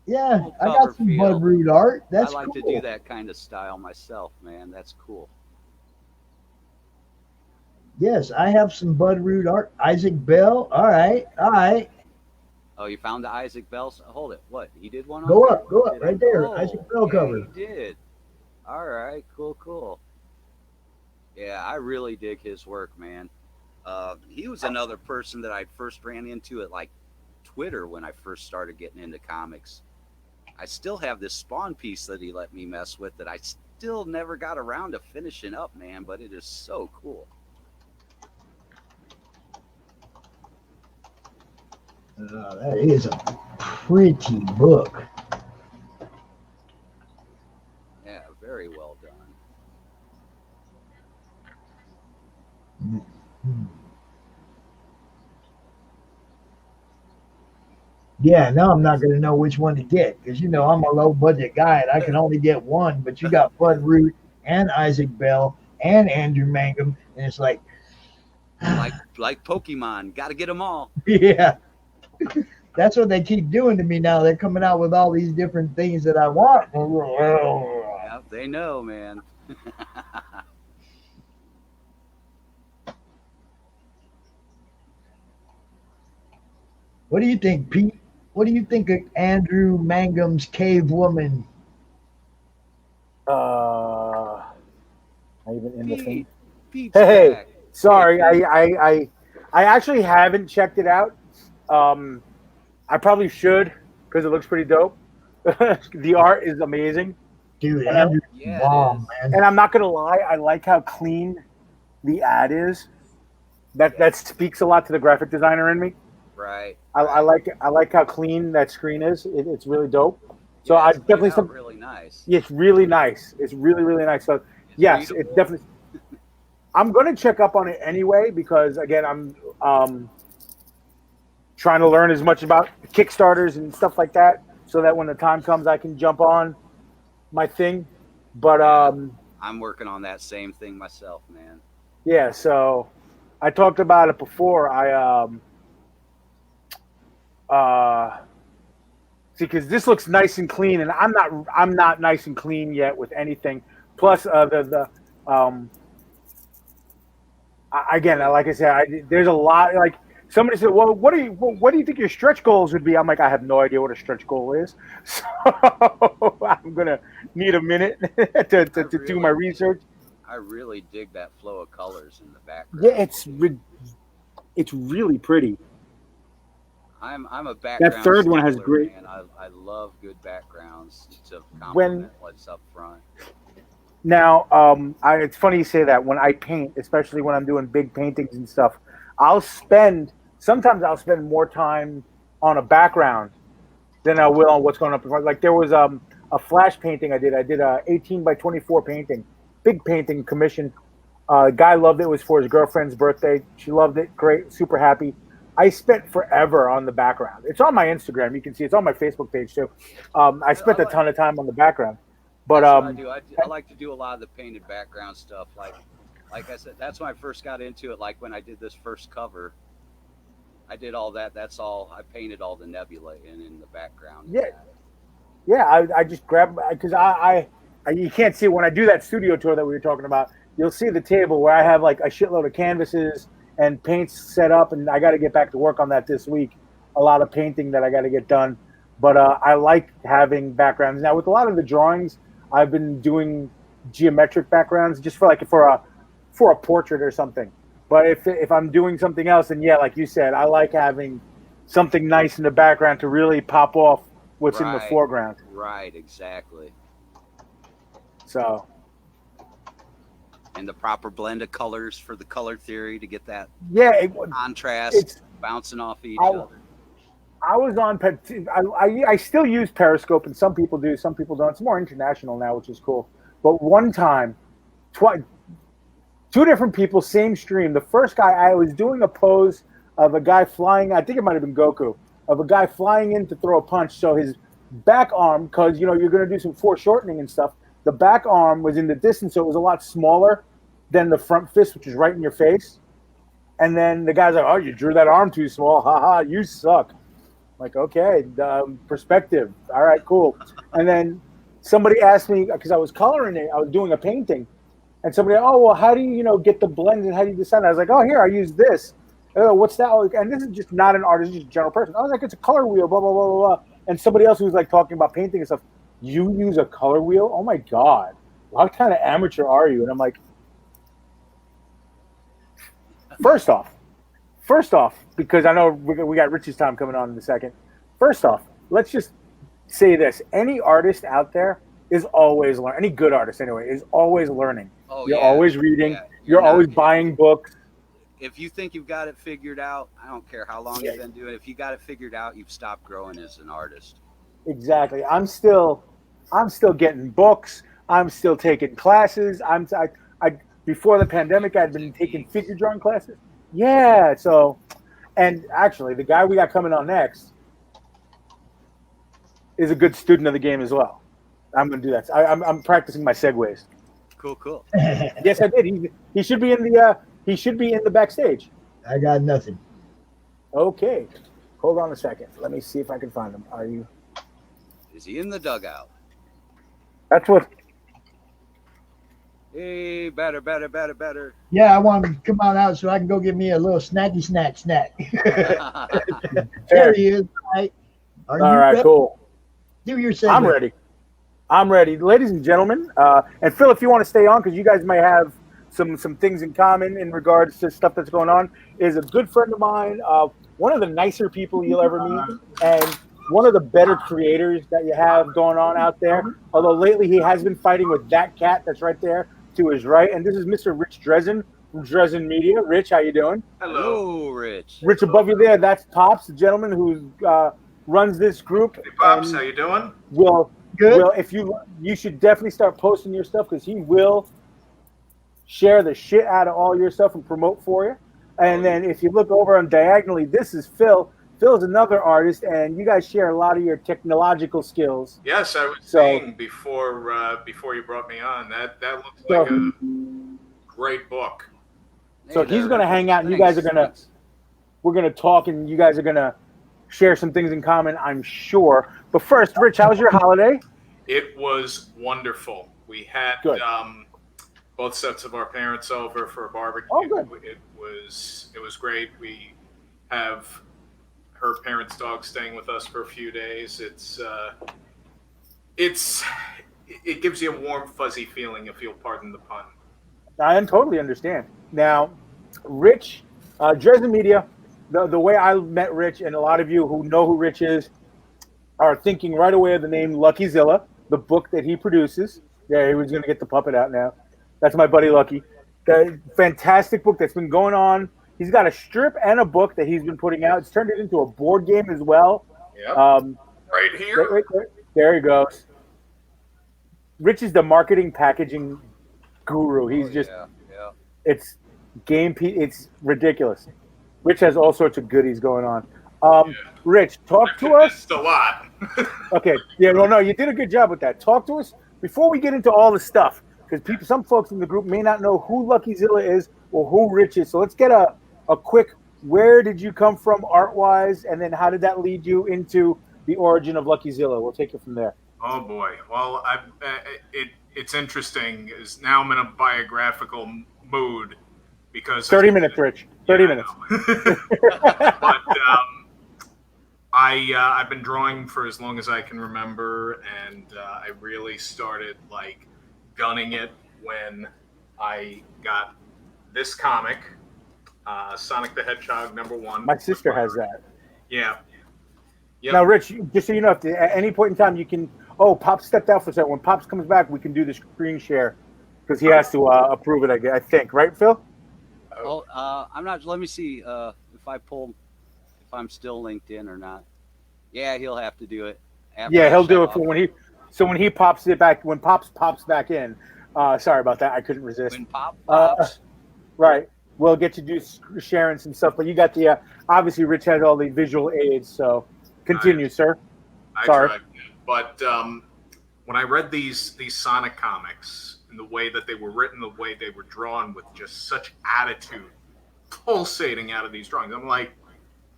Yeah, I got some Blood Root art. That's I like cool. to do that kind of style myself, man. That's cool. Yes, I have some Blood Root art. Isaac Bell. All right. Oh, you found the Isaac Bell? Hold it. What? He did one on Go there? up, right there. Oh, Isaac Bell yeah, cover. He did. All right, cool. Yeah, I really dig his work, man. He was another person that I first ran into at like Twitter when I first started getting into comics. I still have this Spawn piece that he let me mess with that I still never got around to finishing up, man, but it is so cool. That is a pretty book. Yeah, very well done. Mm-hmm. Yeah, now I'm not going to know which one to get because I'm a low budget guy and I can only get one. But you got Blood Root and Isaac Bell and Andrew Mangum, and it's like Pokemon, got to get them all. Yeah, that's what they keep doing to me now. They're coming out with all these different things that I want. Yeah, they know, man. What do you think, Pete? What do you think of Andrew Mangum's Cave Woman? Not even in the thing. Hey, sorry, I actually haven't checked it out. I probably should because it looks pretty dope. The art is amazing, dude. Andrew's bomb, man. And I'm not gonna lie, I like how clean the ad is. That speaks a lot to the graphic designer in me. Right. I like how clean that screen is. It's really dope. So I definitely really nice. Yeah, it's really nice. It's really nice. So yes, it's definitely. I'm gonna check up on it anyway because again I'm trying to learn as much about Kickstarters and stuff like that so that when the time comes I can jump on my thing. But I'm working on that same thing myself, man. Yeah, so I talked about it before. See, because this looks nice and clean, and I'm not nice and clean yet with anything. Plus, again, like I said, there's a lot. Like somebody said, "Well, what do you think your stretch goals would be?" I'm like, I have no idea what a stretch goal is, so I'm gonna need a minute to do my research. I really dig that flow of colors in the background. Yeah, it's really pretty. I'm a background. That third one has stickler, great. Man. I love good backgrounds to complement what's up front. Now, it's funny you say that. When I paint, especially when I'm doing big paintings and stuff, sometimes I'll spend more time on a background than I will on what's going up in front. Like there was a flash painting I did. I did a 18 by 24 painting, big painting commission. Guy loved it. It was for his girlfriend's birthday. She loved it. Great, super happy. I spent forever on the background. It's on my Instagram. You can see it's on my Facebook page too. I spent a ton of time on the background. But That's what I do. I like to do a lot of the painted background stuff. Like I said, that's when I first got into it. Like when I did this first cover, I did all that. That's all. I painted all the nebula in the background. Yeah. I just grabbed because I you can't see it when I do that studio tour that we were talking about. You'll see the table where I have like a shitload of canvases and paints set up, and I got to get back to work on that this week. A lot of painting that I got to get done. But I like having backgrounds now. With a lot of the drawings, I've been doing geometric backgrounds just for a portrait or something. But if I'm doing something else, then yeah, like you said, I like having something nice in the background to really pop off what's in the foreground. Right, exactly. So. And the proper blend of colors for the color theory to get that contrast bouncing off each other. I was on. I still use Periscope, and some people do, some people don't. It's more international now, which is cool. But one time, two different people, same stream. The first guy, I was doing a pose of a guy flying. I think it might have been Goku, of a guy flying in to throw a punch. So his back arm, because you're going to do some foreshortening and stuff. The back arm was in the distance, so it was a lot smaller than the front fist, which is right in your face. And then the guy's like, "Oh, you drew that arm too small. Haha, you suck." Like, okay, perspective. All right, cool. And then somebody asked me, because I was coloring it, I was doing a painting, and somebody, "Oh, well, how do you get the blends and how do you decide?" I was like, "Oh, here, I use this." "Oh, what's that?" And this is just not an artist, just a general person. I was like, "It's a color wheel, blah, blah, blah, blah, blah." And somebody else who was like talking about painting and stuff, "You use a color wheel? Oh my God. What kind of amateur are you?" And I'm like, First off, because I know we got Richie's time coming on in a second. First off, let's just say this. Any artist out there is always learning. Any good artist, anyway, is always learning. You're always reading. Yeah. You're always buying books. If you think you've got it figured out, I don't care how long you've been doing it. If you got it figured out, you've stopped growing as an artist. Exactly. I'm still getting books. I'm still taking classes. Before the pandemic, I'd been taking figure drawing classes. Yeah. So, and actually, the guy we got coming on next is a good student of the game as well. I'm going to do that. I'm practicing my segues. Cool. Yes, I did. He should be in the backstage. I got nothing. Okay. Hold on a second. Let me see if I can find him. Are you? Is he in the dugout? That's what. Hey, better. Yeah, I want him to come on out so I can go get me a little snack. There he is. All right, ready? Cool. Do your segue. I'm ready. Ladies and gentlemen, and Phil, if you want to stay on, because you guys might have some things in common in regards to stuff that's going on, is a good friend of mine, one of the nicer people you'll ever meet, and one of the better creators that you have going on out there. Although lately he has been fighting with that cat that's right there to his right. And this is Mr. Rich Dresden from Dresden Media. Rich, how you doing? Hello, Rich. Rich, above you there, that's Pops, the gentleman who runs this group. Hey, Pops, how you doing? Good. Well, if you should definitely start posting your stuff, because he will share the shit out of all your stuff and promote for you. And then if you look over on diagonally, this is Phil. Phil's another artist, and you guys share a lot of your technological skills. Yes, I was saying before you brought me on, that looks like a great book. So he's going to hang out, and you guys are we're going to talk, and you guys are going to share some things in common, I'm sure. But first, Rich, how was your holiday? It was wonderful. We had both sets of our parents over for a barbecue. Oh, good. It was great. We have her parents' dog staying with us for a few days. It gives you a warm, fuzzy feeling, if you'll pardon the pun. I totally understand. Now, Rich, Dresden Media, the way I met Rich, and a lot of you who know who Rich is, are thinking right away of the name Lucky Zilla, the book that he produces. Yeah, he was going to get the puppet out now. That's my buddy Lucky. The fantastic book that's been going on. He's got a strip and a book that he's been putting out. It's turned it into a board game as well. Yep. Right here. There he goes. Rich is the marketing packaging guru. He's just yeah. it's it's ridiculous. Rich has all sorts of goodies going on. Rich, talk to us. It's a lot. Okay, yeah, no, you did a good job with that. Talk to us before we get into all the stuff, because some folks in the group may not know who Lucky Zilla is or who Rich is. So let's get a quick. Where did you come from art-wise, and then how did that lead you into the origin of Lucky Zilla? We'll take it from there. Oh boy. Well, it's interesting. Is now I'm in a biographical mood because 30 minutes, Rich. 30 minutes. But I've been drawing for as long as I can remember, and I really started like gunning it when I got this comic, Sonic the Hedgehog #1. My sister has that. Yeah. Yep. Now, Rich, just so you know, if at any point in time you can. Oh, Pop stepped out for a second. When Pops comes back, we can do the screen share because he has to approve it. I think, right, Phil? Oh, I'm not. Let me see if I'm still linked in or not. Yeah, he'll have to do it. Yeah, he'll do it for when he. So when he pops it back, when Pops back in. Sorry about that. I couldn't resist. When pops. Right. We'll get to do sharing some stuff, but you got the obviously Rich had all the visual aids. So continue, sir. Sorry. Tried. But when I read these Sonic comics and the way that they were written, the way they were drawn with just such attitude pulsating out of these drawings, I'm like,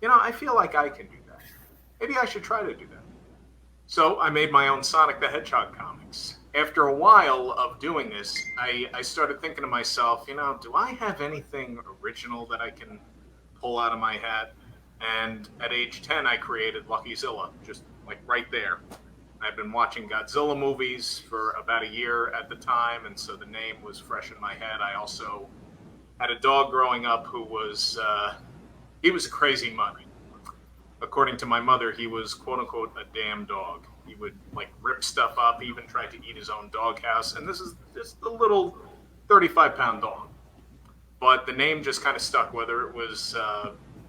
I feel like I can do that. Maybe I should try to do that. So I made my own Sonic the Hedgehog comics. After a while of doing this, I started thinking to myself, do I have anything original that I can pull out of my hat? And at age 10, I created Lucky Zilla, just like right there. I'd been watching Godzilla movies for about a year at the time, and so the name was fresh in my head. I also had a dog growing up who was, he was a crazy mutt. According to my mother, he was quote-unquote a damn dog. He would like rip stuff up, he even tried to eat his own doghouse, and this is just a little 35-pound dog. But the name just kind of stuck, whether it was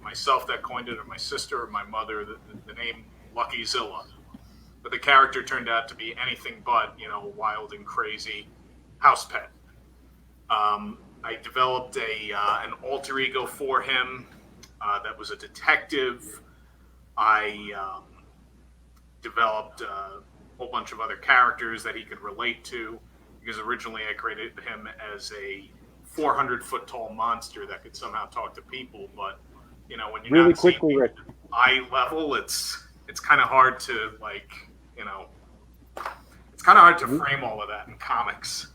myself that coined it or my sister or my mother, the name Lucky Zilla. But the character turned out to be anything but, wild and crazy house pet. I developed an alter ego for him that was a detective. I developed a whole bunch of other characters that he could relate to, because originally I created him as a 400-foot tall monster that could somehow talk to people. But when you're really not quickly, seeing Rick. eye level, it's kind of hard to it's kind of hard to frame all of that in comics.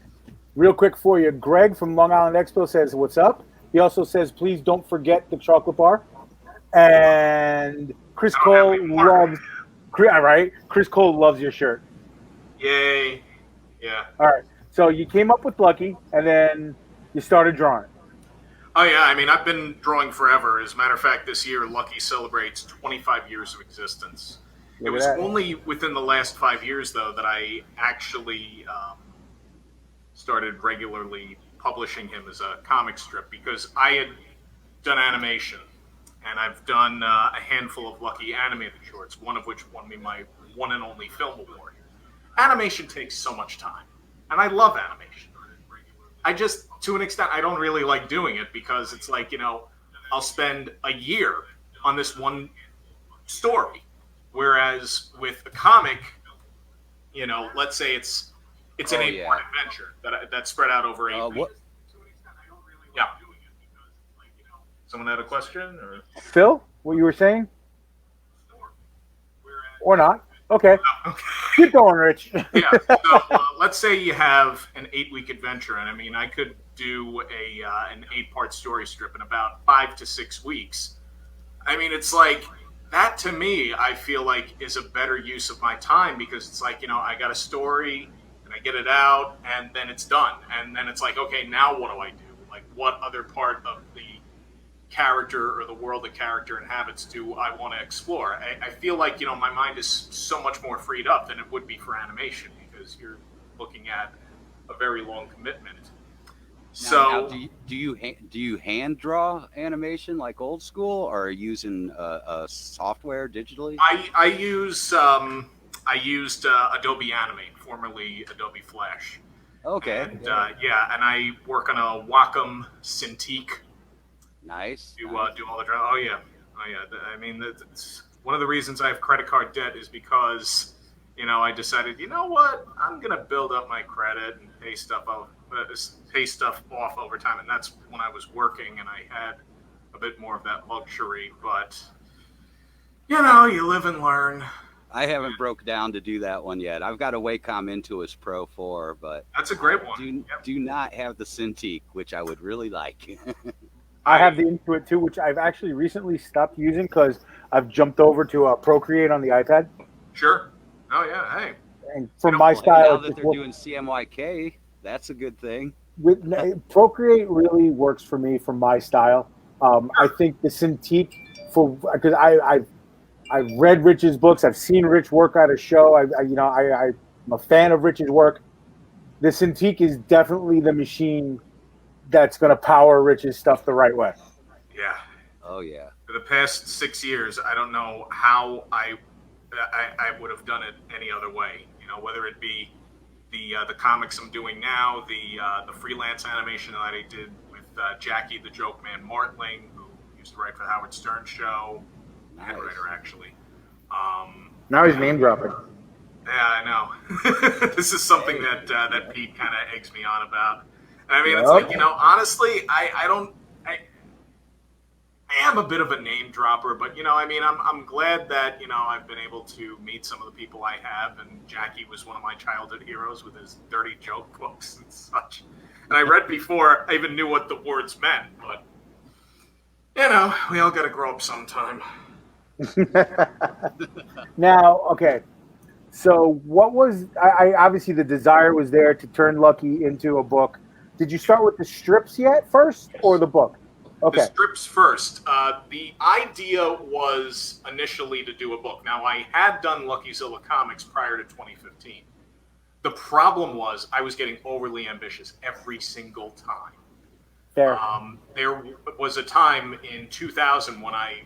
Real quick for you, Greg from Long Island Expo says, "What's up?" He also says, "Please don't forget the chocolate bar." And Chris Cole loves. Right, Chris Cole loves your shirt. Yay! Yeah. All right. So you came up with Lucky, and then you started drawing. Oh yeah, I mean I've been drawing forever. As a matter of fact, this year Lucky celebrates 25 years of existence. It was only within the last 5 years, though, that I actually started regularly publishing him as a comic strip, because I had done animation, and I've done a handful of Lucky animated shorts, one of which won me my one and only film award. Animation takes so much time, and I love animation. I just, to an extent, I don't really like doing it, because it's like, I'll spend a year on this one story. Whereas with a comic, let's say it's an 8-part adventure that's spread out over 8 weeks. Yeah. Someone had a question? Or? Phil, what you were saying? Or not? Okay. No, okay. Keep going, Rich. Yeah. So let's say you have an 8-week adventure, and I mean, I could do an 8-part story strip in about 5 to 6 weeks. I mean, it's like, that to me, I feel like is a better use of my time, because it's like, I got a story and I get it out and then it's done. And then it's like, okay, now what do I do? Like, what other part of the character or the world the character inhabits do I want to explore? I feel like, my mind is so much more freed up than it would be for animation, because you're looking at a very long commitment. Now, do you hand draw animation like old school, or are you using software digitally? I I used Adobe Animate, formerly Adobe Flash. Okay. And and I work on a Wacom Cintiq. Nice. Do all the drawing. Oh yeah. I mean, that's one of the reasons I have credit card debt is because I decided, you know what, I'm gonna build up my credit and pay stuff off over time, and that's when I was working and I had a bit more of that luxury. But you live and learn. I haven't broke down to do that one yet. I've got a Wacom Intuos Pro 4, but that's a great one. Do not have the Cintiq, which I would really like. I have the Intuit too, which I've actually recently stopped using because I've jumped over to Procreate on the iPad. Sure. Oh yeah. Hey. And for my style, now that they're doing CMYK, that's a good thing. Procreate really works for me for my style. I think the Cintiq because I've read Rich's books. I've seen Rich work at a show. I'm a fan of Rich's work. The Cintiq is definitely the machine that's going to power Rich's stuff the right way. Yeah. Oh yeah. For the past 6 years, I don't know how I would have done it any other way. Whether it be the comics I'm doing now, the freelance animation that I did with Jackie the Joke Man Martling, who used to write for the Howard Stern show. Nice. Writer, actually. Now he's name dropping. Yeah, I know. This is something that Pete kind of eggs me on about. I mean, it's like, honestly, I am a bit of a name dropper, but I'm glad that I've been able to meet some of the people I have, and Jackie was one of my childhood heroes with his dirty joke books and such. And I read before I even knew what the words meant, but we all got to grow up sometime. Now, okay. So what was I obviously the desire was there to turn Lucky into a book. Did you start with the strips yet first or the book? Okay. The strips first. The idea was initially to do a book. Now, I had done LuckyZilla comics prior to 2015. The problem was I was getting overly ambitious every single time. Fair. There was a time in 2000 when I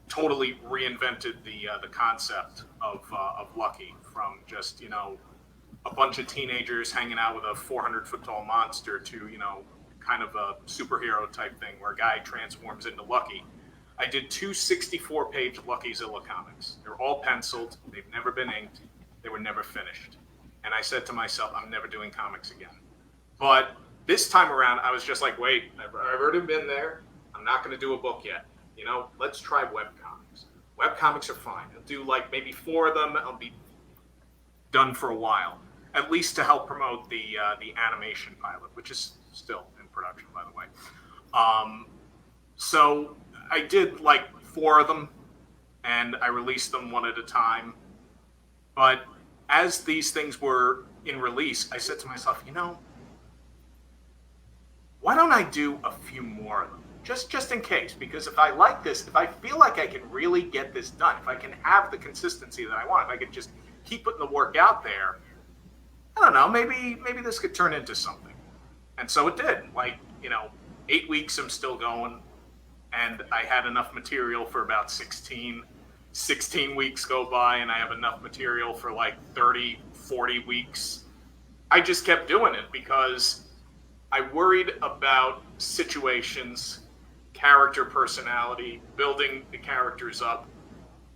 totally reinvented the concept of Lucky from just a bunch of teenagers hanging out with a 400-foot tall monster to kind of a superhero type thing where a guy transforms into Lucky. I did 2 64-page LuckyZilla comics. They're all penciled. They've never been inked. They were never finished. And I said to myself, I'm never doing comics again. But this time around, I was just like, wait, I've already been there. I'm not going to do a book yet. Let's try webcomics. Webcomics are fine. I'll do maybe 4 of them. I'll be done for a while, at least to help promote the animation pilot, which is still in production, by the way. So I did 4 of them, and I released them one at a time. But as these things were in release, I said to myself, why don't I do a few more of them? Just in case, because if I like this, if I feel like I can really get this done, if I can have the consistency that I want, if I can just keep putting the work out there, I don't know, maybe this could turn into something. And so it did. 8 weeks I'm still going, and I had enough material for about 16 weeks go by, and I have enough material for 30, 40 weeks. I just kept doing it because I worried about situations, character personality, building the characters up.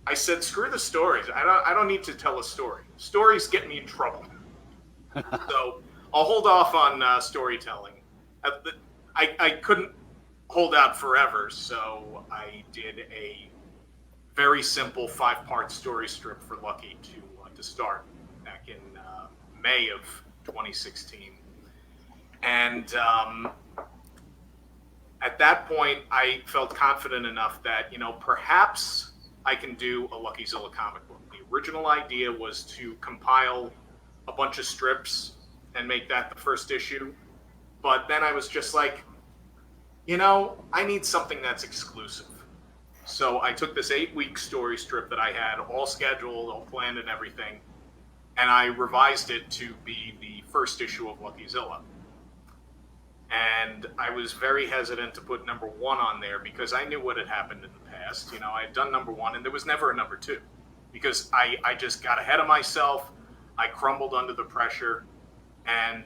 I said, screw the stories. I don't need to tell a story. Stories get me in trouble. So I'll hold off on storytelling. I couldn't hold out forever, so I did a very simple 5-part story strip for Lucky to start back in May of 2016. And at that point, I felt confident enough that, perhaps I can do a LuckyZilla comic book. The original idea was to compile a bunch of strips and make that the first issue. But then I was just like, I need something that's exclusive. So I took this 8-week story strip that I had all scheduled, all planned and everything, and I revised it to be the first issue of LuckyZilla. And I was very hesitant to put number 1 on there because I knew what had happened in the past. I had done number 1 and there was never a number 2. because I just got ahead of myself. I crumbled under the pressure, and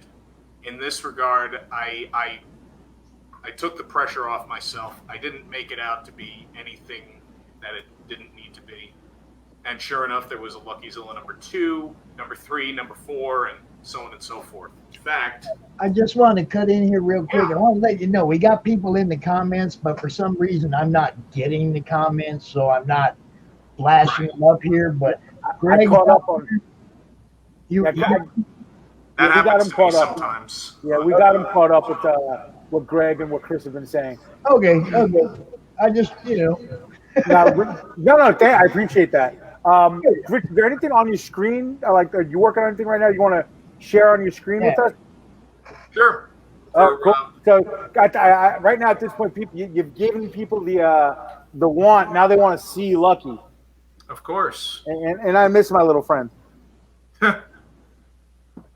in this regard, I took the pressure off myself. I didn't make it out to be anything that it didn't need to be. And sure enough, there was a Lucky Zilla number 2, number 3, number 4, and so on and so forth. In fact, I just want to cut in here real quick. I want to let you know we got people in the comments, but for some reason I'm not getting the comments, so I'm not flashing them up here. But Greg, I caught up on you. Yeah, that we got happens him to caught me up. sometimes. Yeah, we got him caught up with what Greg and what Chris have been saying. Okay. I just, No, I appreciate that. Rich, is there anything on your screen? Like, are you working on anything right now you want to share on your screen with us? Sure. Cool. So, right now at this point, people, you've given people the want. Now they want to see Lucky. Of course. And I miss my little friend.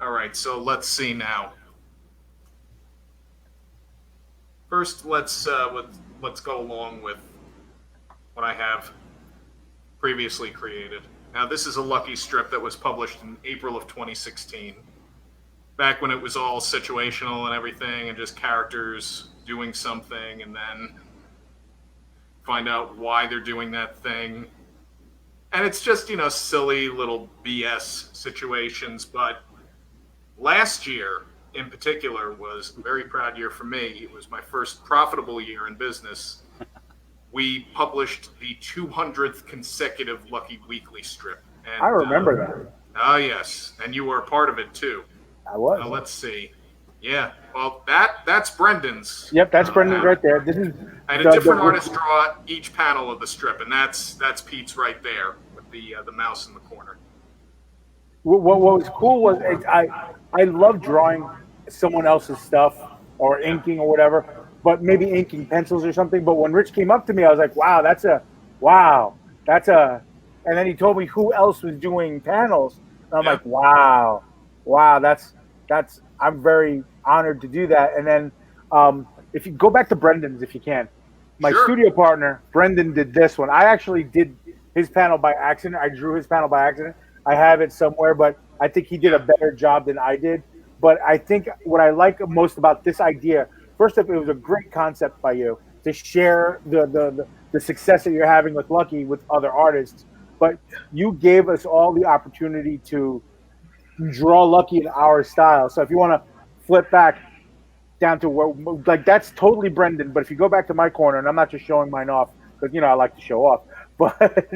All right, so let's see now. First, let's go along with what I have previously created. Now, this is a Lucky strip that was published in April of 2016, back when it was all situational and everything, and just characters doing something, and then find out why they're doing that thing. And it's just, silly little BS situations, but last year, in particular, was a very proud year for me. It was my first profitable year in business. We published the 200th consecutive Lucky Weekly strip. And, I remember that. Oh, yes. And you were a part of it, too. I was. Let's see. Yeah. Well, that's Brendan's. Yep, that's Brendan's right there. This is. And a different artist draw each panel of the strip, and that's Pete's right there with the mouse in the corner. What was cool was I love drawing someone else's stuff or inking or whatever, but maybe inking pencils or something. But when Rich came up to me, I was like, wow, and then he told me who else was doing panels. And I'm like, wow, I'm very honored to do that. And then if you go back to Brendan's, if you can, my studio partner, Brendan, did this one. I actually did his panel by accident. I drew his panel by accident. I have it somewhere, but I think he did a better job than I did. But I think what I like most about this idea, first off, it was a great concept by you to share the success that you're having with Lucky with other artists. But you gave us all the opportunity to draw Lucky in our style. So if you want to flip back down to where, like, that's totally Brendan. But if you go back to my corner, and I'm not just showing mine off because I like to show off, but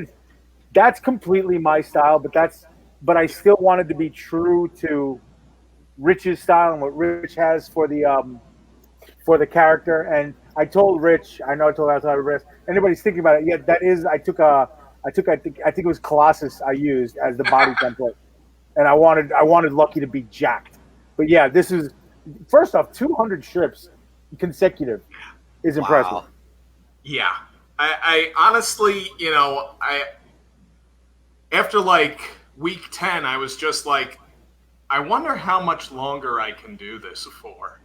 that's completely my style. But I still wanted to be true to Rich's style and what Rich has for the character. And I told Rich, I told Rich, anybody's thinking about it. Yeah, that is. I think it was Colossus I used as the body template, and I wanted Lucky to be jacked. But yeah, this is first off 200 strips consecutive is impressive. Yeah, I honestly, after like week 10, I was just like, I wonder how much longer I can do this for.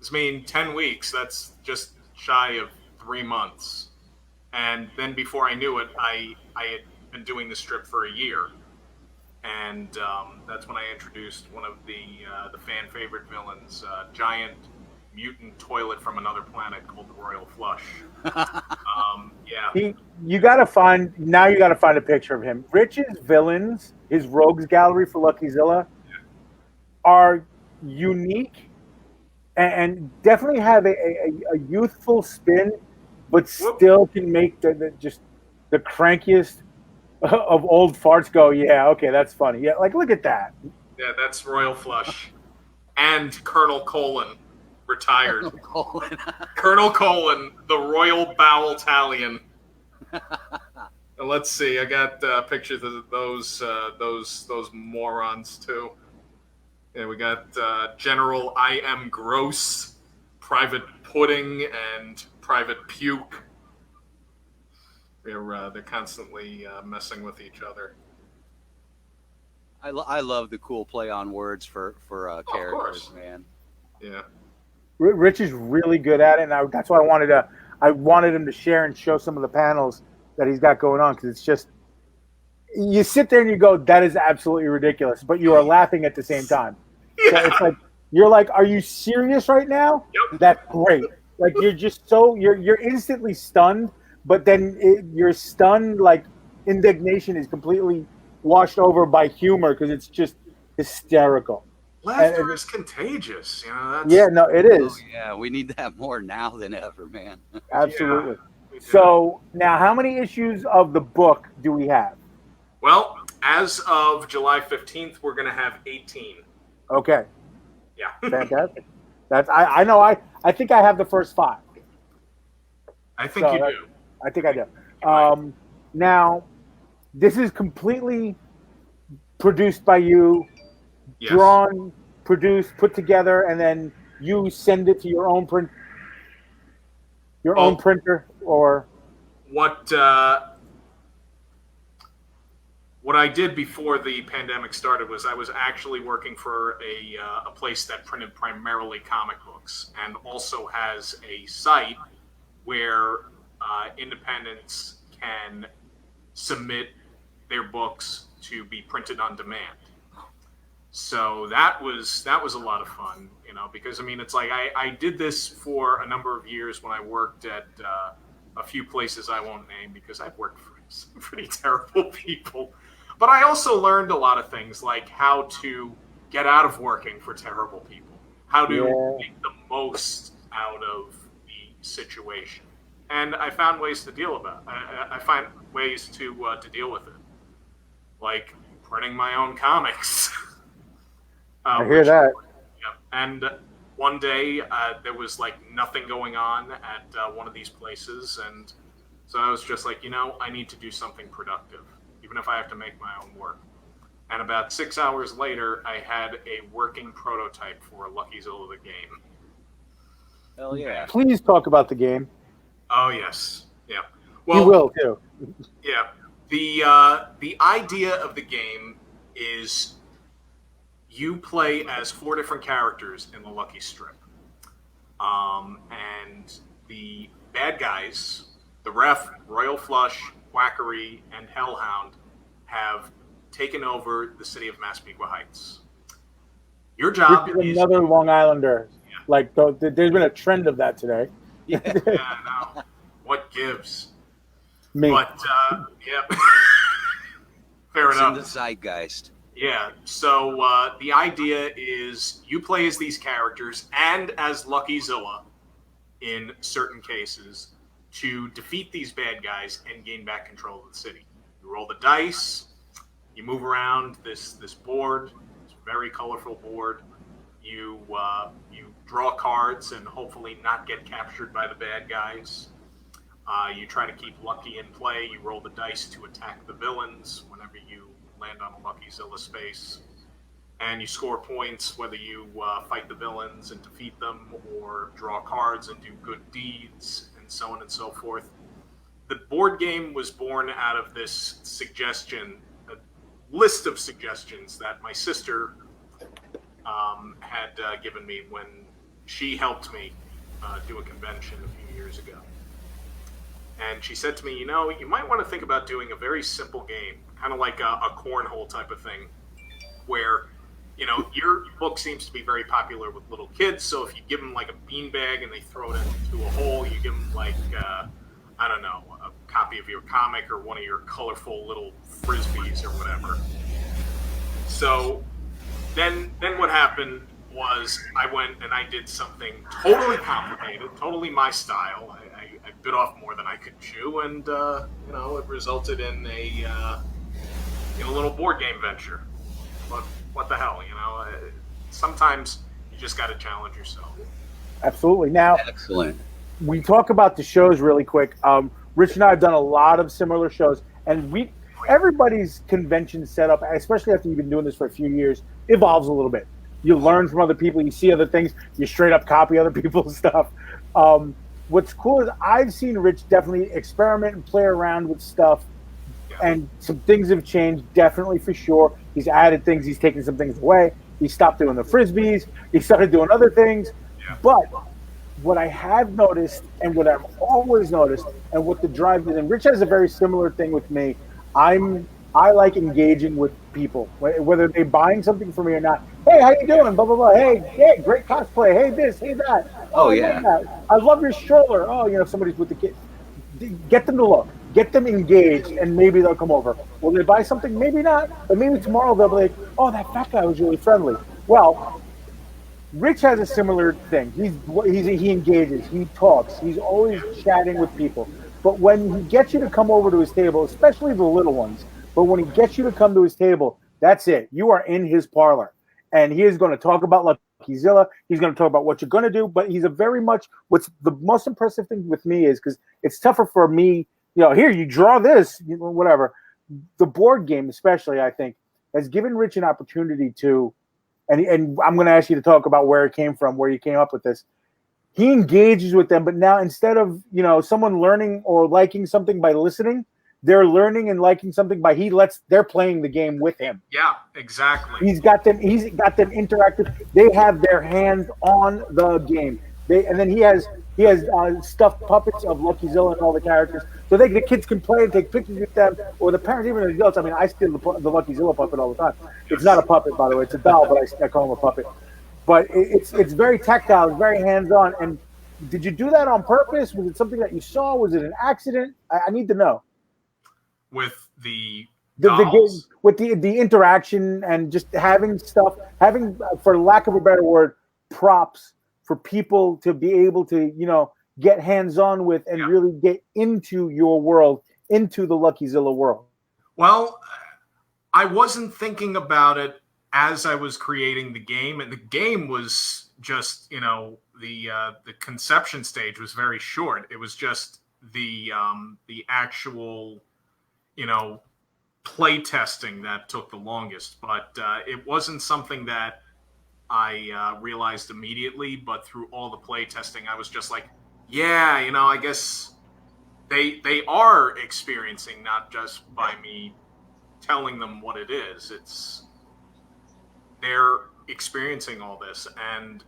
I mean, 10 weeks, that's just shy of 3 months. And then before I knew it, I had been doing the strip for a year. And that's when I introduced one of the fan favorite villains, giant mutant toilet from another planet called the Royal Flush. Yeah. You gotta find a picture of him. Rich's villains, his rogues gallery for Lucky Zilla, are unique and definitely have a youthful spin, but still can make the crankiest of old farts go, yeah, okay, that's funny. Yeah, like, look at that. Yeah, that's Royal Flush. And Colonel Colon, retired. Colonel Colon, the Royal Bowel Italian. Let's see, I got pictures of those morons too. Yeah, we got General I. M. Gross, Private Pudding, and Private Puke. They're constantly messing with each other. I love the cool play on words for characters, man. Yeah. Rich is really good at it, and that's why I wanted him to share and show some of the panels that he's got going on, because you sit there and you go, that is absolutely ridiculous, but you are laughing at the same time. So it's like you're like, are you serious right now? Yep. That's great. Like you're just you're instantly stunned, but then your stunned like indignation is completely washed over by humor because it's just hysterical. Laughter is contagious. You know, that's Yeah, no, it is. Oh, yeah, we need that more now than ever, man. Absolutely. we do. So now, how many issues of the book do we have? Well, as of July 15th, we're going to have 18. Okay, Yeah. fantastic. That's I know I think I have the first 5. I think you do. I think I do. Now, this is completely produced by you, Yes. drawn, produced, put together, and then you send it to your own own printer, or what I did before the pandemic started was I was actually working for a place that printed primarily comic books and also has a site where independents can submit their books to be printed on demand. So that was a lot of fun, you know, because I mean, it's like I did this for a number of years when I worked at a few places I won't name because I've worked for some pretty terrible people. But I also learned a lot of things like how to get out of working for terrible people, how to make the most out of the situation. And I found ways to deal with it. I find ways to deal with it, like printing my own comics. I hear that. Yeah. And one day there was like nothing going on at one of these places, and so I was just like, you know, I need to do something productive, even if I have to make my own work. And about 6 hours later, I had a working prototype for Lucky Zilla the game. Hell yeah! Please talk about the game. Oh yes, yeah. Well, you will too. Yeah. The idea of the game is you play as 4 different characters in the Lucky Strip, and the bad guys, the Ref, Royal Flush, Quackery, and Hellhound, have taken over the city of Massapequa Heights. Your job is another Long Islander. Yeah. Like there's been a trend of that today. Yeah, no. What gives? Me. But yeah, fair it's enough. In the zeitgeist. Yeah. So the idea is you play as these characters and as Lucky Zilla in certain cases to defeat these bad guys and gain back control of the city. You roll the dice. You move around this board. It's a very colorful board. You draw cards and hopefully not get captured by the bad guys. You try to keep Lucky in play. You roll the dice to attack the villains whenever you land on a Lucky Zilla space. And you score points whether you fight the villains and defeat them or draw cards and do good deeds and so on and so forth. The board game was born out of this suggestion, a list of suggestions that my sister had given me when she helped me do a convention a few years ago. And she said to me, you know, you might want to think about doing a very simple game, kind of like a cornhole type of thing, where, you know, your book seems to be very popular with little kids, so if you give them like a beanbag and they throw it into a hole, you give them like, I don't know, a copy of your comic or one of your colorful little frisbees or whatever. So then what happened was I went and I did something totally complicated, totally my style. I bit off more than I could chew, and you know, it resulted in a little board game venture. But what the hell, you know? Sometimes you just got to challenge yourself. Absolutely. Now, excellent. We talk about the shows really quick. Rich and I have done a lot of similar shows, and everybody's convention setup, especially after you've been doing this for a few years, evolves a little bit. You learn from other people, you see other things, you straight up copy other people's stuff. What's cool is I've seen Rich definitely experiment and play around with stuff, and some things have changed, definitely for sure. He's added things, he's taken some things away. He stopped doing the frisbees, he started doing other things. Yeah. But what I have noticed, and what I've always noticed, and what the drive is, and Rich has a very similar thing with me. I'm I like engaging with people, whether they're buying something for me or not. Hey, how you doing? Blah blah blah. Hey, great cosplay. Hey, this, hey that. Oh, I yeah. love that. I love your stroller. Oh, if somebody's with the kid, get them to look, get them engaged, and maybe they'll come over. Will they buy something? Maybe not, but maybe tomorrow they'll be like, "Oh, that fat guy was really friendly." Well, Rich has a similar thing. He engages, he talks, he's always chatting with people. But when he gets you to come over to his table, especially the little ones, but when he gets you to come to his table, that's it. You are in his parlor, and he is going to talk about LuckyZilla. He's going to talk about what you're going to do. But he's a very much what's the most impressive thing with me is because it's tougher for me. Here you draw this, whatever. The board game, especially, I think, has given Rich an opportunity to and I'm going to ask you to talk about where it came from, where you came up with this. He engages with them, but now instead of someone learning or liking something by listening, they're learning and liking something by they're playing the game with him. Yeah, exactly. He's got them interactive. They have their hands on the game. And then he has stuffed puppets of LuckyZilla and all the characters, so the kids can play and take pictures with them, or the parents, even the adults. I mean, I steal the LuckyZilla puppet all the time. It's not a puppet, by the way; it's a doll, but I call him a puppet. But it's very tactile, it's very hands-on. And did you do that on purpose? Was it something that you saw? Was it an accident? I need to know. With the game, with the interaction and just having, for lack of a better word, props for people to be able to get hands-on with and really get into your world, into the LuckyZilla world. Well, I wasn't thinking about it as I was creating the game, and the game was just the conception stage was very short. It was just the actual play testing that took the longest, but it wasn't something that I realized immediately. But through all the play testing, I was just like, yeah, I guess they are experiencing, not just by me telling them what it is. They're experiencing all this, and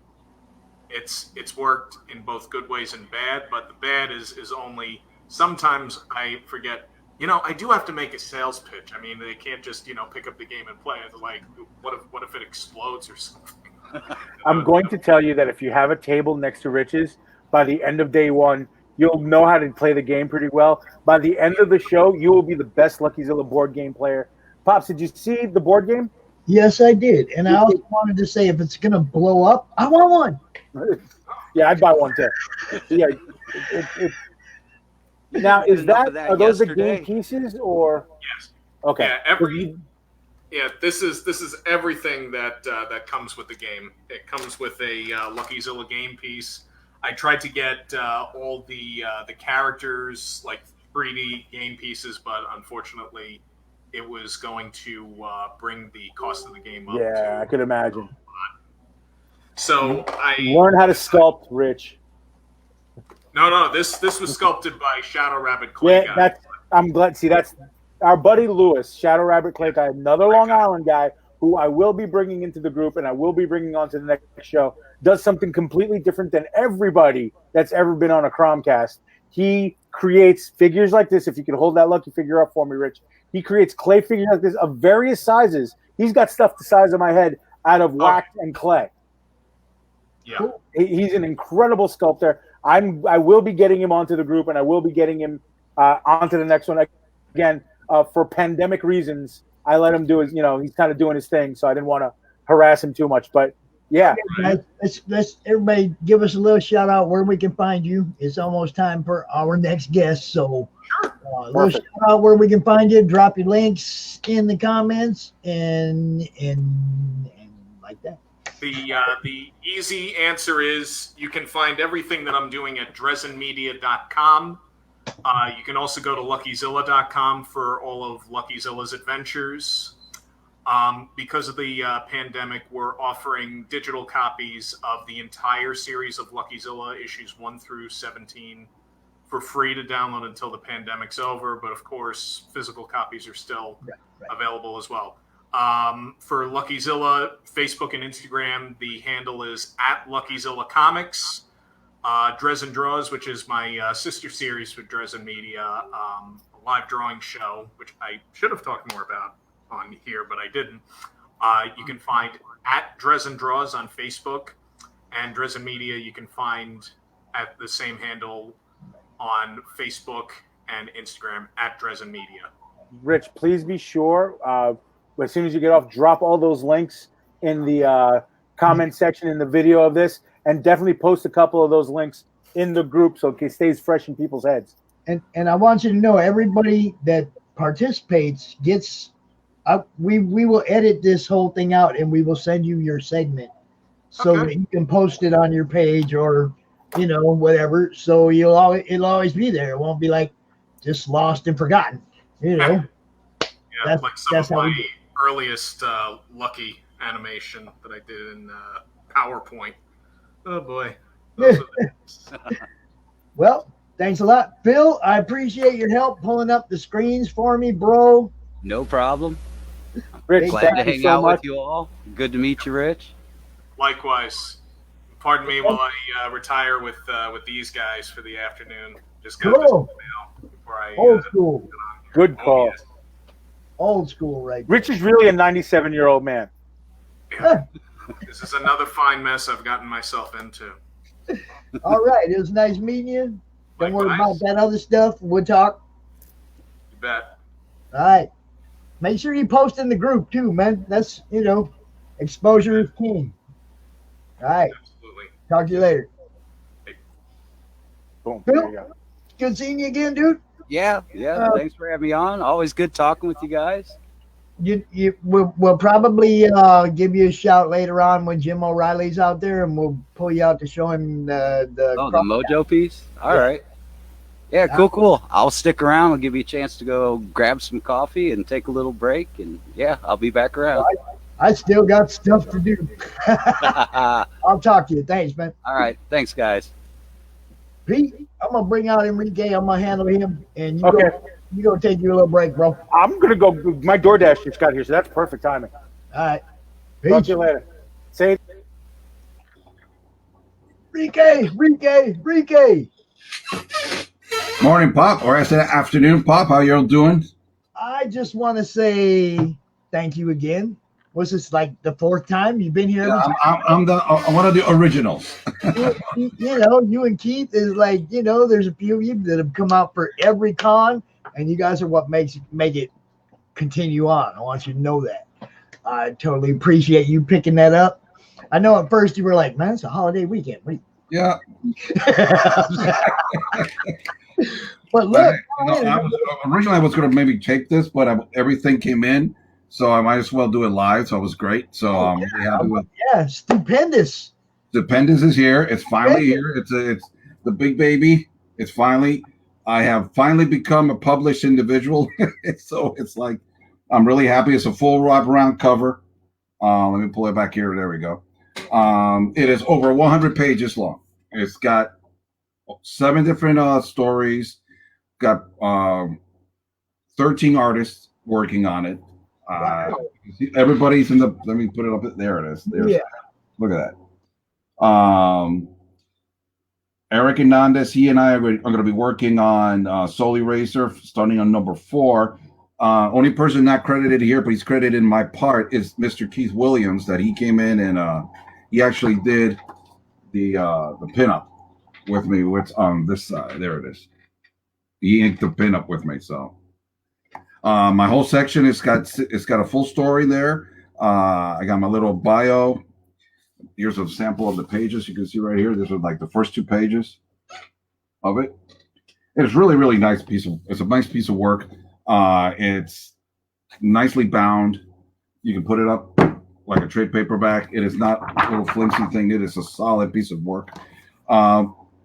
it's worked in both good ways and bad. But the bad is only sometimes I forget. I do have to make a sales pitch. I mean, they can't just pick up the game and play. It's like, what if it explodes or something? I'm going to tell you that if you have a table next to Rich's, by the end of day one, you'll know how to play the game pretty well. By the end of the show, you will be the best LuckyZilla board game player. Pops, did you see the board game? Yes, I did. And I also wanted to say, if it's going to blow up, I want one. Yeah, I'd buy one too. Yeah. Now, are those the game pieces or? Yes. Okay. Yeah, this is everything that comes with the game. It comes with a LuckyZilla game piece. I tried to get all the characters, like 3D game pieces, but unfortunately, it was going to bring the cost of the game up. Yeah, I could imagine. So I learn how to sculpt, Rich. No, this was sculpted by Shadow Rabbit Clay Guy. I'm glad. See, that's our buddy Lewis, Shadow Rabbit Clay Guy, another Long Island guy who I will be bringing into the group and I will be bringing on to the next show. Does something completely different than everybody that's ever been on a CRoMcast. He creates figures like this. If you could hold that lucky figure up for me, Rich. He creates clay figures like this of various sizes. He's got stuff the size of my head out of wax and clay. Yeah, he's an incredible sculptor. I will be getting him onto the group, and I will be getting him onto the next one. Again, for pandemic reasons, I let him do his. He's kind of doing his thing, so I didn't want to harass him too much. But yeah, let's everybody give us a little shout out where we can find you. It's almost time for our next guest, so little shout out where we can find you. Drop your links in the comments and like that. The easy answer is you can find everything that I'm doing at DrezenMedia.com. You can also go to LuckyZilla.com for all of LuckyZilla's adventures. Because of the pandemic, we're offering digital copies of the entire series of LuckyZilla, issues 1 through 17, for free to download until the pandemic's over. But of course, physical copies are still available as well. For LuckyZilla, Facebook and Instagram, the handle is @LuckyZilla Comics. Drezen Draws, which is my sister series with Drezen Media, live drawing show, which I should have talked more about on here, but I didn't. You can find at Dresden Draws on Facebook, and Dresden Media you can find at the same handle on Facebook and Instagram at Dresden Media. Rich, please be sure, as soon as you get off, drop all those links in the comment section in the video of this, and definitely post a couple of those links in the group so it stays fresh in people's heads. And I want you to know, everybody that participates gets we will edit this whole thing out, and we will send you your segment so that you can post it on your page, or whatever. So it'll always be there. It won't be like just lost and forgotten. Yeah, like some of my earliest Lucky animation that I did in PowerPoint. Oh boy. Well, thanks a lot, Phil. I appreciate your help pulling up the screens for me, bro. No problem. Rich, glad to hang out with you all. Good to meet you, Rich. Likewise. Pardon me while I retire with these guys for the afternoon. Just got this email before I old school. Good call. Old school, right? Rich is really a 97-year-old man. Yeah. This is another fine mess I've gotten myself into. All right. It was nice meeting you. Don't worry about that other stuff. We'll talk. You bet. All right. Make sure you post in the group too, man. That's, exposure is king. All right. Absolutely. Talk to you later. Boom. Phil, There you go. good seeing you again, dude. Yeah. Thanks for having me on. Always good talking with you guys. We'll probably give you a shout later on when Jim O'Reilly's out there, and we'll pull you out to show him the Mojo piece. All right. Yeah, cool. I'll stick around. I'll give you a chance to go grab some coffee and take a little break, and I'll be back around. I still got stuff to do. I'll talk to you. Thanks, man. All right. Thanks, guys. Pete, I'm gonna bring out Enrique. I'm gonna handle him, and you go take your little break, bro. I'm gonna go. My DoorDash just got here, so that's perfect timing. All right. Talk to you later. Say. Enrique. Morning, Pop, or I said afternoon, Pop. How y'all doing? I just want to say thank you again. Was this like the fourth time you've been here? I'm one of the originals. You and Keith is like, there's a few of you that have come out for every con, and you guys are what make it continue on. I want you to know that. I totally appreciate you picking that up. I know at first you were like, man, it's a holiday weekend. Yeah. But look, originally I was going to maybe take this, but everything came in, so I might as well do it live. So it was great. So I'm really happy with. Yeah, stupendous. Stupendous is here. It's finally here. It's the big baby. It's finally. I have finally become a published individual. So it's like I'm really happy. It's a full wraparound cover. Let me pull it back here. There we go. It is over 100 pages long. It's got 7 different stories. Got 13 artists working on it. Everybody's in the. Let me put it up. There it is. Look at that. Eric Hernandez, he and I are going to be working on Soul Eraser, starting on number 4. Only person not credited here, but he's credited in my part, is Mr. Keith Williams. That he came in and he actually did the pinup with me. What's on this side? There it is. He inked the pinup with me. So my whole section it's got a full story there. I got my little bio. Here's a sample of the pages. You can see right here. This is like the first 2 pages of it. It's really, really nice it's a nice piece of work. It's nicely bound. You can put it up like a trade paperback. It is not a little flimsy thing. It is a solid piece of work.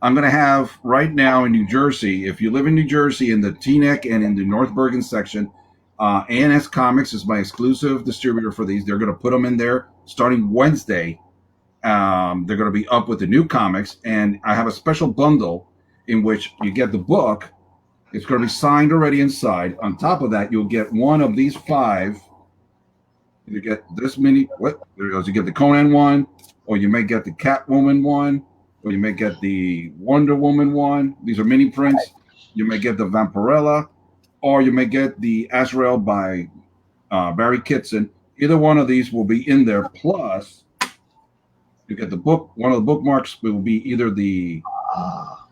I'm going to have right now in New Jersey, if you live in New Jersey in the Teaneck and in the North Bergen section, A&S Comics is my exclusive distributor for these. They're going to put them in there starting Wednesday. They're going to be up with the new comics, and I have a special bundle in which you get the book. It's going to be signed already inside. On top of that, you'll get one of these 5. You get this many. There it goes. You get the Conan one, or you may get the Catwoman one, or you may get the Wonder Woman one. These are mini prints. You may get the Vampirella. or you may get the Azrael by Barry Kitson. Either one of these will be in there. Plus, you get the book. One of the bookmarks will be either the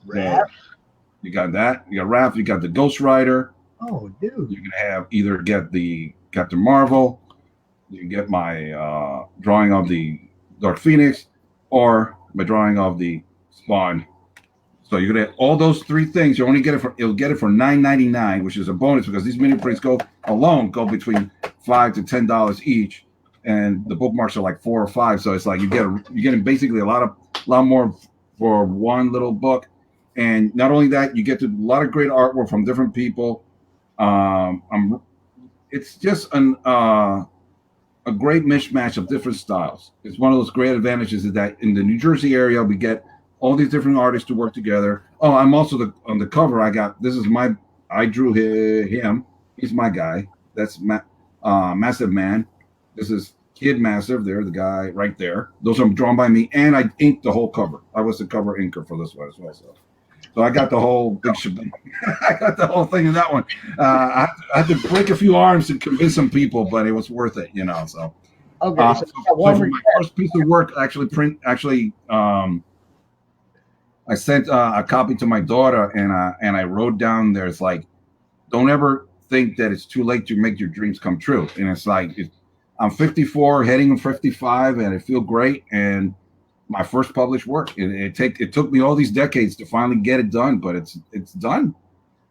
Raph. You got that. You got Raph. You got the Ghost Rider. Oh, dude. You can have either get the Captain Marvel. You can get my drawing of the Dark Phoenix, or my drawing of the Spawn. So you're gonna get all those three things. You only get it for $9.99, which is a bonus because these mini prints go between $5 to $10 each, and the bookmarks are like $4 or $5. So it's like you're getting basically a lot more for one little book. And not only that, you get to a lot of great artwork from different people. It's just a great mishmash of different styles. It's one of those great advantages is that in the New Jersey area, we get all these different artists to work together. Oh, I'm also on the cover. I drew him. He's my guy. That's Massive Man. This is Kid Massive. There, the guy right there. Those are drawn by me, and I inked the whole cover. I was the cover inker for this one as well. So I got the whole big shebang. I got the whole thing in that one. I had to break a few arms to convince some people, but it was worth it, So okay. So for my first piece of work, I sent a copy to my daughter, and I wrote down there. It's like, don't ever think that it's too late to make your dreams come true. And it's like, I'm 54, heading on 55, and I feel great. And my first published work. It took me all these decades to finally get it done, but it's done.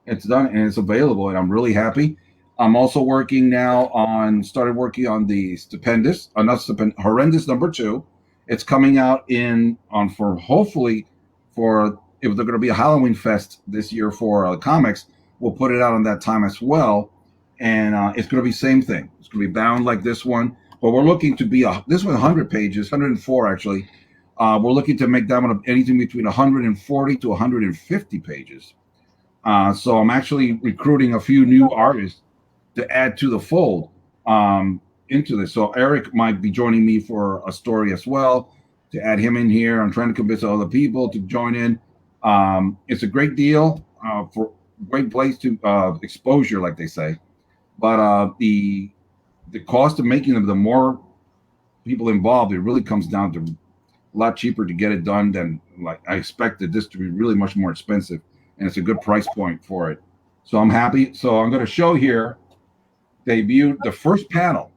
It's done, and it's available, and I'm really happy. I'm also started working on the Stupendous, Horrendous #2. It's coming out if they're going to be a Halloween fest this year for comics, we'll put it out on that time as well. And it's going to be same thing. It's going to be bound like this one, but we're looking to be this one 100 pages, 104 actually. We're looking to make that one anything between 140 to 150 pages. So I'm actually recruiting a few new artists to add to the fold into this. So Eric might be joining me for a story as well, to add him in here. I'm trying to convince other people to join in. It's a great deal for great place to exposure, like they say. But the cost of making them, the more people involved, it really comes down to a lot cheaper to get it done than like I expected this to be really much more expensive, and it's a good price point for it. So I'm happy. So I'm going to show here, debut the first panel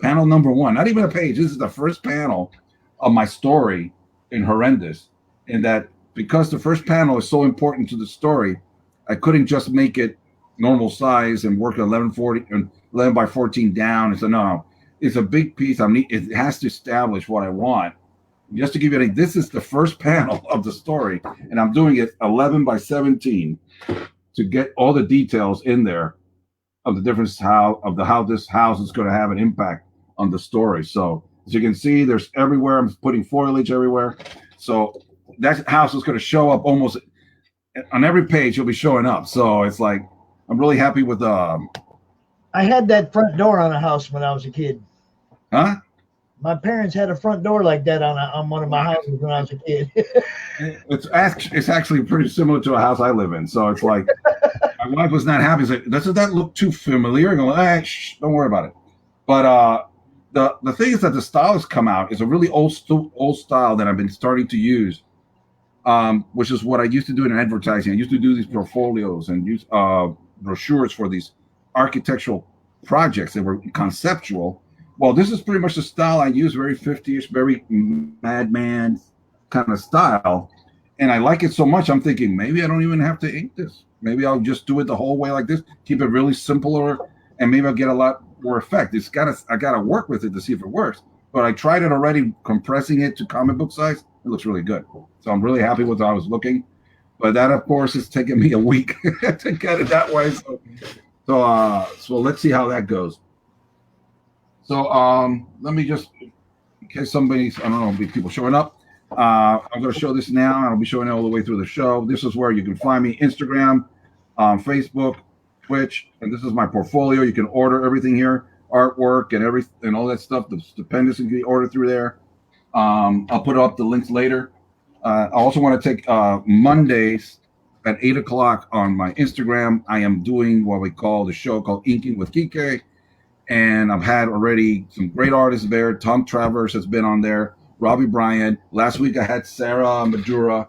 number 1, not even a page. This is the first panel of my story in Horrendous, and that because the first panel is so important to the story, I couldn't just make it normal size and work 11 by 14 down. And so no, it's a big piece. It has to establish what I want. Just to give you this is the first panel of the story, and I'm doing it 11 by 17 to get all the details in there of the difference how this house is going to have an impact on the story. So as you can see, there's everywhere. I'm putting foliage everywhere. So that house is going to show up almost on every page. It'll be showing up. So it's like, I'm really happy with I had that front door on a house when I was a kid. Huh? My parents had a front door like that on one of my houses when I was a kid. It's actually pretty similar to a house I live in. So it's like, my wife was not happy. She's like, doesn't that look too familiar? And I'm like, don't worry about it. But the thing is that the style has come out. It's a really old style that I've been starting to use, which is what I used to do in advertising. I used to do these portfolios and use brochures for these architectural projects that were conceptual. Well, this is pretty much the style I use, very 50-ish, very madman kind of style. And I like it so much, I'm thinking, maybe I don't even have to ink this. Maybe I'll just do it the whole way like this, keep it really simpler, and maybe I'll get a lot more effect. I got to work with it to see if it works. But I tried it already, compressing it to comic book size. It looks really good. So I'm really happy with how I was looking. But that, of course, is taking me a week to get it that way. So let's see how that goes. So let me just, in case somebody's, I don't know, people showing up. I'm going to show this now, and I'll be showing it all the way through the show. This is where you can find me: Instagram, Facebook, Twitch, and this is my portfolio. You can order everything here, artwork and all that stuff. The Stupendous can be ordered through there. I'll put up the links later. I also want to take Mondays at 8 o'clock on my Instagram. I am doing what we call the show called Inking with Kike. And I've had already some great artists there. Tom Travers has been on there. Robbie Bryant. Last week I had Sarah Madura.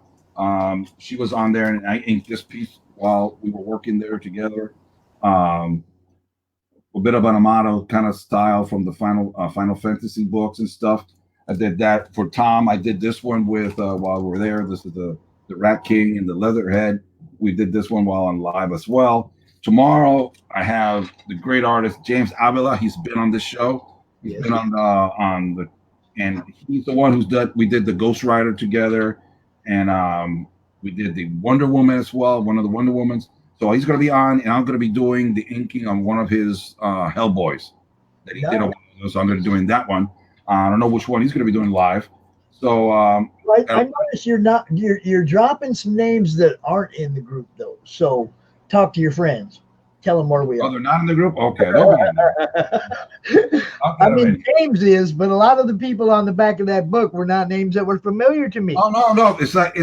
She was on there, and I inked this piece while we were working there together. A bit of an Amato kind of style from the Final Fantasy books and stuff. I did that for Tom. I did this one with while we're there. This is the Rat King and the Leatherhead. We did this one while on live as well. Tomorrow I have the great artist James Avila. He's been on this show. He's been on the and he's the one who's done. We did the Ghost Rider together, and we did the Wonder Woman as well. One of the Wonder Womans. So he's going to be on, and I'm going to be doing the inking on one of his Hellboys that he did. So I'm going to be doing that one. I don't know which one he's going to be doing live. So I notice you're dropping some names that aren't in the group though. So talk to your friends. Tell them where we are. Oh, they're not in the group? Okay. They'll be in there. I mean, James is, but a lot of the people on the back of that book were not names that were familiar to me. Oh, no. It's like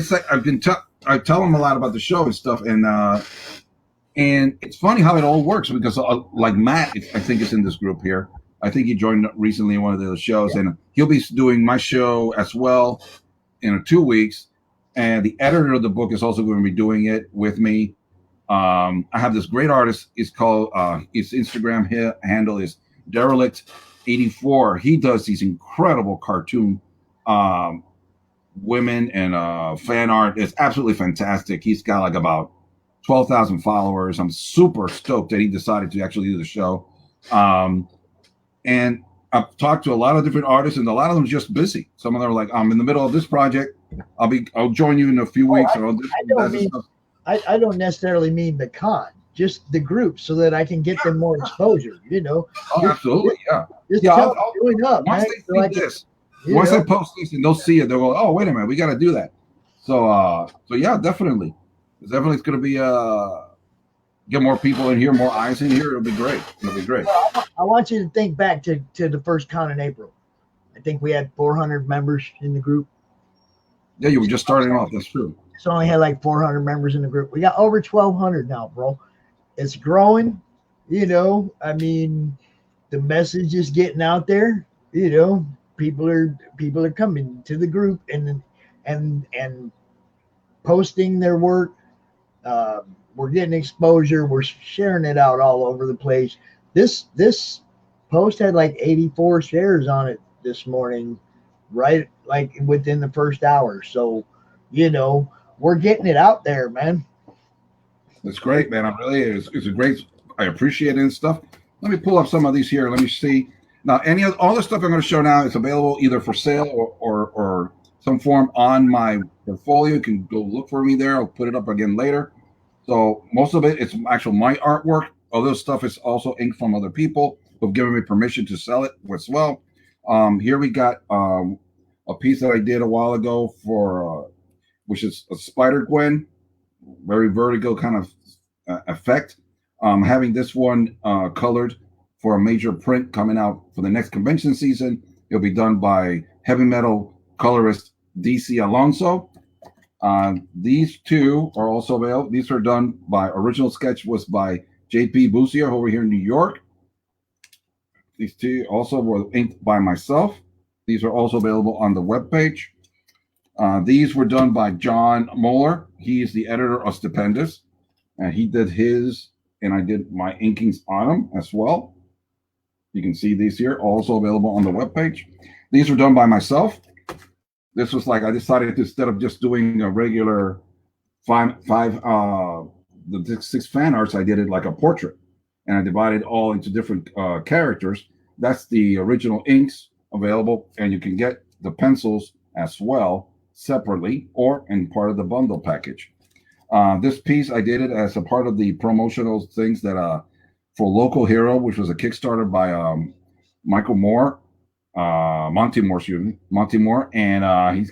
I tell them a lot about the show and stuff, and it's funny how it all works because like Matt, I think is in this group here. I think he joined recently in one of the shows, and he'll be doing my show as well in 2 weeks. And the editor of the book is also going to be doing it with me. I have this great artist. It's called his Instagram handle is Derelict84. He does these incredible cartoon women and fan art. It's absolutely fantastic. He's got like about 12,000 followers. I'm super stoked that he decided to actually do the show. And I've talked to a lot of different artists, and a lot of them are just busy. Some of them are like, I'm in the middle of this project. I'll join you in a few weeks. I don't necessarily mean the con, just the group, so that I can get them more exposure. Oh, absolutely, yeah. Once I post this and they'll see it, they'll go, "Oh, wait a minute, we got to do that." So yeah, definitely. It's going to be get more people in here, more eyes in here. It'll be great. Well, I want you to think back to the first con in April. I think we had 400 members in the group. Yeah, you were just starting off. That's true. So only had like 400 members in the group. We got over 1,200 now, bro. It's growing. I mean, the message is getting out there. People are coming to the group and posting their work. We're getting exposure. We're sharing it out all over the place. This post had like 84 shares on it this morning, right? Like within the first hour. So, we're getting it out there, man. That's great, man. It's a great. I appreciate it and stuff. Let me pull up some of these here. Let me see. Now, all the stuff I'm going to show now is available either for sale or some form on my portfolio. You can go look for me there. I'll put it up again later. So most of it's actual my artwork. Other stuff is also ink from other people who've given me permission to sell it as well. Here we got a piece that I did a while ago for which is a Spider Gwen, very vertigo kind of effect. Having this one colored for a major print coming out for the next convention season. It'll be done by heavy metal colorist DC Alonso. These two are also available. These are done by original sketch was by JP Boussier over here in New York. These two also were inked by myself. These are also available on the webpage. These were done by John Moeller. He is the editor of Stupendous, and he did his, and I did my inkings on them as well. You can see these here, also available on the webpage. These were done by myself. This was like I decided to, instead of just doing a regular the 6 fan arts, I did it like a portrait, and I divided all into different characters. That's the original inks available, and you can get the pencils as well separately or in part of the bundle package. This piece I did it as a part of the promotional things that for Local Hero, which was a Kickstarter by Monty Moore, and he's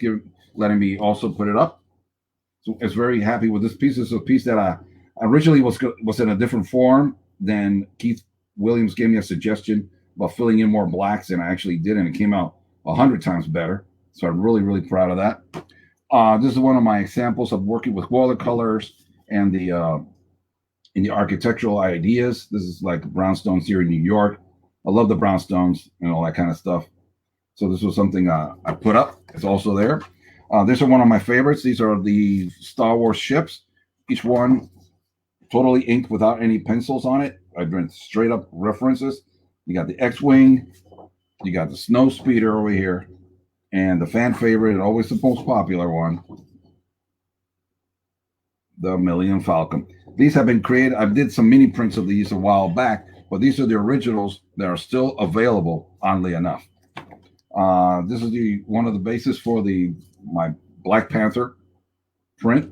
letting me also put it up. So I was very happy with this piece. This is a piece that originally was in a different form than Keith Williams gave me a suggestion about filling in more blacks, and I actually did, and it came out 100 times better. So I'm really, really proud of that. This is one of my examples of working with watercolors and the architectural ideas. This is like brownstones here in New York. I love the brownstones and all that kind of stuff. So this was something I put up. It's also there. These are one of my favorites. These are the Star Wars ships. Each one totally inked without any pencils on it. I went straight up references. You got the X-Wing. You got the Snow Speeder over here. And the fan favorite and always the most popular one, the Millennium Falcon. These have been created. I did some mini prints of these a while back, but these are the originals that are still available, oddly enough. This is one of the bases for my Black Panther print.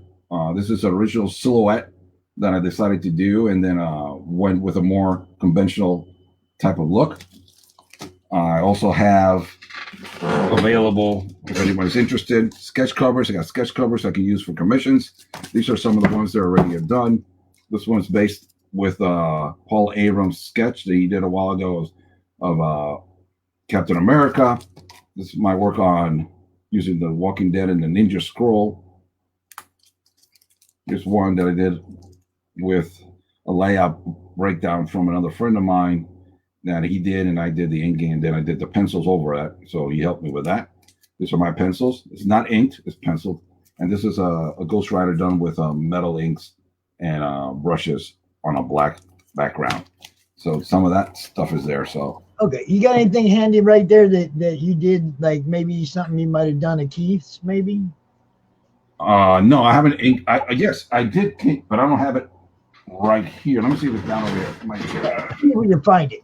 This is an original silhouette that I decided to do, and then went with a more conventional type of look. I also have available, if anybody's interested, sketch covers. I got sketch covers I can use for commissions. These are some of the ones that already have done. This one's based with Paul Abrams' sketch that he did a while ago of Captain America. This is my work on using the Walking Dead and the Ninja Scroll. Here's one that I did with a layout breakdown from another friend of mine that he did, and I did the inking, and then I did the pencils over that. So he helped me with that. These are my pencils. It's not inked, it's penciled. And this is a Ghost Rider done with metal inks and brushes on a black background. So some of that stuff is there. So okay, you got anything handy right there that you did, like maybe something you might have done at Keith's, maybe? No, I haven't inked. Yes, I did ink, but I don't have it right here. Let me see if it's down over here. See if we can find it.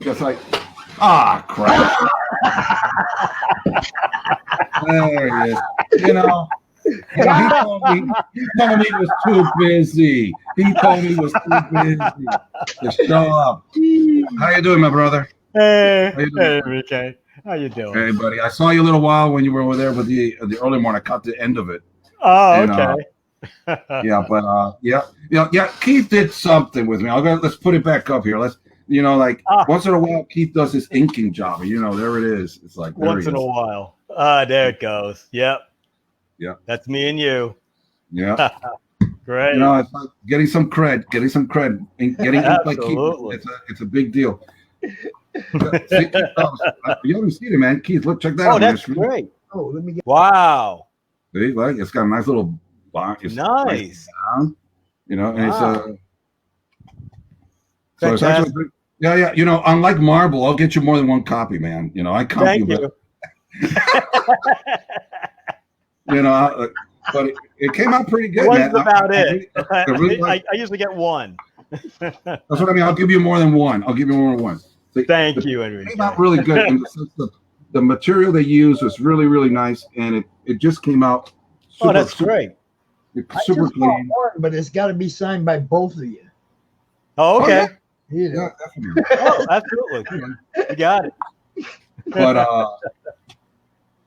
Just like, crap. There it is. You know, he told me he was too busy. He told me he was too busy to show up. How you doing, my brother? Hey, Enrique. How you doing? Hey, buddy. I saw you a little while when you were over there with the early morning. I caught the end of it. Oh, and, okay. Keith did something with me. Let's put it back up here. Let's, once in a while, Keith does his inking job. There it is. It's like once in a while. There it goes. Yep. Yeah. That's me and you. Yeah. Great. It's like getting some cred. Getting inked like Keith. It's a big deal. See, you haven't seen it, man. Keith, look, check that out. Oh, that's great. Oh, let me get. Wow. See, like it's got a nice little bar. Nice. Down, and wow. So it's actually, yeah. Unlike Marble, I'll get you more than one copy, man. I come. Thank you. But it came out pretty good. One's man. about it. I usually get one. That's what I mean. I'll give you more than one. Thank you, Enrique. It came out really good. In the sense that the material they used was really, really nice, and it just came out. Super, that's great. Super clean. One, but it's got to be signed by both of you. Oh, okay. Yeah, definitely. Oh, absolutely. You got it. But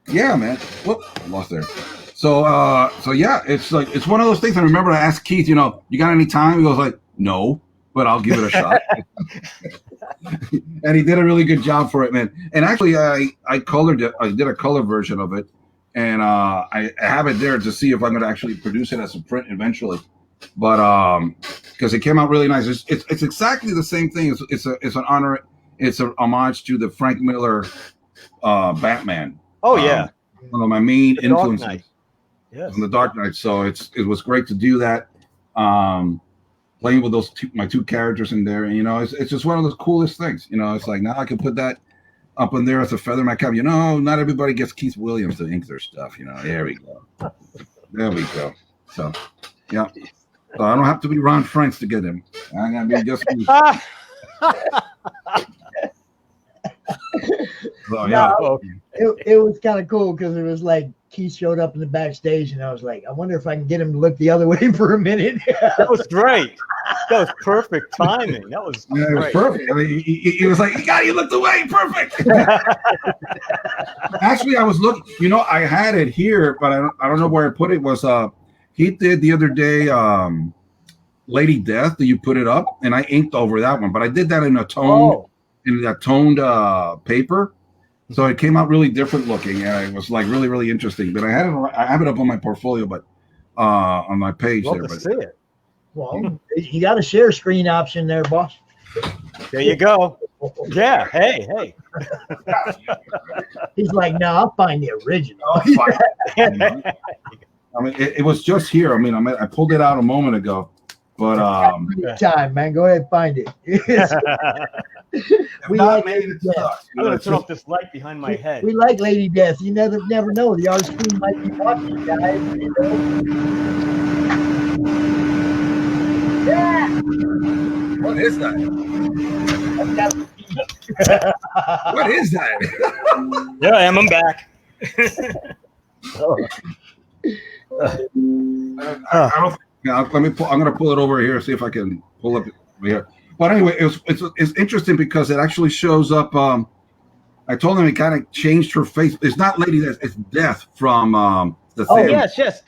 yeah, man. Whoop, I lost there. So yeah, it's one of those things. I remember I asked Keith, you got any time? He goes like, no, but I'll give it a shot. And he did a really good job for it, man. And actually, I colored it. I did a color version of it, and I have it there to see if I'm going to actually produce it as a print eventually. But because it came out really nice. It's exactly the same thing. It's an honor. It's an homage to the Frank Miller Batman. Oh yeah, one of my main influences. Yes. On the Dark Knight. So it was great to do that. Playing with my two characters in there, and it's just one of the coolest things. It's like now I can put that up in there as a feather in my cap. Not everybody gets Keith Williams to ink their stuff. There we go. There we go. So yeah. So I don't have to be Ron Franks to get him. I gotta be just me. So, yeah. It was kind of cool because it was like Keith showed up in the backstage, and I was like, I wonder if I can get him to look the other way for a minute. That was great. That was perfect timing. That was great. It was perfect. I mean, he was like, you looked away. Perfect. Actually, I was looking. I had it here, but I don't know where I put it. Was he did the other day Lady Death? That you put it up, and I inked over that one, but I did that in a tone. In that toned paper, So it came out really different looking, and it was like really, really interesting. But I have it up on my portfolio, but on my page Love there. to But see it. Well, you got a share screen option there, boss. There you go. Yeah. Hey. He's like, no, I'll find the original. I mean, it was just here. I mean, I pulled it out a moment ago, but time, man. Go ahead and find it. We not, like man, Lady it Death. sucks. I'm gonna turn off this light behind my head. We like Lady Death. You never know. The artist queen might be watching, guys. You know? Yeah. What is that? What is that? Yeah, I am. I'm back. I don't. Yeah, let me. I'm gonna pull it over here. See if I can pull up here. But anyway, it's interesting because it actually shows up. I told him it kind of changed her face. It's not Lady Death. It's Death from the. Oh Sandman. yes,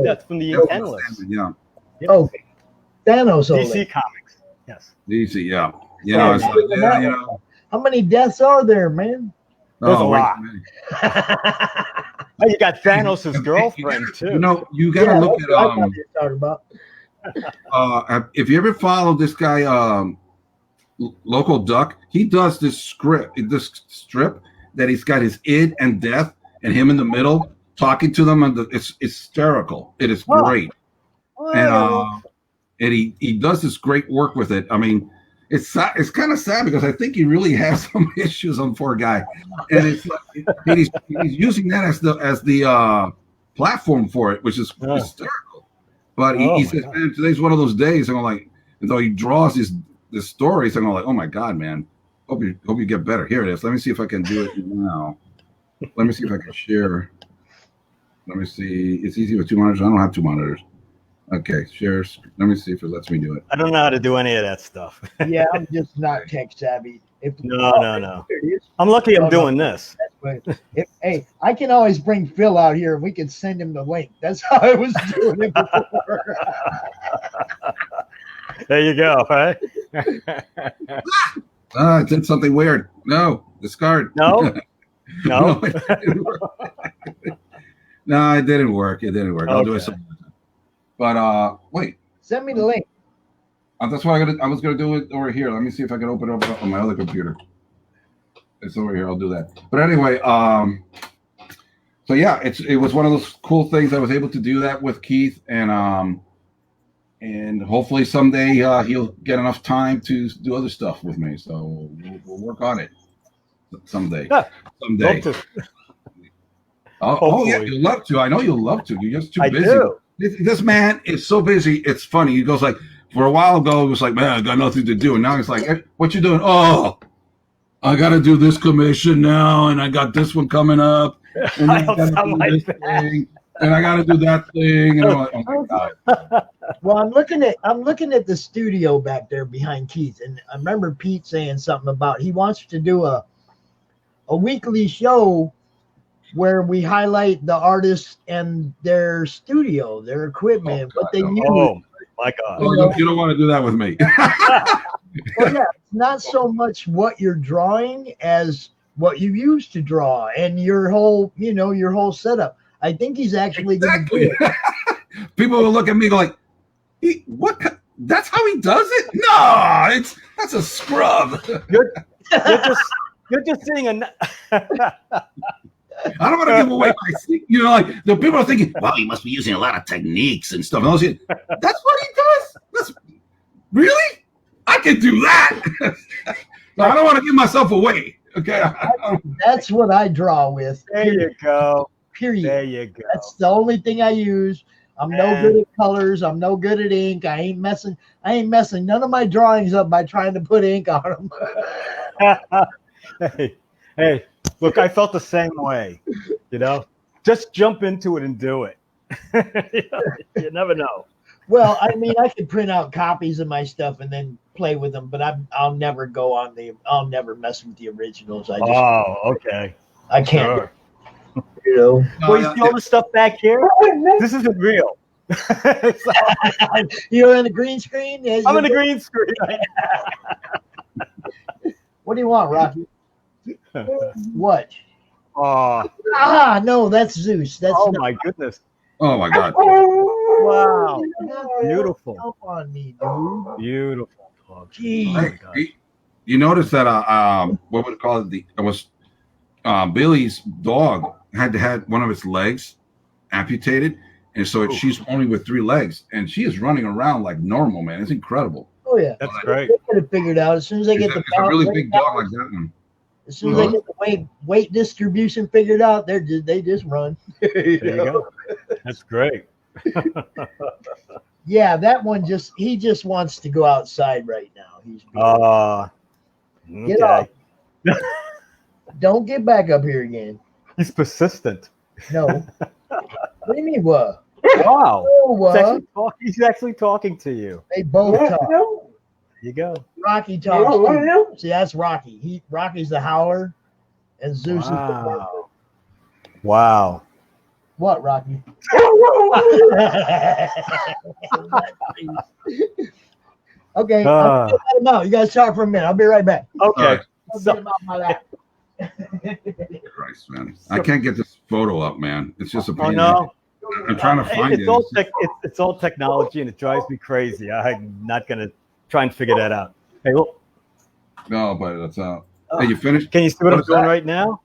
Death from the Endless. Yeah. Oh, Thanos. DC Comics. Yes. DC. Yeah. You know. It's like, yeah. You know. How many deaths are there, man? There's a way lot. too many. Oh, you got Thanos' girlfriend too. You know, you gotta look that's what I thought at you were talking about. if you ever follow this guy Local Duck, he does this strip that he's got his id and death and him in the middle talking to them, and it's hysterical. It is great. And he does this great work with it. I mean, it's kind of sad because I think he really has some issues on poor guy, and it's like, he's using that as the platform for it, which is hysterical. But he says, man, today's one of those days. And I'm like, and though he draws this stories, and I'm like, oh my god, man, hope you get better. Here it is. Let me see if I can do it now. Let me see if I can share. Let me see. It's easy with 2 monitors. I don't have 2 monitors. Okay, shares. Let me see if it lets me do it. I don't know how to do any of that stuff. Yeah, I'm just not tech savvy. No. I'm lucky I'm doing this. Hey, I can always bring Phil out here and we can send him the link. That's how I was doing it before. There you go, right? I did something weird. No, discard. No? No, it didn't work. No, it didn't work. It didn't work. I'll do it some. But wait. Send me the link. That's why I was gonna do it over here. Let me see if I can open it up on my other computer. It's over here. I'll do that. But anyway, so yeah, it was one of those cool things. I was able to do that with Keith, and hopefully someday he'll get enough time to do other stuff with me. So we'll work on it someday. Someday. Oh yeah, you'll love to. I know you'll love to. You're just too busy. Do. This man is so busy. It's funny. He goes like, for a while ago, it was like, man, I got nothing to do. And now he's like, hey, what you doing? Oh, I got to do this commission now. And I got this one coming up. And I got to do this thing. And I got to do that thing. And I'm like, oh my God. Well, I'm looking at the studio back there behind Keith. And I remember Pete saying something about he wants to do a weekly show where we highlight the artists and their studio, their equipment, what they use. Oh my God! Oh, you don't want to do that with me. Well, yeah, it's not so much what you're drawing as what you use to draw and your whole setup. I think he's actually going to do it. People will look at me like, "What? That's how he does it? No, that's a scrub." You're just seeing I don't want to give away my secret. You know, like the people are thinking, "Wow, he must be using a lot of techniques and stuff." And I was saying, that's what he does. Really, I can do that. No, I don't want to give myself away. Okay, that's what I draw with. There you go. Period. There you go. That's the only thing I use. I'm no good at colors. I'm no good at ink. I ain't messing none of my drawings up by trying to put ink on them. Hey, look, I felt the same way. You know, just jump into it and do it. You never know. Well, I mean, I could print out copies of my stuff and then play with them, but I'll never mess with the originals. Okay. I can't. Sure. Well, you see all the stuff back here? This isn't real. You're in the green screen? I'm in the green screen right now. What do you want, Rocky? What? Oh, No, that's Zeus. That's my goodness. Oh my God. Wow. Beautiful. Help on me, dude. Beautiful dog. Jeez. Oh my God. You notice that what would call it? It was Billy's dog had one of its legs amputated, and so she's only with 3 legs, and she is running around like normal, man. It's incredible. Oh yeah, That's great. They could have figured out as soon as they get the It's a really big dog like that one. As soon as they get the weight distribution figured out, they just run. There you go. That's great. Yeah, that one he just wants to go outside right now. He's get off. Don't get back up here again. He's persistent. No. What do you mean what? Wow. Oh, what? He's actually talking to you. They both talk. There you go. Rocky talks too. See, that's Rocky. Rocky's the howler, and Zeus is the barker. Wow. What, Rocky? Okay, I'll get him out. You guys talk for a minute. I'll be right back. Okay. I'll get him out my lap. Christ, man. I can't get this photo up, man. It's just a pain. No. I'm trying to find it. It's all technology, and it drives me crazy. I'm not going to try and figure that out. Hey, look. No, but it's hey, you finished? Can you see what I'm doing right now?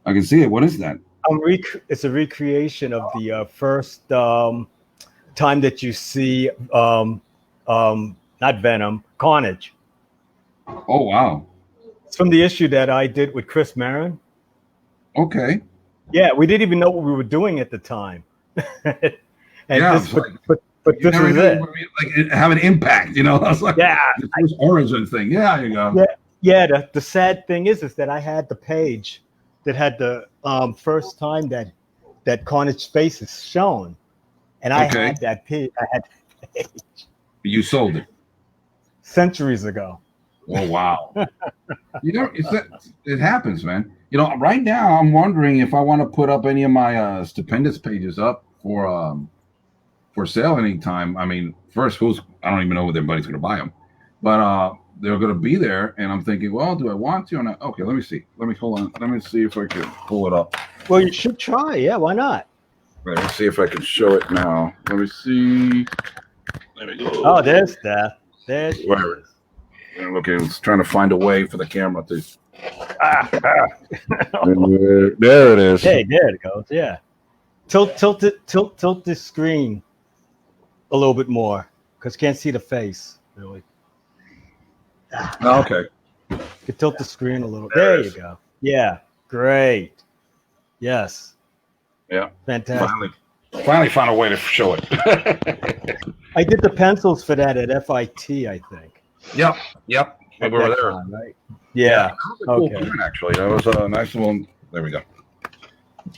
I can see it. What is that? It's a recreation of the first time that you see not Venom, Carnage. Oh wow! It's from the issue that I did with Chris Marin. Okay. Yeah, we didn't even know what we were doing at the time. But this is it. Like have an impact, you know? I was like, this origin thing. Yeah, there you go. Yeah. The sad thing is that I had the page that had the first time that Carnage face is shown, and I had that page. You sold it centuries ago. Oh wow! You know, it happens, man. You know, right now I'm wondering if I want to put up any of my stupendous pages up for sale anytime. I mean, first, I don't even know whether anybody's going to buy them, but they're going to be there, and I'm thinking, well, do I want to or not? Okay, let me see. Hold on. Let me see if I can pull it up. Well, you should try. Yeah, why not? Let me see if I can show it now. Let me see. There we go. Oh, there's that. There it is. Okay, I was trying to find a way for the camera to. There it is. Hey, there it goes. Yeah. Tilt the screen a little bit more because you can't see the face really. Okay. You tilt the screen a little. There you go. Yeah. Great. Yes. Yeah. Fantastic. Finally found a way to show it. I did the pencils for that at FIT, I think. Yep. We were there. Time, right? Yeah. That was a cool print, actually. That was a nice one. There we go.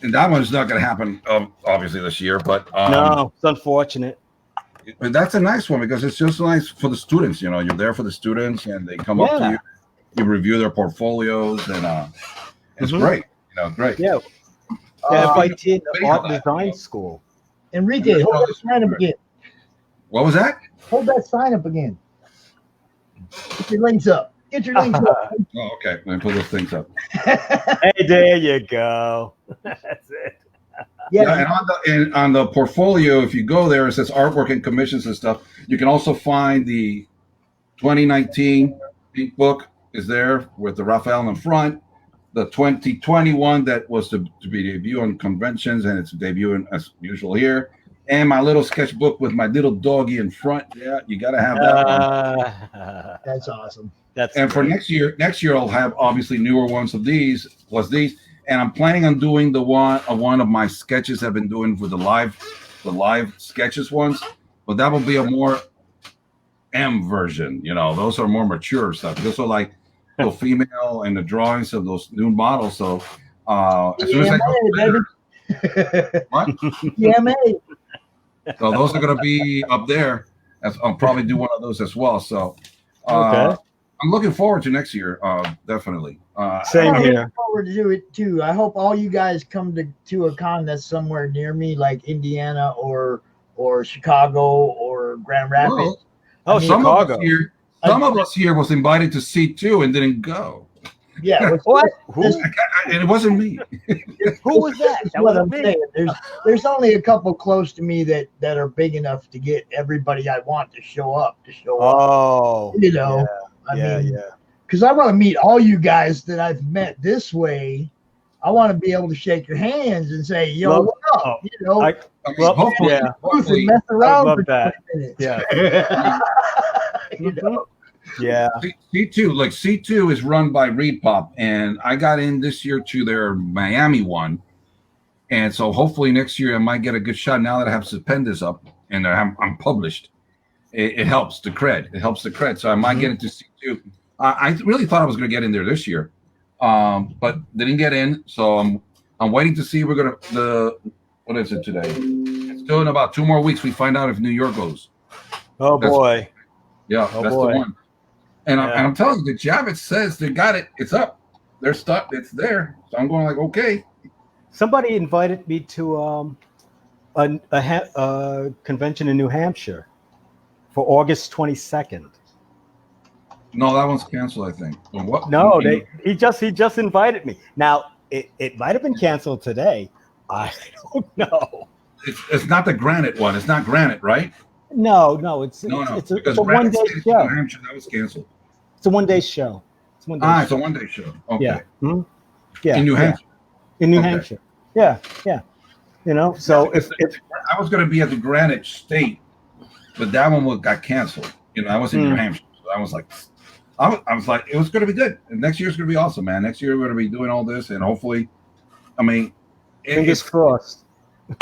And that one's not going to happen, obviously, this year. But no, it's unfortunate. But that's a nice one because it's just nice for the students. You know, you're there for the students, and they come up to you. You review their portfolios, and it's great. You know, great. Yeah. FIT, the art design school. Enrique, hold that sign up again. What was that? Hold that sign up again. Get your links up. Get your links up. Oh, okay. Let me put those things up. Hey, there you go. That's it. Yeah, and on the portfolio, if you go there, it says artwork and commissions and stuff. You can also find the 2019 pink book is there with the Raphael in front. The 2021 that was to be debuted on conventions, and it's debuting as usual here. And my little sketchbook with my little doggy in front. Yeah, you got to have that one. That's awesome. And for next year I'll have obviously newer ones of these plus these. And I'm planning on doing the one of my sketches I've been doing for the live sketches ones. But that will be a more M version. You know, those are more mature stuff. Those are like the female and the drawings of those new models. So as soon as I go what? PMA. So those are going to be up there. I'll probably do one of those as well. So okay. I'm looking forward to next year. Definitely. Same here. Looking forward to do it too. I hope all you guys come to a con that's somewhere near me, like Indiana or Chicago or Grand Rapids. Some of us here was invited to see too and didn't go. Yeah. What? Who? And it wasn't me. Who was that? That's That what wasn't I'm me. saying. There's only a couple close to me that are big enough to get everybody I want to show up. Oh, You know, yeah, because I want to meet all you guys that I've met this way. I want to be able to shake your hands and say, "Yo, Love- what up?" oh, You know, I mean, hopefully, yeah. hopefully, mess I around would for love that. 20 minutes. Yeah. You know? Yeah. C2, like C2 is run by Reed Pop, and I got in this year to their Miami one, and so hopefully next year I might get a good shot. Now that I have Stupendous up and I'm published, it helps the cred. It helps the cred, so I might get into C2. I really thought I was going to get in there this year, but didn't get in. So I'm waiting to see. We're gonna what is it today? It's still in about 2 more weeks. We find out if New York goes. Oh boy. Yeah, Oh, that's boy. the one. And Yeah. I'm telling you, the Javits says they got it. It's up. They're stuck. It's there. So I'm going like, okay. Somebody invited me to a convention in New Hampshire for August 22nd. No, that one's canceled, I think. Or what? No, he just invited me. Now it might have been canceled today. I don't know. It's not the Granite one. It's not Granite, right? No, it's Because a Granite 1-day State, show. New Hampshire, that was canceled. It's a 1-day show. It's a 1-day show. It's a 1-day show. Okay. Yeah. Mhm. Yeah. In New yeah. Hampshire. In New Okay. Hampshire. Yeah. You know, so if I was going to be at the Granite State, but that one got canceled. You know, I was in New Hampshire. So I was like, it was going to be good. And next year's going to be awesome, man. Next year we're going to be doing all this, and hopefully, I mean, fingers crossed.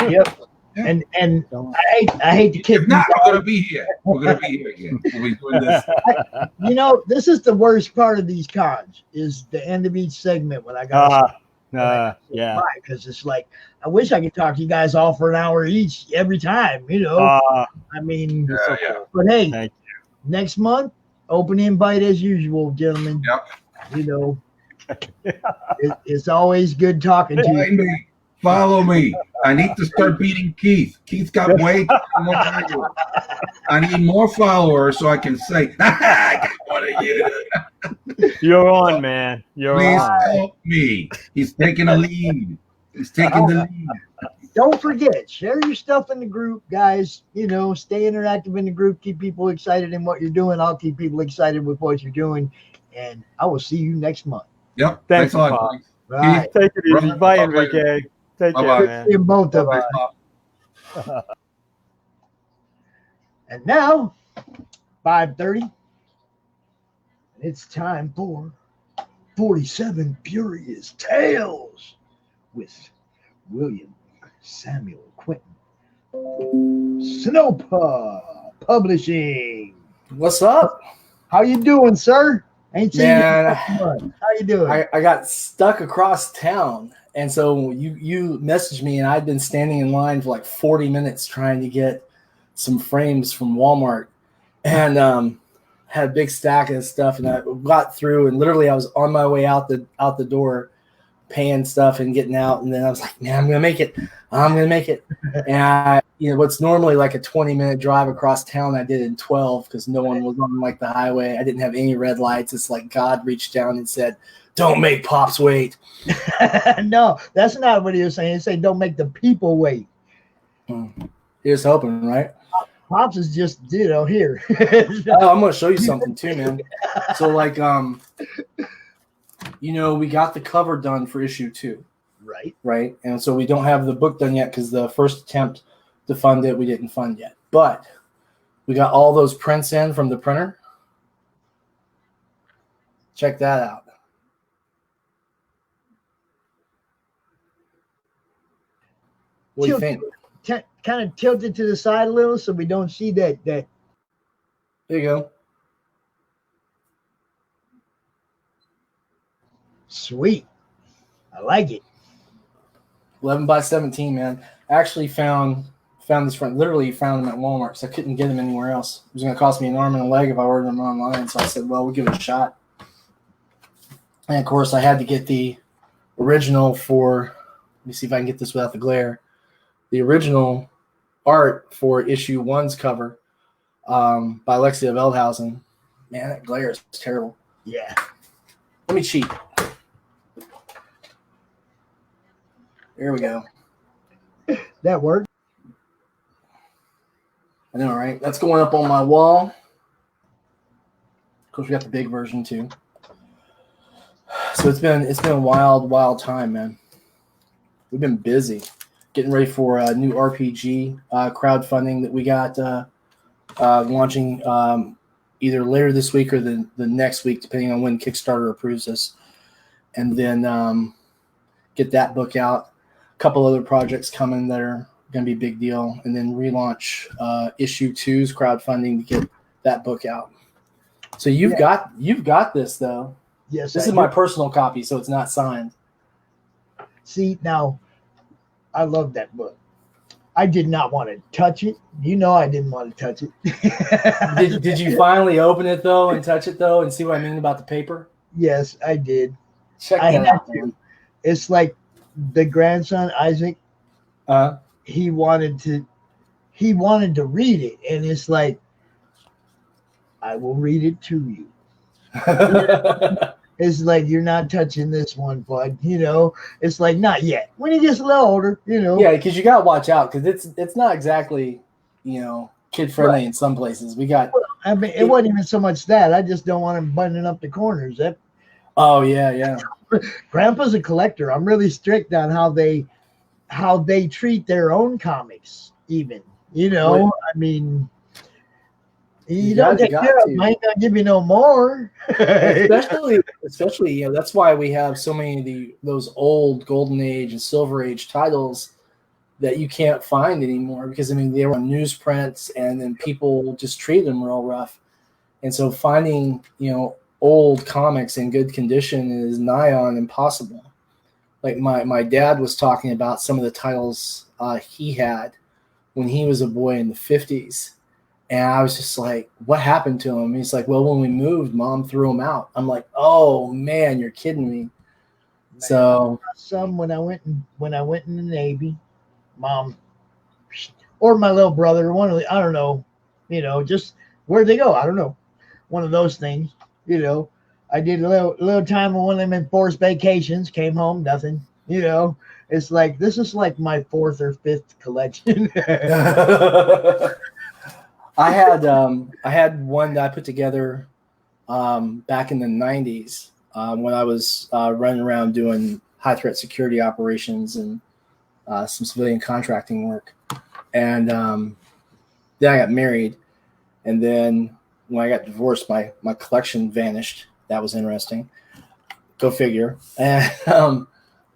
Yep. And I hate to kick. If not, we're going to be here. We're going to be here again. We'll be doing this. You know, this is the worst part of these cons is the end of each segment when I got yeah, because it's like I wish I could talk to you guys all for an hour each every time. You know, I mean, but hey, next month, open invite as usual, gentlemen. Yep. You know, it's always good talking to you. Follow me. I need to start beating Keith. Keith got way too much. I need more followers so I can say, I got one of you. You're on, man. Please help me. He's taking a lead. He's taking the lead. Don't forget, share your stuff in the group, guys. You know, stay interactive in the group. Keep people excited in what you're doing. I'll keep people excited with what you're doing. And I will see you next month. Yep. Thanks a lot. Pop. Right. Take it easy. Brother, Bye, talk Enrique. later. Take Bye-bye. care, man. In both of us. Bye. And now, 5:30. It's time for 47 Furious Tales with William Samuel Quinton. Sinopa Publishing. What's up? How you doing, sir? Ain't seen you in Man, a couple months. How you doing? I got stuck across town, and so you messaged me, and I'd been standing in line for like 40 minutes trying to get some frames from Walmart, and had a big stack of stuff, and I got through, and literally I was on my way out the door, paying stuff and getting out, and then I was like, man, I'm gonna make it. And what's normally like a 20-minute drive across town, I did in 12 because no one was on like the highway. I didn't have any red lights. It's like God reached down and said, "Don't make Pops wait." No, that's not what he was saying. He said, "Don't make the people wait." He was hoping, right? Pops is just, here. Oh, I'm gonna show you something too, man. So like, we got the cover done for issue 2. Right. And so we don't have the book done yet because the first attempt to fund it, we didn't fund yet. But we got all those prints in from the printer. Check that out. What do you think? Kind of tilt it to the side a little so we don't see that. There you go. Sweet. I like it. 11 by 17, man. I actually found this friend. Literally found them at Walmart, so I couldn't get them anywhere else. It was going to cost me an arm and a leg if I ordered them online. So I said, well, we'll give it a shot. And of course, I had to get the original for. Let me see if I can get this without the glare. The original art for issue 1's cover by Alexia Veldhausen. Man, that glare is terrible. Yeah. Let me cheat. There we go. That worked. I know, right? That's going up on my wall. Of course, we got the big version too. So it's been a wild time, man. We've been busy getting ready for a new RPG crowdfunding that we got launching either later this week or the next week, depending on when Kickstarter approves us. And then get that book out. A couple other projects coming that are going to be a big deal. And then relaunch issue 2's crowdfunding to get that book out. So you've got this though. Yes, this is my personal copy, so it's not signed. See, now I love that book. I did not want to touch it. You know, I didn't want to touch it. Did you finally open it though and touch it though and see what I mean about the paper? Yes, I did. Check I that had out, to. man. It's like the grandson Isaac. He wanted to read it, and it's like, I will read it to you. It's like, you're not touching this one, bud. You know, it's like, not yet. When he gets a little older, you know. Yeah, because you got to watch out because it's not exactly, you know, kid friendly in some places. We got. I mean, it wasn't even so much that. I just don't want him buttoning up the corners. Oh yeah. Grandpa's a collector. I'm really strict on how they treat their own comics. Even, you know, I mean. You don't take care of them, I ain't gonna give you no more. especially, you know, that's why we have so many of those old Golden Age and Silver Age titles that you can't find anymore because I mean they were on newsprints and then people just treated them real rough, and so finding, you know, old comics in good condition is nigh on impossible. Like my dad was talking about some of the titles he had when he was a boy in the 50s. And I was just like, what happened to him? He's like, well, when we moved, Mom threw him out. I'm like, oh man, you're kidding me. Man, so some when I went in the Navy, Mom or my little brother, one of the, I don't know, you know, just where'd they go? I don't know. One of those things, you know. I did a little time on one of them enforced vacations, came home, nothing, you know. It's like this is like my 4th or 5th collection. I had one that I put together back in the 90s when I was running around doing high threat security operations and some civilian contracting work. And then I got married. And then when I got divorced, my collection vanished. That was interesting. Go figure. And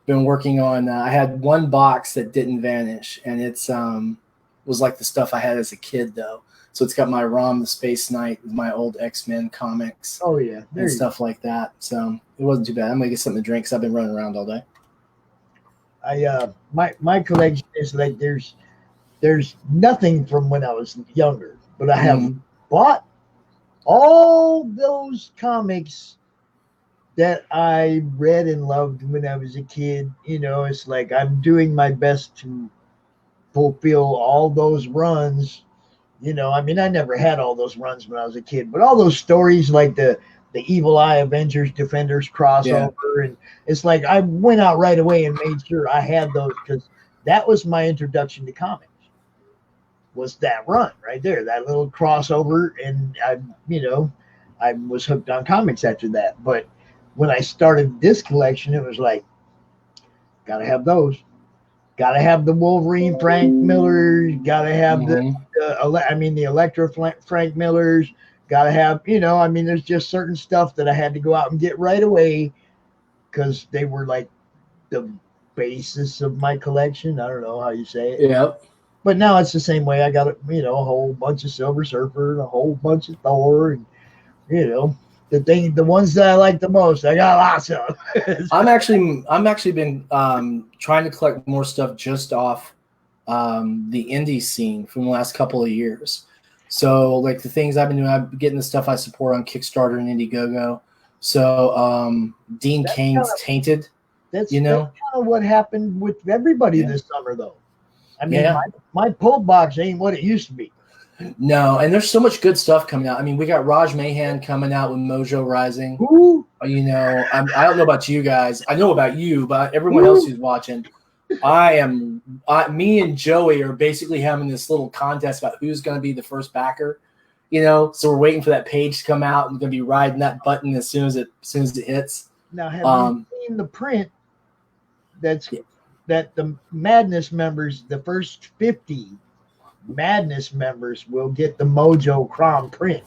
been working on I had one box that didn't vanish. And it's was like the stuff I had as a kid, though. So it's got my ROM, the Space Knight, my old X-Men comics. Oh, yeah. And stuff like that. So it wasn't too bad. I'm going to get something to drink because I've been running around all day. My collection is like there's nothing from when I was younger. But I have bought all those comics that I read and loved when I was a kid. You know, it's like I'm doing my best to fulfill all those runs. You know, I mean, I never had all those runs when I was a kid, but all those stories like the Evil Eye Avengers Defenders crossover, and it's like I went out right away and made sure I had those because that was my introduction to comics. Was that run right there, that little crossover, and I was hooked on comics after that. But when I started this collection, it was like, gotta have those. Got to have the Wolverine Frank Millers. Got to have the Electro Frank Millers. Got to have, you know, I mean, there's just certain stuff that I had to go out and get right away because they were like the basis of my collection. I don't know how you say it. Yeah. But now it's the same way. I got, you know, a whole bunch of Silver Surfer and a whole bunch of Thor and, you know, the ones that I like the most, I got lots of. I'm actually been trying to collect more stuff just off the indie scene from the last couple of years. So like the things I've been doing, I'm getting the stuff I support on Kickstarter and Indiegogo. So Dean Kane's Tainted. That's kind of what happened with everybody this summer, though. I mean, my pull box ain't what it used to be. No, and there's so much good stuff coming out. I mean, we got Raj Mahan coming out with Mojo Rising. Ooh. You know, I don't know about you guys. I know about you, but everyone else who's watching. Me and Joey are basically having this little contest about who's going to be the first backer. So we're waiting for that page to come out and going to be riding that button as soon as it hits. Now, have you seen the print that the Madness members, the first 50 Madness members will get the Mojo CRoM print?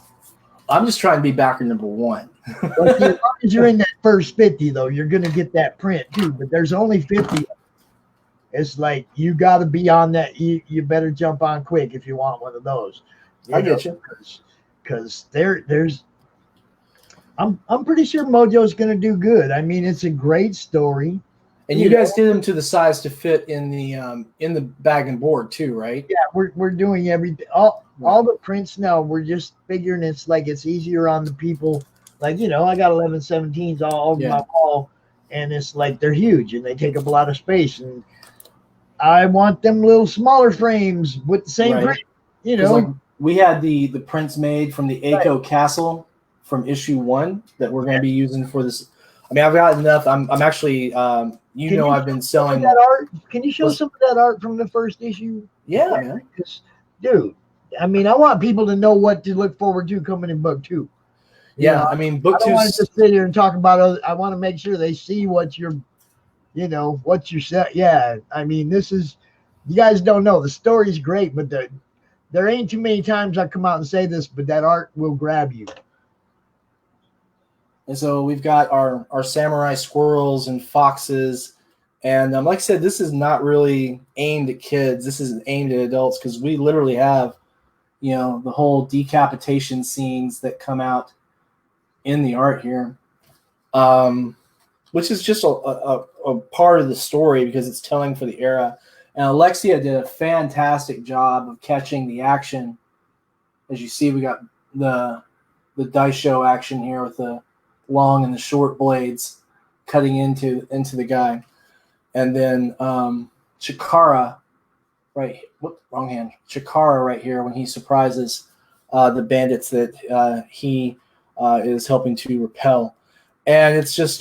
I'm just trying to be backer number 1. Well, as long as you're in that first 50, though, you're going to get that print too. But there's only 50. It's like you got to be on that. You better jump on quick if you want one of those. I get you. Because there's. I'm pretty sure Mojo's going to do good. I mean, it's a great story. And you guys did them to the size to fit in the bag and board too, right? Yeah, we're doing everything. All the prints now. We're just figuring it's easier on the people. Like, I got 1117s all over my wall, and it's like they're huge and they take up a lot of space. And I want them little smaller frames with the same print. Like we had the prints made from the Aiko Castle from issue 1 that we're going to be using for this. I mean, I've got enough. I'm actually, I've been selling that art. Can you show some of that art from the first issue? Yeah, man. Dude, I mean, I want people to know what to look forward to coming in book 2. I mean, book 2. I don't want to just sit here and talk about. I want to make sure they see what you're, what you're set. Yeah, I mean, this is. You guys don't know the story's great, but there ain't too many times I come out and say this, but that art will grab you. And so we've got our samurai squirrels and foxes. And like I said, this is not really aimed at kids. This is aimed at adults because we literally have, the whole decapitation scenes that come out in the art here, which is just a part of the story because it's telling for the era. And Alexia did a fantastic job of catching the action. As you see, we got the dice show action here with the long and the short blades cutting into the guy. And then Chikara, Chikara right here when he surprises the bandits that he is helping to repel. And it's just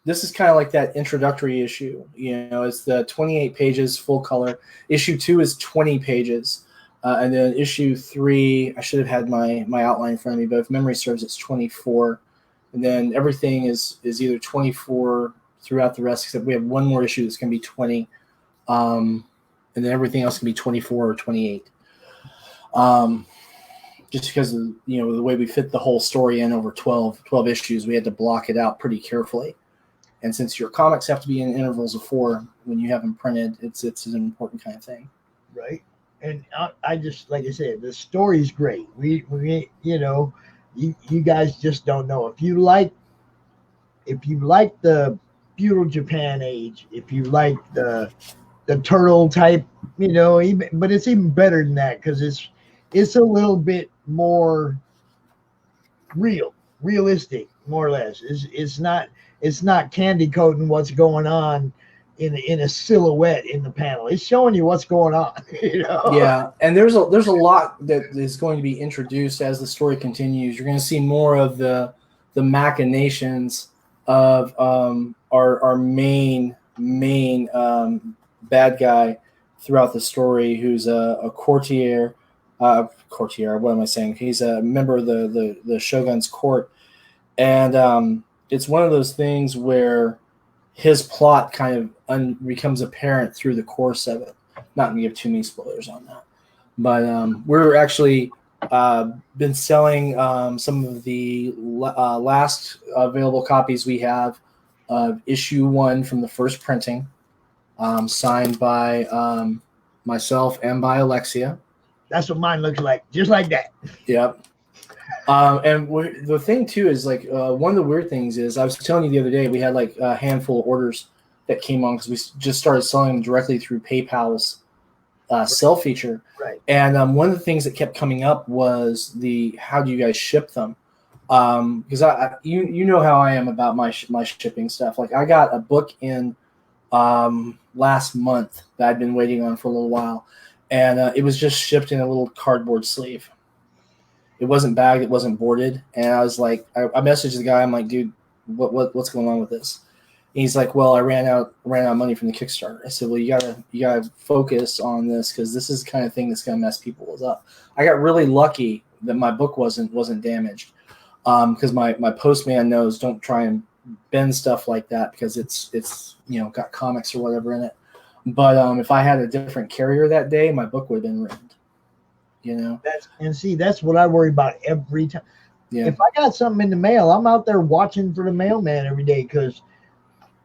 this is kind of like that introductory issue. It's the 28 pages full color. Issue 2 is 20 pages. And then issue 3, I should have had my outline in front of me, but if memory serves, it's 24. And then everything is either 24 throughout the rest, except we have one more issue that's going to be 20. And then everything else can be 24 or 28. Just because of the way we fit the whole story in over 12 issues, we had to block it out pretty carefully. And since your comics have to be in intervals of 4 when you have them printed, it's an important kind of thing. Right. And I just, like I said, the story's great. We you guys just don't know. If you like the feudal Japan age, if you like the turtle type, but it's even better than that because it's a little bit more realistic, more or less. It's not candy coating what's going on in a silhouette in the panel. It's showing you what's going on. Yeah, and there's a lot that is going to be introduced as the story continues. You're going to see more of the machinations of our main bad guy throughout the story, who's a courtier. What am I saying? He's a member of the shogun's court, and it's one of those things where his plot kind of becomes apparent through the course of it. Not going to give too many spoilers on that, but we're actually been selling some of the last available copies we have of issue 1 from the first printing, signed by myself and by Alexia. That's what mine looks like, just like that. Yep. And the thing too is one of the weird things is I was telling you the other day we had like a handful of orders that came on because we just started selling them directly through PayPal's sell feature. Right. And one of the things that kept coming up was how do you guys ship them? Because you know how I am about my shipping stuff. Like I got a book in last month that I'd been waiting on for a little while. And it was just shipped in a little cardboard sleeve. It wasn't bagged. It wasn't boarded. And I was like, I messaged the guy. I'm like, dude, what's going on with this? He's like, well, I ran out of money from the Kickstarter. I said, well, you gotta focus on this because this is the kind of thing that's gonna mess people up. I got really lucky that my book wasn't damaged because my postman knows don't try and bend stuff like that because it's got comics or whatever in it. But if I had a different carrier that day, my book would have been ruined. That's what I worry about every time. Yeah. If I got something in the mail, I'm out there watching for the mailman every day because,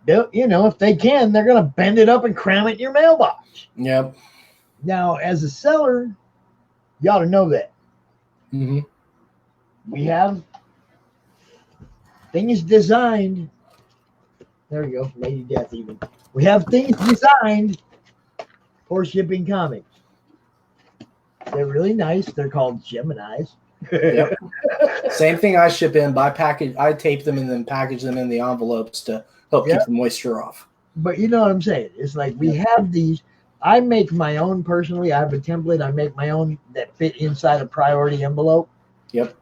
if they can, they're going to bend it up and cram it in your mailbox. Yep. Now, as a seller, you ought to know that. Mm-hmm. We have things designed. There we go, Lady Death even. We have things designed for shipping comics. They're really nice. They're called Geminis. Yep. Same thing I ship in by package. I tape them and then package them in the envelopes to help keep the moisture off. But you know what I'm saying? It's like we have these. I make my own personally. I have a template. I make my own that fit inside a priority envelope. Yep.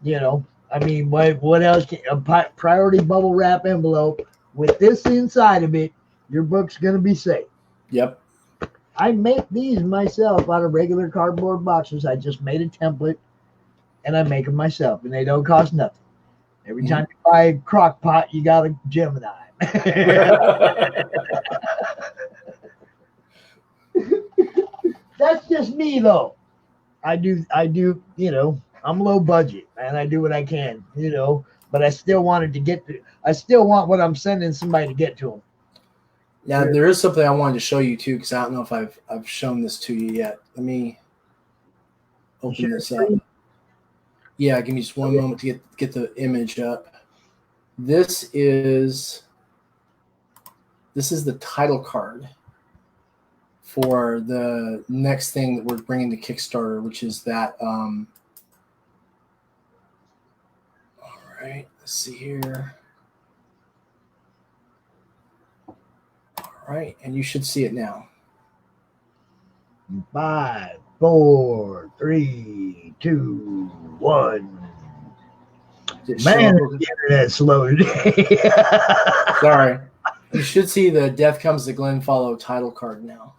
I mean, what else? A priority bubble wrap envelope with this inside of it. Your book's gonna be safe. Yep. I make these myself out of regular cardboard boxes. I just made a template, and I make them myself, and they don't cost nothing. Every time you buy a crock pot, you got a Gemini. That's just me, though. I do. I'm low budget, and I do what I can. But I still wanted to get to. I still want what I'm sending somebody to get to them. Yeah, there is something I wanted to show you too, because I don't know if I've shown this to you yet. Let me open this up. Yeah, give me just one moment to get the image up. This is the title card for the next thing that we're bringing to Kickstarter, which is that. All right, let's see here. All right, and you should see it now. 5, 4, 3, 2, 1. Man, the internet's slow today. Sorry. You should see the Death Comes to Glenfollow title card now.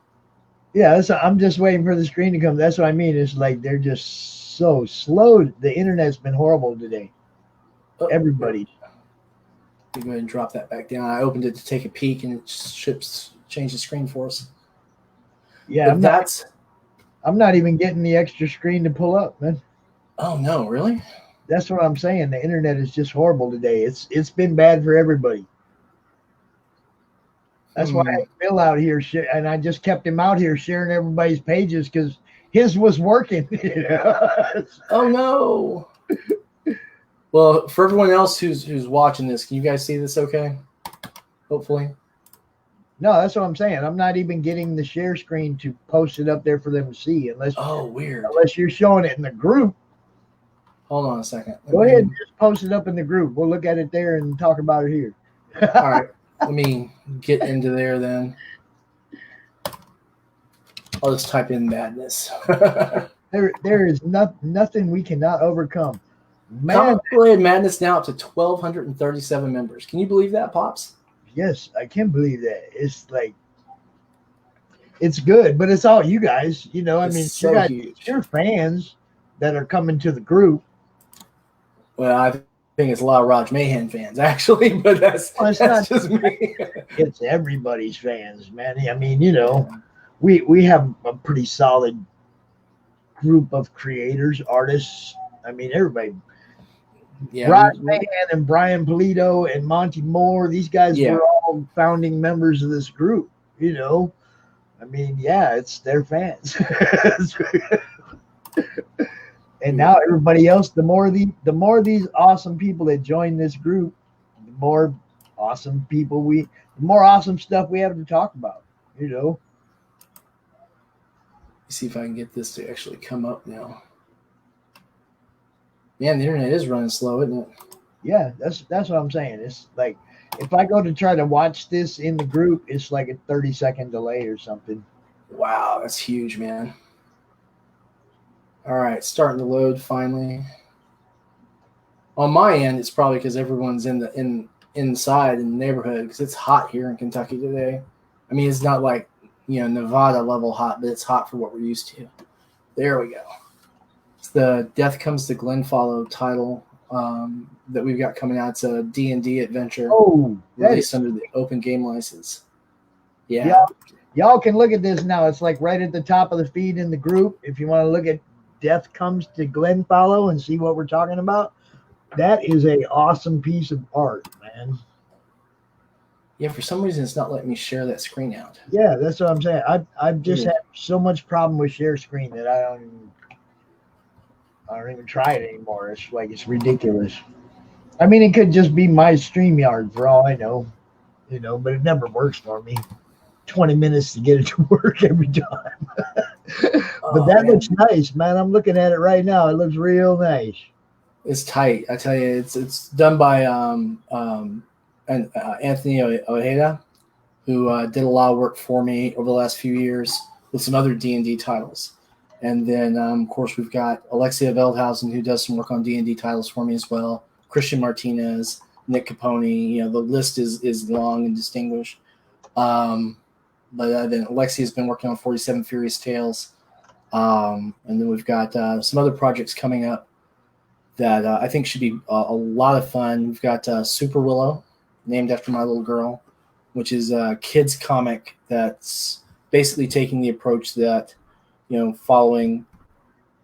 Yeah, I'm just waiting for the screen to come. That's what I mean. It's like they're just so slow. The internet's been horrible today. Everybody. Let me go ahead and drop that back down. I opened it to take a peek, and it changed the screen for us. Yeah, But I'm not even getting the extra screen to pull up, man. Oh no, really? That's what I'm saying. The internet is just horrible today. It's been bad for everybody. That's why I had Bill out here, and I just kept him out here sharing everybody's pages because his was working. Oh no. Well, for everyone else who's watching this, can you guys see this okay? Hopefully. No, that's what I'm saying. I'm not even getting the share screen to post it up there for them to see unless weird. Unless you're showing it in the group. Hold on a second. Go ahead and just post it up in the group. We'll look at it there and talk about it here. All right. Let me get into there then. I'll just type in madness. There is nothing we cannot overcome. Madness now up to 1,237 members. Can you believe that, Pops? Yes, I can believe that. It's like, it's good, but it's all you guys. I mean, so you got huge. your fans that are coming to the group. Well, I think it's a lot of Raj Mahan fans, actually, but that's not just me. It's everybody's fans, man. I mean, we have a pretty solid group of creators, artists. I mean, everybody. Yeah, Raj Mahan and Brian Polito and Monty Moore, these guys were all founding members of this group, I mean, yeah, it's their fans. And now everybody else, the more these awesome people that join this group, the more awesome stuff we have to talk about, See if I can get this to actually come up now. Man, the internet is running slow, isn't it? Yeah, that's what I'm saying. It's like if I go to try to watch this in the group, it's like a 30-second delay or something. Wow, that's huge, man. All right, starting to load finally. On my end, it's probably because everyone's in inside in the neighborhood because it's hot here in Kentucky today. I mean, it's not like, Nevada level hot, but it's hot for what we're used to. There we go. It's the Death Comes to Glenfollow title that we've got coming out. It's a D&D adventure released under the open game license. Yeah. Y'all can look at this now. It's like right at the top of the feed in the group. If you want to look at Death Comes to Glenfollow and see what we're talking about, that is a awesome piece of art, man. Yeah, for some reason it's not letting me share that screen out. Yeah, that's what I'm saying. I've just had so much problem with share screen that I don't even try it anymore. It's like it's ridiculous. I mean, it could just be my StreamYard for all I know, but it never works for me. 20 minutes to get it to work every time. But that looks nice, man. I'm looking at it right now. It looks real nice. It's tight. I tell you, it's done by Anthony Ojeda, who did a lot of work for me over the last few years with some other D&D titles. And then, of course, we've got Alexia Veldhausen, who does some work on D&D titles for me as well. Christian Martinez, Nick Capone. The list is long and distinguished. But then Alexia's been working on 47 Furious Tales. And then we've got some other projects coming up that I think should be a lot of fun. We've got Super Willow, named after my little girl, which is a kids comic that's basically taking the approach that, following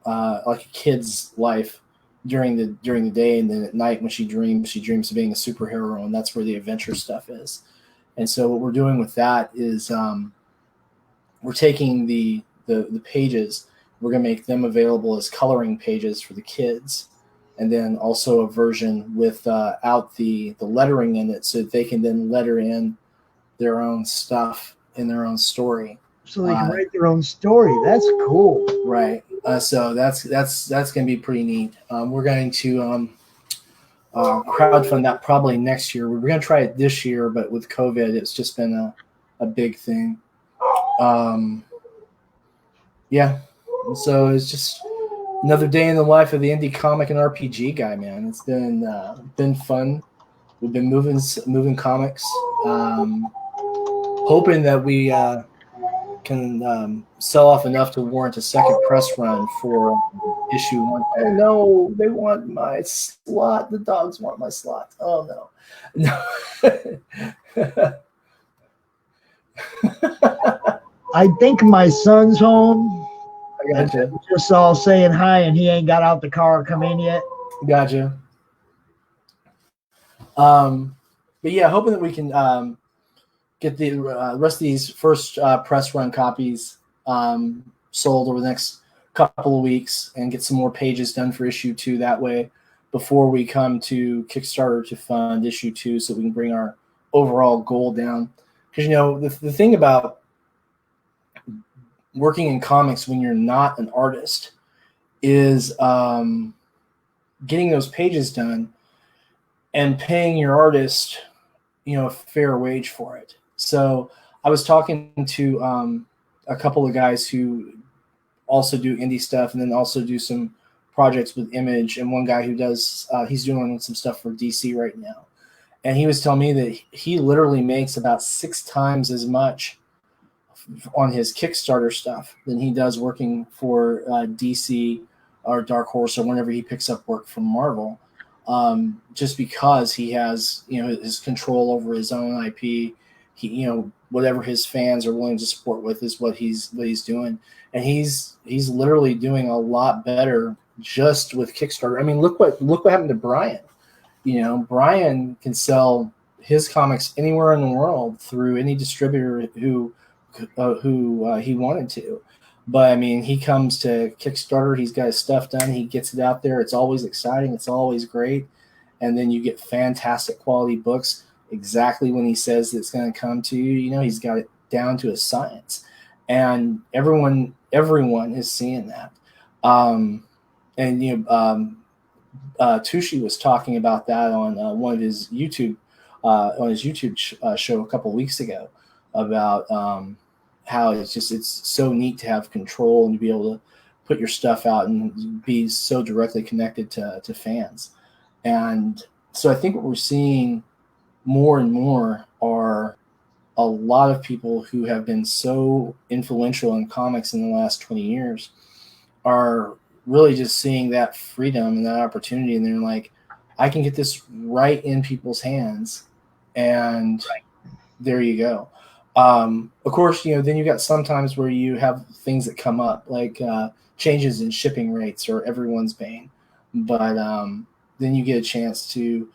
like a kid's life during the day, and then at night when she dreams of being a superhero, and that's where the adventure stuff is. And so what we're doing with that is we're taking the pages, we're going to make them available as coloring pages for the kids, and then also a version without the lettering in it, so that they can then letter in their own stuff in their own story. So they can write their own story. That's cool. Right. So that's going to be pretty neat. We're going to crowdfund that probably next year. We're going to try it this year, but with COVID, it's just been a big thing. Yeah. So it's just another day in the life of the indie comic and RPG guy, man. It's been fun. We've been moving comics, hoping that we can sell off enough to warrant a second press run for issue 1. Oh no, they want my slot. The dogs want my slot. Oh no. I think my son's home. I gotcha. Just all saying hi, and he ain't got out the car or come in yet. Gotcha. But yeah, hoping that we can get the rest of these first press run copies sold over the next couple of weeks and get some more pages done for issue 2 that way before we come to Kickstarter to fund issue 2, so we can bring our overall goal down. Because, the thing about working in comics when you're not an artist is getting those pages done and paying your artist, a fair wage for it. So I was talking to a couple of guys who also do indie stuff and then also do some projects with Image, and one guy who does he's doing some stuff for DC right now. And he was telling me that he literally makes about 6 times as much on his Kickstarter stuff than he does working for DC or Dark Horse or whenever he picks up work from Marvel, just because he has his control over his own IP. He whatever his fans are willing to support with is what he's doing, and he's literally doing a lot better just with Kickstarter. I mean, look what happened to Brian. Brian can sell his comics anywhere in the world through any distributor who he wanted to. But I mean, he comes to Kickstarter, he's got his stuff done, he gets it out there. It's always exciting, it's always great, and then you get fantastic quality books exactly when he says it's going to come to you. He's got it down to a science, and everyone is seeing that. Tushi was talking about that on one of his YouTube show a couple weeks ago about how it's so neat to have control and to be able to put your stuff out and be so directly connected to fans. And so I think what we're seeing more and more are a lot of people who have been so influential in comics in the last 20 years are really just seeing that freedom and that opportunity, and they're like, I can get this right in people's hands, and there you go. Of course, then you got sometimes where you have things that come up, like changes in shipping rates or everyone's bane, but then you get a chance to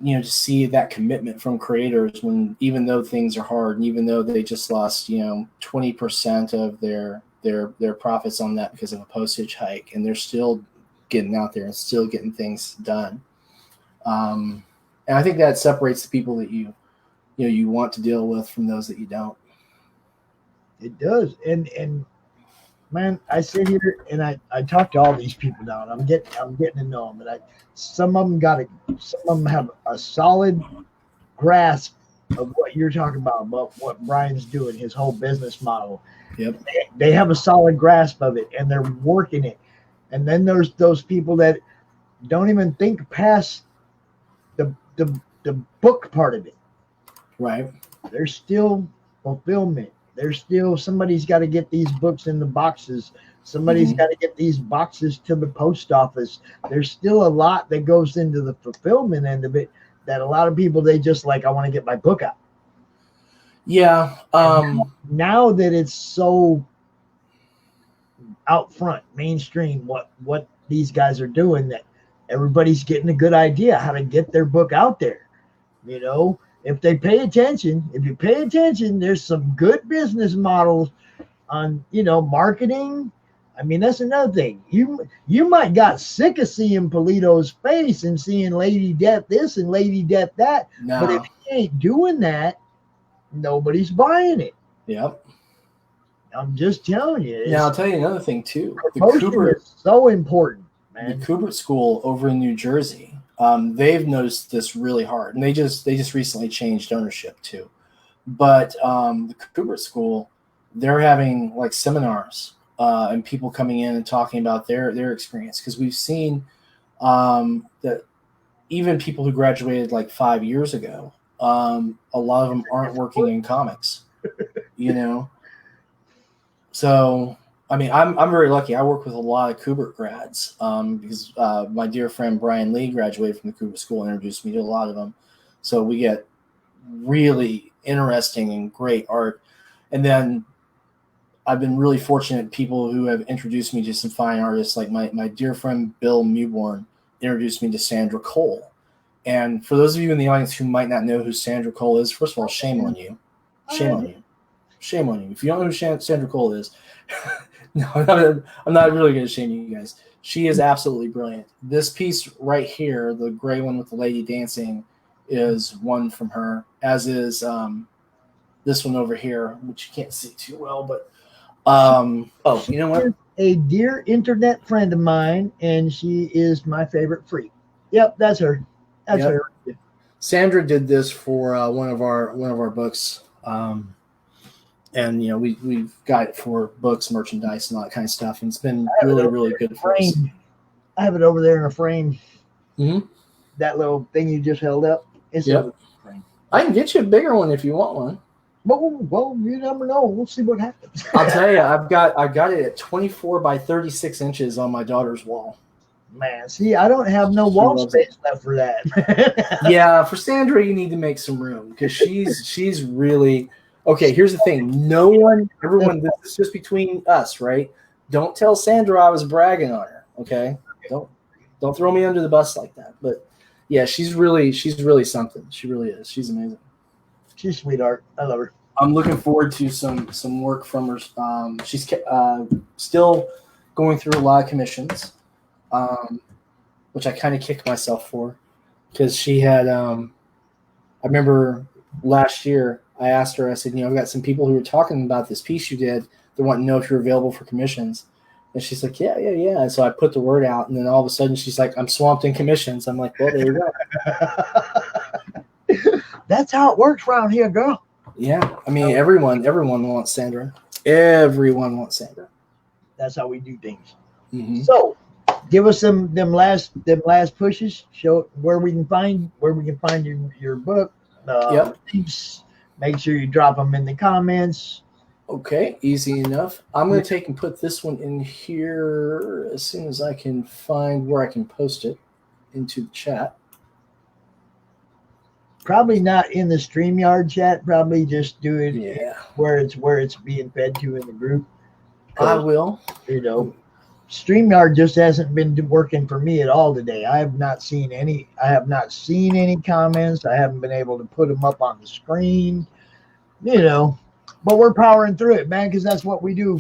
to see that commitment from creators when, even though things are hard, and even though they just lost 20% of their profits on that because of a postage hike, and they're still getting out there and still getting things done. And I think that separates the people that you want to deal with from those that you don't. It does. And man, I sit here and I talk to all these people now, and I'm getting to know them, and some of them have a solid grasp of what you're talking about what Brian's doing, his whole business model. Yep. They have a solid grasp of it, and they're working it. And then there's those people that don't even think past the book part of it. Right. There's still fulfillment. There's still, somebody's got to get these books in the boxes. Somebody's got to get these boxes to the post office. There's still a lot that goes into the fulfillment end of it that a lot of people, they just like, I want to get my book out. Yeah. Now that it's so out front, mainstream, what these guys are doing, that everybody's getting a good idea how to get their book out there. If they pay attention, there's some good business models on, marketing. I mean, that's another thing. You might got sick of seeing Polito's face and seeing Lady Death this and Lady Death that. No. But if he ain't doing that, nobody's buying it. Yep. I'm just telling you. Now, I'll tell you another thing, too. The Promotion Kubert is so important, man. The Kubert School over in New Jersey, they've noticed this really hard. And they just recently changed ownership, too. But the Kubert School, they're having, like, seminars and people coming in and talking about their experience. Because we've seen that even people who graduated, like, 5 years ago, a lot of them aren't working in comics, So, I mean, I'm very lucky. I work with a lot of Kubert grads because my dear friend Brian Lee graduated from the Kubert School and introduced me to a lot of them. So we get really interesting and great art. And then I've been really fortunate people who have introduced me to some fine artists, like my dear friend Bill Mewborn introduced me to Sandra Cole. And for those of you in the audience who might not know who Sandra Cole is, first of all, shame on you. Shame on you. Shame on you. If you don't know who Sandra Cole is, no, I'm not really going to shame you guys. She is absolutely brilliant. This piece right here, the gray one with the lady dancing, is one from her, as is this one over here, which you can't see too well. But, you know what? A dear internet friend of mine, and she is my favorite freak. Yep, that's her. That's her. Sandra did this for one of our books. And we've got it for books, merchandise, and all that kind of stuff, and it's been really good for us. I have it over there in a frame. Mm-hmm. That little thing you just held up. It's over the frame. I can get you a bigger one if you want one. Well, you never know. We'll see what happens. I'll tell you, I got it at 24 by 36 inches on my daughter's wall. Man, see, I don't have no wall space left for that. Yeah, for Sandra, you need to make some room because she's really. Okay, here's the thing. Everyone, this is just between us, right? Don't tell Sandra I was bragging on her, okay? Don't throw me under the bus like that. But yeah, she's really something. She really is. She's amazing. She's a sweetheart. I love her. I'm looking forward to some work from her. She's still going through a lot of commissions, which I kind of kicked myself for because she had. I remember last year. I asked her, I said, I've got some people who were talking about this piece you did. They want to know if you're available for commissions. And she's like, yeah. And so I put the word out, and then all of a sudden she's like, I'm swamped in commissions. I'm like, well, there you go. That's how it works around here, girl. Yeah. I mean, everyone wants Sandra. Everyone wants Sandra. That's how we do things. Mm-hmm. So give us them last pushes. Show where we can find your book. Yep. Links. Make sure you drop them in the comments. Okay, easy enough. I'm going to take and put this one in here as soon as I can find where I can post it into the chat. Probably not in the StreamYard chat. Probably just do it where it's being fed to in the group. I will. You know, StreamYard just hasn't been working for me at all today. I have not seen any comments. I haven't been able to put them up on the screen. You know, but we're powering through it, man, because that's what we do.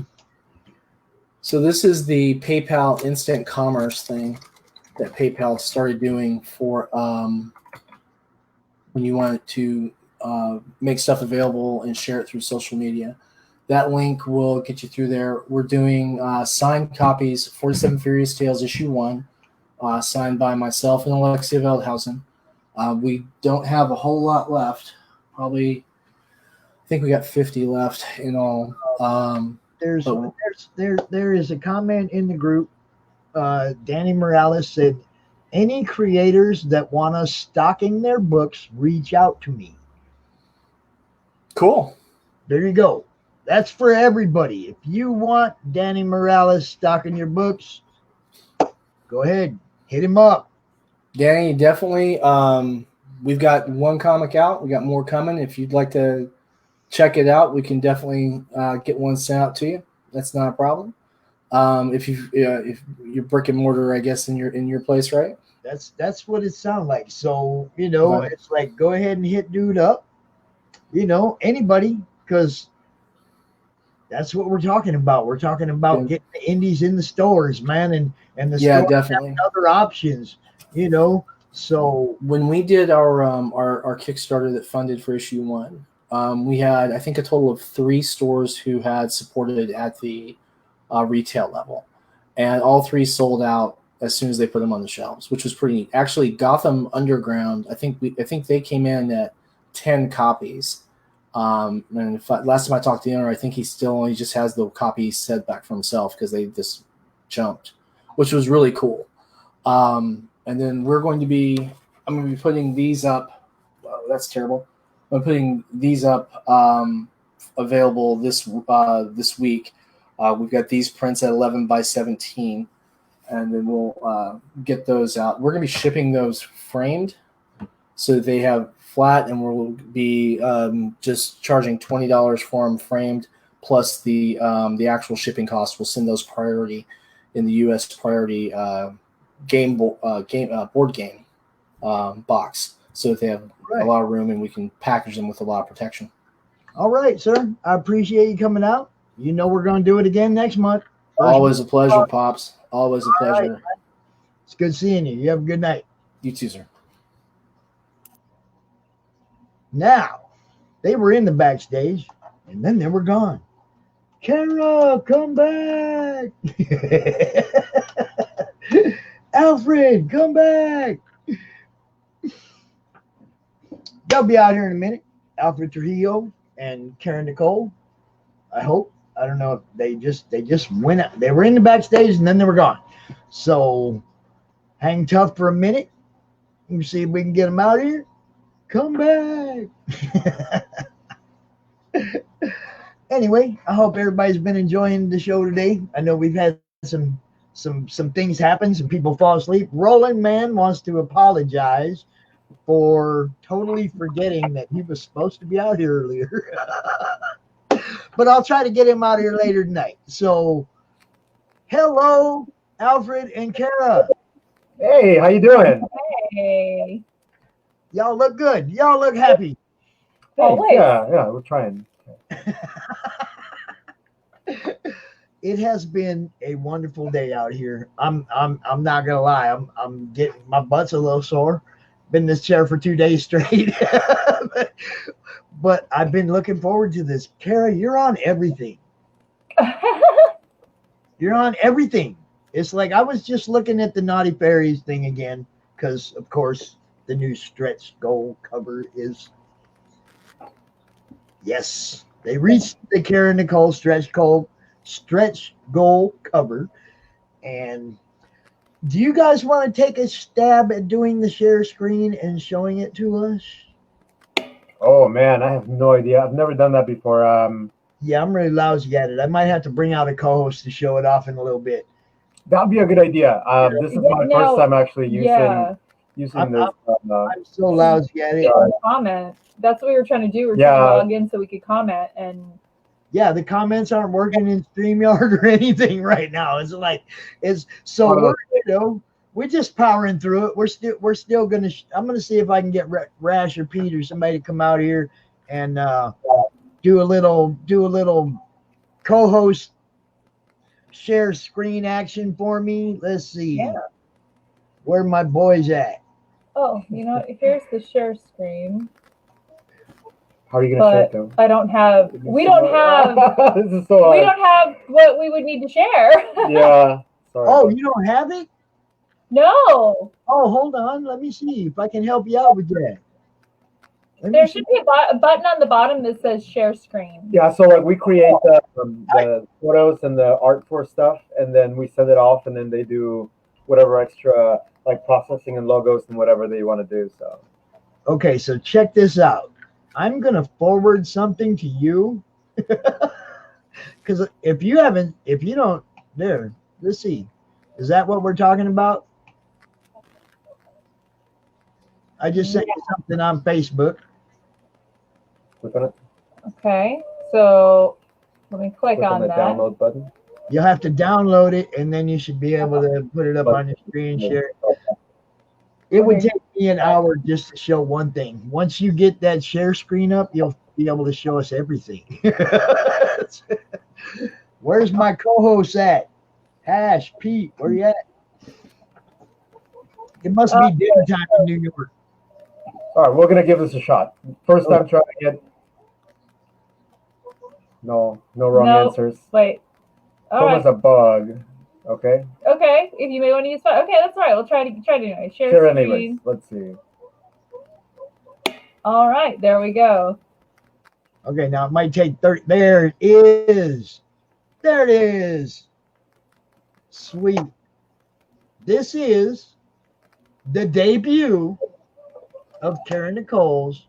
So this is the PayPal instant commerce thing that PayPal started doing for when you want to make stuff available and share it through social media. That link will get you through there. We're doing signed copies, 47 Furious Tales issue 1, signed by myself and Alexia Veldhausen. We don't have a whole lot left. Probably, I think we got 50 left in all. There is a comment in the group. Danny Morales said, "Any creators that want us stocking their books, reach out to me." Cool. There you go. That's for everybody. If you want Danny Morales stocking your books, go ahead, hit him up. Danny, definitely. We've got one comic out. We got more coming. If you'd like to check it out, we can definitely get one sent out to you. That's not a problem. If you're brick and mortar, I guess in your place, right? That's what it sounds like. So it's like go ahead and hit dude up. Anybody, because that's what we're talking about. We're talking about getting the indies in the stores, man, and the stores definitely have other options. So when we did our Kickstarter that funded for issue 1, we had, I think, a total of 3 stores who had supported at the retail level, and all 3 sold out as soon as they put them on the shelves, which was pretty neat. Actually, Gotham Underground, I think they came in at 10 copies. And last time I talked to the owner, I think he still only just has the copy set back for himself because they just jumped, which was really cool. And then I'm going to be putting these up. Oh, that's terrible. I'm putting these up available this week. We've got these prints at 11 by 17, and then we'll get those out. We're going to be shipping those framed, so they have flat, and we'll be just charging $20 for them framed, plus the actual shipping cost. We'll send those priority in the U.S. priority board game box, so that they have a lot of room and we can package them with a lot of protection. All right, sir. I appreciate you coming out. We're going to do it again next month. Always a pleasure, Pops. Always a pleasure. Right. It's good seeing you. You have a good night. You too, sir. Now, they were in the backstage, and then they were gone. Kara, come back. Alfred, come back. They'll be out here in a minute. Alfred Trujillo and Karen Nicole. I hope. I don't know if they just went out. They were in the backstage and then they were gone. So hang tough for a minute. We'll see if we can get them out here. Come back. Anyway, I hope everybody's been enjoying the show today. I know we've had some things happen. Some people fall asleep. Roland Man wants to apologize for totally forgetting that he was supposed to be out here earlier. But I'll try to get him out here later tonight. So, hello, Alfred and Kara. Hey, how you doing? Hey. Y'all look good. Y'all look happy. Hey, yeah, we're trying. It has been a wonderful day out here. I'm not gonna lie. I'm getting my butt's a little sore. Been in this chair for 2 days straight. But I've been looking forward to this. Kara, you're on everything. You're on everything. It's like I was just looking at the Naughty Fairies thing again, because of course the new stretch goal cover is, yes, they reached the Kara Nicole stretch goal cover, and Do you guys want to take a stab at doing the share screen and showing it to us? Oh man, I have no idea. I've never done that before. Yeah, I'm really lousy at it. I might have to bring out a co-host to show it off in a little bit. That'd be a good idea. This is my first time actually using this. I'm so lousy at it. Comment. That's what we were trying to do. We were Yeah. trying to log in so we could comment, and Yeah, the comments aren't working in StreamYard or anything right now. It's like we're just powering through it. We're still gonna. I'm gonna see if I can get Rash or Pete or somebody to come out here and do a little co-host share screen action for me. Let's see. Yeah. Where my boys at? oh, you know, here's the share screen. How are you gonna share it though? I don't have. We don't have. This is so We hard. don't have what we would need to share. Yeah. Sorry. Oh, you don't have it? No. Oh, hold on. Let me see if I can help you out with that. There should be a button on the bottom that says share screen. Yeah, so like we create the photos and the art for stuff, and then we send it off, and then they do whatever extra like processing and logos and whatever they want to do. So Okay, so check this out. I'm gonna forward something to you because if you don't, there. Let's see. Is that what we're talking about? I just sent you something on Facebook. click on it. Okay, so let me click Click on the that. download button. You'll have to download it, and then you should be able to put it up on your screen share. It would take me an hour just to show one thing. Once you get that share screen up, you'll be able to show us everything. Where's my co-host at? Hash, Pete, where you at? It must be dinner time in New York. All right, we're gonna give this a shot. First time trying it. No wrong answers. Wait. All Almost right. a bug. Okay. Okay, if you may want to use file. Okay, that's all right. We'll try to anyway. Share Sure. screen. Anyways, let's see. All right, there we go. Okay, now it might take 30. There it is. There it is. Sweet. This is the debut of Karen Nicole's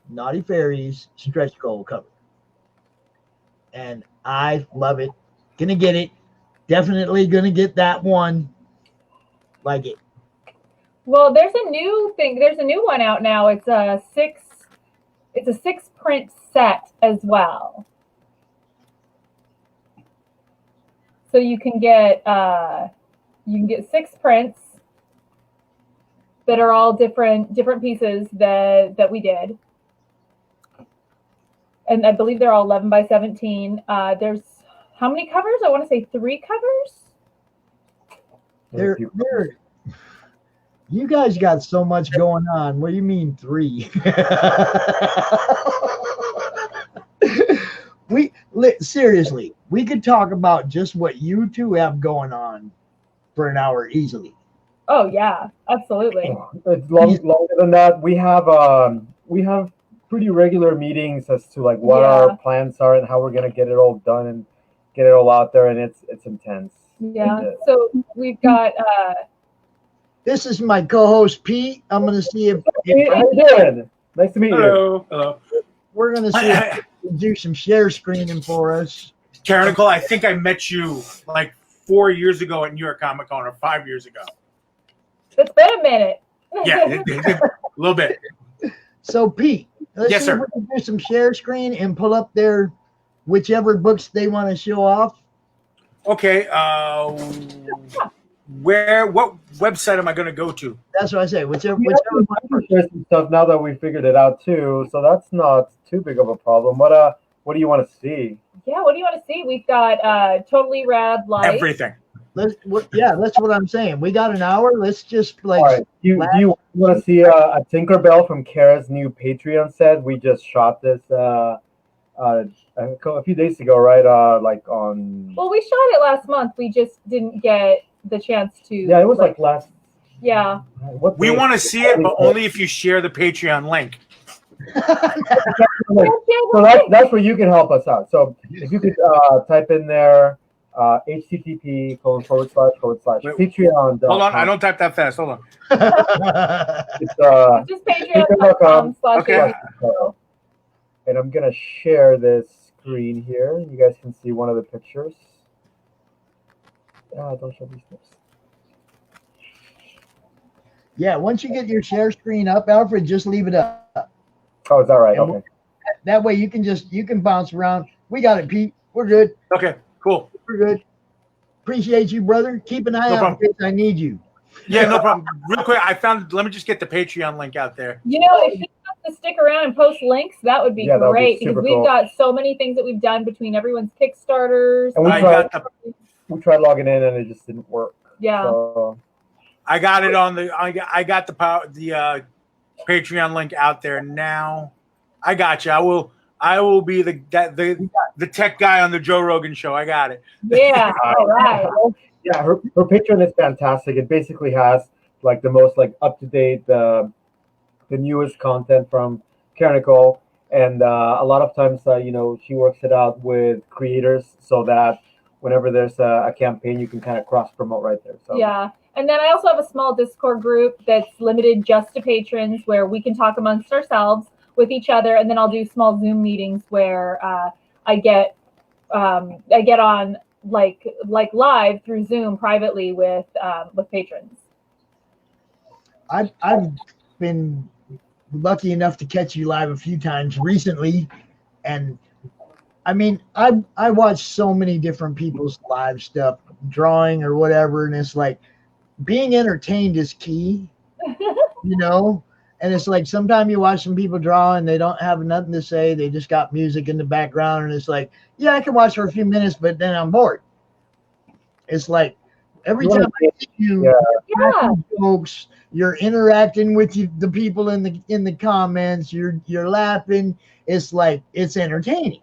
Naughty Fairies stretch goal cover. And I love it. Gonna get it. Definitely gonna get that one. Like it. Well, there's a new thing. There's a new one out now. It's a 6-print set as well. So you can get 6 prints that are all different pieces that we did. And I believe they're all 11 by 17. There's how many covers? I want to say 3 covers. There. You guys got so much going on. What do you mean 3? Seriously, we could talk about just what you two have going on for an hour easily. Oh yeah, absolutely. It's longer than that. We have pretty regular meetings as to like what our plans are and how we're gonna get it all done and get it all out there, and it's intense. Yeah. So we've got. This is my co-host Pete. I'm gonna see if. How you doing? Nice to meet you. Hello. We're gonna see if we can do some share screening for us. Karen Nicole, I think I met you like 4 years ago at New York Comic Con, or 5 years ago. It's been a minute. Yeah, a little bit. So Pete, let's Yes, see if sir. we can do some share screen and pull up their whichever books they want to show off. Okay. What website am I going to go to? That's what I say. Whichever There's some stuff now that we figured it out too, so that's not too big of a problem. What do you want to see? Yeah, what do you want to see? We've got Totally Rad Life. Everything. That's what I'm saying. We got an hour. Let's just like. All right. Do you want to see a Tinkerbell from Kara's new Patreon set? We just shot this a few days ago, right? Like on. Well, we shot it last month. We just didn't get the chance to. Yeah, it was like last. Yeah. We want to see it, but only if you share the Patreon link. So that's where you can help us out. So if you could type in there http://patreon. Hold on, I don't type that fast. Hold on. It's Just patreon.com/. Okay. And I'm gonna share this screen here. You guys can see one of the pictures. Don't show these things. Yeah, once you get your share screen up, Alfred, just leave it up. Oh, is that right? Okay. That way you can bounce around. We got it, Pete. We're good. Okay, cool. We're good. Appreciate you, brother. Keep an eye out in case I need you. Yeah, no problem. Real quick, let me just get the Patreon link out there. You know, if you want to stick around and post links, that would be great because we've got so many things that we've done between everyone's Kickstarters. And we tried logging in and it just didn't work. Yeah. So. I got it on the. I got the Patreon link out there now. I got you. I will be the tech guy on the Joe Rogan show. I got it. Yeah. All right. Yeah, her Patreon is fantastic. It basically has like the most like up to date, the newest content from Nicole, and a lot of times she works it out with creators so that whenever there's a campaign, you can kind of cross promote right there. So yeah. And then I also have a small Discord group that's limited just to patrons where we can talk amongst ourselves with each other. And then I'll do small Zoom meetings where I get on like live through Zoom privately with patrons. I've been lucky enough to catch you live a few times recently. And I mean, I watch so many different people's live stuff, drawing or whatever. And it's like, being entertained is key, and it's like sometimes you watch some people draw and they don't have nothing to say. They just got music in the background. And it's like, yeah, I can watch for a few minutes, but then I'm bored. It's like every time I see you, you're cracking jokes, you're interacting with the people in the comments, you're laughing. It's like, it's entertaining,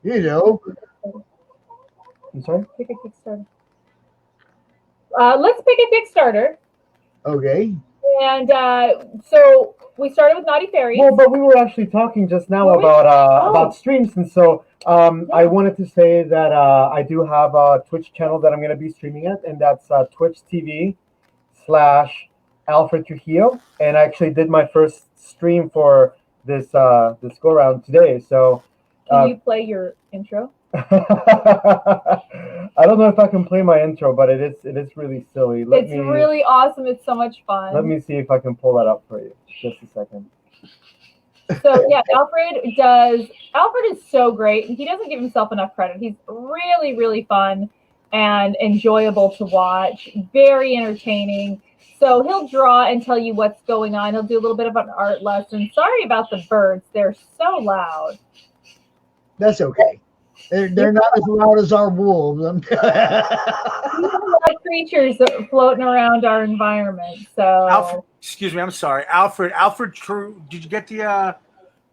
I'm sorry? Pick a Kickstarter. Let's pick a Kickstarter. Okay. And so we started with Naughty Fairies. Well, but we were actually talking just now about streams, and so I wanted to say that I do have a Twitch channel that I'm going to be streaming at, and that's Twitch TV/Alfred Trujillo. And I actually did my first stream for this go around today. So can you play your intro? I don't know if I can play my intro, but it is really silly. It's really awesome. It's so much fun. Let me see if I can pull that up for you. Just a second. So yeah, Alfred is so great, and he doesn't give himself enough credit. He's really, really fun and enjoyable to watch. Very entertaining. So he'll draw and tell you what's going on. He'll do a little bit of an art lesson. Sorry about the birds. They're so loud. That's okay. They're not as loud as our wolves. Like creatures floating around our environment. So Alfred, excuse me, I'm sorry. Alfred, did you get the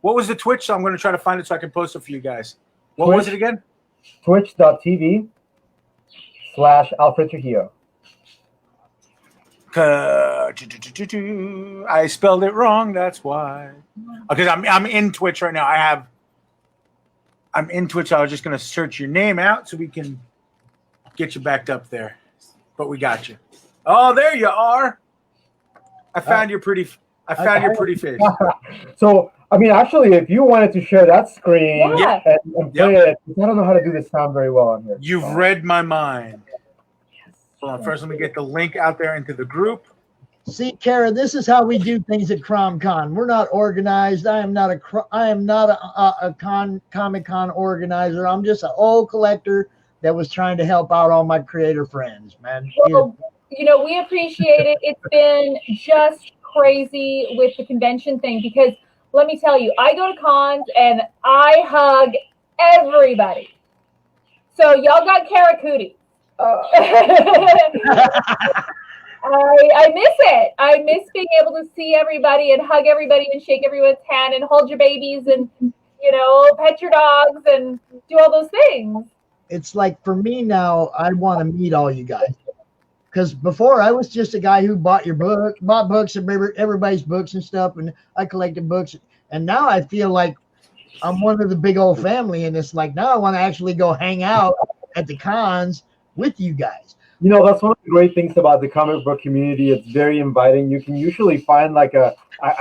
what was the Twitch? So I'm going to try to find it so I can post it for you guys. What was it again? Twitch.tv/Alfred Trujillo. I spelled it wrong, that's why. Because I'm in Twitch right now. I'm in Twitch. I was just going to search your name out so we can get you backed up there. But we got you. Oh, there you are. I found your pretty face. So, I mean, actually, if you wanted to share that screen and play it, I don't know how to do the sound very well on here. You've read my mind. Hold on. First, let me get the link out there into the group. See, Kara, this is how we do things at CRoM Con. We're not organized. I am not a Comic Con organizer. I'm just an old collector that was trying to help out all my creator friends, man. Well, we appreciate it. It's been just crazy with the convention thing because let me tell you, I go to cons and I hug everybody. So y'all got Kara Cootie. I miss it. I miss being able to see everybody and hug everybody and shake everyone's hand and hold your babies and, pet your dogs and do all those things. It's like for me now, I want to meet all you guys. Because before I was just a guy who bought books and everybody's books and stuff, and I collected books. And now I feel like I'm one of the big old family, and it's like now I want to actually go hang out at the cons with you guys. You know, that's one of the great things about the comic book community. It's very inviting. You can usually find like a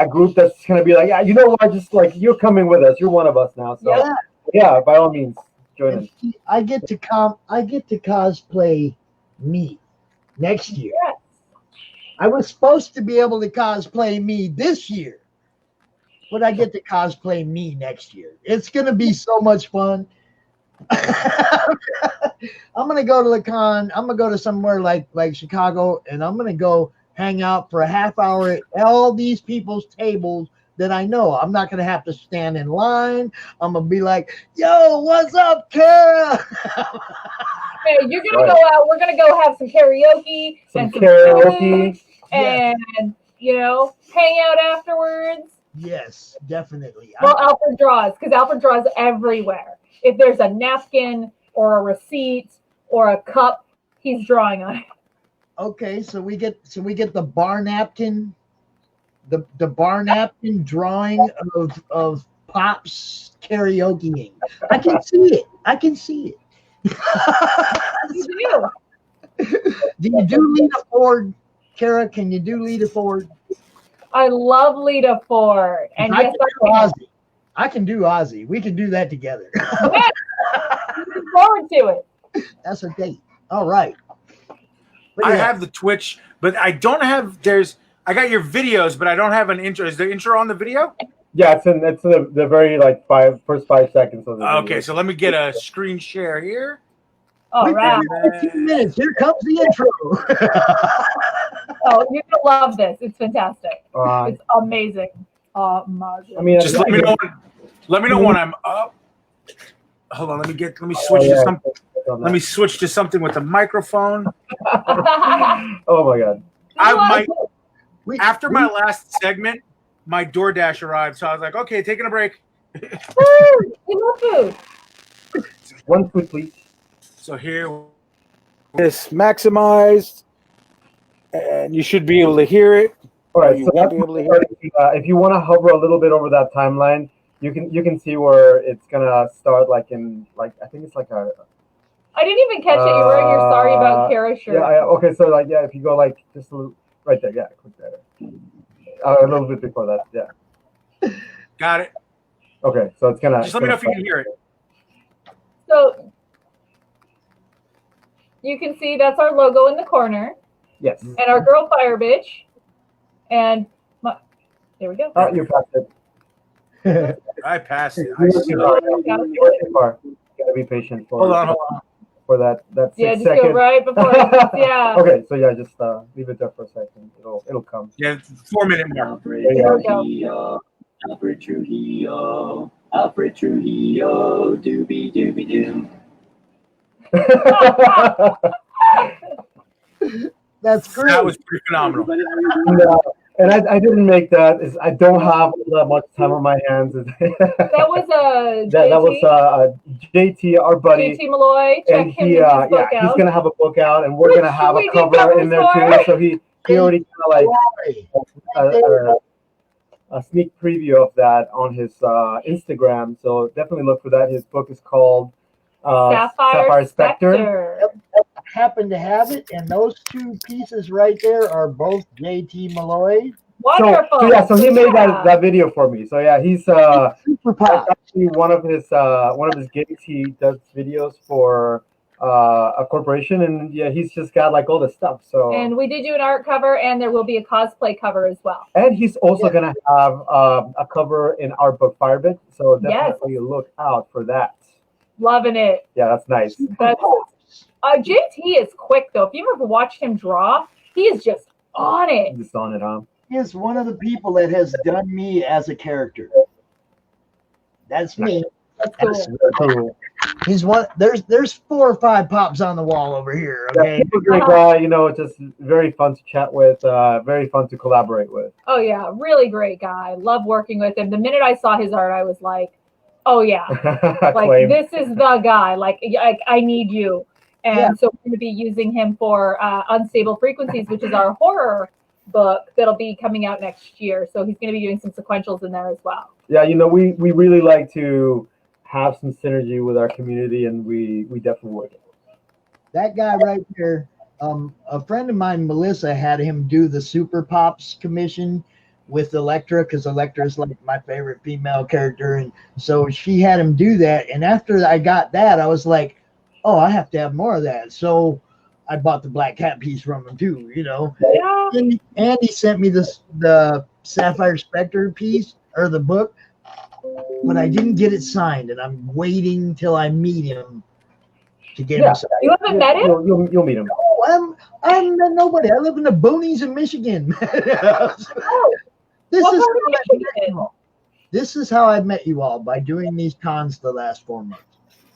group that's gonna be like, yeah, you know what, just like you're coming with us. You're one of us now. So yeah, by all means, join in. I get to cosplay me next year. Yes. I was supposed to be able to cosplay me this year, but I get to cosplay me next year. It's gonna be so much fun. I'm gonna go to the con. I'm gonna go to somewhere like Chicago, and I'm gonna go hang out for a half hour at all these people's tables that I know. I'm not gonna have to stand in line. I'm gonna be like, "Yo, what's up, Kara?" Hey, you're gonna go out. We're gonna go have some karaoke and some karaoke. food, and you know, hang out afterwards. Yes, definitely. Well, Alfred draws because Alfred draws everywhere. If there's a napkin or a receipt or a cup, he's drawing on it. Okay, so we get the bar napkin, the bar napkin drawing of Pop's karaokeing. I can see it. I can see it. You Do you do Lita Ford, Kara? Can you do Lita Ford? I love Lita Ford, and I yes, can do Ozzy. I can do Ozzy. We can do that together. looking forward to it. That's a date. All right. I have the Twitch, but I don't have. I got your videos, but I don't have an intro. Is the intro on the video? Yeah, it's the very like first 5 seconds of the video. Okay, so let me get a screen share here. All right. 15 minutes. Here comes the intro. Oh, you're gonna love this. It's fantastic. Uh, It's amazing. I mean, Just let me know. Let me know when I'm up. Hold on. Let me switch to something. Let me switch to something with the microphone. Oh my god. After my last segment, my DoorDash arrived, so I was like, okay, taking a break. Food. We love food. One food, please. So here, this maximized, and you should be able to hear it. All right, You so won't that's be able to hear it. if you want to hover a little bit over that timeline, you can see where it's gonna start. Like in I think it's like a. I didn't even catch it. You're wearing your sorry about Kara shirt. Yeah. Okay. So if you go just a little, right there. Yeah. Click there. A little bit before that. Yeah. Got it. Okay. So it's gonna. Just let me know if you can hear it. So you can see that's our logo in the corner. Yes. And our girl Fire Bitch. And there we go. Oh, you passed it. I passed it. You went too far. You gotta be patient for. Hold on. For that 6 Yeah, just seconds. go right before. Yeah. Okay, so yeah, just leave it there for a second. It'll come. Yeah, 4 minute mark. There you go. Alfred Trujillo, Alfred Trujillo, doobie doobie doo. That's great. That was pretty phenomenal. No, and I didn't make that. I don't have that much time on my hands. That was that was JT, our buddy. JT Malloy. Check And him he, with his book he's out. gonna have a book out, and we're gonna have a we did cover in there covers too. So he already kind of a sneak preview of that on his Instagram. So definitely look for that. His book is called Sapphire Spectre. I happen to have it, and those two pieces right there are both JT Malloy. Wonderful. So he made that video for me. So yeah, he's actually one of his gigs. He does videos for a corporation, and yeah, he's just got like all the stuff. So And we did do an art cover, and there will be a cosplay cover as well. and he's also gonna have a cover in our book Firebit. So definitely look out for that. Loving it. Yeah, that's nice. That's, JT is quick though. If you've ever watched him draw, he is just on it. Just on it, huh? He is one of the people that has done me as a character. That's me. That's cool. He's one. There's 4 or 5 Pops on the wall over here. Okay. He's a great guy. You know, just very fun to chat with. Very fun to collaborate with. Oh yeah, really great guy. Love working with him. The minute I saw his art, I was like, oh yeah, like Claim. this is the guy. Like I need you. And so we're going to be using him for Unstable Frequencies, which is our horror book that'll be coming out next year. So he's going to be doing some sequentials in there as well. Yeah, you know, we really like to have some synergy with our community, and we definitely work it. That guy right there, a friend of mine, Melissa, had him do the Super Pops commission with Elektra because Elektra is like my favorite female character, and so she had him do that. And after I got that, I was like, oh, I have to have more of that. So I bought the Black Cat piece from him too. Yeah. And he sent me the Sapphire Spectre piece or the book, but I didn't get it signed, and I'm waiting till I meet him to get him signed. You haven't met him? You'll meet him. No, I'm met nobody. I live in the boonies in Michigan. Oh, This what is part of how I met Michigan? you all. This is how I met you all, by doing these cons the last 4 months.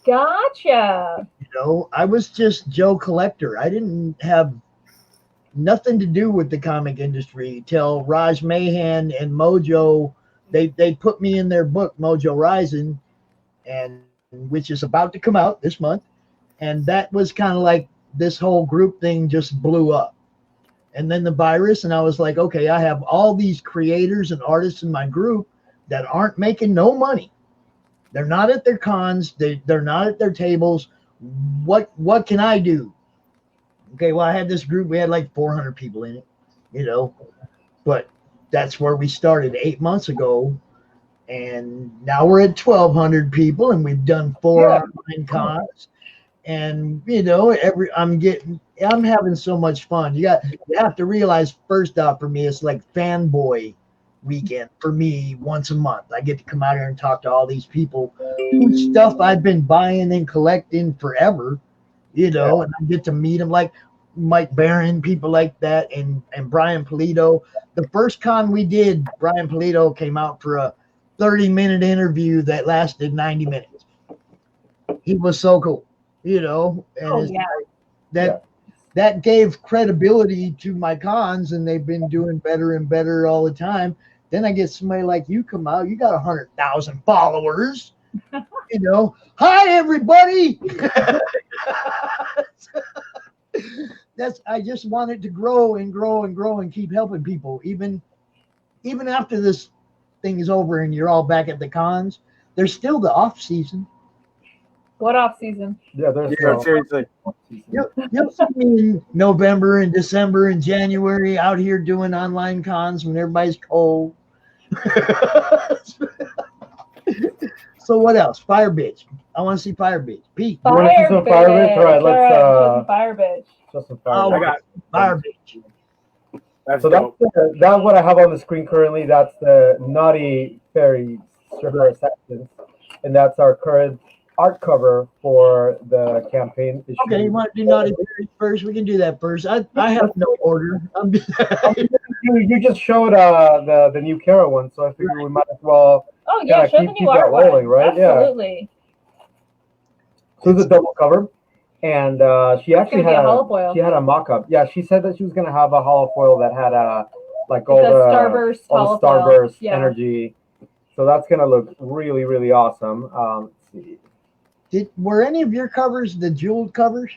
Gotcha. I was just Joe Collector. I didn't have nothing to do with the comic industry till Raj Mahan and Mojo. They put me in their book Mojo Rising, and which is about to come out this month. And that was kind of like this whole group thing just blew up. And then the virus, and I was like, okay, I have all these creators and artists in my group that aren't making no money. They're not at their cons. They're not at their tables. What can I do? Okay, well, I had this group. We had like 400 people in it, but that's where we started 8 months ago. And now we're at 1,200 people, and we've done 4 online cons. And I'm having so much fun. You have to realize, first off, for me, it's like fanboy weekend for me once a month. I get to come out here and talk to all these people whose stuff I've been buying and collecting forever, and I get to meet them, like Mike Barron, people like that, and Brian Polito. The first con we did, Brian Polito came out for a 30-minute interview that lasted 90 minutes. He was so cool. That gave credibility to my cons, and they've been doing better and better all the time. Then I get somebody like you come out, you got 100,000 followers. Hi everybody. I just want it to grow and grow and grow and keep helping people. Even after this thing is over and you're all back at the cons, there's still the off season. What off season? Yeah, seriously. You'll see me in November and December and January out here doing online cons when everybody's cold. So what else? Fire Bitch. I want to see Fire Bitch. Pete. You want to see some Fire Bitch? All right, let's Fire Bitch. Show some Fire I got Fire Bitch. So that's what I have on the screen currently. That's the Naughty Fairy Stripper Acceptance, and that's our current art cover for the campaign issue. Okay, you want to do Naughty Fairy first? We can do that first. I have no order. You just showed the new Kara one, so I figured we might as well. Oh yeah, show the new art rolling, right? Absolutely. Yeah. So it's a double cover, and she actually had a mock-up. Yeah, she said that she was gonna have a holofoil that had all the starburst energy. So that's gonna look really, really awesome. Let's see. Were any of your covers the jeweled covers?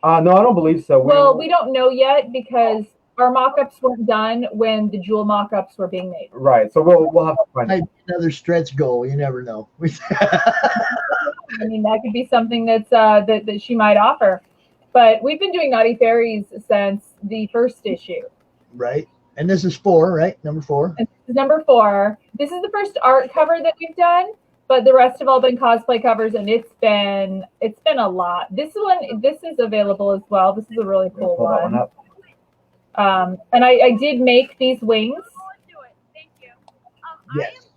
No, I don't believe so. Well, we don't know yet because our mock-ups weren't done when the jewel mock-ups were being made. Right. So we'll have to find another stretch goal. You never know. I mean, that could be something that's that she might offer. But we've been doing Naughty Fairies since the first issue. Right. And this is 4, right? Number 4. And this is number 4. This is the first art cover that we've done, but the rest have all been cosplay covers, and it's been a lot. This is available as well. This is a really cool one. And I did make these wings. Yes.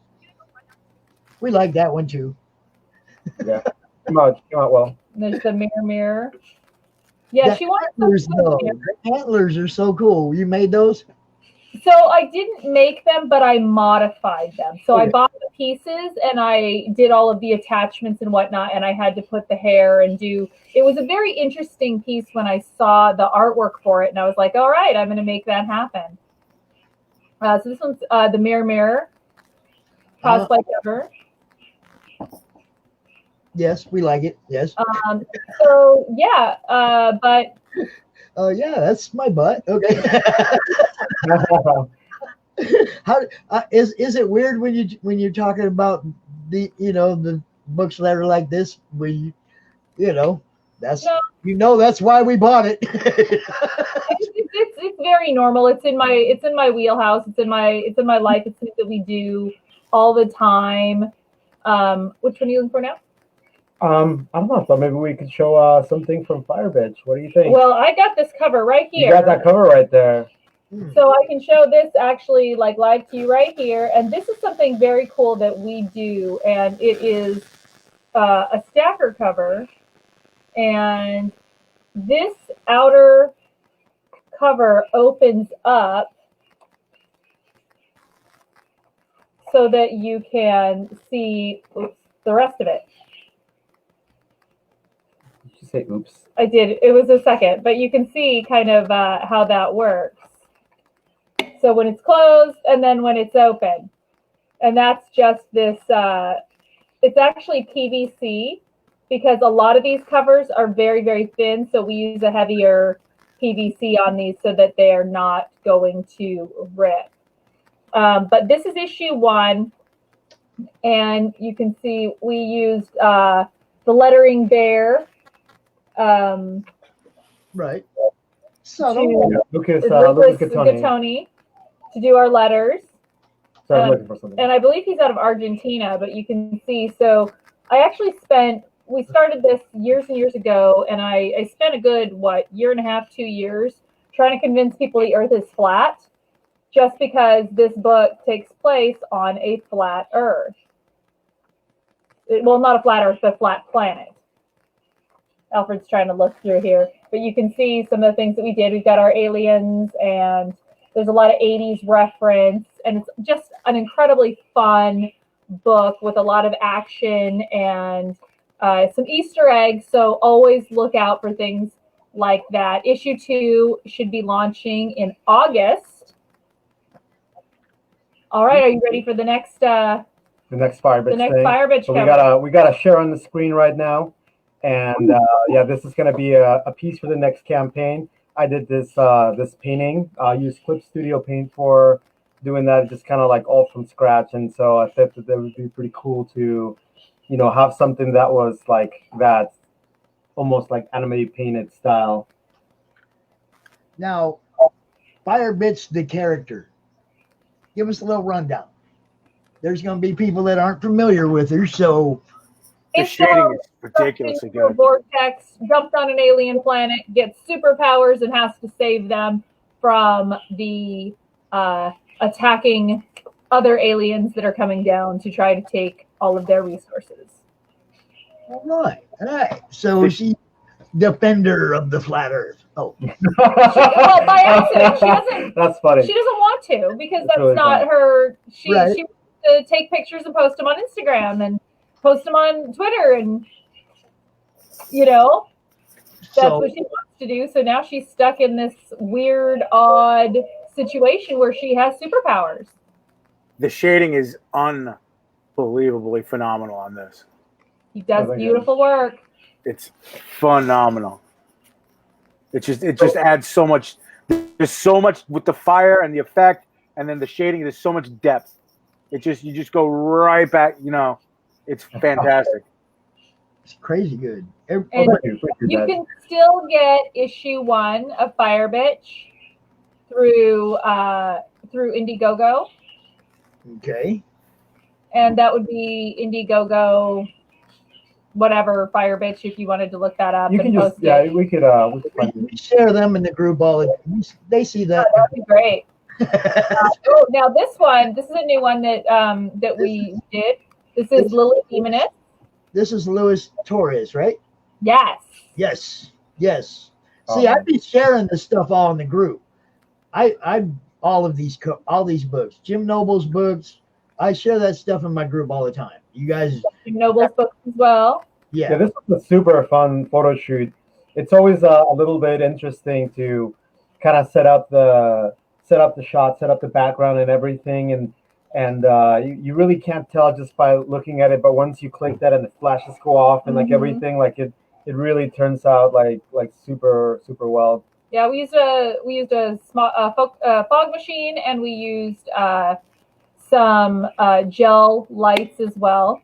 We like that one too. Yeah. Come out well. There's the mirror. Yeah, she wants antlers, the antlers are so cool. You made those? So I didn't make them, but I modified them. So I bought the pieces and I did all of the attachments and whatnot, and I had to put the hair and it was a very interesting piece when I saw the artwork for it, and I was like, all right, I'm going to make that happen. So this one's the Mirror cosplay cover. Yes, we like it. Yes. So yeah, but. Oh yeah, that's my butt. Okay. How is it weird when you're talking about the the books that are like this, where That's No. That's why we bought it. It's very normal. It's in my wheelhouse. It's in my life. It's something that we do all the time. Which one are you looking for now? I don't know. So maybe we could show something from Fire Bitch. What do you think? Well, I got this cover right here. You got that cover right there. So I can show this actually like live to you right here. And this is something very cool that we do. And it is a stacker cover. And this outer cover opens up so that you can see the rest of it. Did you say oops? I did. It was a second, but you can see kind of how that works. So when it's closed and then when it's open. And that's just this, it's actually PVC because a lot of these covers are very, very thin. So we use a heavier PVC on these so that they are not going to rip. But this is issue 1. And you can see we used the lettering there. Right. Lucas Gattoni to do our letters. Sorry, I'm looking for something. And I believe he's out of Argentina, but you can see. So I actually we started this years and years ago, and I spent a good, year and a half, 2 years trying to convince people the Earth is flat, just because this book takes place on a flat Earth. Well, not a flat Earth, but a flat planet. Alfred's trying to look through here, but you can see some of the things that we did. We've got our aliens, and there's a lot of 80s reference, and it's just an incredibly fun book with a lot of action and some Easter eggs. So always look out for things like that. Issue 2 should be launching in August. All right, are you ready for the next? The next Fire Bitch. The next thing. Fire Bitch. So we got to share on the screen right now, and yeah, this is going to be a piece for the next campaign. I did this this painting. I used Clip Studio Paint for doing that, just kind of like all from scratch. And so I thought that would be pretty cool to, have something that was like that, almost like anime painted style. Now, Fire Bitch, the character. Give us a little rundown. There's going to be people that aren't familiar with her, so the shading is ridiculously good. Vortex jumped on an alien planet, gets superpowers, and has to save them from the attacking other aliens that are coming down to try to take all of their resources. All right. So she's defender of the flat Earth. Oh, well, by accident, she doesn't. That's funny. She doesn't want to because that's really not funny. her. She Right. wants to take pictures and post them on Instagram and post them on Twitter, and that's what she wants to do. So now she's stuck in this weird, odd situation where she has superpowers. The shading is unbelievably phenomenal on this. He does beautiful work. It's phenomenal. It just adds so much. There's so much with the fire and the effect, and then the shading. There's so much depth. You just go right back. It's fantastic. It's crazy good. And you can still get issue 1 of Fire Bitch through Indiegogo. Okay. And that would be Indiegogo, whatever, Fire Bitch, if you wanted to look that up. You and can just, post yeah, it. we could We share them in the group all the time. They see that. Oh, that'd be great. Now this is a new one that we did. This is Lily Demoness. This is Luis Torres, right? Yes. Yes. See, I'd be sharing this stuff all in the group. I all these books, Jim Noble's books. I share that stuff in my group all the time. You guys, Jim Noble's books as well. Yeah, this was a super fun photo shoot. It's always a little bit interesting to kind of set up the shot, set up the background and everything, and you really can't tell just by looking at it. But once you click that and the flashes go off and like everything, like it really turns out like super well. Yeah, we used a fog machine, and we used some gel lights as well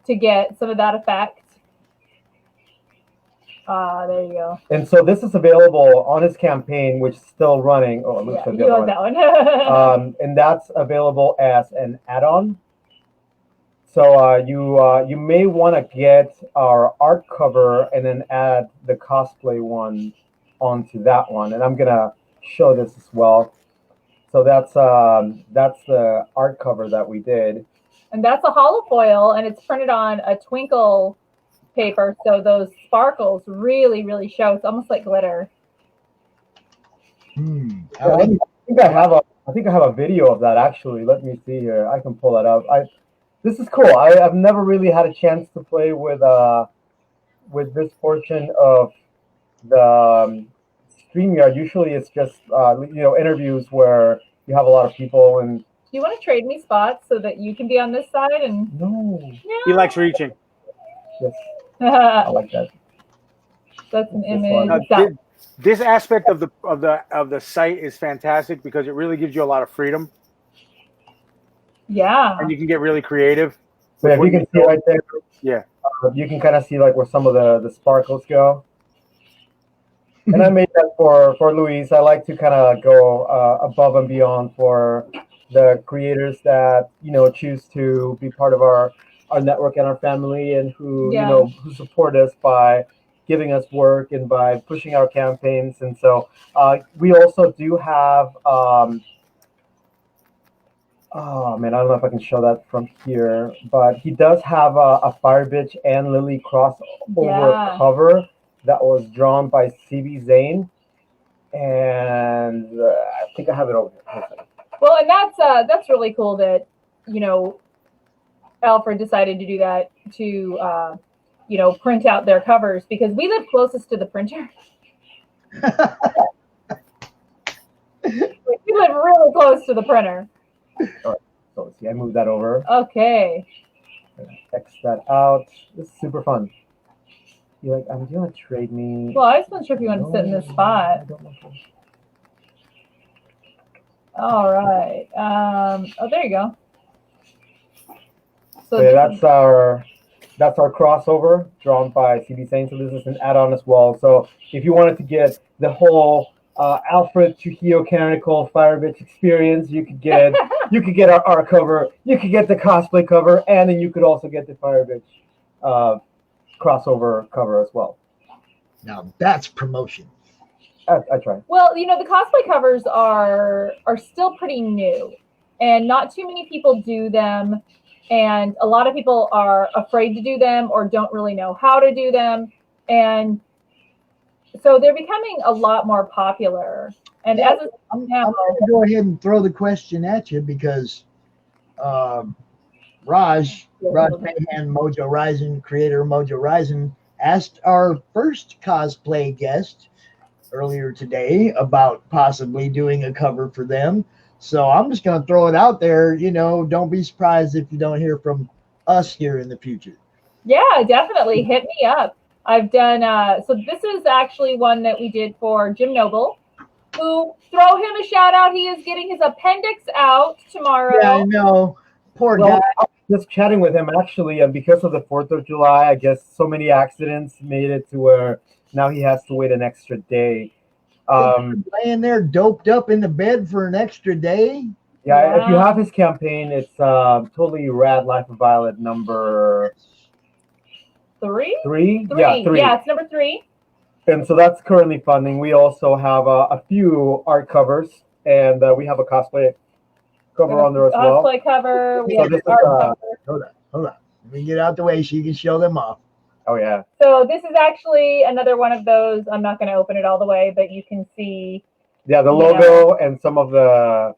to get some of that effect. There you go. And so this is available on his campaign, which is still running. Oh, it looks Yeah, like you the own other that one. one. And that's available as an add-on. So you may want to get our art cover and then add the cosplay one onto that one. And I'm gonna show this as well. So that's the art cover that we did. And that's a holofoil, and it's printed on a twinkle paper, so those sparkles really, really show. It's almost like glitter. I think I have a video of that actually. Let me see here. I can pull that up. This is cool. I've never really had a chance to play with this portion of the StreamYard. Usually it's just interviews where you have a lot of people and. Do you want to trade me spots so that you can be on this side? And no. He likes reaching. Yes. I like that. That's an Now, image. this aspect of the site is fantastic because it really gives you a lot of freedom. Yeah. And you can get really creative. So if you can see right there, yeah, you can kind of see like where some of the sparkles go. And I made that for Luis. I like to kind of go above and beyond for the creators that choose to be part of our network and our family, and who who support us by giving us work and by pushing our campaigns. And so we also do have. Oh man, I don't know if I can show that from here, but he does have a Fire Bitch and Lily crossover cover that was drawn by CB Zane, and I think I have it over here. Well, and that's really cool that Alfred decided to do that to print out their covers, because we live closest to the printer. We live really close to the printer. All right, so let's see. I moved that over. Okay. X that out. This is super fun. You're like, I'm gonna trade me. Well, I just wasn't sure if you wanted to sit in this spot. All right. Oh, there you go. So yeah, that's our crossover drawn by CB Sane. So this is an add-on as well. So if you wanted to get the whole Alfred Trujillo Canonical Fire Bitch experience, you could get our art cover, you could get the cosplay cover, and then you could also get the Fire Bitch crossover cover as well. Now that's promotion. I try. Well, the cosplay covers are still pretty new, and not too many people do them, and a lot of people are afraid to do them or don't really know how to do them, and so they're becoming a lot more popular. And yeah, as I'm going to go ahead and throw the question at you, because Raj Payhan, Mojo Rising, creator of Mojo Rising, asked our first cosplay guest earlier today about possibly doing a cover for them. So I'm just going to throw it out there. Don't be surprised if you don't hear from us here in the future. Yeah, definitely hit me up. I've done, so this is actually one that we did for Jim Noble, who, throw him a shout out. He is getting his appendix out tomorrow. Yeah, I know. Poor guy. I was just chatting with him actually, and because of the 4th of July, I guess so many accidents made it to where now he has to wait an extra day. Laying there doped up in the bed for an extra day. Yeah, if you have his campaign, it's totally rad. Life of Violet number 3? 3? Yeah, 3. Yeah, it's number 3. And so that's currently funding. We also have a few art covers, and we have a cosplay cover on there as well. Cosplay cover. We So have this art is, cover. Hold on. Let me get out the way so you can show them off. Oh yeah. So this is actually another one of those. I'm not going to open it all the way, but you can see. Yeah, the logo and some of the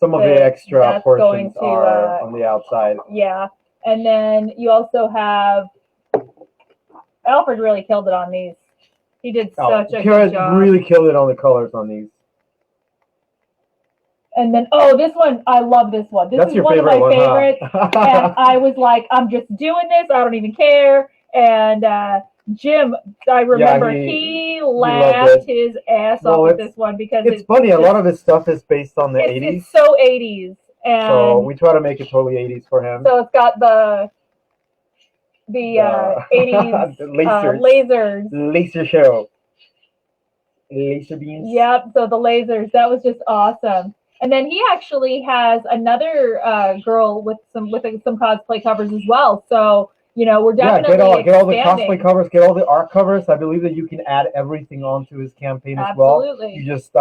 extra portions are on the outside. Yeah, and then you also have Alfred really killed it on these. He did such a good job. Really killed it on the colors on these. And then, this one, I love this one. This That's is one of my favorites. Huh? And I was like, I'm just doing this. I don't even care. And Jim, I remember he laughed his ass off with this one, because it's funny. A lot of his stuff is based on the 80s. It's so 80s. And so we try to make it totally 80s for him. So it's got the 80s lasers. Laser show. Laser beams. Yep. So the lasers, that was just awesome. And then he actually has another girl with some cosplay covers as well. So we're definitely get all the cosplay covers, get all the art covers. I believe that you can add everything onto his campaign as well. Absolutely. You just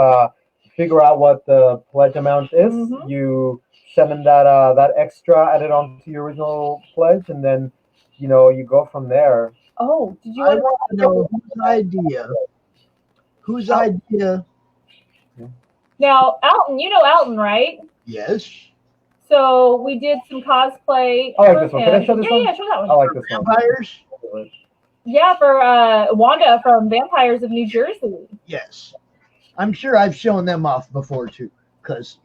figure out what the pledge amount is. Mm-hmm. You send him that extra, add it onto your original pledge, and then you go from there. Oh, did you I want to know whose idea? Now, Alton, you know Alton, right? Yes. So we did some cosplay. I like this one. Can I show this one? Yeah, show that one. I like this one. Vampires? Yeah, for Wanda from Vampires of New Jersey. Yes. I'm sure I've shown them off before too, because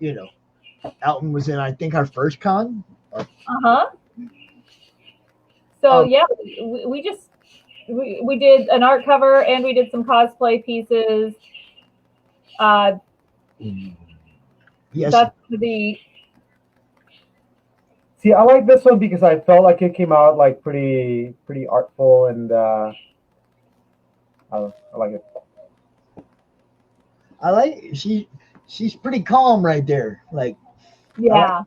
Alton was in, I think, our first con. So yeah, we did an art cover and we did some cosplay pieces. Yes. That's the. See, I like this one because I felt like it came out like pretty artful, and I like it. I like she's pretty calm right there. Like, yeah.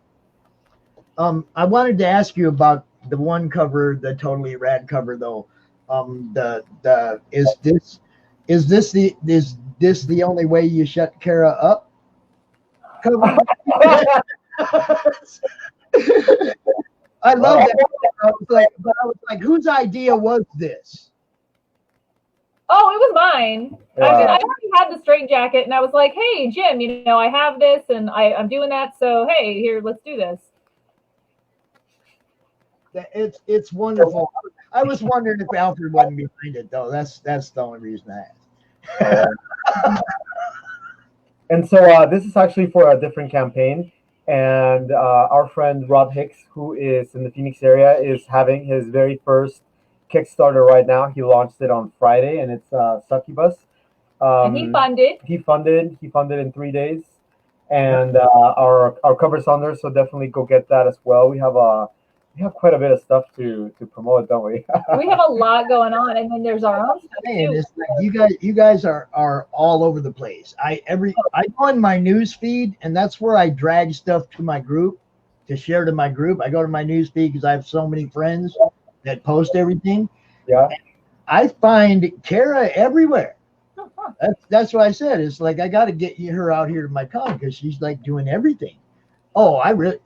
I wanted to ask you about the one cover, the totally rad cover though. Is this the only way you shut Kara up? Cover? I love that. I was like, whose idea was this? Oh, it was mine. Yeah. I already had the straight jacket, and I was like, "Hey, Jim, I have this, and I'm doing that. So hey, here, let's do this." It's wonderful. I was wondering if Alfred wasn't behind it, though. That's the only reason I asked. And so this is actually for a different campaign. And our friend Rob Hicks, who is in the Phoenix area, is having his very first Kickstarter right now. He launched it on Friday, and it's Succubus. And he funded. He funded in 3 days, and our cover's on there. So definitely go get that as well. We have quite a bit of stuff to promote, don't we? We have a lot going on, and then there's our own stuff too. It's like you guys are all over the place. I go in my news feed, and that's where I drag stuff to my group to share to my group. I go to my news feed because I have so many friends that post everything. Yeah, I find Kara everywhere. That's what I said. It's like I got to get her out here to my con because she's like doing everything. Oh, I really.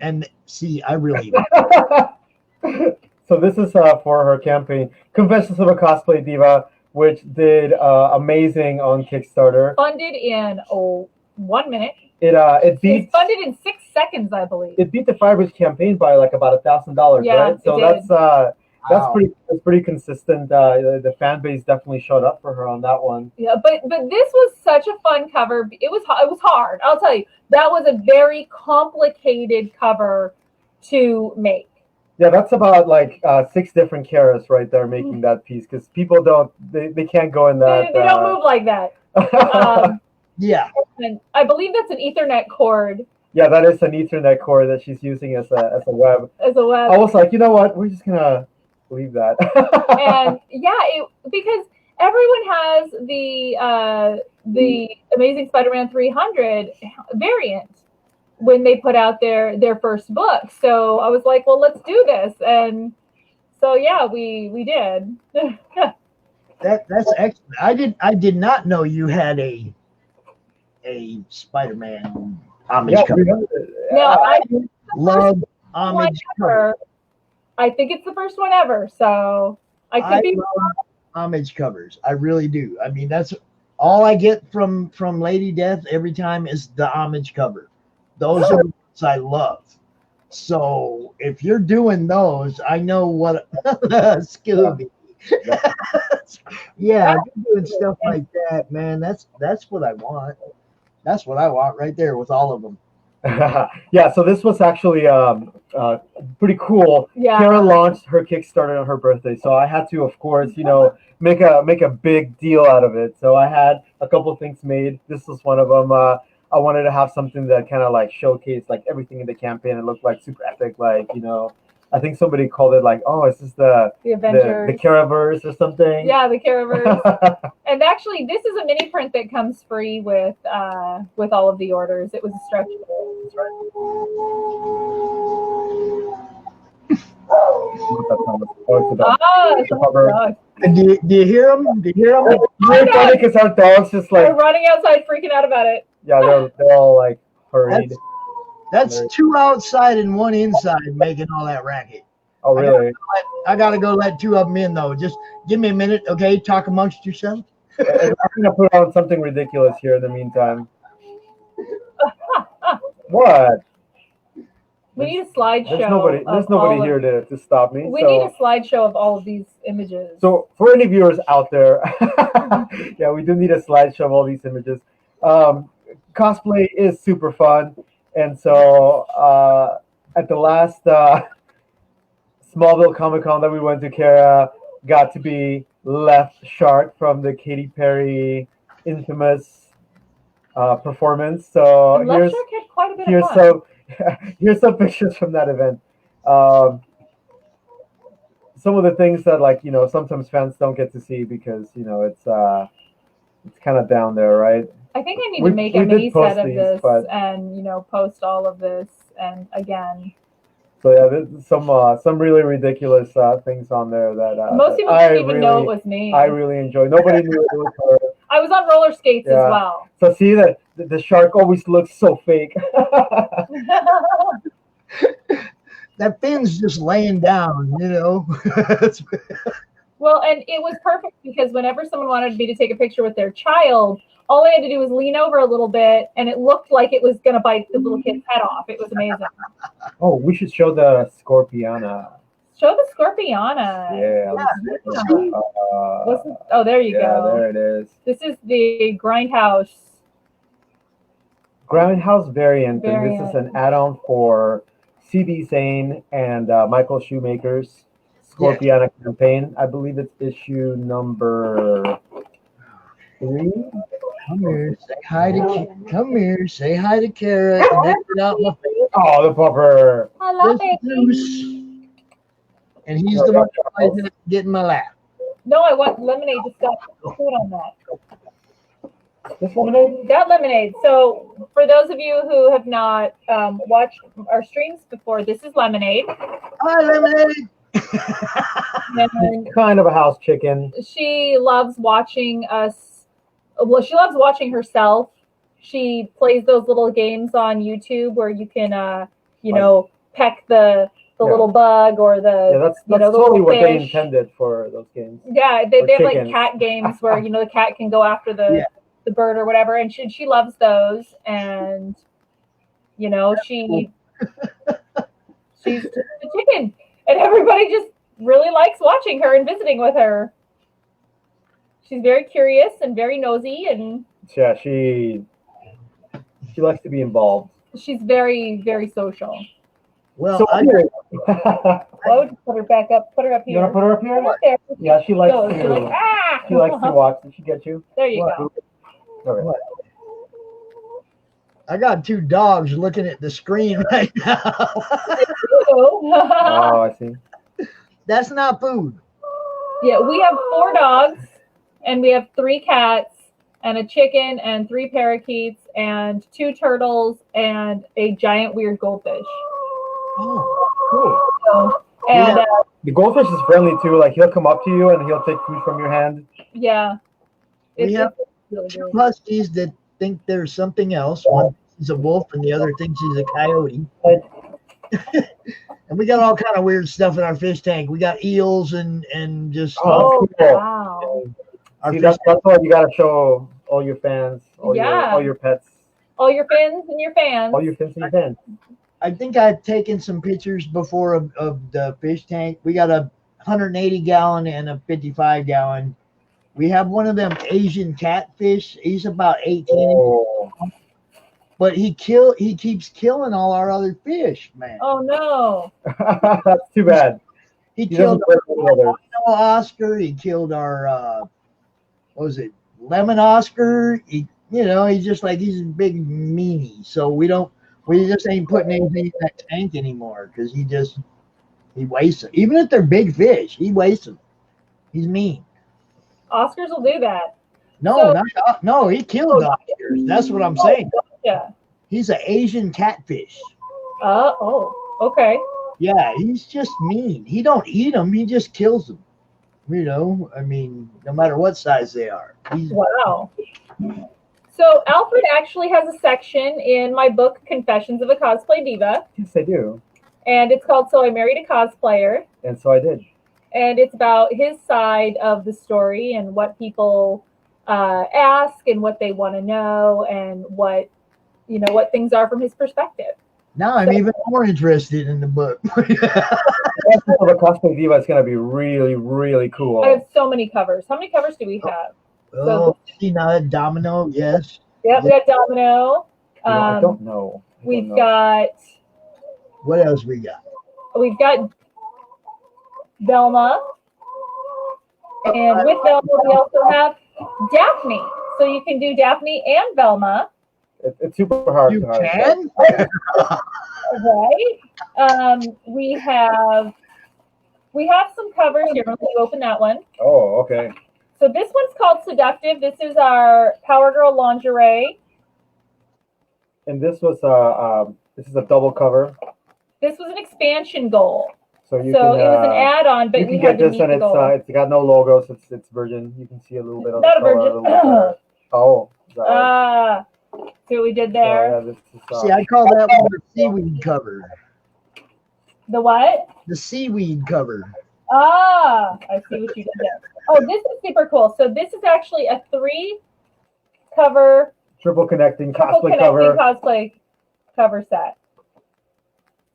So this is for her campaign, Confessions of a Cosplay Diva, which did amazing on Kickstarter. Funded in 1 minute. It beat. It's funded in 6 seconds, I believe. It beat the Firebridge campaign by like about $1,000, Yeah, right? So it did. that's pretty consistent. The fan base definitely showed up for her on that one. Yeah, but this was such a fun cover. It was hard. I'll tell you, that was a very complicated cover to make. Yeah, that's about like 6 different Karas right there making that piece, because people they can't go in that. They don't move like that. Yeah. And I believe that's an Ethernet cord. Yeah, that is an Ethernet cord that she's using as a web. As a web. I was like, you know what? We're just gonna leave that. And yeah, because everyone has the Amazing Spider-Man 300 variant when they put out their first book. So I was like, well, let's do this. And so yeah, we did. That's excellent. I did not know you had a Spider-Man homage cover. Now I love homage cover. I think it's the first one ever. So I could be love homage covers. I really do. I mean, that's all I get from Lady Death every time is the homage cover. Those are the ones I love. So if you're doing those, I know what Scooby. Yeah, if you're doing stuff like that, man. That's what I want. That's what I want right there with all of them. Yeah, so this was actually pretty cool. Yeah. Kara launched her Kickstarter on her birthday, so I had to, of course, make a big deal out of it. So I had a couple of things made. This was one of them. I wanted to have something that kind of like showcased like everything in the campaign. It looked like super epic, like I think somebody called it like, oh, is this the Avengers, the Caraverse or something? Yeah, the Caraverse. And actually, this is a mini print that comes free with all of the orders. It was a stretch goal. Do you hear them? Do you hear them? It's funny because our dogs just They're like, running outside, freaking out about it. yeah, they're all like hurried. That's 2 outside and 1 inside making all that racket. Oh, really? I gotta go let 2 of them in though. Just give me a minute, okay? Talk amongst yourselves. I'm gonna put on something ridiculous here in the meantime. What? We need a slideshow. There's nobody here to stop me. We so. need a slideshow of all of these images. So for any viewers out there, yeah, we do need a slideshow of all these images. Cosplay is super fun, and so at the last Smallville Comic Con that we went to, Kara got to be Left Shark from the Katy Perry infamous performance. So And Left Shark had quite a bit here's of fun. here's some pictures from that event. Some of the things that, like, you know, sometimes fans don't get to see because, you know, it's kind of down there, right? I think I need to make a we did mini post set of these, this but- and, you know, post all of this. And again, So yeah, there's some really ridiculous things on there that most people didn't even know it was me. I really enjoy. Nobody knew it was her. I was on roller skates as Yeah. well. So see that the shark always looks so fake. That fin's just laying down, you know. Well, and it was perfect because whenever someone wanted me to take a picture with their child, all I had to do was lean over a little bit, and it looked like it was going to bite the little kid's head off. It was amazing. Oh, we should show the Scorpiana. Show the Scorpiana. Yeah. Oh, there you yeah, go. there it is. This is the Grindhouse. Grindhouse variant, and this is Variant. an add-on for C.B. Zane and Michael Shoemaker's Scorpiana campaign. I believe it's issue number 3. Come here, say hi to come here, say hi to Kara. And that's it out my face. Oh, the pupper. I love This is Bruce. And he's the one that always has to get in my lap. No, I want lemonade to stop. Put on that. This lemonade? That lemonade. So, for those of you who have not watched our streams before, this is lemonade. Hi, lemonade. And Kind of a house chicken. she loves watching us. Well, she loves watching herself. She plays those little games on YouTube where you can, you know, peck the little bug or the Yeah, that's you know, the totally little what they fish. intended for those games. Yeah, Or they have like chickens. cat games where, you know, the cat can go after the bird or whatever, and she loves those, and you know, she's just a chicken, and everybody just really likes watching her and visiting with her. She's very curious and very nosy, and Yeah, she likes to be involved. she's very, very social. Well, So I I would put her back up. Put her up here. You want to put her up here? Put her up there. Yeah, she likes Goes. to. She's like, ah! She likes to watch. Did she get you? There you go. Okay. I got 2 dogs looking at the screen right now. Oh, I see. That's not food. Yeah, we have 4 dogs, and we have 3 cats, and a chicken, and 3 parakeets, and 2 turtles, and a giant weird goldfish. Oh, cool. So, and The goldfish is friendly too. Like, he'll come up to you and he'll take food from your hand. yeah, We have really 2 huskies that think there's something else. One thinks he's a wolf and the other thinks he's a coyote. And we got all kind of weird stuff in our fish tank. We got eels and just Oh, cool. wow. our See, fish that's why you gotta show all your fans, all your pets, All your fins and your fans. all your fins and your fans. I think I've taken some pictures before of the fish tank. We got a 180 gallon and a 55 gallon. We have one of them Asian catfish. He's about 18 Oh. inches. But he keeps killing all our other fish, man. Oh no. That's too bad. He He killed doesn't work with others. our Oscar. He killed our what was it? Lemon Oscar. He's just like, he's a big meanie. So we just ain't putting anything in that tank anymore because he He wastes them. Even if they're big fish, he wastes them. He's mean. Oscars will do that. No, So- no, he killed Oscars. That's what I'm saying. Yeah. He's an Asian catfish. Okay. Yeah, he's just mean. He don't eat them. He just kills them. You know, I mean, no matter what size they are. Wow. So Alfred actually has a section in my book, Confessions of a Cosplay Diva, Yes, I do. and it's called So I Married a Cosplayer. And so I did. And it's about his side of the story and what people ask and what they want to know and what things are from his perspective. Now I'm even more interested in the book. Confessions of a Cosplay Diva is going to be really, really cool. I have so many covers. How many covers do we have? Oh, see now that Domino, yes. Yep, we got Domino. I don't know. We've got. What else we got? We've got Velma. And with Velma, we also have Daphne. So you can do Daphne and Velma. It's super hard. You can? Right. We have some covers here. Let me open that one. Oh, okay. So this one's called Seductive. This is our Power Girl lingerie. And this was this is a double cover. This was an expansion goal. So you So can, it was an add-on, but you we can had get to this meet and the goal. it's got no logo, so it's virgin. You can see a little bit of Not the a color, virgin. little bit there. Oh, is that right? See what we did there? Yeah, this is, See, I call that one the seaweed cover. The what? The seaweed cover. I see what you did there. Oh, this is super cool. So this is actually a 3-cover triple connecting triple cosplay connecting cover. cosplay cover set.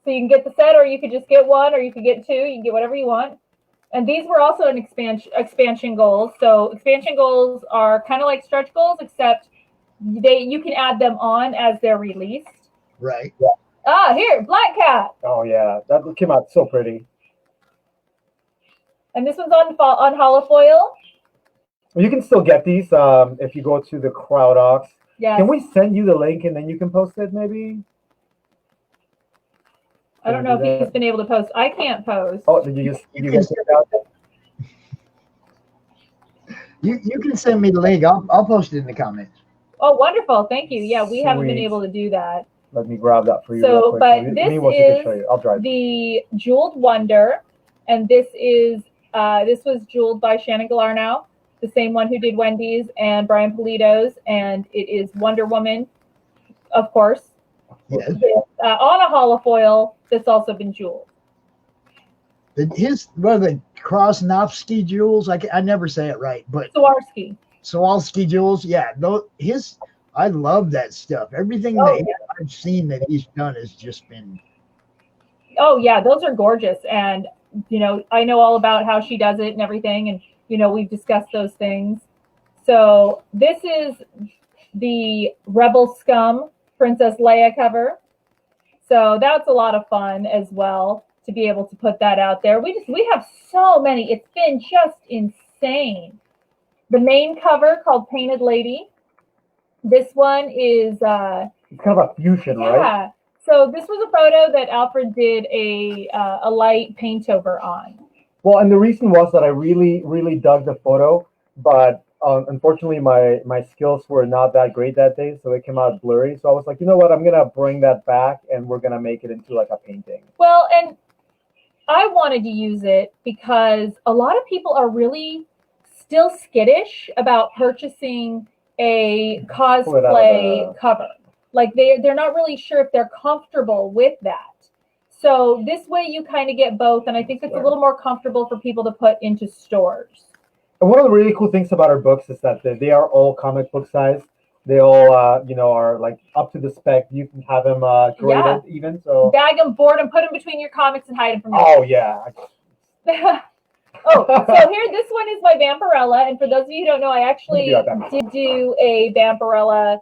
So you can get the set, or you could just get one, or you could get two. You can get whatever you want. And these were also an expansion goals. So expansion goals are kind of like stretch goals, except you can add them on as they're released. Right. Here, Black Cat. Oh yeah, that came out so pretty. And this one's on holofoil. You can still get these if you go to the CrowdOx. Yes. Can we send you the link and then you can post it maybe? I don't know if he's been able to post. I can't post. Oh, did you just you get it out? You can send me the link. I'll post it in the comments. Oh, wonderful. Thank you. Yeah, we haven't been Sweet. able to do that. Let me grab that for you. So, real quick. but Me this and Wilson can is show you. I'll drive. the Jeweled Wonder, and this was jeweled by Shannon Galarnow, the same one who did Wendy's and Brian Polito's, and it is Wonder Woman, of course. Yes. On a holofoil that's also been jeweled. What are the Krosnovsky jewels? I never say it right, but Swarovski jewels. Yeah, I love that stuff. Everything I've seen that he's done has just been. Oh yeah, those are gorgeous, and I know all about how she does it and everything, and we've discussed those things. So this is the Rebel Scum Princess Leia cover. So that's a lot of fun as well to be able to put that out there. We have so many. It's been just insane. The main cover called Painted Lady. This one is it's kind of a fusion, right? yeah. So this was a photo that Alfred did a light paint over on. Well, and the reason was that I really, really dug the photo, but unfortunately my skills were not that great that day, so it came out blurry. So I was like, you know what, I'm gonna bring that back and we're gonna make it into like a painting. Well, and I wanted to use it because a lot of people are really still skittish about purchasing a cosplay cover. Like they're not really sure if they're comfortable with that. So this way you kind of get both, and I think it's a little more comfortable for people to put into stores. And one of the really cool things about our books is that they are all comic book size. They all, are like up to the spec. You can have them graded even. So bag them, board them, put them between your comics, and hide them from. Oh yeah. So here, this one is my Vampirella, and for those of you who don't know, I actually did do a Vampirella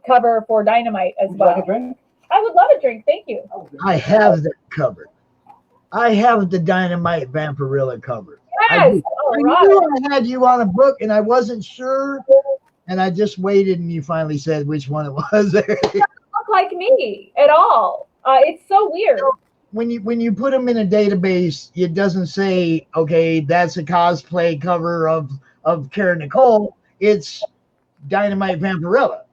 cover for Dynamite as well. Like a drink? I would love a drink, thank you. I have that covered. I have the Dynamite Vampirella cover. Yes, I knew I had you on a book, and I wasn't sure, and I just waited, and you finally said which one it was. It doesn't look like me at all. It's so weird. when you put them in a database, it doesn't say, okay, that's a cosplay cover of Karen Nicole. It's Dynamite Vampirella.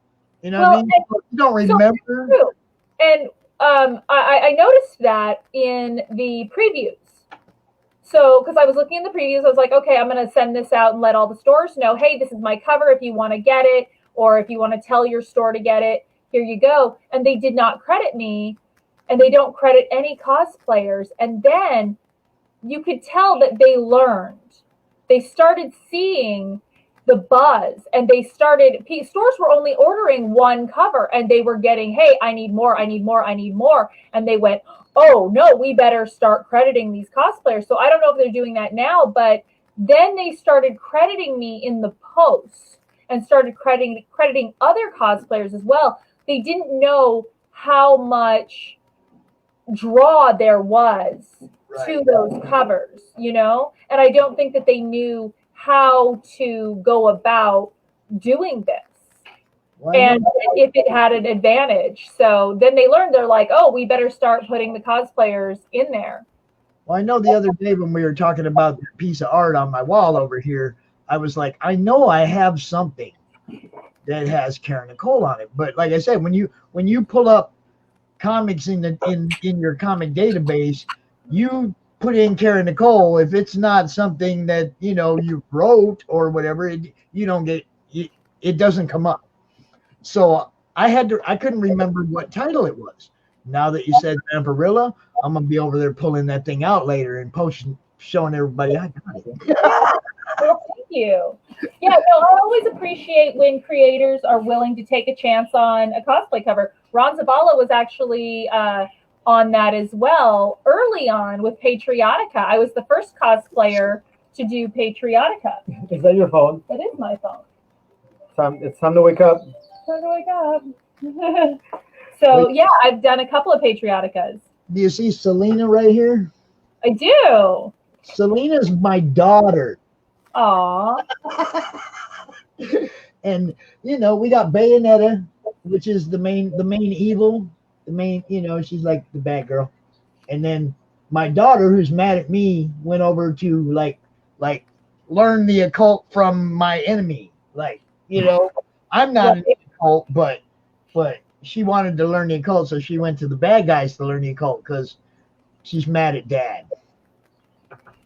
You know what I mean? You don't remember. So, and I noticed that in the previews. So, because I was looking in the previews, I was like, okay, I'm going to send this out and let all the stores know, hey, this is my cover. If you want to get it, or if you want to tell your store to get it, here you go. And they did not credit me, and they don't credit any cosplayers. And then you could tell that they learned. They started seeing the buzz, and they started, stores were only ordering one cover, and they were getting, hey, I need more, I need more, I need more. And they went, oh no, we better start crediting these cosplayers. So I don't know if they're doing that now, but then they started crediting me in the posts and started crediting other cosplayers as well. They didn't know how much draw there was to those covers, you know? And I don't think that they knew how to go about doing this. And if it had an advantage. So then they learned, they're like, oh, we better start putting the cosplayers in there. Well, I know the other day when we were talking about the piece of art on my wall over here, I was like, I know I have something that has Karen Nicole on it. But like I said, when you pull up comics in your comic database, you put in Karen Nicole. If it's not something that you wrote or whatever, you don't get it doesn't come up. So I couldn't remember what title it was. Now that you said Vampirella, I'm gonna be over there pulling that thing out later and posting, showing everybody I got it. Well, thank you. Yeah, no, I always appreciate when creators are willing to take a chance on a cosplay cover. Ron Zabala was actually on that as well early on with Patriotica. I was the first cosplayer to do Patriotica. Is that your phone? It is my phone. It's time to wake up. Time to wake up. So yeah, I've done a couple of Patrioticas. Do you see Selena right here? I do. Selena's my daughter. Aw. And we got Bayonetta, which is the main evil, she's like the bad girl. And then my daughter, who's mad at me, went over to like learn the occult from my enemy. I'm not an occult, but she wanted to learn the occult, so she went to the bad guys to learn the occult because she's mad at Dad.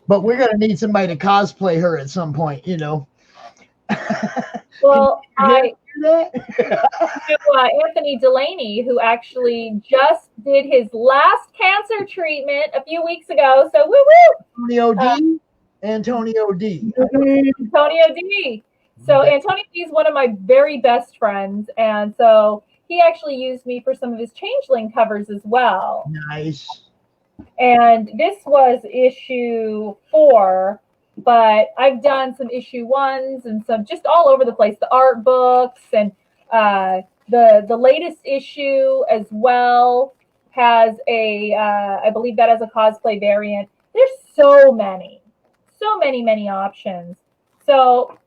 But we're gonna need somebody to cosplay her at some point, Well, I know Anthony Delaney, who actually just did his last cancer treatment a few weeks ago. So woo-woo! Antonio D. So Antonio D is one of my very best friends, and so he actually used me for some of his Changeling covers as well. Nice. And this was issue 4, but I've done some issue 1s and some just all over the place. The art books and the latest issue as well has I believe that has a cosplay variant. There's so many options. So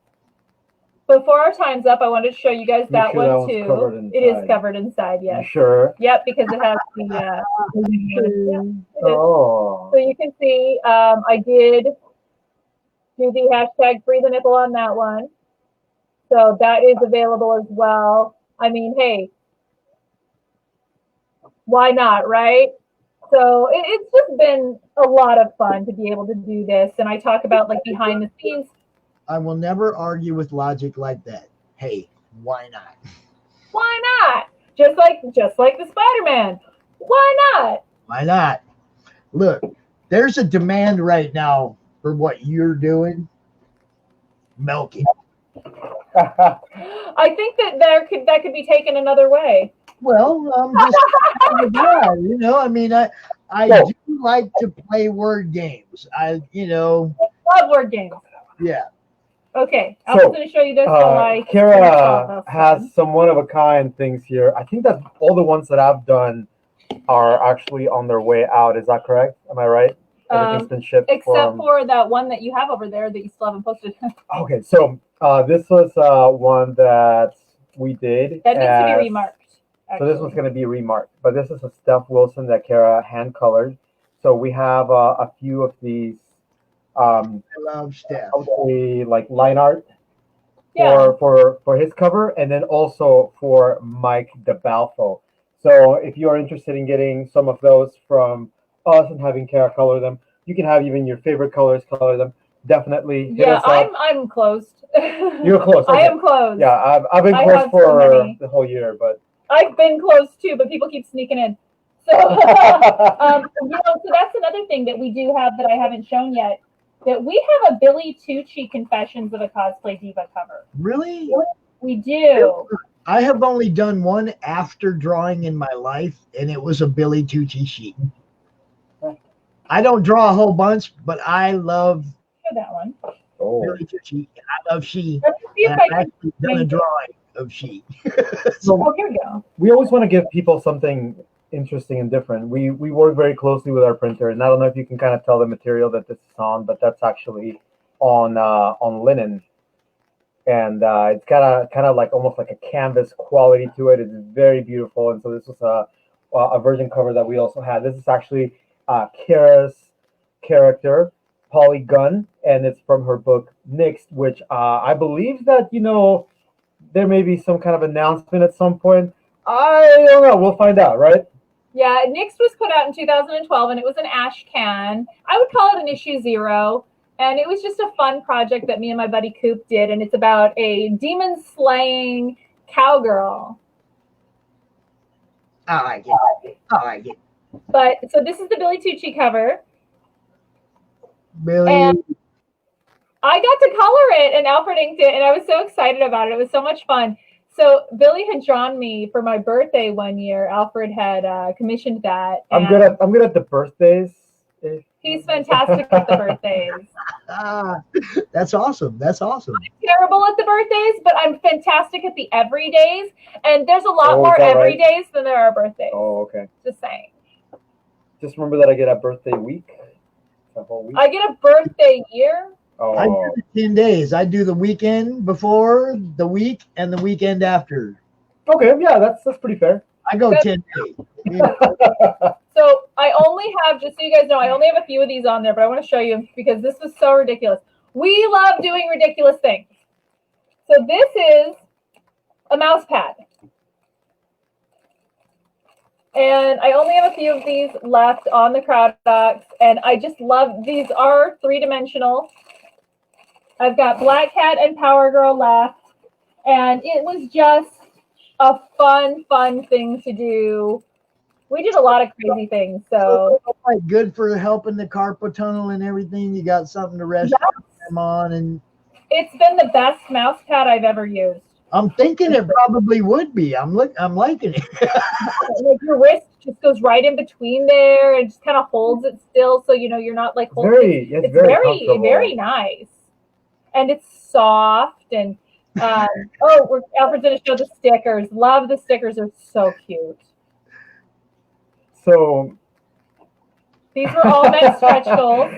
before our time's up, I wanted to show you guys that one too. It is covered inside, yes. You sure? Yep, because it has the. Oh. So you can see, I did do the hashtag free the nipple on that one. So that is available as well. I mean, hey, why not, right? So it's just been a lot of fun to be able to do this, and I talk about like behind the scenes. I will never argue with logic like that. Hey, why not? Why not? Just like the Spider-Man. Why not? Why not? Look, there's a demand right now for what you're doing. Milking. I think that could be taken another way. Well, I'm just I mean, I do like to play word games. Love word games. Yeah. Okay, I was going to show you this. Kara has some one-of-a-kind things here. I think that all the ones that I've done are actually on their way out. Is that correct? Am I right? Everything's been shipped. Except for that one that you have over there that you still haven't posted. Okay, so this was one that we did. That needs to be remarked. So this was going to be remarked. But this is a Steph Wilson that Kara hand-colored. So we have a few of these. I love Steph. Like line art Yeah. for his cover, and then also for Mike DeBalfo. So if you are interested in getting some of those from us and having Kara color them, you can have even your favorite colors color them. Definitely hit us up. I'm closed. You're close. I Okay. am closed. Yeah, I've been I close have so for many. the whole year, but I've been closed too, but people keep sneaking in. So, so that's another thing that we do have that I haven't shown yet. That we have a Billy Tucci Confessions of a Cosplay Diva cover. Really? We do. I have only done one after drawing in my life, and it was a Billy Tucci sheet. I don't draw a whole bunch, but I love that one. Billy Tucci, and I love she. Let's see if And I I've can actually done a make it. drawing of she. Oh, here we go. we always want to give people something interesting and different. We work very closely with our printer, and I don't know if you can kind of tell the material that this is on, but that's actually on linen, and it's kind of like almost like a canvas quality to it. It's very beautiful, and so this was a version cover that we also had. This is actually Kara's character, Polly Gunn, and it's from her book Nixed, which I believe that there may be some kind of announcement at some point. I don't know. We'll find out, right? Yeah, Nix was put out in 2012, and it was an ash can. I would call it an issue 0, and it was just a fun project that me and my buddy Coop did, and it's about a demon-slaying cowgirl. I like it. I like it. But so this is the Billy Tucci cover. Billy. And I got to color it, and Alfred inked it, and I was so excited about it. It was so much fun. So Billy had drawn me for my birthday one year. Alfred had commissioned that. I'm good at the birthdays. He's fantastic at the birthdays. That's awesome. That's awesome. I'm terrible at the birthdays, but I'm fantastic at the everydays. And there's a lot Oh, is more that right? everydays than there are birthdays. Oh, okay. Just saying. Just remember that I get a birthday week. A whole week. I get a birthday year. I do the 10 days. I do the weekend before, the week, and the weekend after. Okay, yeah, that's pretty fair. I go 10 days. Yeah. So I only have, just so you guys know, I only have a few of these on there, but I want to show you because this was so ridiculous. We love doing ridiculous things. So this is a mouse pad. And I only have a few of these left on the crowd docs, and I just love, these are 3-dimensional. I've got Black Cat and Power Girl left, and it was just a fun thing to do. We did a lot of crazy things, so Like good for helping the carpal tunnel and everything. You got something to rest them on, and it's been the best mouse pad I've ever used. I'm thinking it probably would be. I'm liking it. Like your wrist just goes right in between there and just kind of holds it still, so you're not like holding it. It's very very nice, and it's soft. And Alfred's gonna show the stickers. Love the stickers; they're so cute. So these were all meant stretch goals.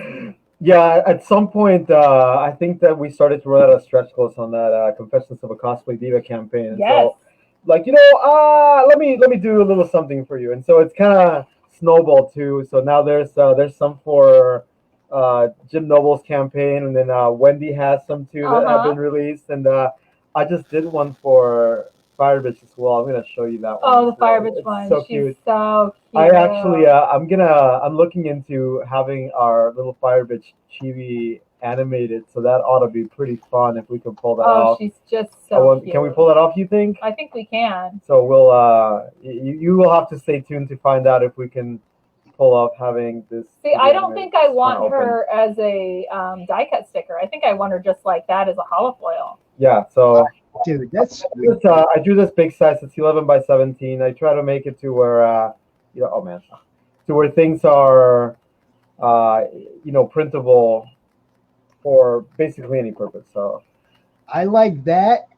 Yeah, at some point, I think that we started to run out of stretch goals on that Confessions of a Cosplay Diva campaign. And Yes. so, like, let me do a little something for you. And so it's kind of snowballed too. So now there's some for Jim Noble's campaign, and then Wendy has some too that have been released. And I just did one for Fire Bitch as well. I'm gonna show you that one. Oh, the as well. Fire Bitch It's one. so She's cute. so cute. I actually, I'm looking into having our little Fire Bitch chibi animated, so that ought to be pretty fun if we can pull that off. She's just so cute. Can we pull that off, you think? I think we can. So we'll, you will have to stay tuned to find out if we can pull off having this. See, I don't think I want open. her as a die cut sticker. I think I want her just like that as a holofoil. Yeah, so dude, that's I drew this big size. It's 11 by 17. I try to make it to where to where things are printable for basically any purpose. So I like that,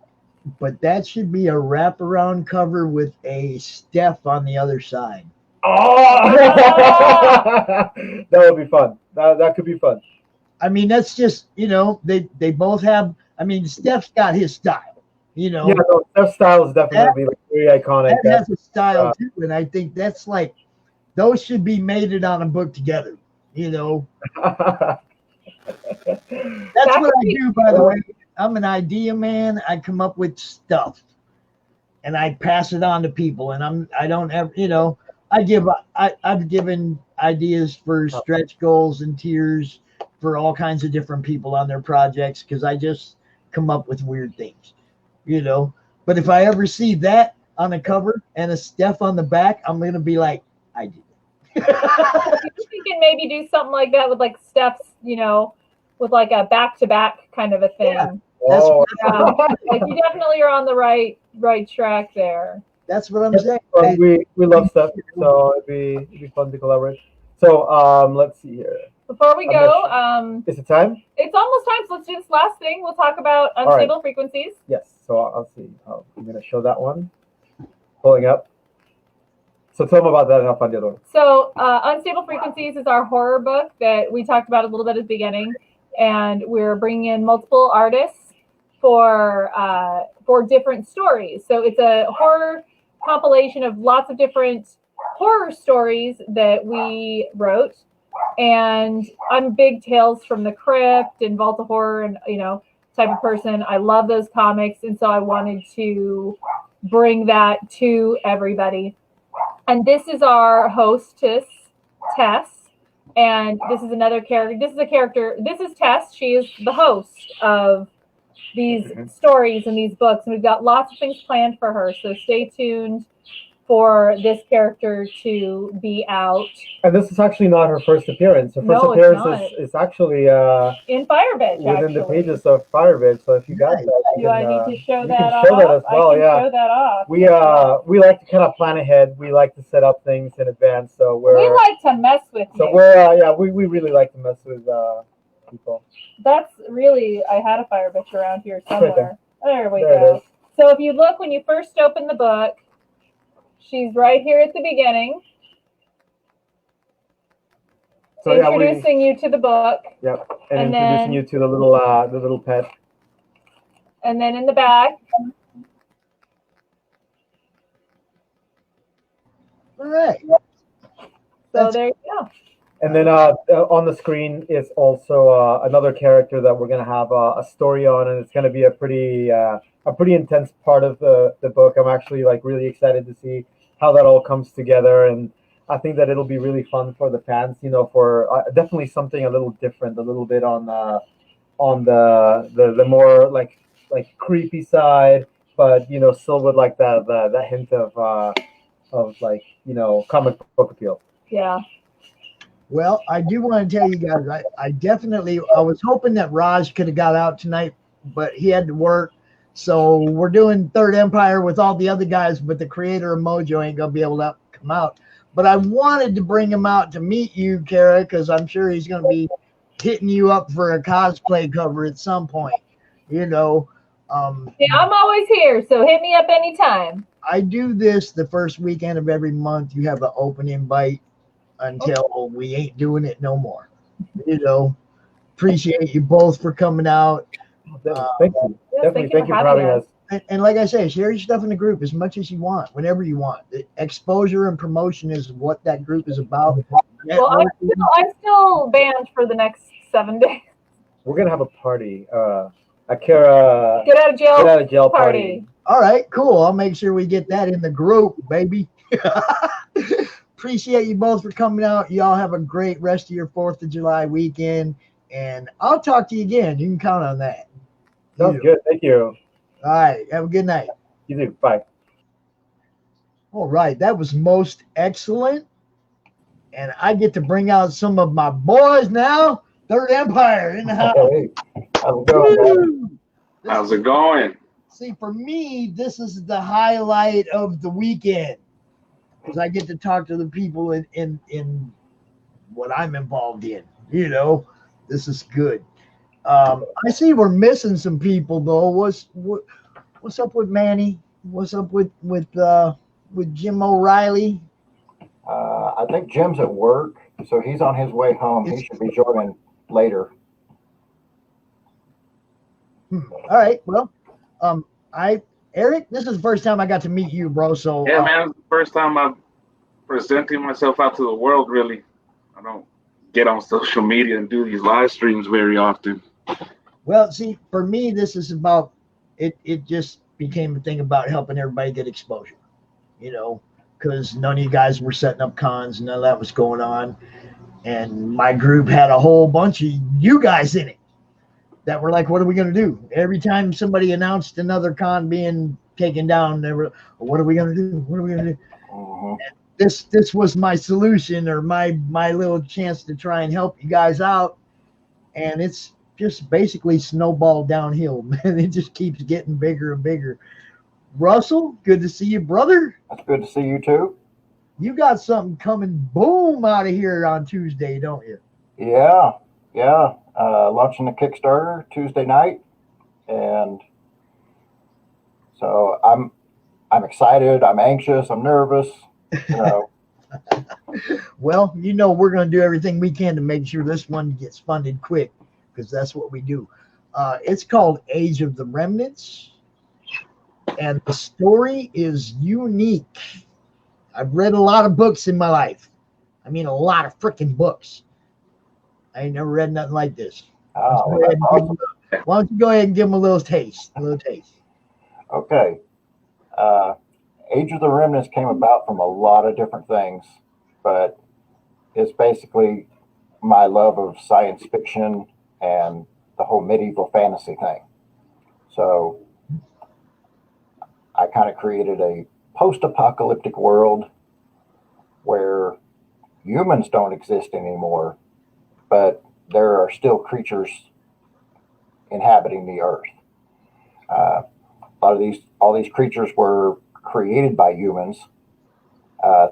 but that should be a wraparound cover with a Steph on the other side. Oh, that would be fun. That could be fun. I mean, that's just they both have. I mean, Steph's got his style. Yeah, no, Steph's style is definitely like very iconic. That has a style too, and I think that's like those should be mated on a book together. You know, that's what I do. By the way, I'm an idea man. I come up with stuff, and I pass it on to people. And I don't ever, you know, I've given ideas for stretch goals and tiers for all kinds of different people on their projects because I just come up with weird things, you know. But if I ever see that on a cover and a Steph on the back, I'm gonna be like, I did. You can maybe do something like that with like Steph's, you know, with like a back-to-back kind of a thing. Yeah, like you definitely are on the right track there. That's what I'm saying. Well, we love Steph, so it'd be fun to collaborate. So let's see here. Before we go, is it time? It's almost time, so let's do this last thing. We'll talk about unstable frequencies. Yes. So I'll see. I'm gonna show that one. Pulling up. So tell them about that and I'll find the other one. So Unstable Frequencies is our horror book that we talked about a little bit at the beginning, and we're bringing in multiple artists for different stories. So it's a horror compilation of lots of different horror stories that we wrote, and I'm a big Tales from the Crypt and Vault of Horror and type of person. I love those comics, and so I wanted to bring that to everybody. And this is our hostess, Tess. And this is another character. This is a character. This is Tess. She is the host of these stories and these books. And we've got lots of things planned for her. So stay tuned for this character to be out. And this is actually not her first appearance. Her first appearance is actually in Fire Bitch, within the pages of Fire Bitch. So if you got that, do I need to show that off? Show that as well. I can show that off. We like to kind of plan ahead. We like to set up things in advance. So we like to mess with you. So we really like to mess with people. That's really, I had a Fire Bitch around here somewhere. Right there we go. So if you look when you first open the book, she's right here at the beginning. So introducing you to the book. Yep, and introducing you to the little pet. And then in the back. All right. So there you go. And then on the screen is also another character that we're gonna have a story on, and it's gonna be a pretty intense part of the book. I'm actually really excited to see how that all comes together, and I think that it'll be really fun for the fans. For definitely something a little different, a little bit on the more like creepy side, but still with that hint of comic book appeal. Yeah. Well, I do want to tell you guys, I was hoping that Raj could have got out tonight, but he had to work. So we're doing Third Empire with all the other guys, but the creator of Mojo ain't going to be able to come out. But I wanted to bring him out to meet you, Kara, because I'm sure he's going to be hitting you up for a cosplay cover at some point. Yeah, I'm always here, so hit me up anytime. I do this the first weekend of every month. You have an open invite until we ain't doing it no more. Appreciate you both for coming out. Thank you. Definitely thank you for having us. And like I say, share your stuff in the group as much as you want, whenever you want. The exposure and promotion is what that group is about. Well, I'm still banned for the next 7 days. We're gonna have a party. A Kara get out of jail party. All right, cool. I'll make sure we get that in the group, baby. Appreciate you both for coming out. Y'all have a great rest of your 4th of July weekend, and I'll talk to you again. You can count on that. Sounds good. Thank you. All right. Have a good night. You too. Bye. All right. That was most excellent. And I get to bring out some of my boys now. Third Empire in the house. Hey, how's it going? How's it going? See, for me, this is the highlight of the weekend because I get to talk to the people in what I'm involved in. This is good. I see we're missing some people though. What's up with Manny? What's up with Jim O'Reilly? I think Jim's at work, so he's on his way home. He should be joining later. All right. Well, Eric, this is the first time I got to meet you, bro. So yeah, man, it's the first time I've presenting myself out to the world. Really, I don't get on social media and do these live streams very often. Well, see, for me, this is about it. It just became a thing about helping everybody get exposure, you know, because none of you guys were setting up cons, none of that was going on, and my group had a whole bunch of you guys in it that were like, "What are we going to do?" Every time somebody announced another con being taken down, they were, "What are we going to do? What are we going to do?" This was my solution, or my little chance to try and help you guys out, and it's just basically snowballed downhill, man. It just keeps getting bigger and bigger. Russell, good to see you, brother. It's good to see you too. You got something coming boom out of here on Tuesday, don't you? Yeah. Launching the Kickstarter Tuesday night, and so I'm excited. I'm anxious. I'm nervous. You know. Well, we're going to do everything we can to make sure this one gets funded quick, because that's what we do. It's called Age of the Remnants, and the story is unique. I've read a lot of books in my life. I mean, a lot of freaking books. I ain't never read nothing like this. Oh, Why don't you go ahead and give them a little taste? Okay. Age of the Remnants came about from a lot of different things, but it's basically my love of science fiction and the whole medieval fantasy thing. So I kind of created a post-apocalyptic world where humans don't exist anymore, but there are still creatures inhabiting the earth. All these creatures were created by humans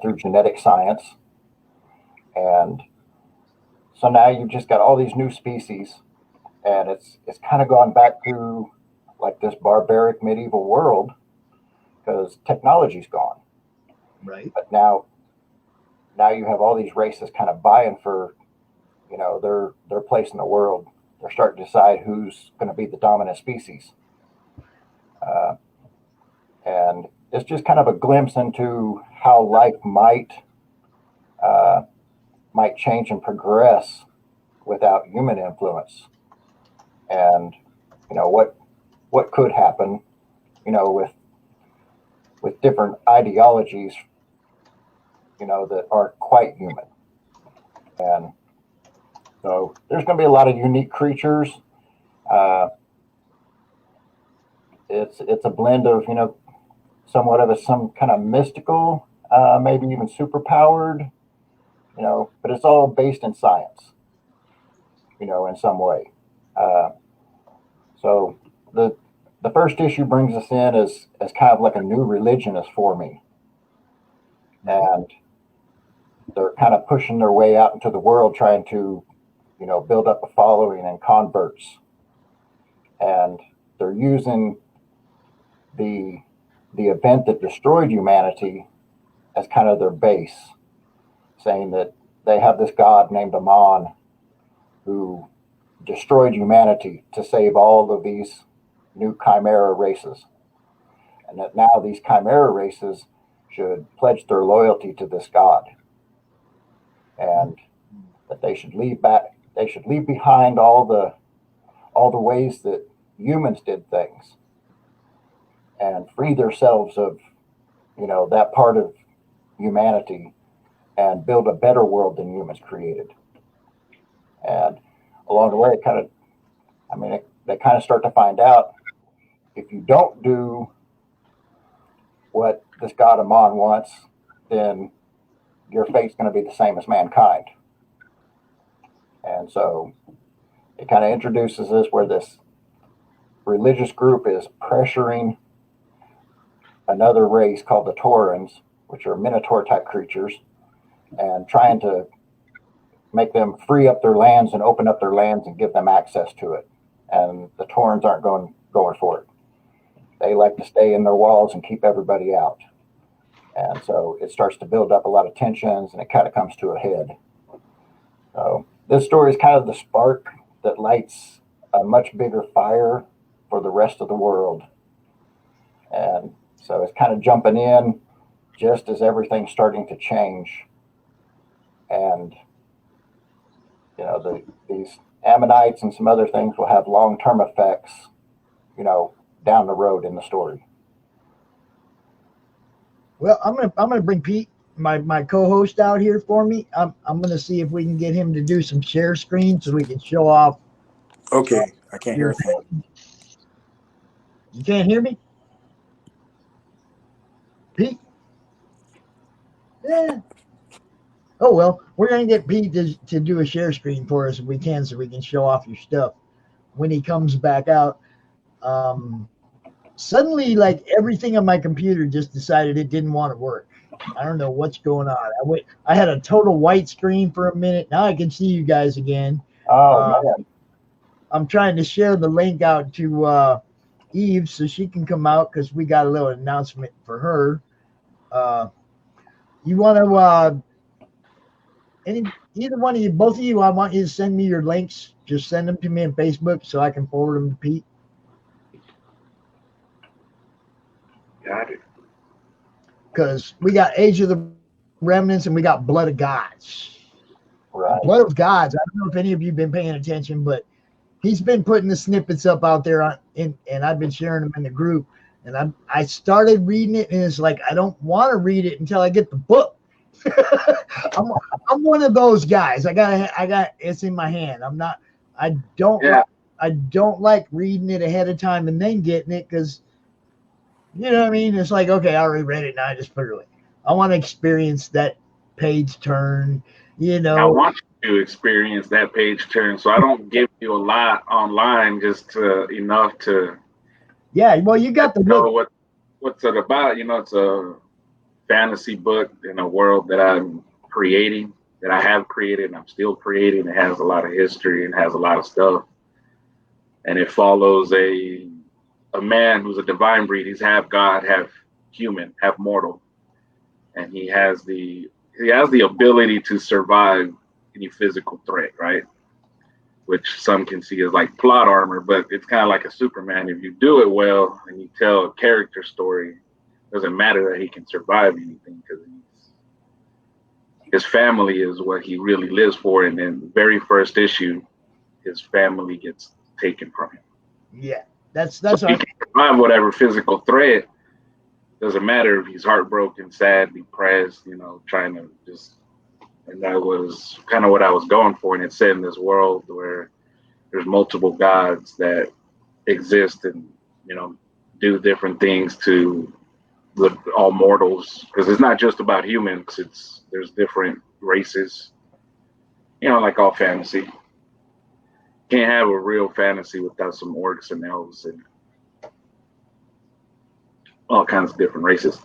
through genetic science, and so now you've just got all these new species, and it's kind of gone back to like this barbaric medieval world because technology's gone. Right. But now you have all these races kind of vying for, their place in the world. They're starting to decide who's going to be the dominant species. And it's just kind of a glimpse into how life might change and progress without human influence, and what could happen, with different ideologies, that aren't quite human. And so there's going to be a lot of unique creatures. It's a blend of somewhat of some kind of mystical, maybe even super powered, but it's all based in science, in some way. So the first issue brings us in as kind of like a new religionist for me, and they're kind of pushing their way out into the world, trying to build up a following and converts, and they're using the event that destroyed humanity as kind of their base, saying that they have this god named Amon who destroyed humanity to save all of these new chimera races, and that now these chimera races should pledge their loyalty to this god, and that they should leave behind all the ways that humans did things and free themselves of that part of humanity and build a better world than humans created. And along the way, they kind of start to find out, if you don't do what this god Amon wants, then your fate's going to be the same as mankind. And so it kind of introduces us where this religious group is pressuring another race called the Taurans, which are Minotaur type creatures, and trying to make them free up their lands and open up their lands and give them access to it. And the Taurans aren't going for it. They like to stay in their walls and keep everybody out. And so it starts to build up a lot of tensions, and it kind of comes to a head. So this story is kind of the spark that lights a much bigger fire for the rest of the world. And so it's kind of jumping in just as everything's starting to change. And, you know, these ammonites and some other things will have long-term effects, you know, down the road in the story. Well, I'm gonna bring Pete, my co-host, out here for me. I'm gonna see if we can get him to do some share screen so we can show off. Okay, I can't hear a thing. You can't hear me, Pete? Yeah. Oh well, we're gonna get Pete to do a share screen for us if we can, so we can show off your stuff when he comes back out. Suddenly, like, everything on my computer just decided it didn't want to work. I don't know what's going on. I had a total white screen for a minute. Now I can see you guys again. Oh man. I'm trying to share the link out to Eve so she can come out because we got a little announcement for her. You want to either one of you, both of you, I want you to send me your links. Just send them to me on Facebook so I can forward them to Pete. Got it. Because we got Age of the Remnants and we got Blood of Gods. Right. Blood of Gods. I don't know if any of you have been paying attention, but he's been putting the snippets up out there and I've been sharing them in the group. And I started reading it, and it's like I don't want to read it until I get the book. I'm one of those guys. I got it's in my hand. I don't like reading it ahead of time and then getting it because, you know what I mean? It's like, okay, I already read it, now I just put it away. I want to experience that page turn, you know. I want you to experience that page turn, so I don't give you a lot online, just enough to. Yeah, well, you got the book. What's it about? You know, it's a fantasy book in a world that I'm creating, that I have created, and I'm still creating. It has a lot of history and has a lot of stuff, and it follows a man who's a divine breed. He's half god, half human, half mortal, and he has the ability to survive any physical threat, right? Which some can see as like plot armor, but it's kind of like a Superman. If you do it well and you tell a character story, it doesn't matter that he can survive anything because his family is what he really lives for. And then the very first issue, his family gets taken from him. Yeah, that's so he can survive whatever physical threat. Doesn't matter if he's heartbroken, sad, depressed, you know, trying to just. And that was kind of what I was going for. And it's set in this world where there's multiple gods that exist and, you know, do different things to all mortals. Because it's not just about humans. There's different races, you know, like all fantasy. Can't have a real fantasy without some orcs and elves and all kinds of different races.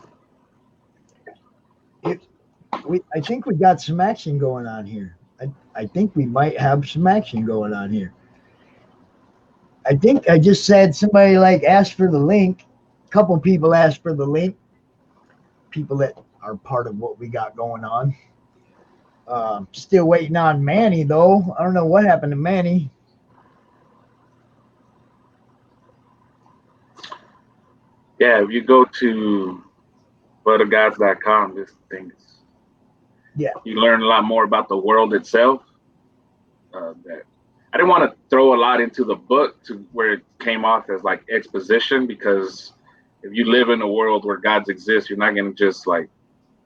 I think we got some action going on here. I think we might have some action going on here. I think I just said somebody like asked for the link. A couple people asked for the link. People that are part of what we got going on. Still waiting on Manny though. I don't know what happened to Manny. Yeah, if you go to bloodofgods.com, this thing is. Yeah. You learn a lot more about the world itself. That I didn't want to throw a lot into the book to where it came off as like exposition, because if you live in a world where gods exist, you're not going to just like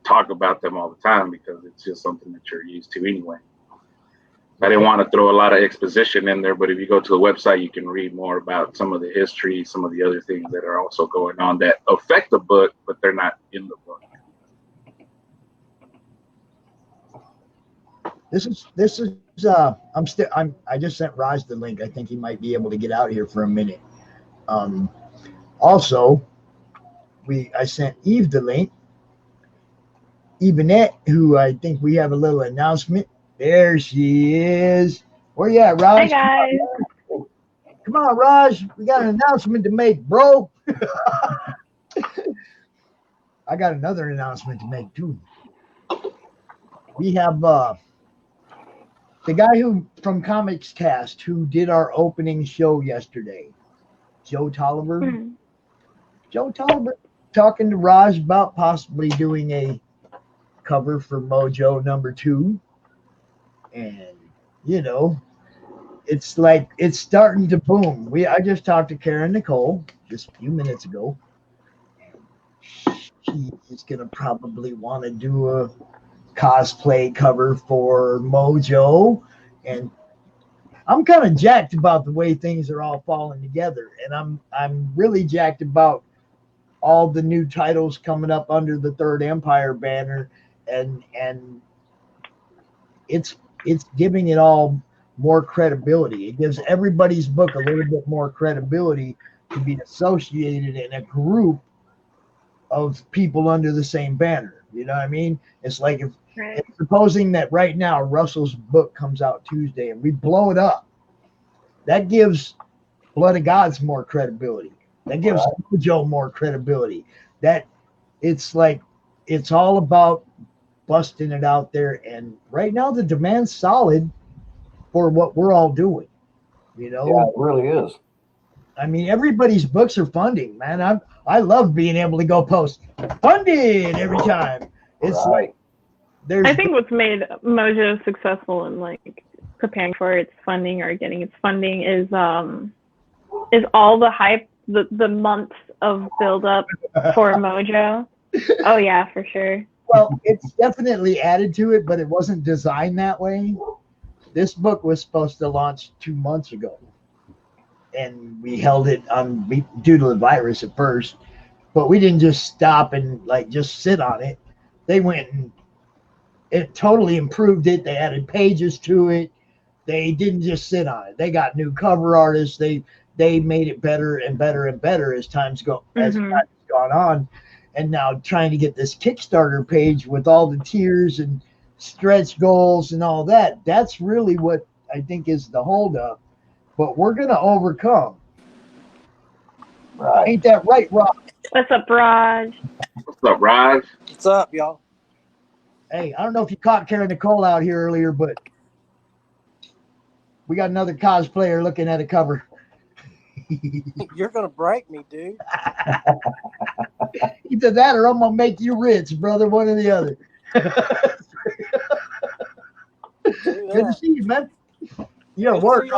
talk about them all the time because it's just something that you're used to anyway. I didn't want to throw a lot of exposition in there, but if you go to the website, you can read more about some of the history, some of the other things that are also going on that affect the book, but they're not in the book. This is I just sent Raj the link. I think he might be able to get out here for a minute. Also, I sent Eve the link. Evanette, who I think we have a little announcement. There she is. Where you at, Raj? Hi, guys. Come on, Raj. We got an announcement to make, bro. I got another announcement to make, too. We have the guy who from Comics Cast who did our opening show yesterday, Joe Tolliver. Joe Tolliver, talking to Raj about possibly doing a cover for Mojo #2, and you know, it's like it's starting to boom. I just talked to Karen Nicole just a few minutes ago. She is gonna probably want to do a cosplay cover for Mojo, and I'm kind of jacked about the way things are all falling together, and I'm really jacked about all the new titles coming up under the Third Empire banner, and it's giving it all more credibility. It gives everybody's book a little bit more credibility to be associated in a group of people under the same banner. You know what I mean? It's like if supposing that right now Russell's book comes out Tuesday and we blow it up, that gives Blood of Gods more credibility. That gives Mojo more credibility. That it's like it's all about busting it out there, and right now the demand's solid for what we're all doing. You know, Yeah, it really is. I mean, everybody's books are funding, man. I love being able to go post funded every time. It's like there's. I think what's made Mojo successful in like preparing for its funding or getting its funding is all the hype, the months of build up for Mojo. Oh yeah, for sure. Well, it's definitely added to it, but it wasn't designed that way. This book was supposed to launch 2 months ago, and we held it on due to the virus at first, but we didn't just stop and like just sit on it. They went and it totally improved it. They added pages to it. They didn't just sit on it. They got new cover artists. They made it better and better and better as time's gone on. And now trying to get this Kickstarter page with all the tiers and stretch goals and all that, that's really what I think is the holdup. But we're going to overcome. Right. Ain't that right, Rob? What's up, Raj? What's up, Raj? What's up, y'all? Hey, I don't know if you caught Karen Nicole out here earlier, but we got another cosplayer looking at a cover. You're going to break me, dude. Either that or I'm going to make you rich, brother, one or the other. Good to see you, man. You at work?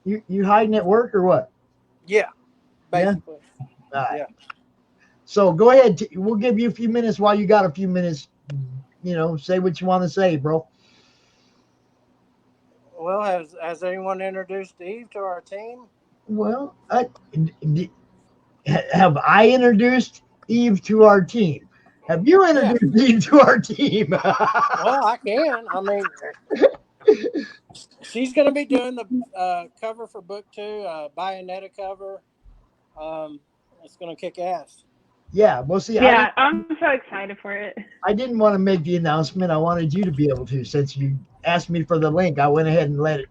You hiding at work or what? Yeah, basically. Yeah? All right. Yeah. So go ahead. We'll give you a few minutes while you got a few minutes. You know, say what you want to say, bro. Well, has anyone introduced Eve to our team? Well, have I introduced Eve to our team? Have you introduced Eve to our team? Well, I can. I mean, she's going to be doing the cover for book 2, Bayonetta cover. It's going to kick ass. Yeah, well, see, yeah, I'm so excited for it. I didn't want to make the announcement. I wanted you to be able to. Since you asked me for the link, I went ahead and let it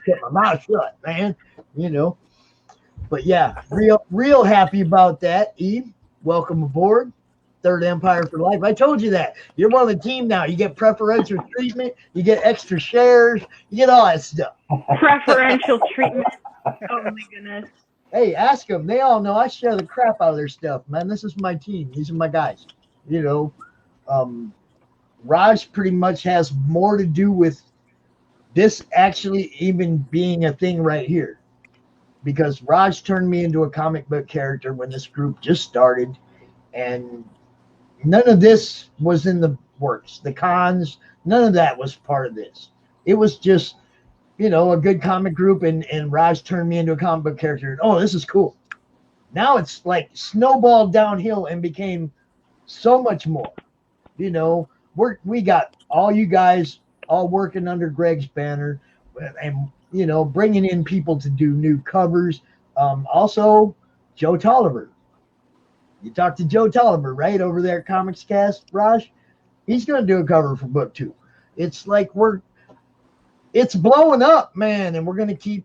keep my mouth shut, man. You know. But yeah, real happy about that, Eve. Welcome aboard. Third Empire for life. I told you that. You're one of the team now. You get preferential treatment. You get extra shares. You get all that stuff. Preferential treatment. Oh my goodness. Hey, ask them. They all know I share the crap out of their stuff, man. This is my team. These are my guys. You know, Raj pretty much has more to do with this actually even being a thing right here. Because Raj turned me into a comic book character when this group just started. And none of this was in the works. The cons, none of that was part of this. It was just, you know, a good comic group, and Raj turned me into a comic book character. Oh, this is cool. Now it's like snowballed downhill and became so much more. You know, we got all you guys all working under Greg's banner, and you know, bringing in people to do new covers. Also, Joe Tolliver. You talked to Joe Tolliver, right, over there at Comics Cast, Raj? He's going to do a cover for book 2. It's like it's blowing up, man, and we're going to keep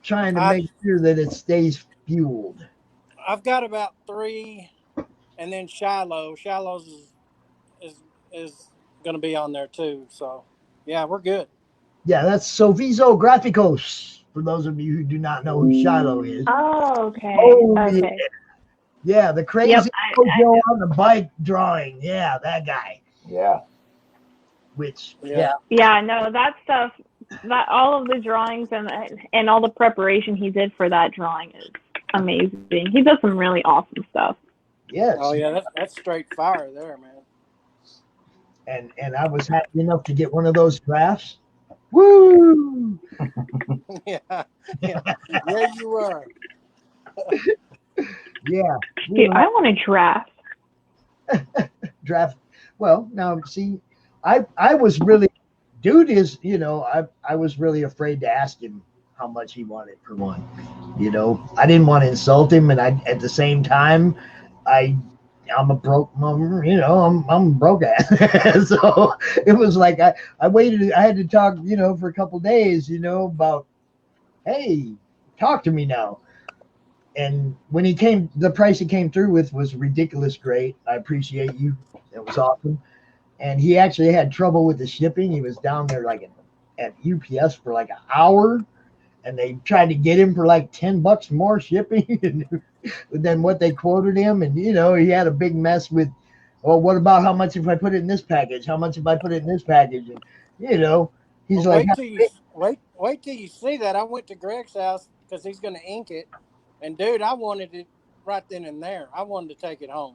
trying to make sure that it stays fueled. I've got about 3, and then Shiloh. Shiloh's is going to be on there too. So, yeah, we're good. Yeah, that's Sovizo Graphicos, for those of you who do not know who Shiloh is. Oh, okay. Oh, okay. Yeah. Yeah, the crazy Yep, Joe on the bike drawing. Yeah, that guy. Yeah. Which Yeah, no, that stuff, that all of the drawings and all the preparation he did for that drawing is amazing. He does some really awesome stuff. Yes. Oh yeah, that's straight fire there, man. And I was happy enough to get one of those graphs. Woo! yeah, yeah, you were. Yeah. Dude, I want a draft. Draft. Well, now see, I was really, dude is, you know, I was really afraid to ask him how much he wanted for one. You know, I didn't want to insult him, and I at the same time, I'm a broke, you know, I'm broke ass. So it was like I waited. I had to talk, you know, for a couple days, you know, about, hey, talk to me now. And when he came, the price he came through with was ridiculous great. I appreciate you. It was awesome. And he actually had trouble with the shipping. He was down there like at UPS for like an hour, and they tried to get him for like $10 more shipping than what they quoted him. And you know, he had a big mess with, well, what about how much if I put it in this package? How much if I put it in this package? And you know, he's Well, like, wait till you see that. I went to Greg's house because he's going to ink it, and dude, I wanted it right then and there. I wanted to take it home.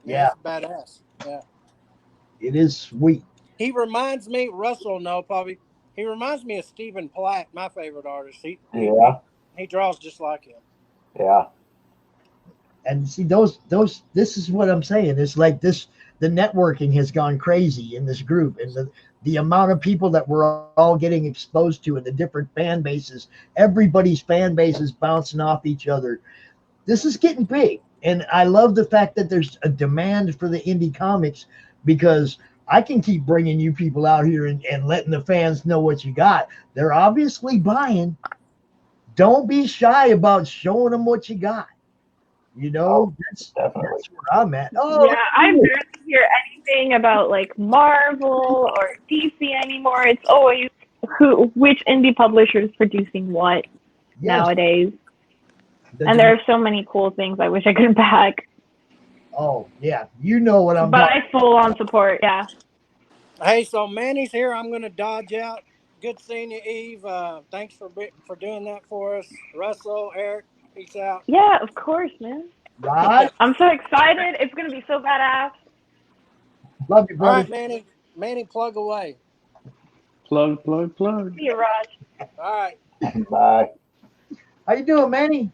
Yeah. It's badass. Yeah. It is sweet. He reminds me, Russell, no, probably. He reminds me of Stephen Platt, my favorite artist. He draws just like him. Yeah. And see, this is what I'm saying. It's like this, the networking has gone crazy in this group, and the amount of people that we're all getting exposed to, and the different fan bases. Everybody's fan base is bouncing off each other. This is getting big, and I love the fact that there's a demand for the indie comics, because I can keep bringing you people out here and letting the fans know what you got. They're obviously buying. Don't be shy about showing them what you got. You know, that's where I'm at. Oh, Yeah, I barely hear anything about like Marvel or DC anymore. It's always which indie publisher is producing what nowadays. And there are so many cool things I wish I could back. Oh, yeah. You know what I'm But talking I full on support, yeah. Hey, so Manny's here. I'm going to dodge out. Good seeing you, Eve. Thanks for doing that for us. Russell, Eric, peace out. Yeah, of course, man. Right. I'm so excited. It's going to be so badass. Love you, All brother. right, Manny, plug away. Plug. See you, Raj. All right. Bye. How you doing, Manny?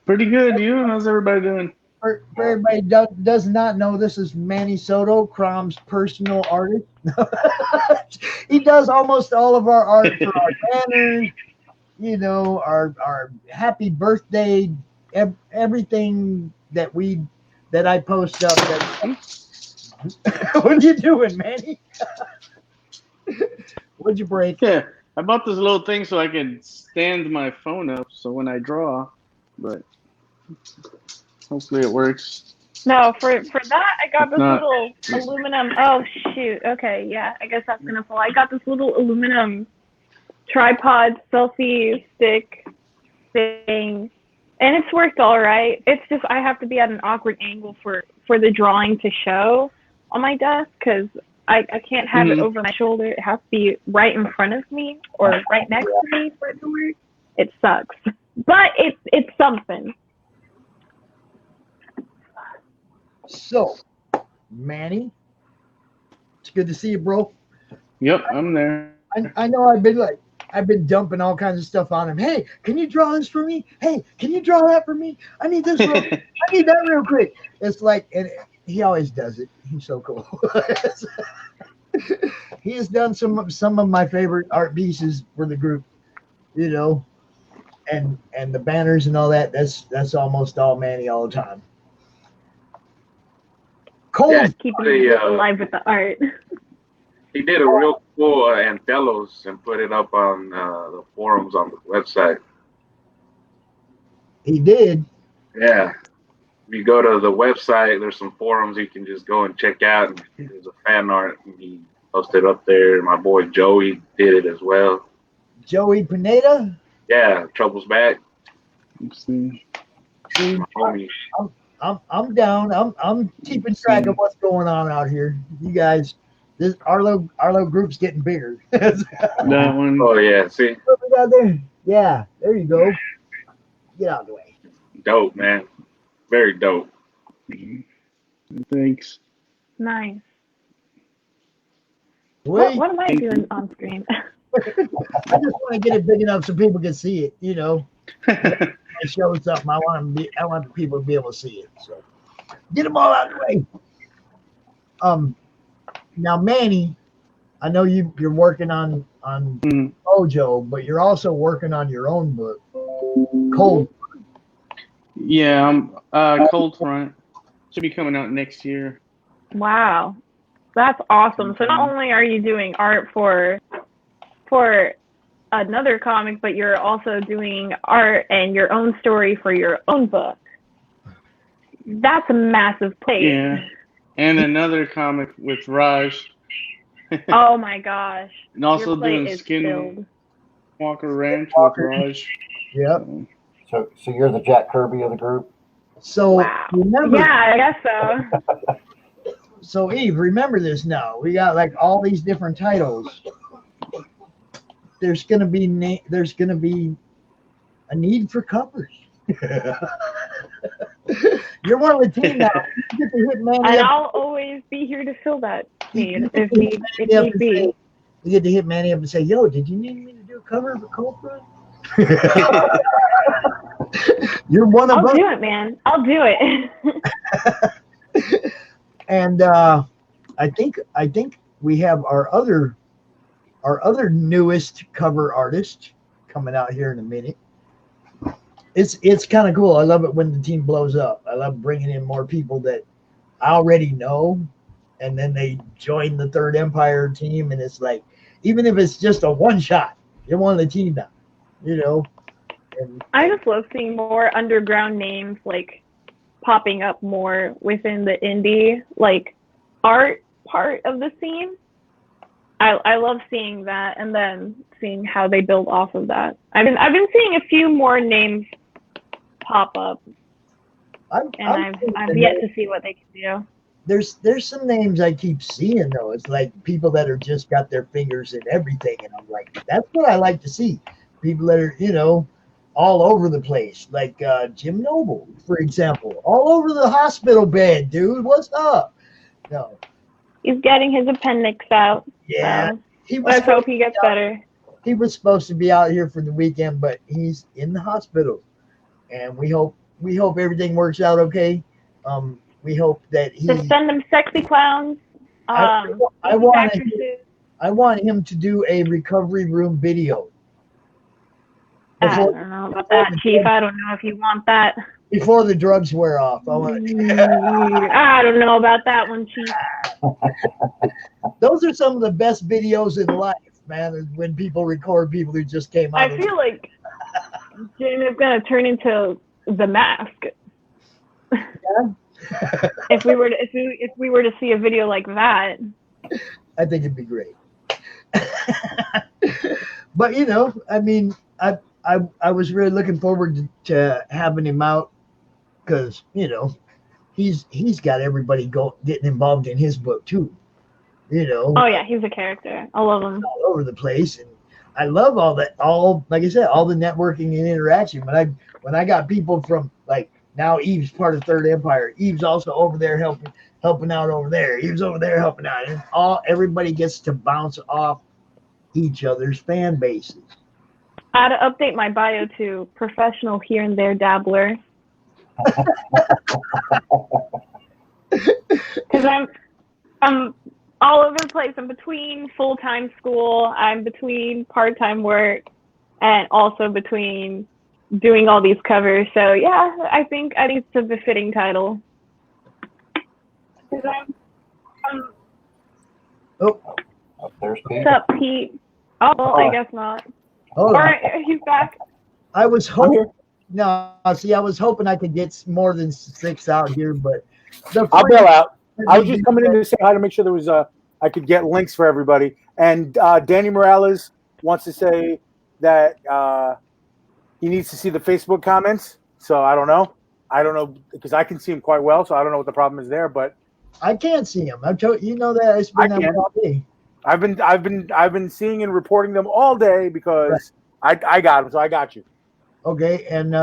Pretty good. You? How's everybody doing? For everybody does not know, this is Manny Soto, CRoM's personal artist. He does almost all of our art for our banners, you know, our happy birthday, everything that I post up. What are you doing, Manny? What'd you break? Yeah, I bought this little thing so I can stand my phone up so when I draw, but hopefully it works. No, for that, I got If this not- little aluminum. Oh, shoot. Okay, yeah, I guess that's going to fall. I got this little aluminum tripod selfie stick thing, and it's worked all right. It's just I have to be at an awkward angle for the drawing to show on my desk, because I can't have it over my shoulder. It has to be right in front of me or right next to me for it to work. It sucks, but it's something. So, Manny, it's good to see you, bro. Yep, I'm there. I know I've been dumping all kinds of stuff on him. Hey, can you draw this for me? Hey, can you draw that for me? I need this real quick. I need that real quick. It's like, and he always does it. He's so cool. He has done some of my favorite art pieces for the group, you know, and the banners and all that. That's almost all Manny all the time. Cold. Yeah, Keeping it alive with the art. He did a real cool Antelos and put it up on the forums on the website. He did. Yeah. If you go to the website, there's some forums you can just go and check out. And there's a fan art and he posted up there. My boy Joey did it as well. Joey Pineda? Yeah, Trouble's back. Let's see. My homie. I'm down. I'm keeping track of what's going on out here. You guys, this Arlo group's getting bigger. That one. Oh yeah, see, What we got there? Yeah, there you go. Get out of the way. dope, man. Very dope. Thanks. Nice. Wait. What am I doing on screen? I just want to get it big enough so people can see it. You know, I show something. I want the people to be able to see it. So get them all out of the way. Now Manny, I know you're working on Mojo, but you're also working on your own book, Cold. Yeah, Cold Front should be coming out next year. Wow, that's awesome. So not only are you doing art for another comic, but you're also doing art and your own story for your own book. That's a massive plate. Yeah, and another comic with Raj. Oh my gosh. And also Your plate doing is Skin filled. Walker Ranch with Raj. Yep. So you're the Jack Kirby of the group. So remember, Yeah, I guess so. So Eve, remember this now. We got like all these different titles. There's gonna be a need for covers. You're one of the team now. You get to hit Manny And up. I'll always be here to fill that need if need be. You get to hit Manny up and say, "Yo, did you need me to do a cover of a Cold Front?" You're one of I'll us. do it, man. I'll do it. And I think we have our other newest cover artist coming out here in a minute. It's kind of cool. I love it when the team blows up. I love bringing in more people that I already know, and then they join the Third Empire team, and it's like, even if it's just a one shot, you're one of the team now, you know. And I just love seeing more underground names like popping up more within the indie like art part of the scene. I love seeing that, and then seeing how they build off of that. I've been seeing a few more names pop up, and I've yet to see what they can do. there's some names I keep seeing though. It's like people that are just got their fingers in everything, and I'm like, that's what I like to see. People that are, you know, all over the place, like Jim Noble, for example, all over the hospital bed, dude. What's up? No, He's getting his appendix out. yeah, So let's hope he gets better. He was supposed to be out here for the weekend, but he's in the hospital, and we hope everything works out okay. We hope that he. Just send them sexy clowns. I want him to do a recovery room video. I don't know about that, Chief. I don't know if you want that. Before the drugs wear off. I want I don't know about that one, Chief. Those are some of the best videos in life, man, when people record people who just came out. I feel like Jim is going to turn into The Mask. Yeah. if we were to see a video like that, I think it'd be great. But you know, I mean, I was really looking forward to having him out, because you know he's got everybody getting involved in his book too. You know. Oh yeah, he's a character. I love him. All over the place, and I love all that. Like I said, all the networking and interaction. When I got people from, like, now Eve's part of Third Empire. Eve's also over there helping out over there. Eve's over there helping out, and everybody gets to bounce off each other's fan bases. I had to update my bio to professional here and there dabbler. Because I'm all over the place. I'm between full-time school, I'm between part-time work, and also between doing all these covers. So yeah, I think it's a befitting title. There's Pete. What's up, Pete? Oh, well, I guess not. Hold All on. right, he's back. I was hoping. No, see, I was hoping I could get more than 6 out here, but I'll bail out. I was just coming in to say hi to make sure there was I could get links for everybody. And Danny Morales wants to say that he needs to see the Facebook comments. So I don't know. I don't know because I can see him quite well, so I don't know what the problem is there. But I can't see him. I've told you know that it's been I that can. all day. I've been seeing and reporting them all day because I got them, so I got you. Okay, and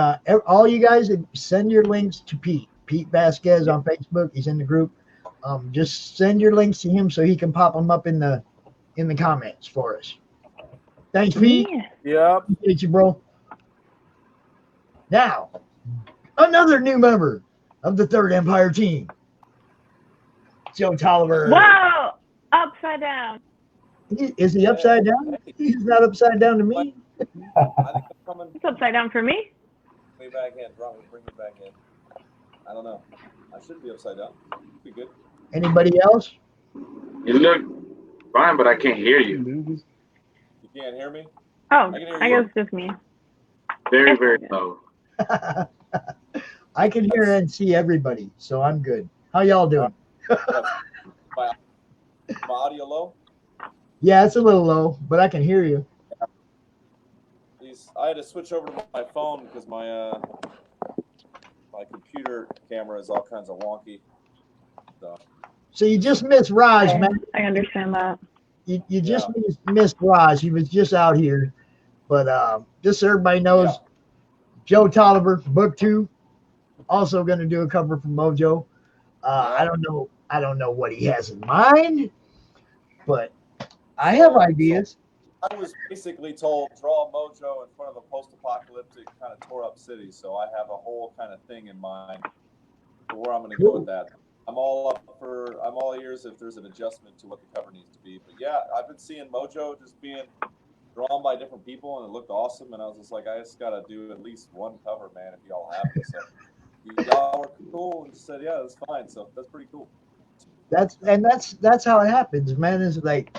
all you guys send your links to Pete Vasquez on Facebook. He's in the group. Just send your links to him so he can pop them up in the comments for us. Thanks, Pete. Yep. Appreciate you, bro. Now, another new member of the Third Empire team, Joe Tolliver. Whoa! Upside down. Is he upside down? He's not upside down to me. It's upside down for me. Bring me back in. Bring me back in. I don't know. I should be upside down. Be good. Anybody else? You look fine, but I can't hear you. You can't hear me? Oh, I can hear I you. guess it's just me. Very, very low. I can hear and see everybody, so I'm good. How y'all doing? My audio low? Yeah, it's a little low, but I can hear you. I had to switch over to my phone because my computer camera is all kinds of wonky. So you just missed Raj, man. I understand that. You just missed Raj. He was just out here. But just so everybody knows, Joe Tolliver, book 2, also going to do a cover for Mojo. I don't know what he has in mind, but I have ideas. I was basically told draw Mojo in front of a post-apocalyptic kind of tore-up city, so I have a whole kind of thing in mind for where I'm going to go with that. I'm all ears if there's an adjustment to what the cover needs to be. But yeah, I've been seeing Mojo just being drawn by different people, and it looked awesome. And I was just like, I just got to do at least one cover, man, if y'all have it. So y'all were cool and just said, yeah, that's fine. So that's pretty cool. That's how it happens, man. Is like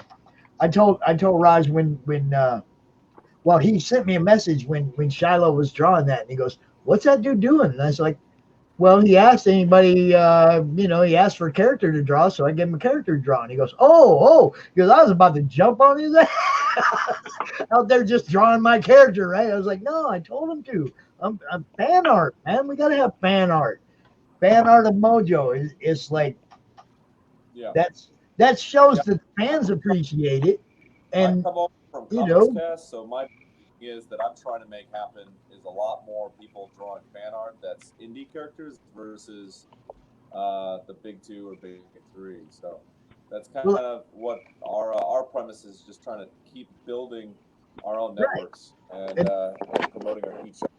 I told Raj when he sent me a message when Shiloh was drawing that, and he goes, "What's that dude doing?" And I was like, "Well, he asked anybody, he asked for a character to draw, so I gave him a character to draw." And he goes, "Oh," because I was about to jump on his ass out there just drawing my character, right? I was like, "No, I told him to. I'm fan art, man. We gotta have fan art. Fan art of Mojo is like." Yeah. That shows that fans appreciate it, and I come over from you Comics know, Cast, so my thing is that I'm trying to make happen is a lot more people drawing fan art that's indie characters versus the big 2 or big 3. So that's kind of what our premise is, just trying to keep building our own networks and promoting our each other.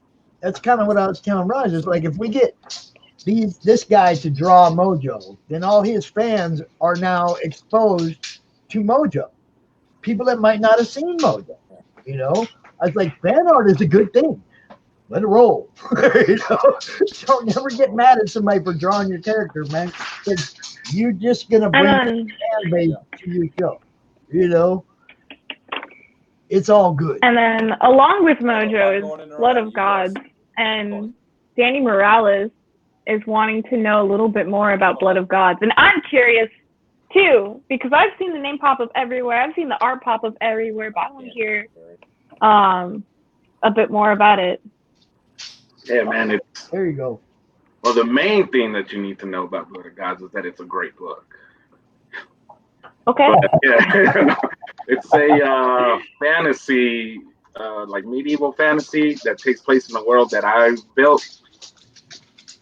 that's kind of what I was telling Raj. It's like if we get this guy to draw Mojo, then all his fans are now exposed to Mojo. People that might not have seen Mojo, you know. I was like, fan art is a good thing. Let it roll. You know? Don't never get mad at somebody for drawing your character, man. Because you're just gonna bring the fan base to your show. You know, it's all good. And then along with Mojo is Blood of Gods, and Danny Morales is wanting to know a little bit more about Blood of Gods. And I'm curious too, because I've seen the name pop up everywhere. I've seen the art pop up everywhere, but I want to hear a bit more about it. Yeah, man. There you go. Well, the main thing that you need to know about Blood of Gods is that it's a great book. Okay. But, yeah, it's a fantasy, like medieval fantasy that takes place in the world that I built.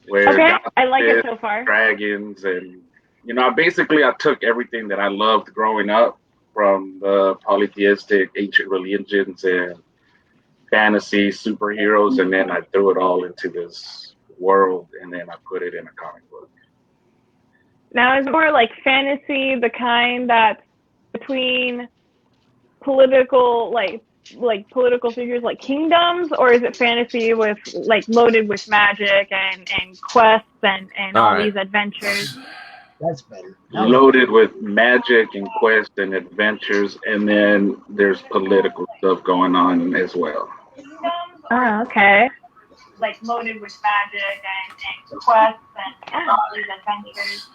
Where I like it so far. Dragons and I took everything that I loved growing up from the polytheistic ancient religions and fantasy superheroes, and then I threw it all into this world, and then I put it in a comic book. Now, is it more like fantasy, the kind that's between political, like political figures like kingdoms, or is it fantasy with loaded with magic and quests and all these adventures? That's better. Loaded with magic and quests and adventures, and then there's political stuff going on as well. Oh, okay. Like loaded with magic and quests and all these adventures.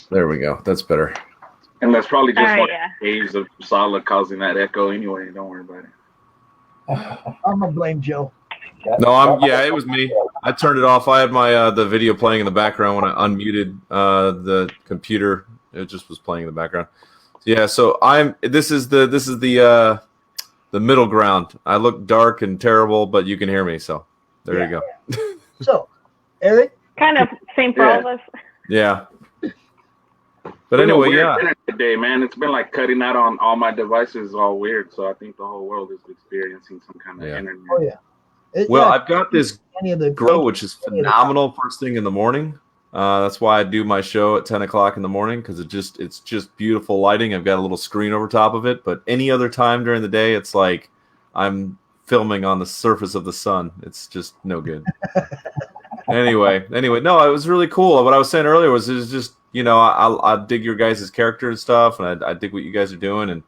There we go. That's better. And that's probably just All right, waves of Sala causing that echo anyway. Don't worry about it. I'm gonna blame Joe. No, it was me. I turned it off. I had my the video playing in the background when I unmuted the computer. It just was playing in the background. Yeah, so this is the middle ground. I look dark and terrible, but you can hear me, so there you go. So, Eric? Kind of same for all of us. Yeah. But anyway, weird yeah. internet today, man. It's been like cutting out on all my devices is all weird. So I think the whole world is experiencing some kind of internet. Oh yeah. Well, I've got this Grow, which is phenomenal first thing in the morning. That's why I do my show at 10 o'clock in the morning, because it's just beautiful lighting. I've got a little screen over top of it, but any other time during the day, it's like I'm filming on the surface of the sun. It's just no good. Anyway, no, it was really cool. What I was saying earlier was just, I dig your guys' character and stuff, and I dig what you guys are doing, and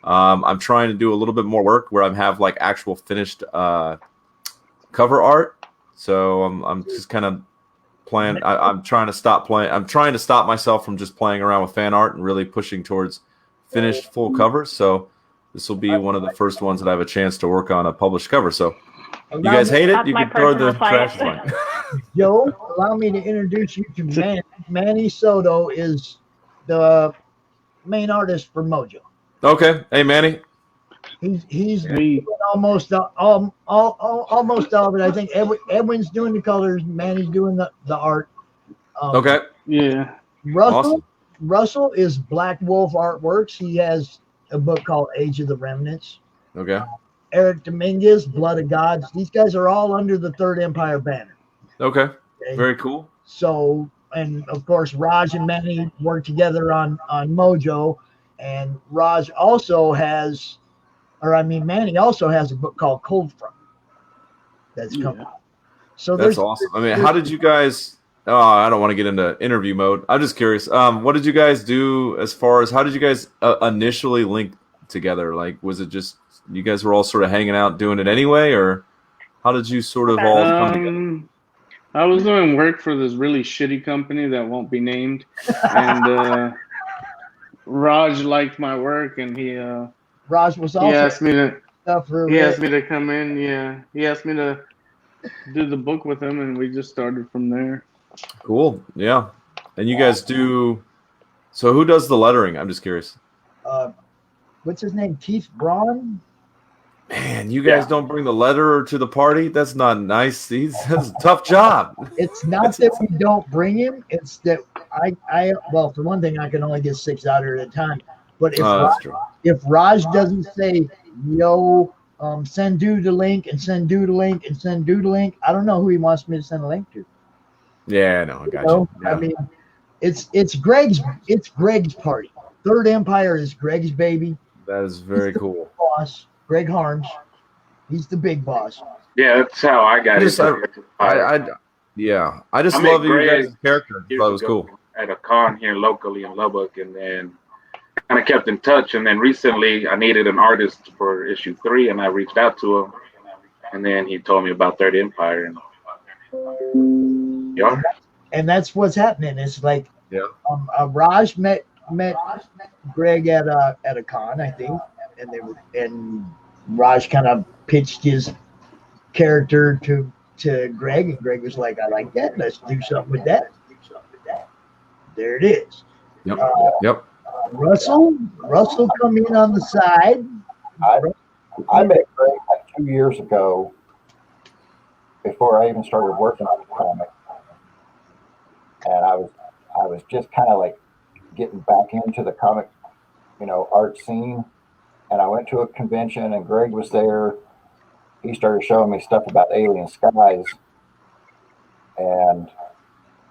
I'm trying to do a little bit more work where I have like actual finished cover art. So I'm just kind of playing. I'm trying to stop playing. I'm trying to stop myself from just playing around with fan art and really pushing towards finished full covers. So this will be one of the first ones that I have a chance to work on a published cover. So you guys hate it, you can throw the trash line. Joe, allow me to introduce you to Manny. Manny Soto is the main artist for Mojo. Okay. Hey, Manny. He's doing almost all of it. I think Edwin's doing the colors. Manny's doing the art. Okay. Yeah. Russell is Black Wolf Artworks. He has a book called Age of the Remnants. Okay. Eric Dominguez, Blood of Gods. These guys are all under the Third Empire banner. Okay. Very cool. So, and of course, Raj and Manny work together on Mojo, and Raj also has, Manny also has a book called Cold Front that's coming out. So that's awesome. I mean, how did you guys? Oh, I don't want to get into interview mode. I'm just curious. What did you guys do as far as how did you guys initially link together? Like, was it just you guys were all sort of hanging out doing it anyway, or how did you sort of all come together? I was doing work for this really shitty company that won't be named, and Raj liked my work, and Raj was also he asked me to to come in. Yeah, he asked me to do the book with him, and we just started from there. Cool. Yeah. And you guys do. So who does the lettering? I'm just curious. What's his name? Keith Braun. Man, you guys don't bring the letterer to the party? That's not nice. That's a tough job. It's not that we don't bring him. It's that well, for one thing, I can only get 6 out at a time. But if Raj doesn't say, yo, send dude the link and send dude the link and send dude the link, I don't know who he wants me to send a link to. Yeah, no, I got you. Yeah. I mean, it's Greg's party. Third Empire is Greg's baby. That is very cool. Boss, Greg Harms. He's the big boss. Yeah, that's how I got it. I just love your guys' character. I thought it was cool. At a con here locally in Lubbock, and then kind of kept in touch. And then recently, I needed an artist for issue 3, and I reached out to him. And then he told me about Third Empire. And that's what's happening. It's like Raj met Greg at a con, I think, and Raj kind of pitched his character to Greg, and Greg was like, "I like that. Let's do something with that." There it is. Yep. Russell come in on the side. I met Greg like 2 years ago, before I even started working on the comic, and I was just kind of like getting back into the comic, art scene. And I went to a convention, and Greg was there. He started showing me stuff about Alien Skies, and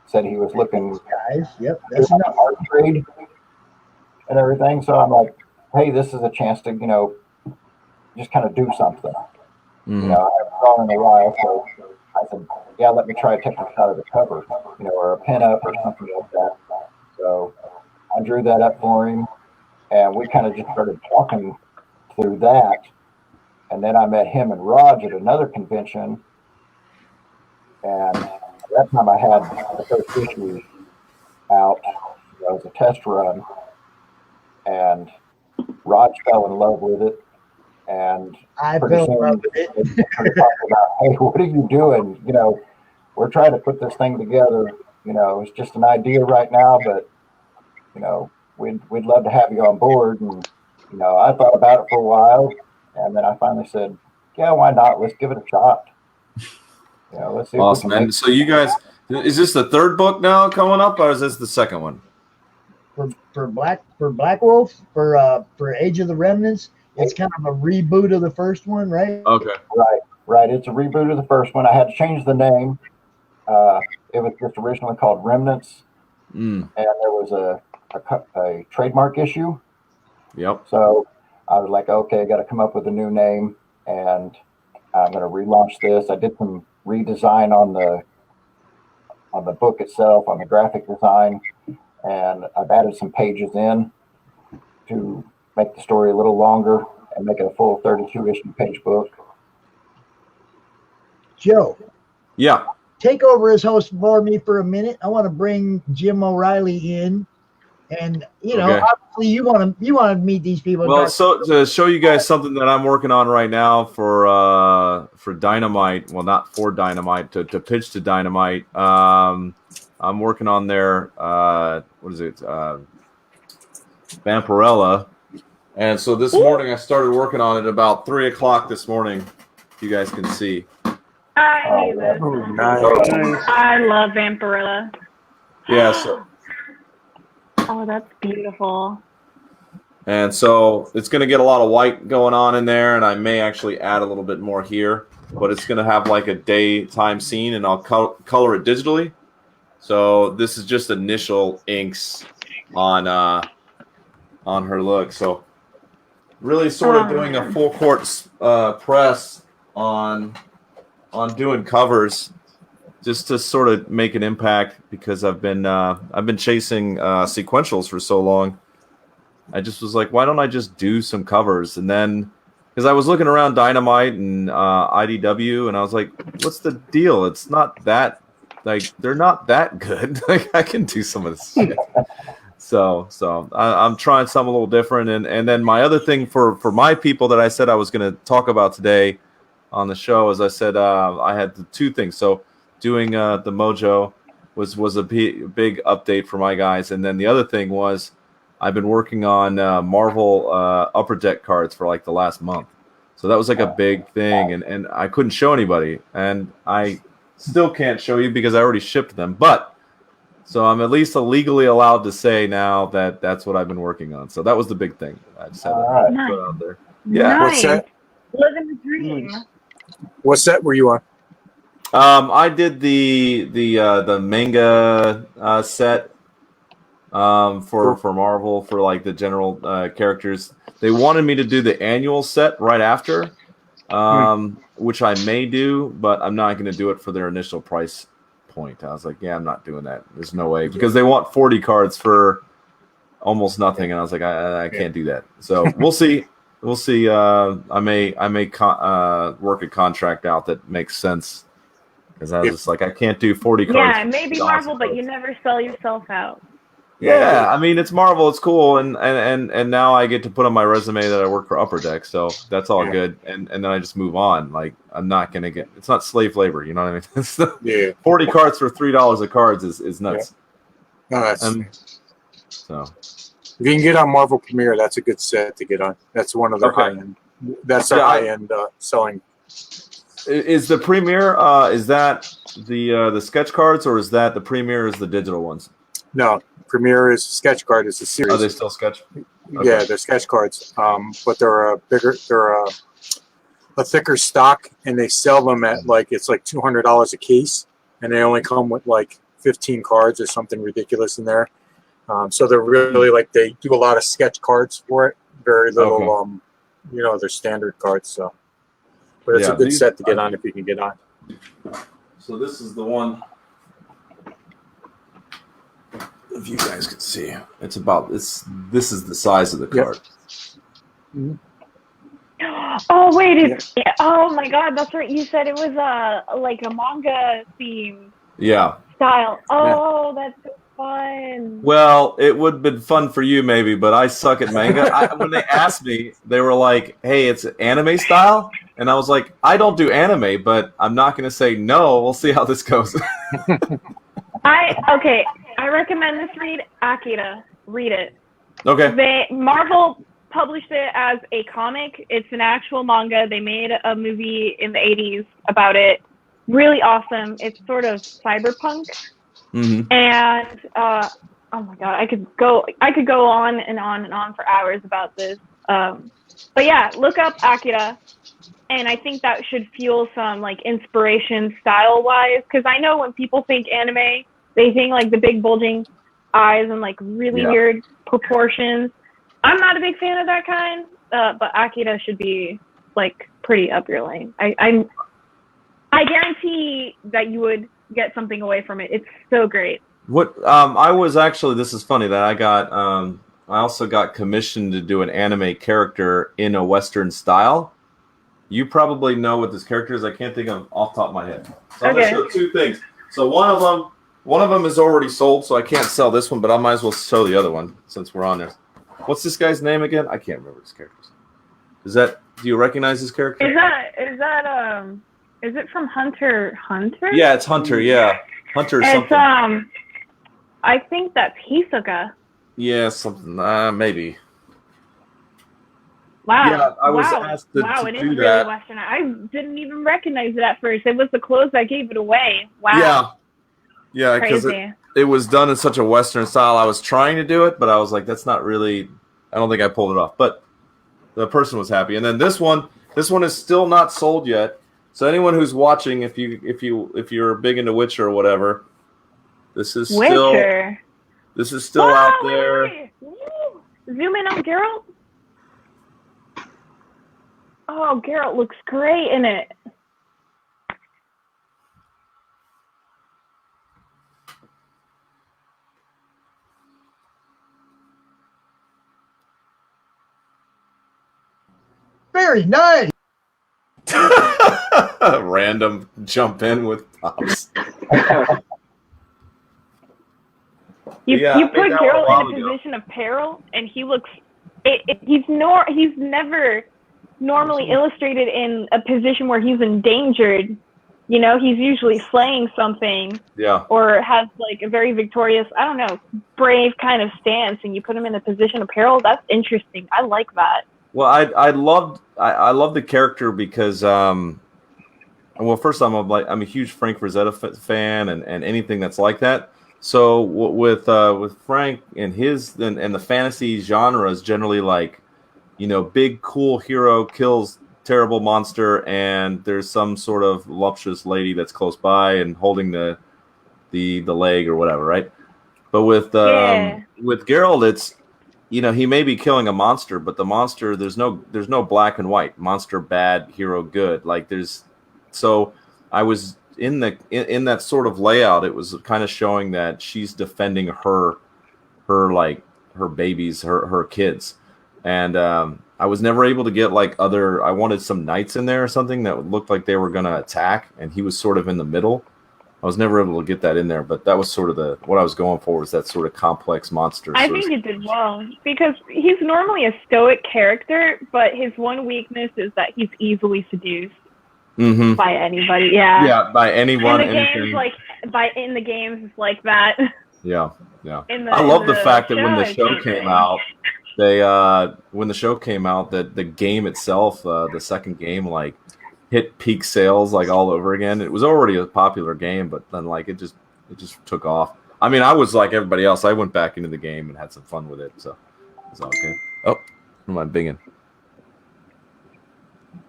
said he was looking Skies. Yep, that's enough. Art trade and everything. So I'm like, hey, this is a chance to, just kind of do something. Mm-hmm. I haven't drawn in a while, so I said, yeah, let me try to take a shot of the cover, or a pin up or something like that. So I drew that up for him, and we kind of just started talking through that. And then I met him and Raj at another convention, and at that time I had the first issue out. It was a test run, and Raj fell in love with it. And I fell in love with it. About, hey, what are you doing? we're trying to put this thing together. You know, it's just an idea right now, but you know, we'd love to have you on board. And you know, I thought about it for a while, and then I finally said, yeah, why not? Let's give it a shot. You know, let's see. Awesome. And so you guys, is this the third book now coming up, or is this the second one? For Black Wolf, for Age of the Remnants, it's kind of a reboot of the first one, right? Okay. Right. It's a reboot of the first one. I had to change the name. It was just originally called Remnants, and there was a trademark issue. Yep. So I was like, okay, I got to come up with a new name, and I'm going to relaunch this. I did some redesign on the book itself, on the graphic design, and I've added some pages in to make the story a little longer and make it a full 32 issue page book. Joe. Yeah. Take over as host for me for a minute. I want to bring Jim O'Reilly in, and you know, Okay. obviously you want to meet these people. Well, so to show you guys something that I'm working on right now for Dynamite, well, not for Dynamite, to pitch to Dynamite. I'm working on their what is it, Vampirella, and so this morning I started working on it about 3 o'clock this morning. You guys can see. I love Vampirella. Yeah. So. Oh, that's beautiful. And so it's going to get a lot of white going on in there, and I may actually add a little bit more here. But it's going to have like a daytime scene, and I'll color it digitally. So this is just initial inks on her look. So really sort of doing a full court press on doing covers, just to sort of make an impact, because I've been chasing sequentials for so long. I just was like, why don't I just do some covers? And then, because I was looking around Dynamite and IDW, and I was like, what's the deal? It's not that, like, they're not that good. Like, I can do some of this shit. So I'm trying something a little different. And then my other thing for my people that I said I was going to talk about today on the show, as I said, I had the two things. So doing the Mojo was a big update for my guys, and then the other thing was I've been working on Marvel Upper Deck cards for like the last month. So that was like a big thing, and I couldn't show anybody, and I still can't show you because I already shipped them. But so I'm at least legally allowed to say now that that's what I've been working on. So that was the big thing. I just had to put it out there. Yeah. Nice. What's that? Living the dream. What set were you on? I did the manga set for Marvel, for like the general characters. They wanted me to do the annual set right after, which I may do, but I'm not going to do it for their initial price point. I was like, yeah, I'm not doing that. There's no way, because they want 40 cards for almost nothing, and I was like, I can't do that. So we'll see. We'll see. I may work a contract out that makes sense, because I was just like, I can't do 40 cards. Yeah, maybe Marvel, but you never sell yourself out. Yeah, I mean, it's Marvel, it's cool, and now I get to put on my resume that I work for Upper Deck, so that's all good, and then I just move on. Like, I'm not gonna get, it's not slave labor, you know what I mean? 40 cards for $3 of cards is nuts. Yeah. No, that's so. If you can get on Marvel Premiere, that's a good set to get on. That's one of their high end. That's their high end selling. Is the Premiere? Is that the sketch cards, or is that the Premiere is the digital ones? No, Premiere is sketch card. Is a series. Are they still sketch? Okay. Yeah, they're sketch cards. But they're bigger. They're a thicker stock, and they sell them at it's like $200 a case, and they only come with like 15 cards or something ridiculous in there. So they're really like, they do a lot of sketch cards for it. Very little, they're standard cards. So, but it's a good set to get on if you can get on. So this is the one. If you guys can see, it's about this. This is the size of the card. Mm-hmm. Oh wait, oh my God, that's right. You said it was like a manga theme. Yeah. Style. Oh, that's so fun. Well, it would have been fun for you maybe, but I suck at manga. When they asked me, they were like, "Hey, it's anime style," and I was like, "I don't do anime, but I'm not going to say no. We'll see how this goes." I recommend this read, Akira. Read it. Okay. Marvel published it as a comic. It's an actual manga. They made a movie in the 80s about it. Really awesome. It's sort of cyberpunk. Mm-hmm. And oh my god, I could go on and on and on for hours about this. But yeah, look up Akira, and I think that should fuel some like inspiration style wise, because I know when people think anime, they think like the big bulging eyes and like really weird proportions. I'm not a big fan of that kind, but Akira should be like pretty up your lane. I guarantee that you would get something away from it. It's so great. What I was actually, this is funny that I got. I also got commissioned to do an anime character in a Western style. You probably know what this character is. I can't think of off the top of my head. So I'm gonna show two things. So one of them is already sold, so I can't sell this one, but I might as well show the other one since we're on there. What's this guy's name again? I can't remember his character's. Do you recognize his character? Is it from Hunter? Yeah, it's Hunter. Yeah, Hunter. It's something. I think that's Hisoka. Yeah, something. Maybe. Wow. Yeah, I was asked to it is do really that. Western. I didn't even recognize it at first. It was the clothes that gave it away. Wow. Yeah, because Crazy. it was done in such a Western style. I was trying to do it, but I was like, that's not really. I don't think I pulled it off. But the person was happy. And then this one is still not sold yet. So anyone who's watching, if you're big into Witcher or whatever, this is still out there. Wait. Zoom in on Geralt. Oh, Geralt looks great in it. Very nice. Random jump in with pops. You put Geralt in a position of peril, and he looks. He's never normally illustrated in a position where he's endangered. You know, he's usually slaying something. Yeah. Or has like a very victorious, I don't know, brave kind of stance, and you put him in a position of peril. That's interesting. I like that. Well, I love the character because well, first I'm a huge Frank Frazetta fan and anything that's like that. So with Frank and and the fantasy genre is generally like, big cool hero kills terrible monster and there's some sort of voluptuous lady that's close by and holding the leg or whatever, right? But with Geralt, it's he may be killing a monster, but the monster there's no black and white. Monster bad, hero good. So I was in that sort of layout. It was kind of showing that she's defending her babies, her kids, and I was never able to get I wanted some knights in there or something that looked like they were going to attack, and he was sort of in the middle. I was never able to get that in there, but that was sort of what I was going for, was that sort of complex monster. I think it did well because he's normally a stoic character, but his one weakness is that he's easily seduced by anybody. Yeah. Yeah, by anyone. In the games, it's like that. Yeah. I love the fact that when the show came out, that the game itself, the second game, hit peak sales all over again. It was already a popular game, but then it just took off. I mean, I was like everybody else. I went back into the game and had some fun with it, so it's all good. Oh, who am I binging?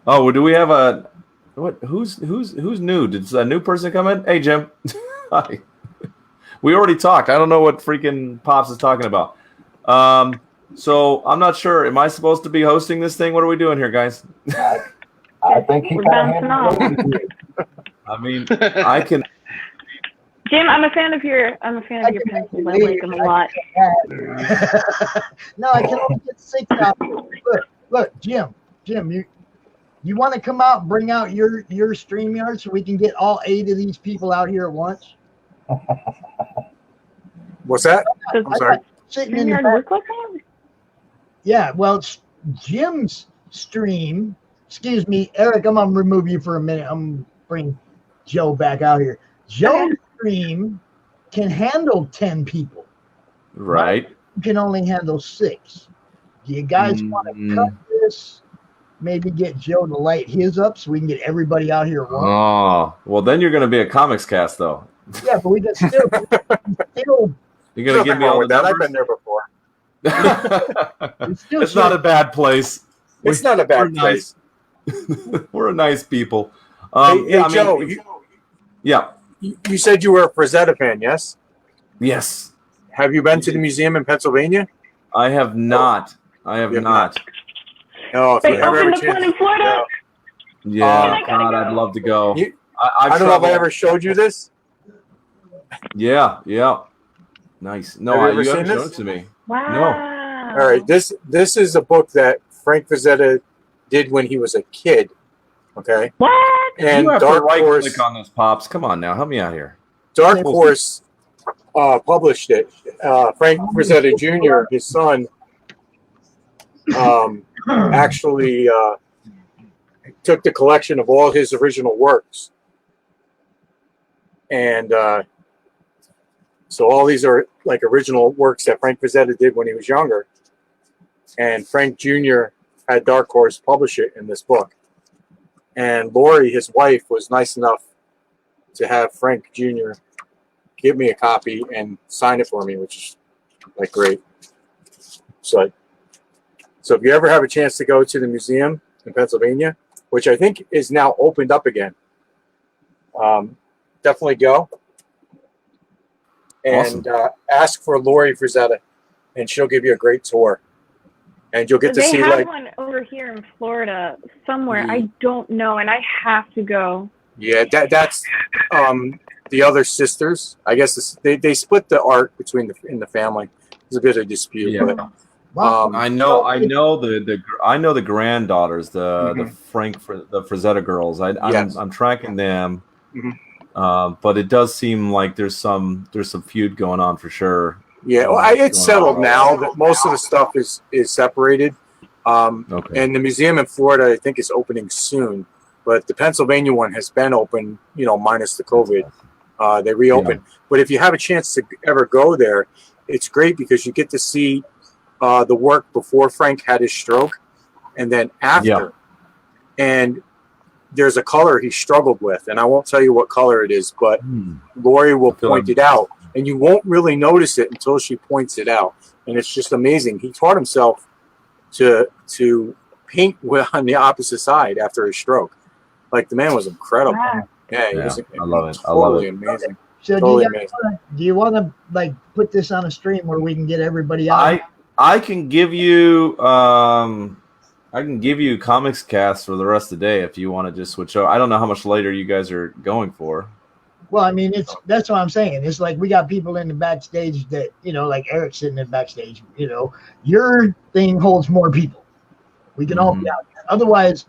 Oh, do we have a what? Who's new? Did a new person come in? Hey, Jim. Hi. We already talked. I don't know what freaking Pops is talking about. So I'm not sure. Am I supposed to be hosting this thing? What are we doing here, guys? I think he bouncing off. I mean, I can. Jim, I'm a fan of your pencils. I like them a lot. No, I can only get 6 out. Look, Jim, you want to come out and bring out your StreamYard so we can get all 8 of these people out here at once? What's that? Does I'm sorry. Sitting in the StreamYard back. work like that? Yeah, well, it's Jim's stream. Excuse me, Eric, I'm going to remove you for a minute. I'm going to bring Joe back out here. Joe's stream can handle 10 people. Right. You can only handle 6. Do you guys want to cut this? Maybe get Joe to light his up so we can get everybody out here at once? Oh, well, then you're going to be a comics cast, though. Yeah, but we can still You're going to give me all the that. I've numbers? been there before. It's not a bad place. It's not a bad place. We're nice people. Hey, I mean, Joe, yeah. You said you were a Frazetta fan, yes? Yes. Have you been to the museum in Pennsylvania? I have not. I have not. No, if They you ever opened have a up one chance. in Florida. Yeah, God, I'd love to go. I don't know if I ever showed you this. Yeah. Nice. No, Have you ever you seen haven't shown this? it to me. Wow. All right, this is a book that Frank Frazetta did when he was a kid. Okay. What? And you have Dark to right Horse. click on those pops. Come on now, help me out here. Dark Horse published it. Frank Frazetta Jr., his son, actually took the collection of all his original works. And so all these are like original works that Frank Frazetta did when he was younger. And Frank Jr. had Dark Horse publish it in this book. And Lori, his wife, was nice enough to have Frank Jr. give me a copy and sign it for me, which is like great. So if you ever have a chance to go to the museum in Pennsylvania, which I think is now opened up again, definitely go and ask for Lori Frazetta, and she'll give you a great tour. And you'll get to They see have like one over here in Florida somewhere. I don't know, and I have to go. yeah, that's the other sisters. I guess they split the art between the family. There's a bit of dispute, Yeah. but I know the granddaughters, the Frazetta girls. I'm tracking them, but it does seem like there's some feud going on for sure. yeah, well, it's settled now that most of the stuff is separated. And the museum in Florida, I think, is opening soon, but the Pennsylvania one has been open, minus the COVID. They reopened. Yeah. But if you have a chance to ever go there, it's great because you get to see the work before Frank had his stroke and then after. Yeah. And there's a color he struggled with, and I won't tell you what color it is, but Lori will point it out, and you won't really notice it until she points it out. And it's just amazing. He taught himself to paint on the opposite side after his stroke. Like, the man was incredible. Wow. Yeah, he was I love it. I love it. Amazing. So totally do you want to like put this on a stream where we can get everybody out? I can give you comics cast for the rest of the day if you want to just switch over. I don't know how much later you guys are going for. Well, I mean, that's what I'm saying. It's like we got people in the backstage that, like Eric sitting in the backstage, your thing holds more people. We can all be out there. Otherwise,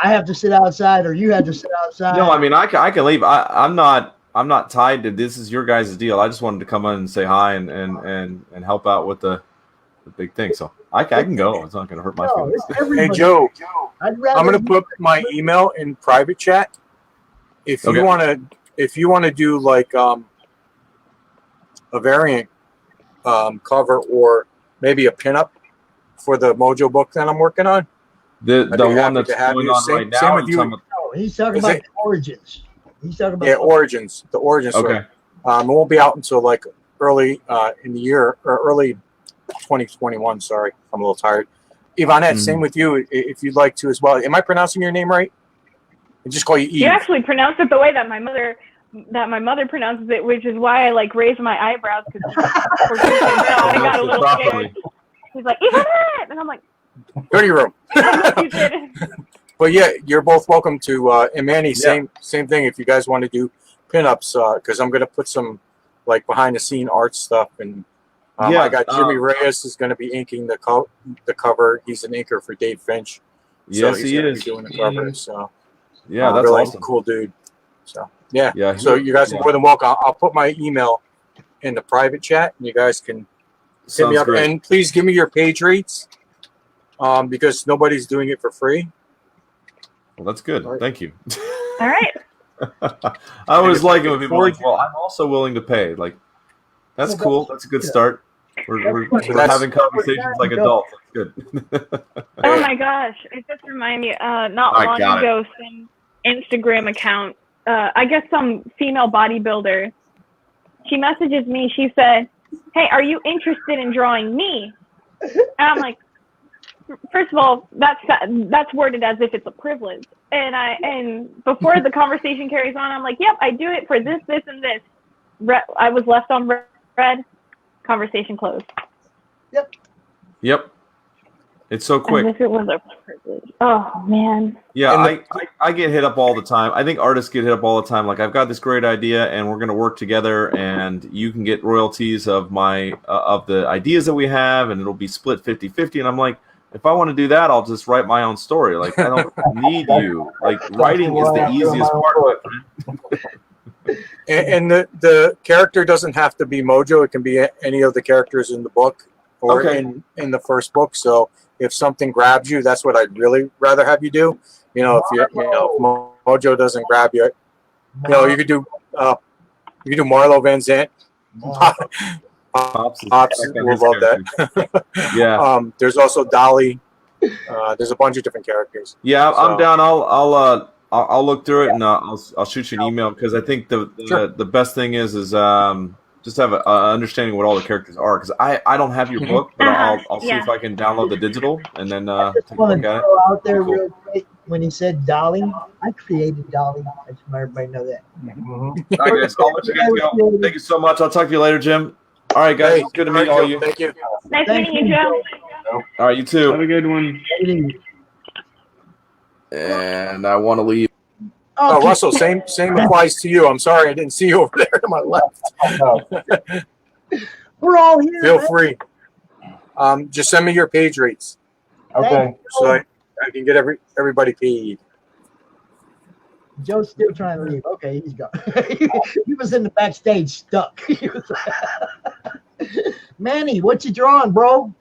I have to sit outside or you have to sit outside. No, I mean, I can leave. I'm not tied to this. Is your guys' deal. I just wanted to come in and say hi and help out with the big thing. So I can go. It's not going to hurt my feelings. Hey, Joe, I'm going to put my email in private chat. If you want to do like a variant cover or maybe a pinup for the Mojo book that I'm working on. The one that's going on right now. Same with you. He's talking about the origins. He's talking about origins. The origins. Okay. It won't be out until like early in the year or early 2021. Sorry, I'm a little tired. Yvonette, same with you. If you'd like to as well. Am I pronouncing your name right? I just call you Eve. You actually pronounced it the way that my mother pronounces it, which is why I like raised my eyebrows because I got a little scared. He's like, Yvonette, and I'm like, go to your room. But yeah, you're both welcome to. And Manny, same thing. If you guys want to do pinups, because I'm going to put some like behind the scene art stuff, and I got Jimmy Reyes is going to be inking the cover. He's an inker for Dave Finch. Yes, so he's he gonna is. Be doing the cover. So yeah, that's really awesome. Cool dude. So yeah. So you guys are more than welcome. I'll put my email in the private chat, and you guys can hit Sounds me up. great. And please give me your page rates, because nobody's doing it for free. Well, that's good. Thank you. All right. I always like it when people are like, well, I'm also willing to pay. Like, that's cool. That's a good start. We're having conversations like adults. That's good. Oh my gosh! It just reminded me. Not I long got ago, some Instagram account. I guess some female bodybuilder. She messages me. She said, "Hey, are you interested in drawing me?" And I'm like, first of all, that's worded as if it's a privilege. And before the conversation carries on, I'm like, yep, I do it for this, this, and this. I was left on red. Conversation closed. Yep. It's so quick. As if it was a privilege. Oh man. Yeah, I get hit up all the time. I think artists get hit up all the time. Like, I've got this great idea, and we're going to work together, and you can get royalties of my of the ideas that we have, and it'll be split 50-50. And I'm like, if I want to do that, I'll just write my own story. Like, I don't need you. Like, writing is the easiest part, my friend. And the character doesn't have to be Mojo. It can be any of the characters in the book or in the first book. So if something grabs you, that's what I'd really rather have you do. You know, if Mojo doesn't grab you, you could do Marlo Van Zant. Pops will love that. Yeah. There's also Dolly. There's a bunch of different characters. Yeah, I'm down. I'll look through it, and I'll shoot you an email, because I think the best thing is just have an understanding what all the characters are, because I don't have your book, but I'll see if I can download the digital and then take a look at it. Throw out there real quick, when he said Dolly, I created Dolly. I just want everybody to know that. All right, guys, I'll let you guys go. Thank you so much. I'll talk to you later, Jim. All right, guys. Good to meet all you. Thank you. Nice meeting you, Joe. All right, you too. Have a good one. And I want to leave. Oh, Russell, same applies to you. I'm sorry I didn't see you over there to my left. We're all here. Feel free. Just send me your page rates. Okay. So I can get everybody paid. Joe's still trying to leave. Okay, he's gone. He was in the backstage stuck. Manny, what you drawing, bro?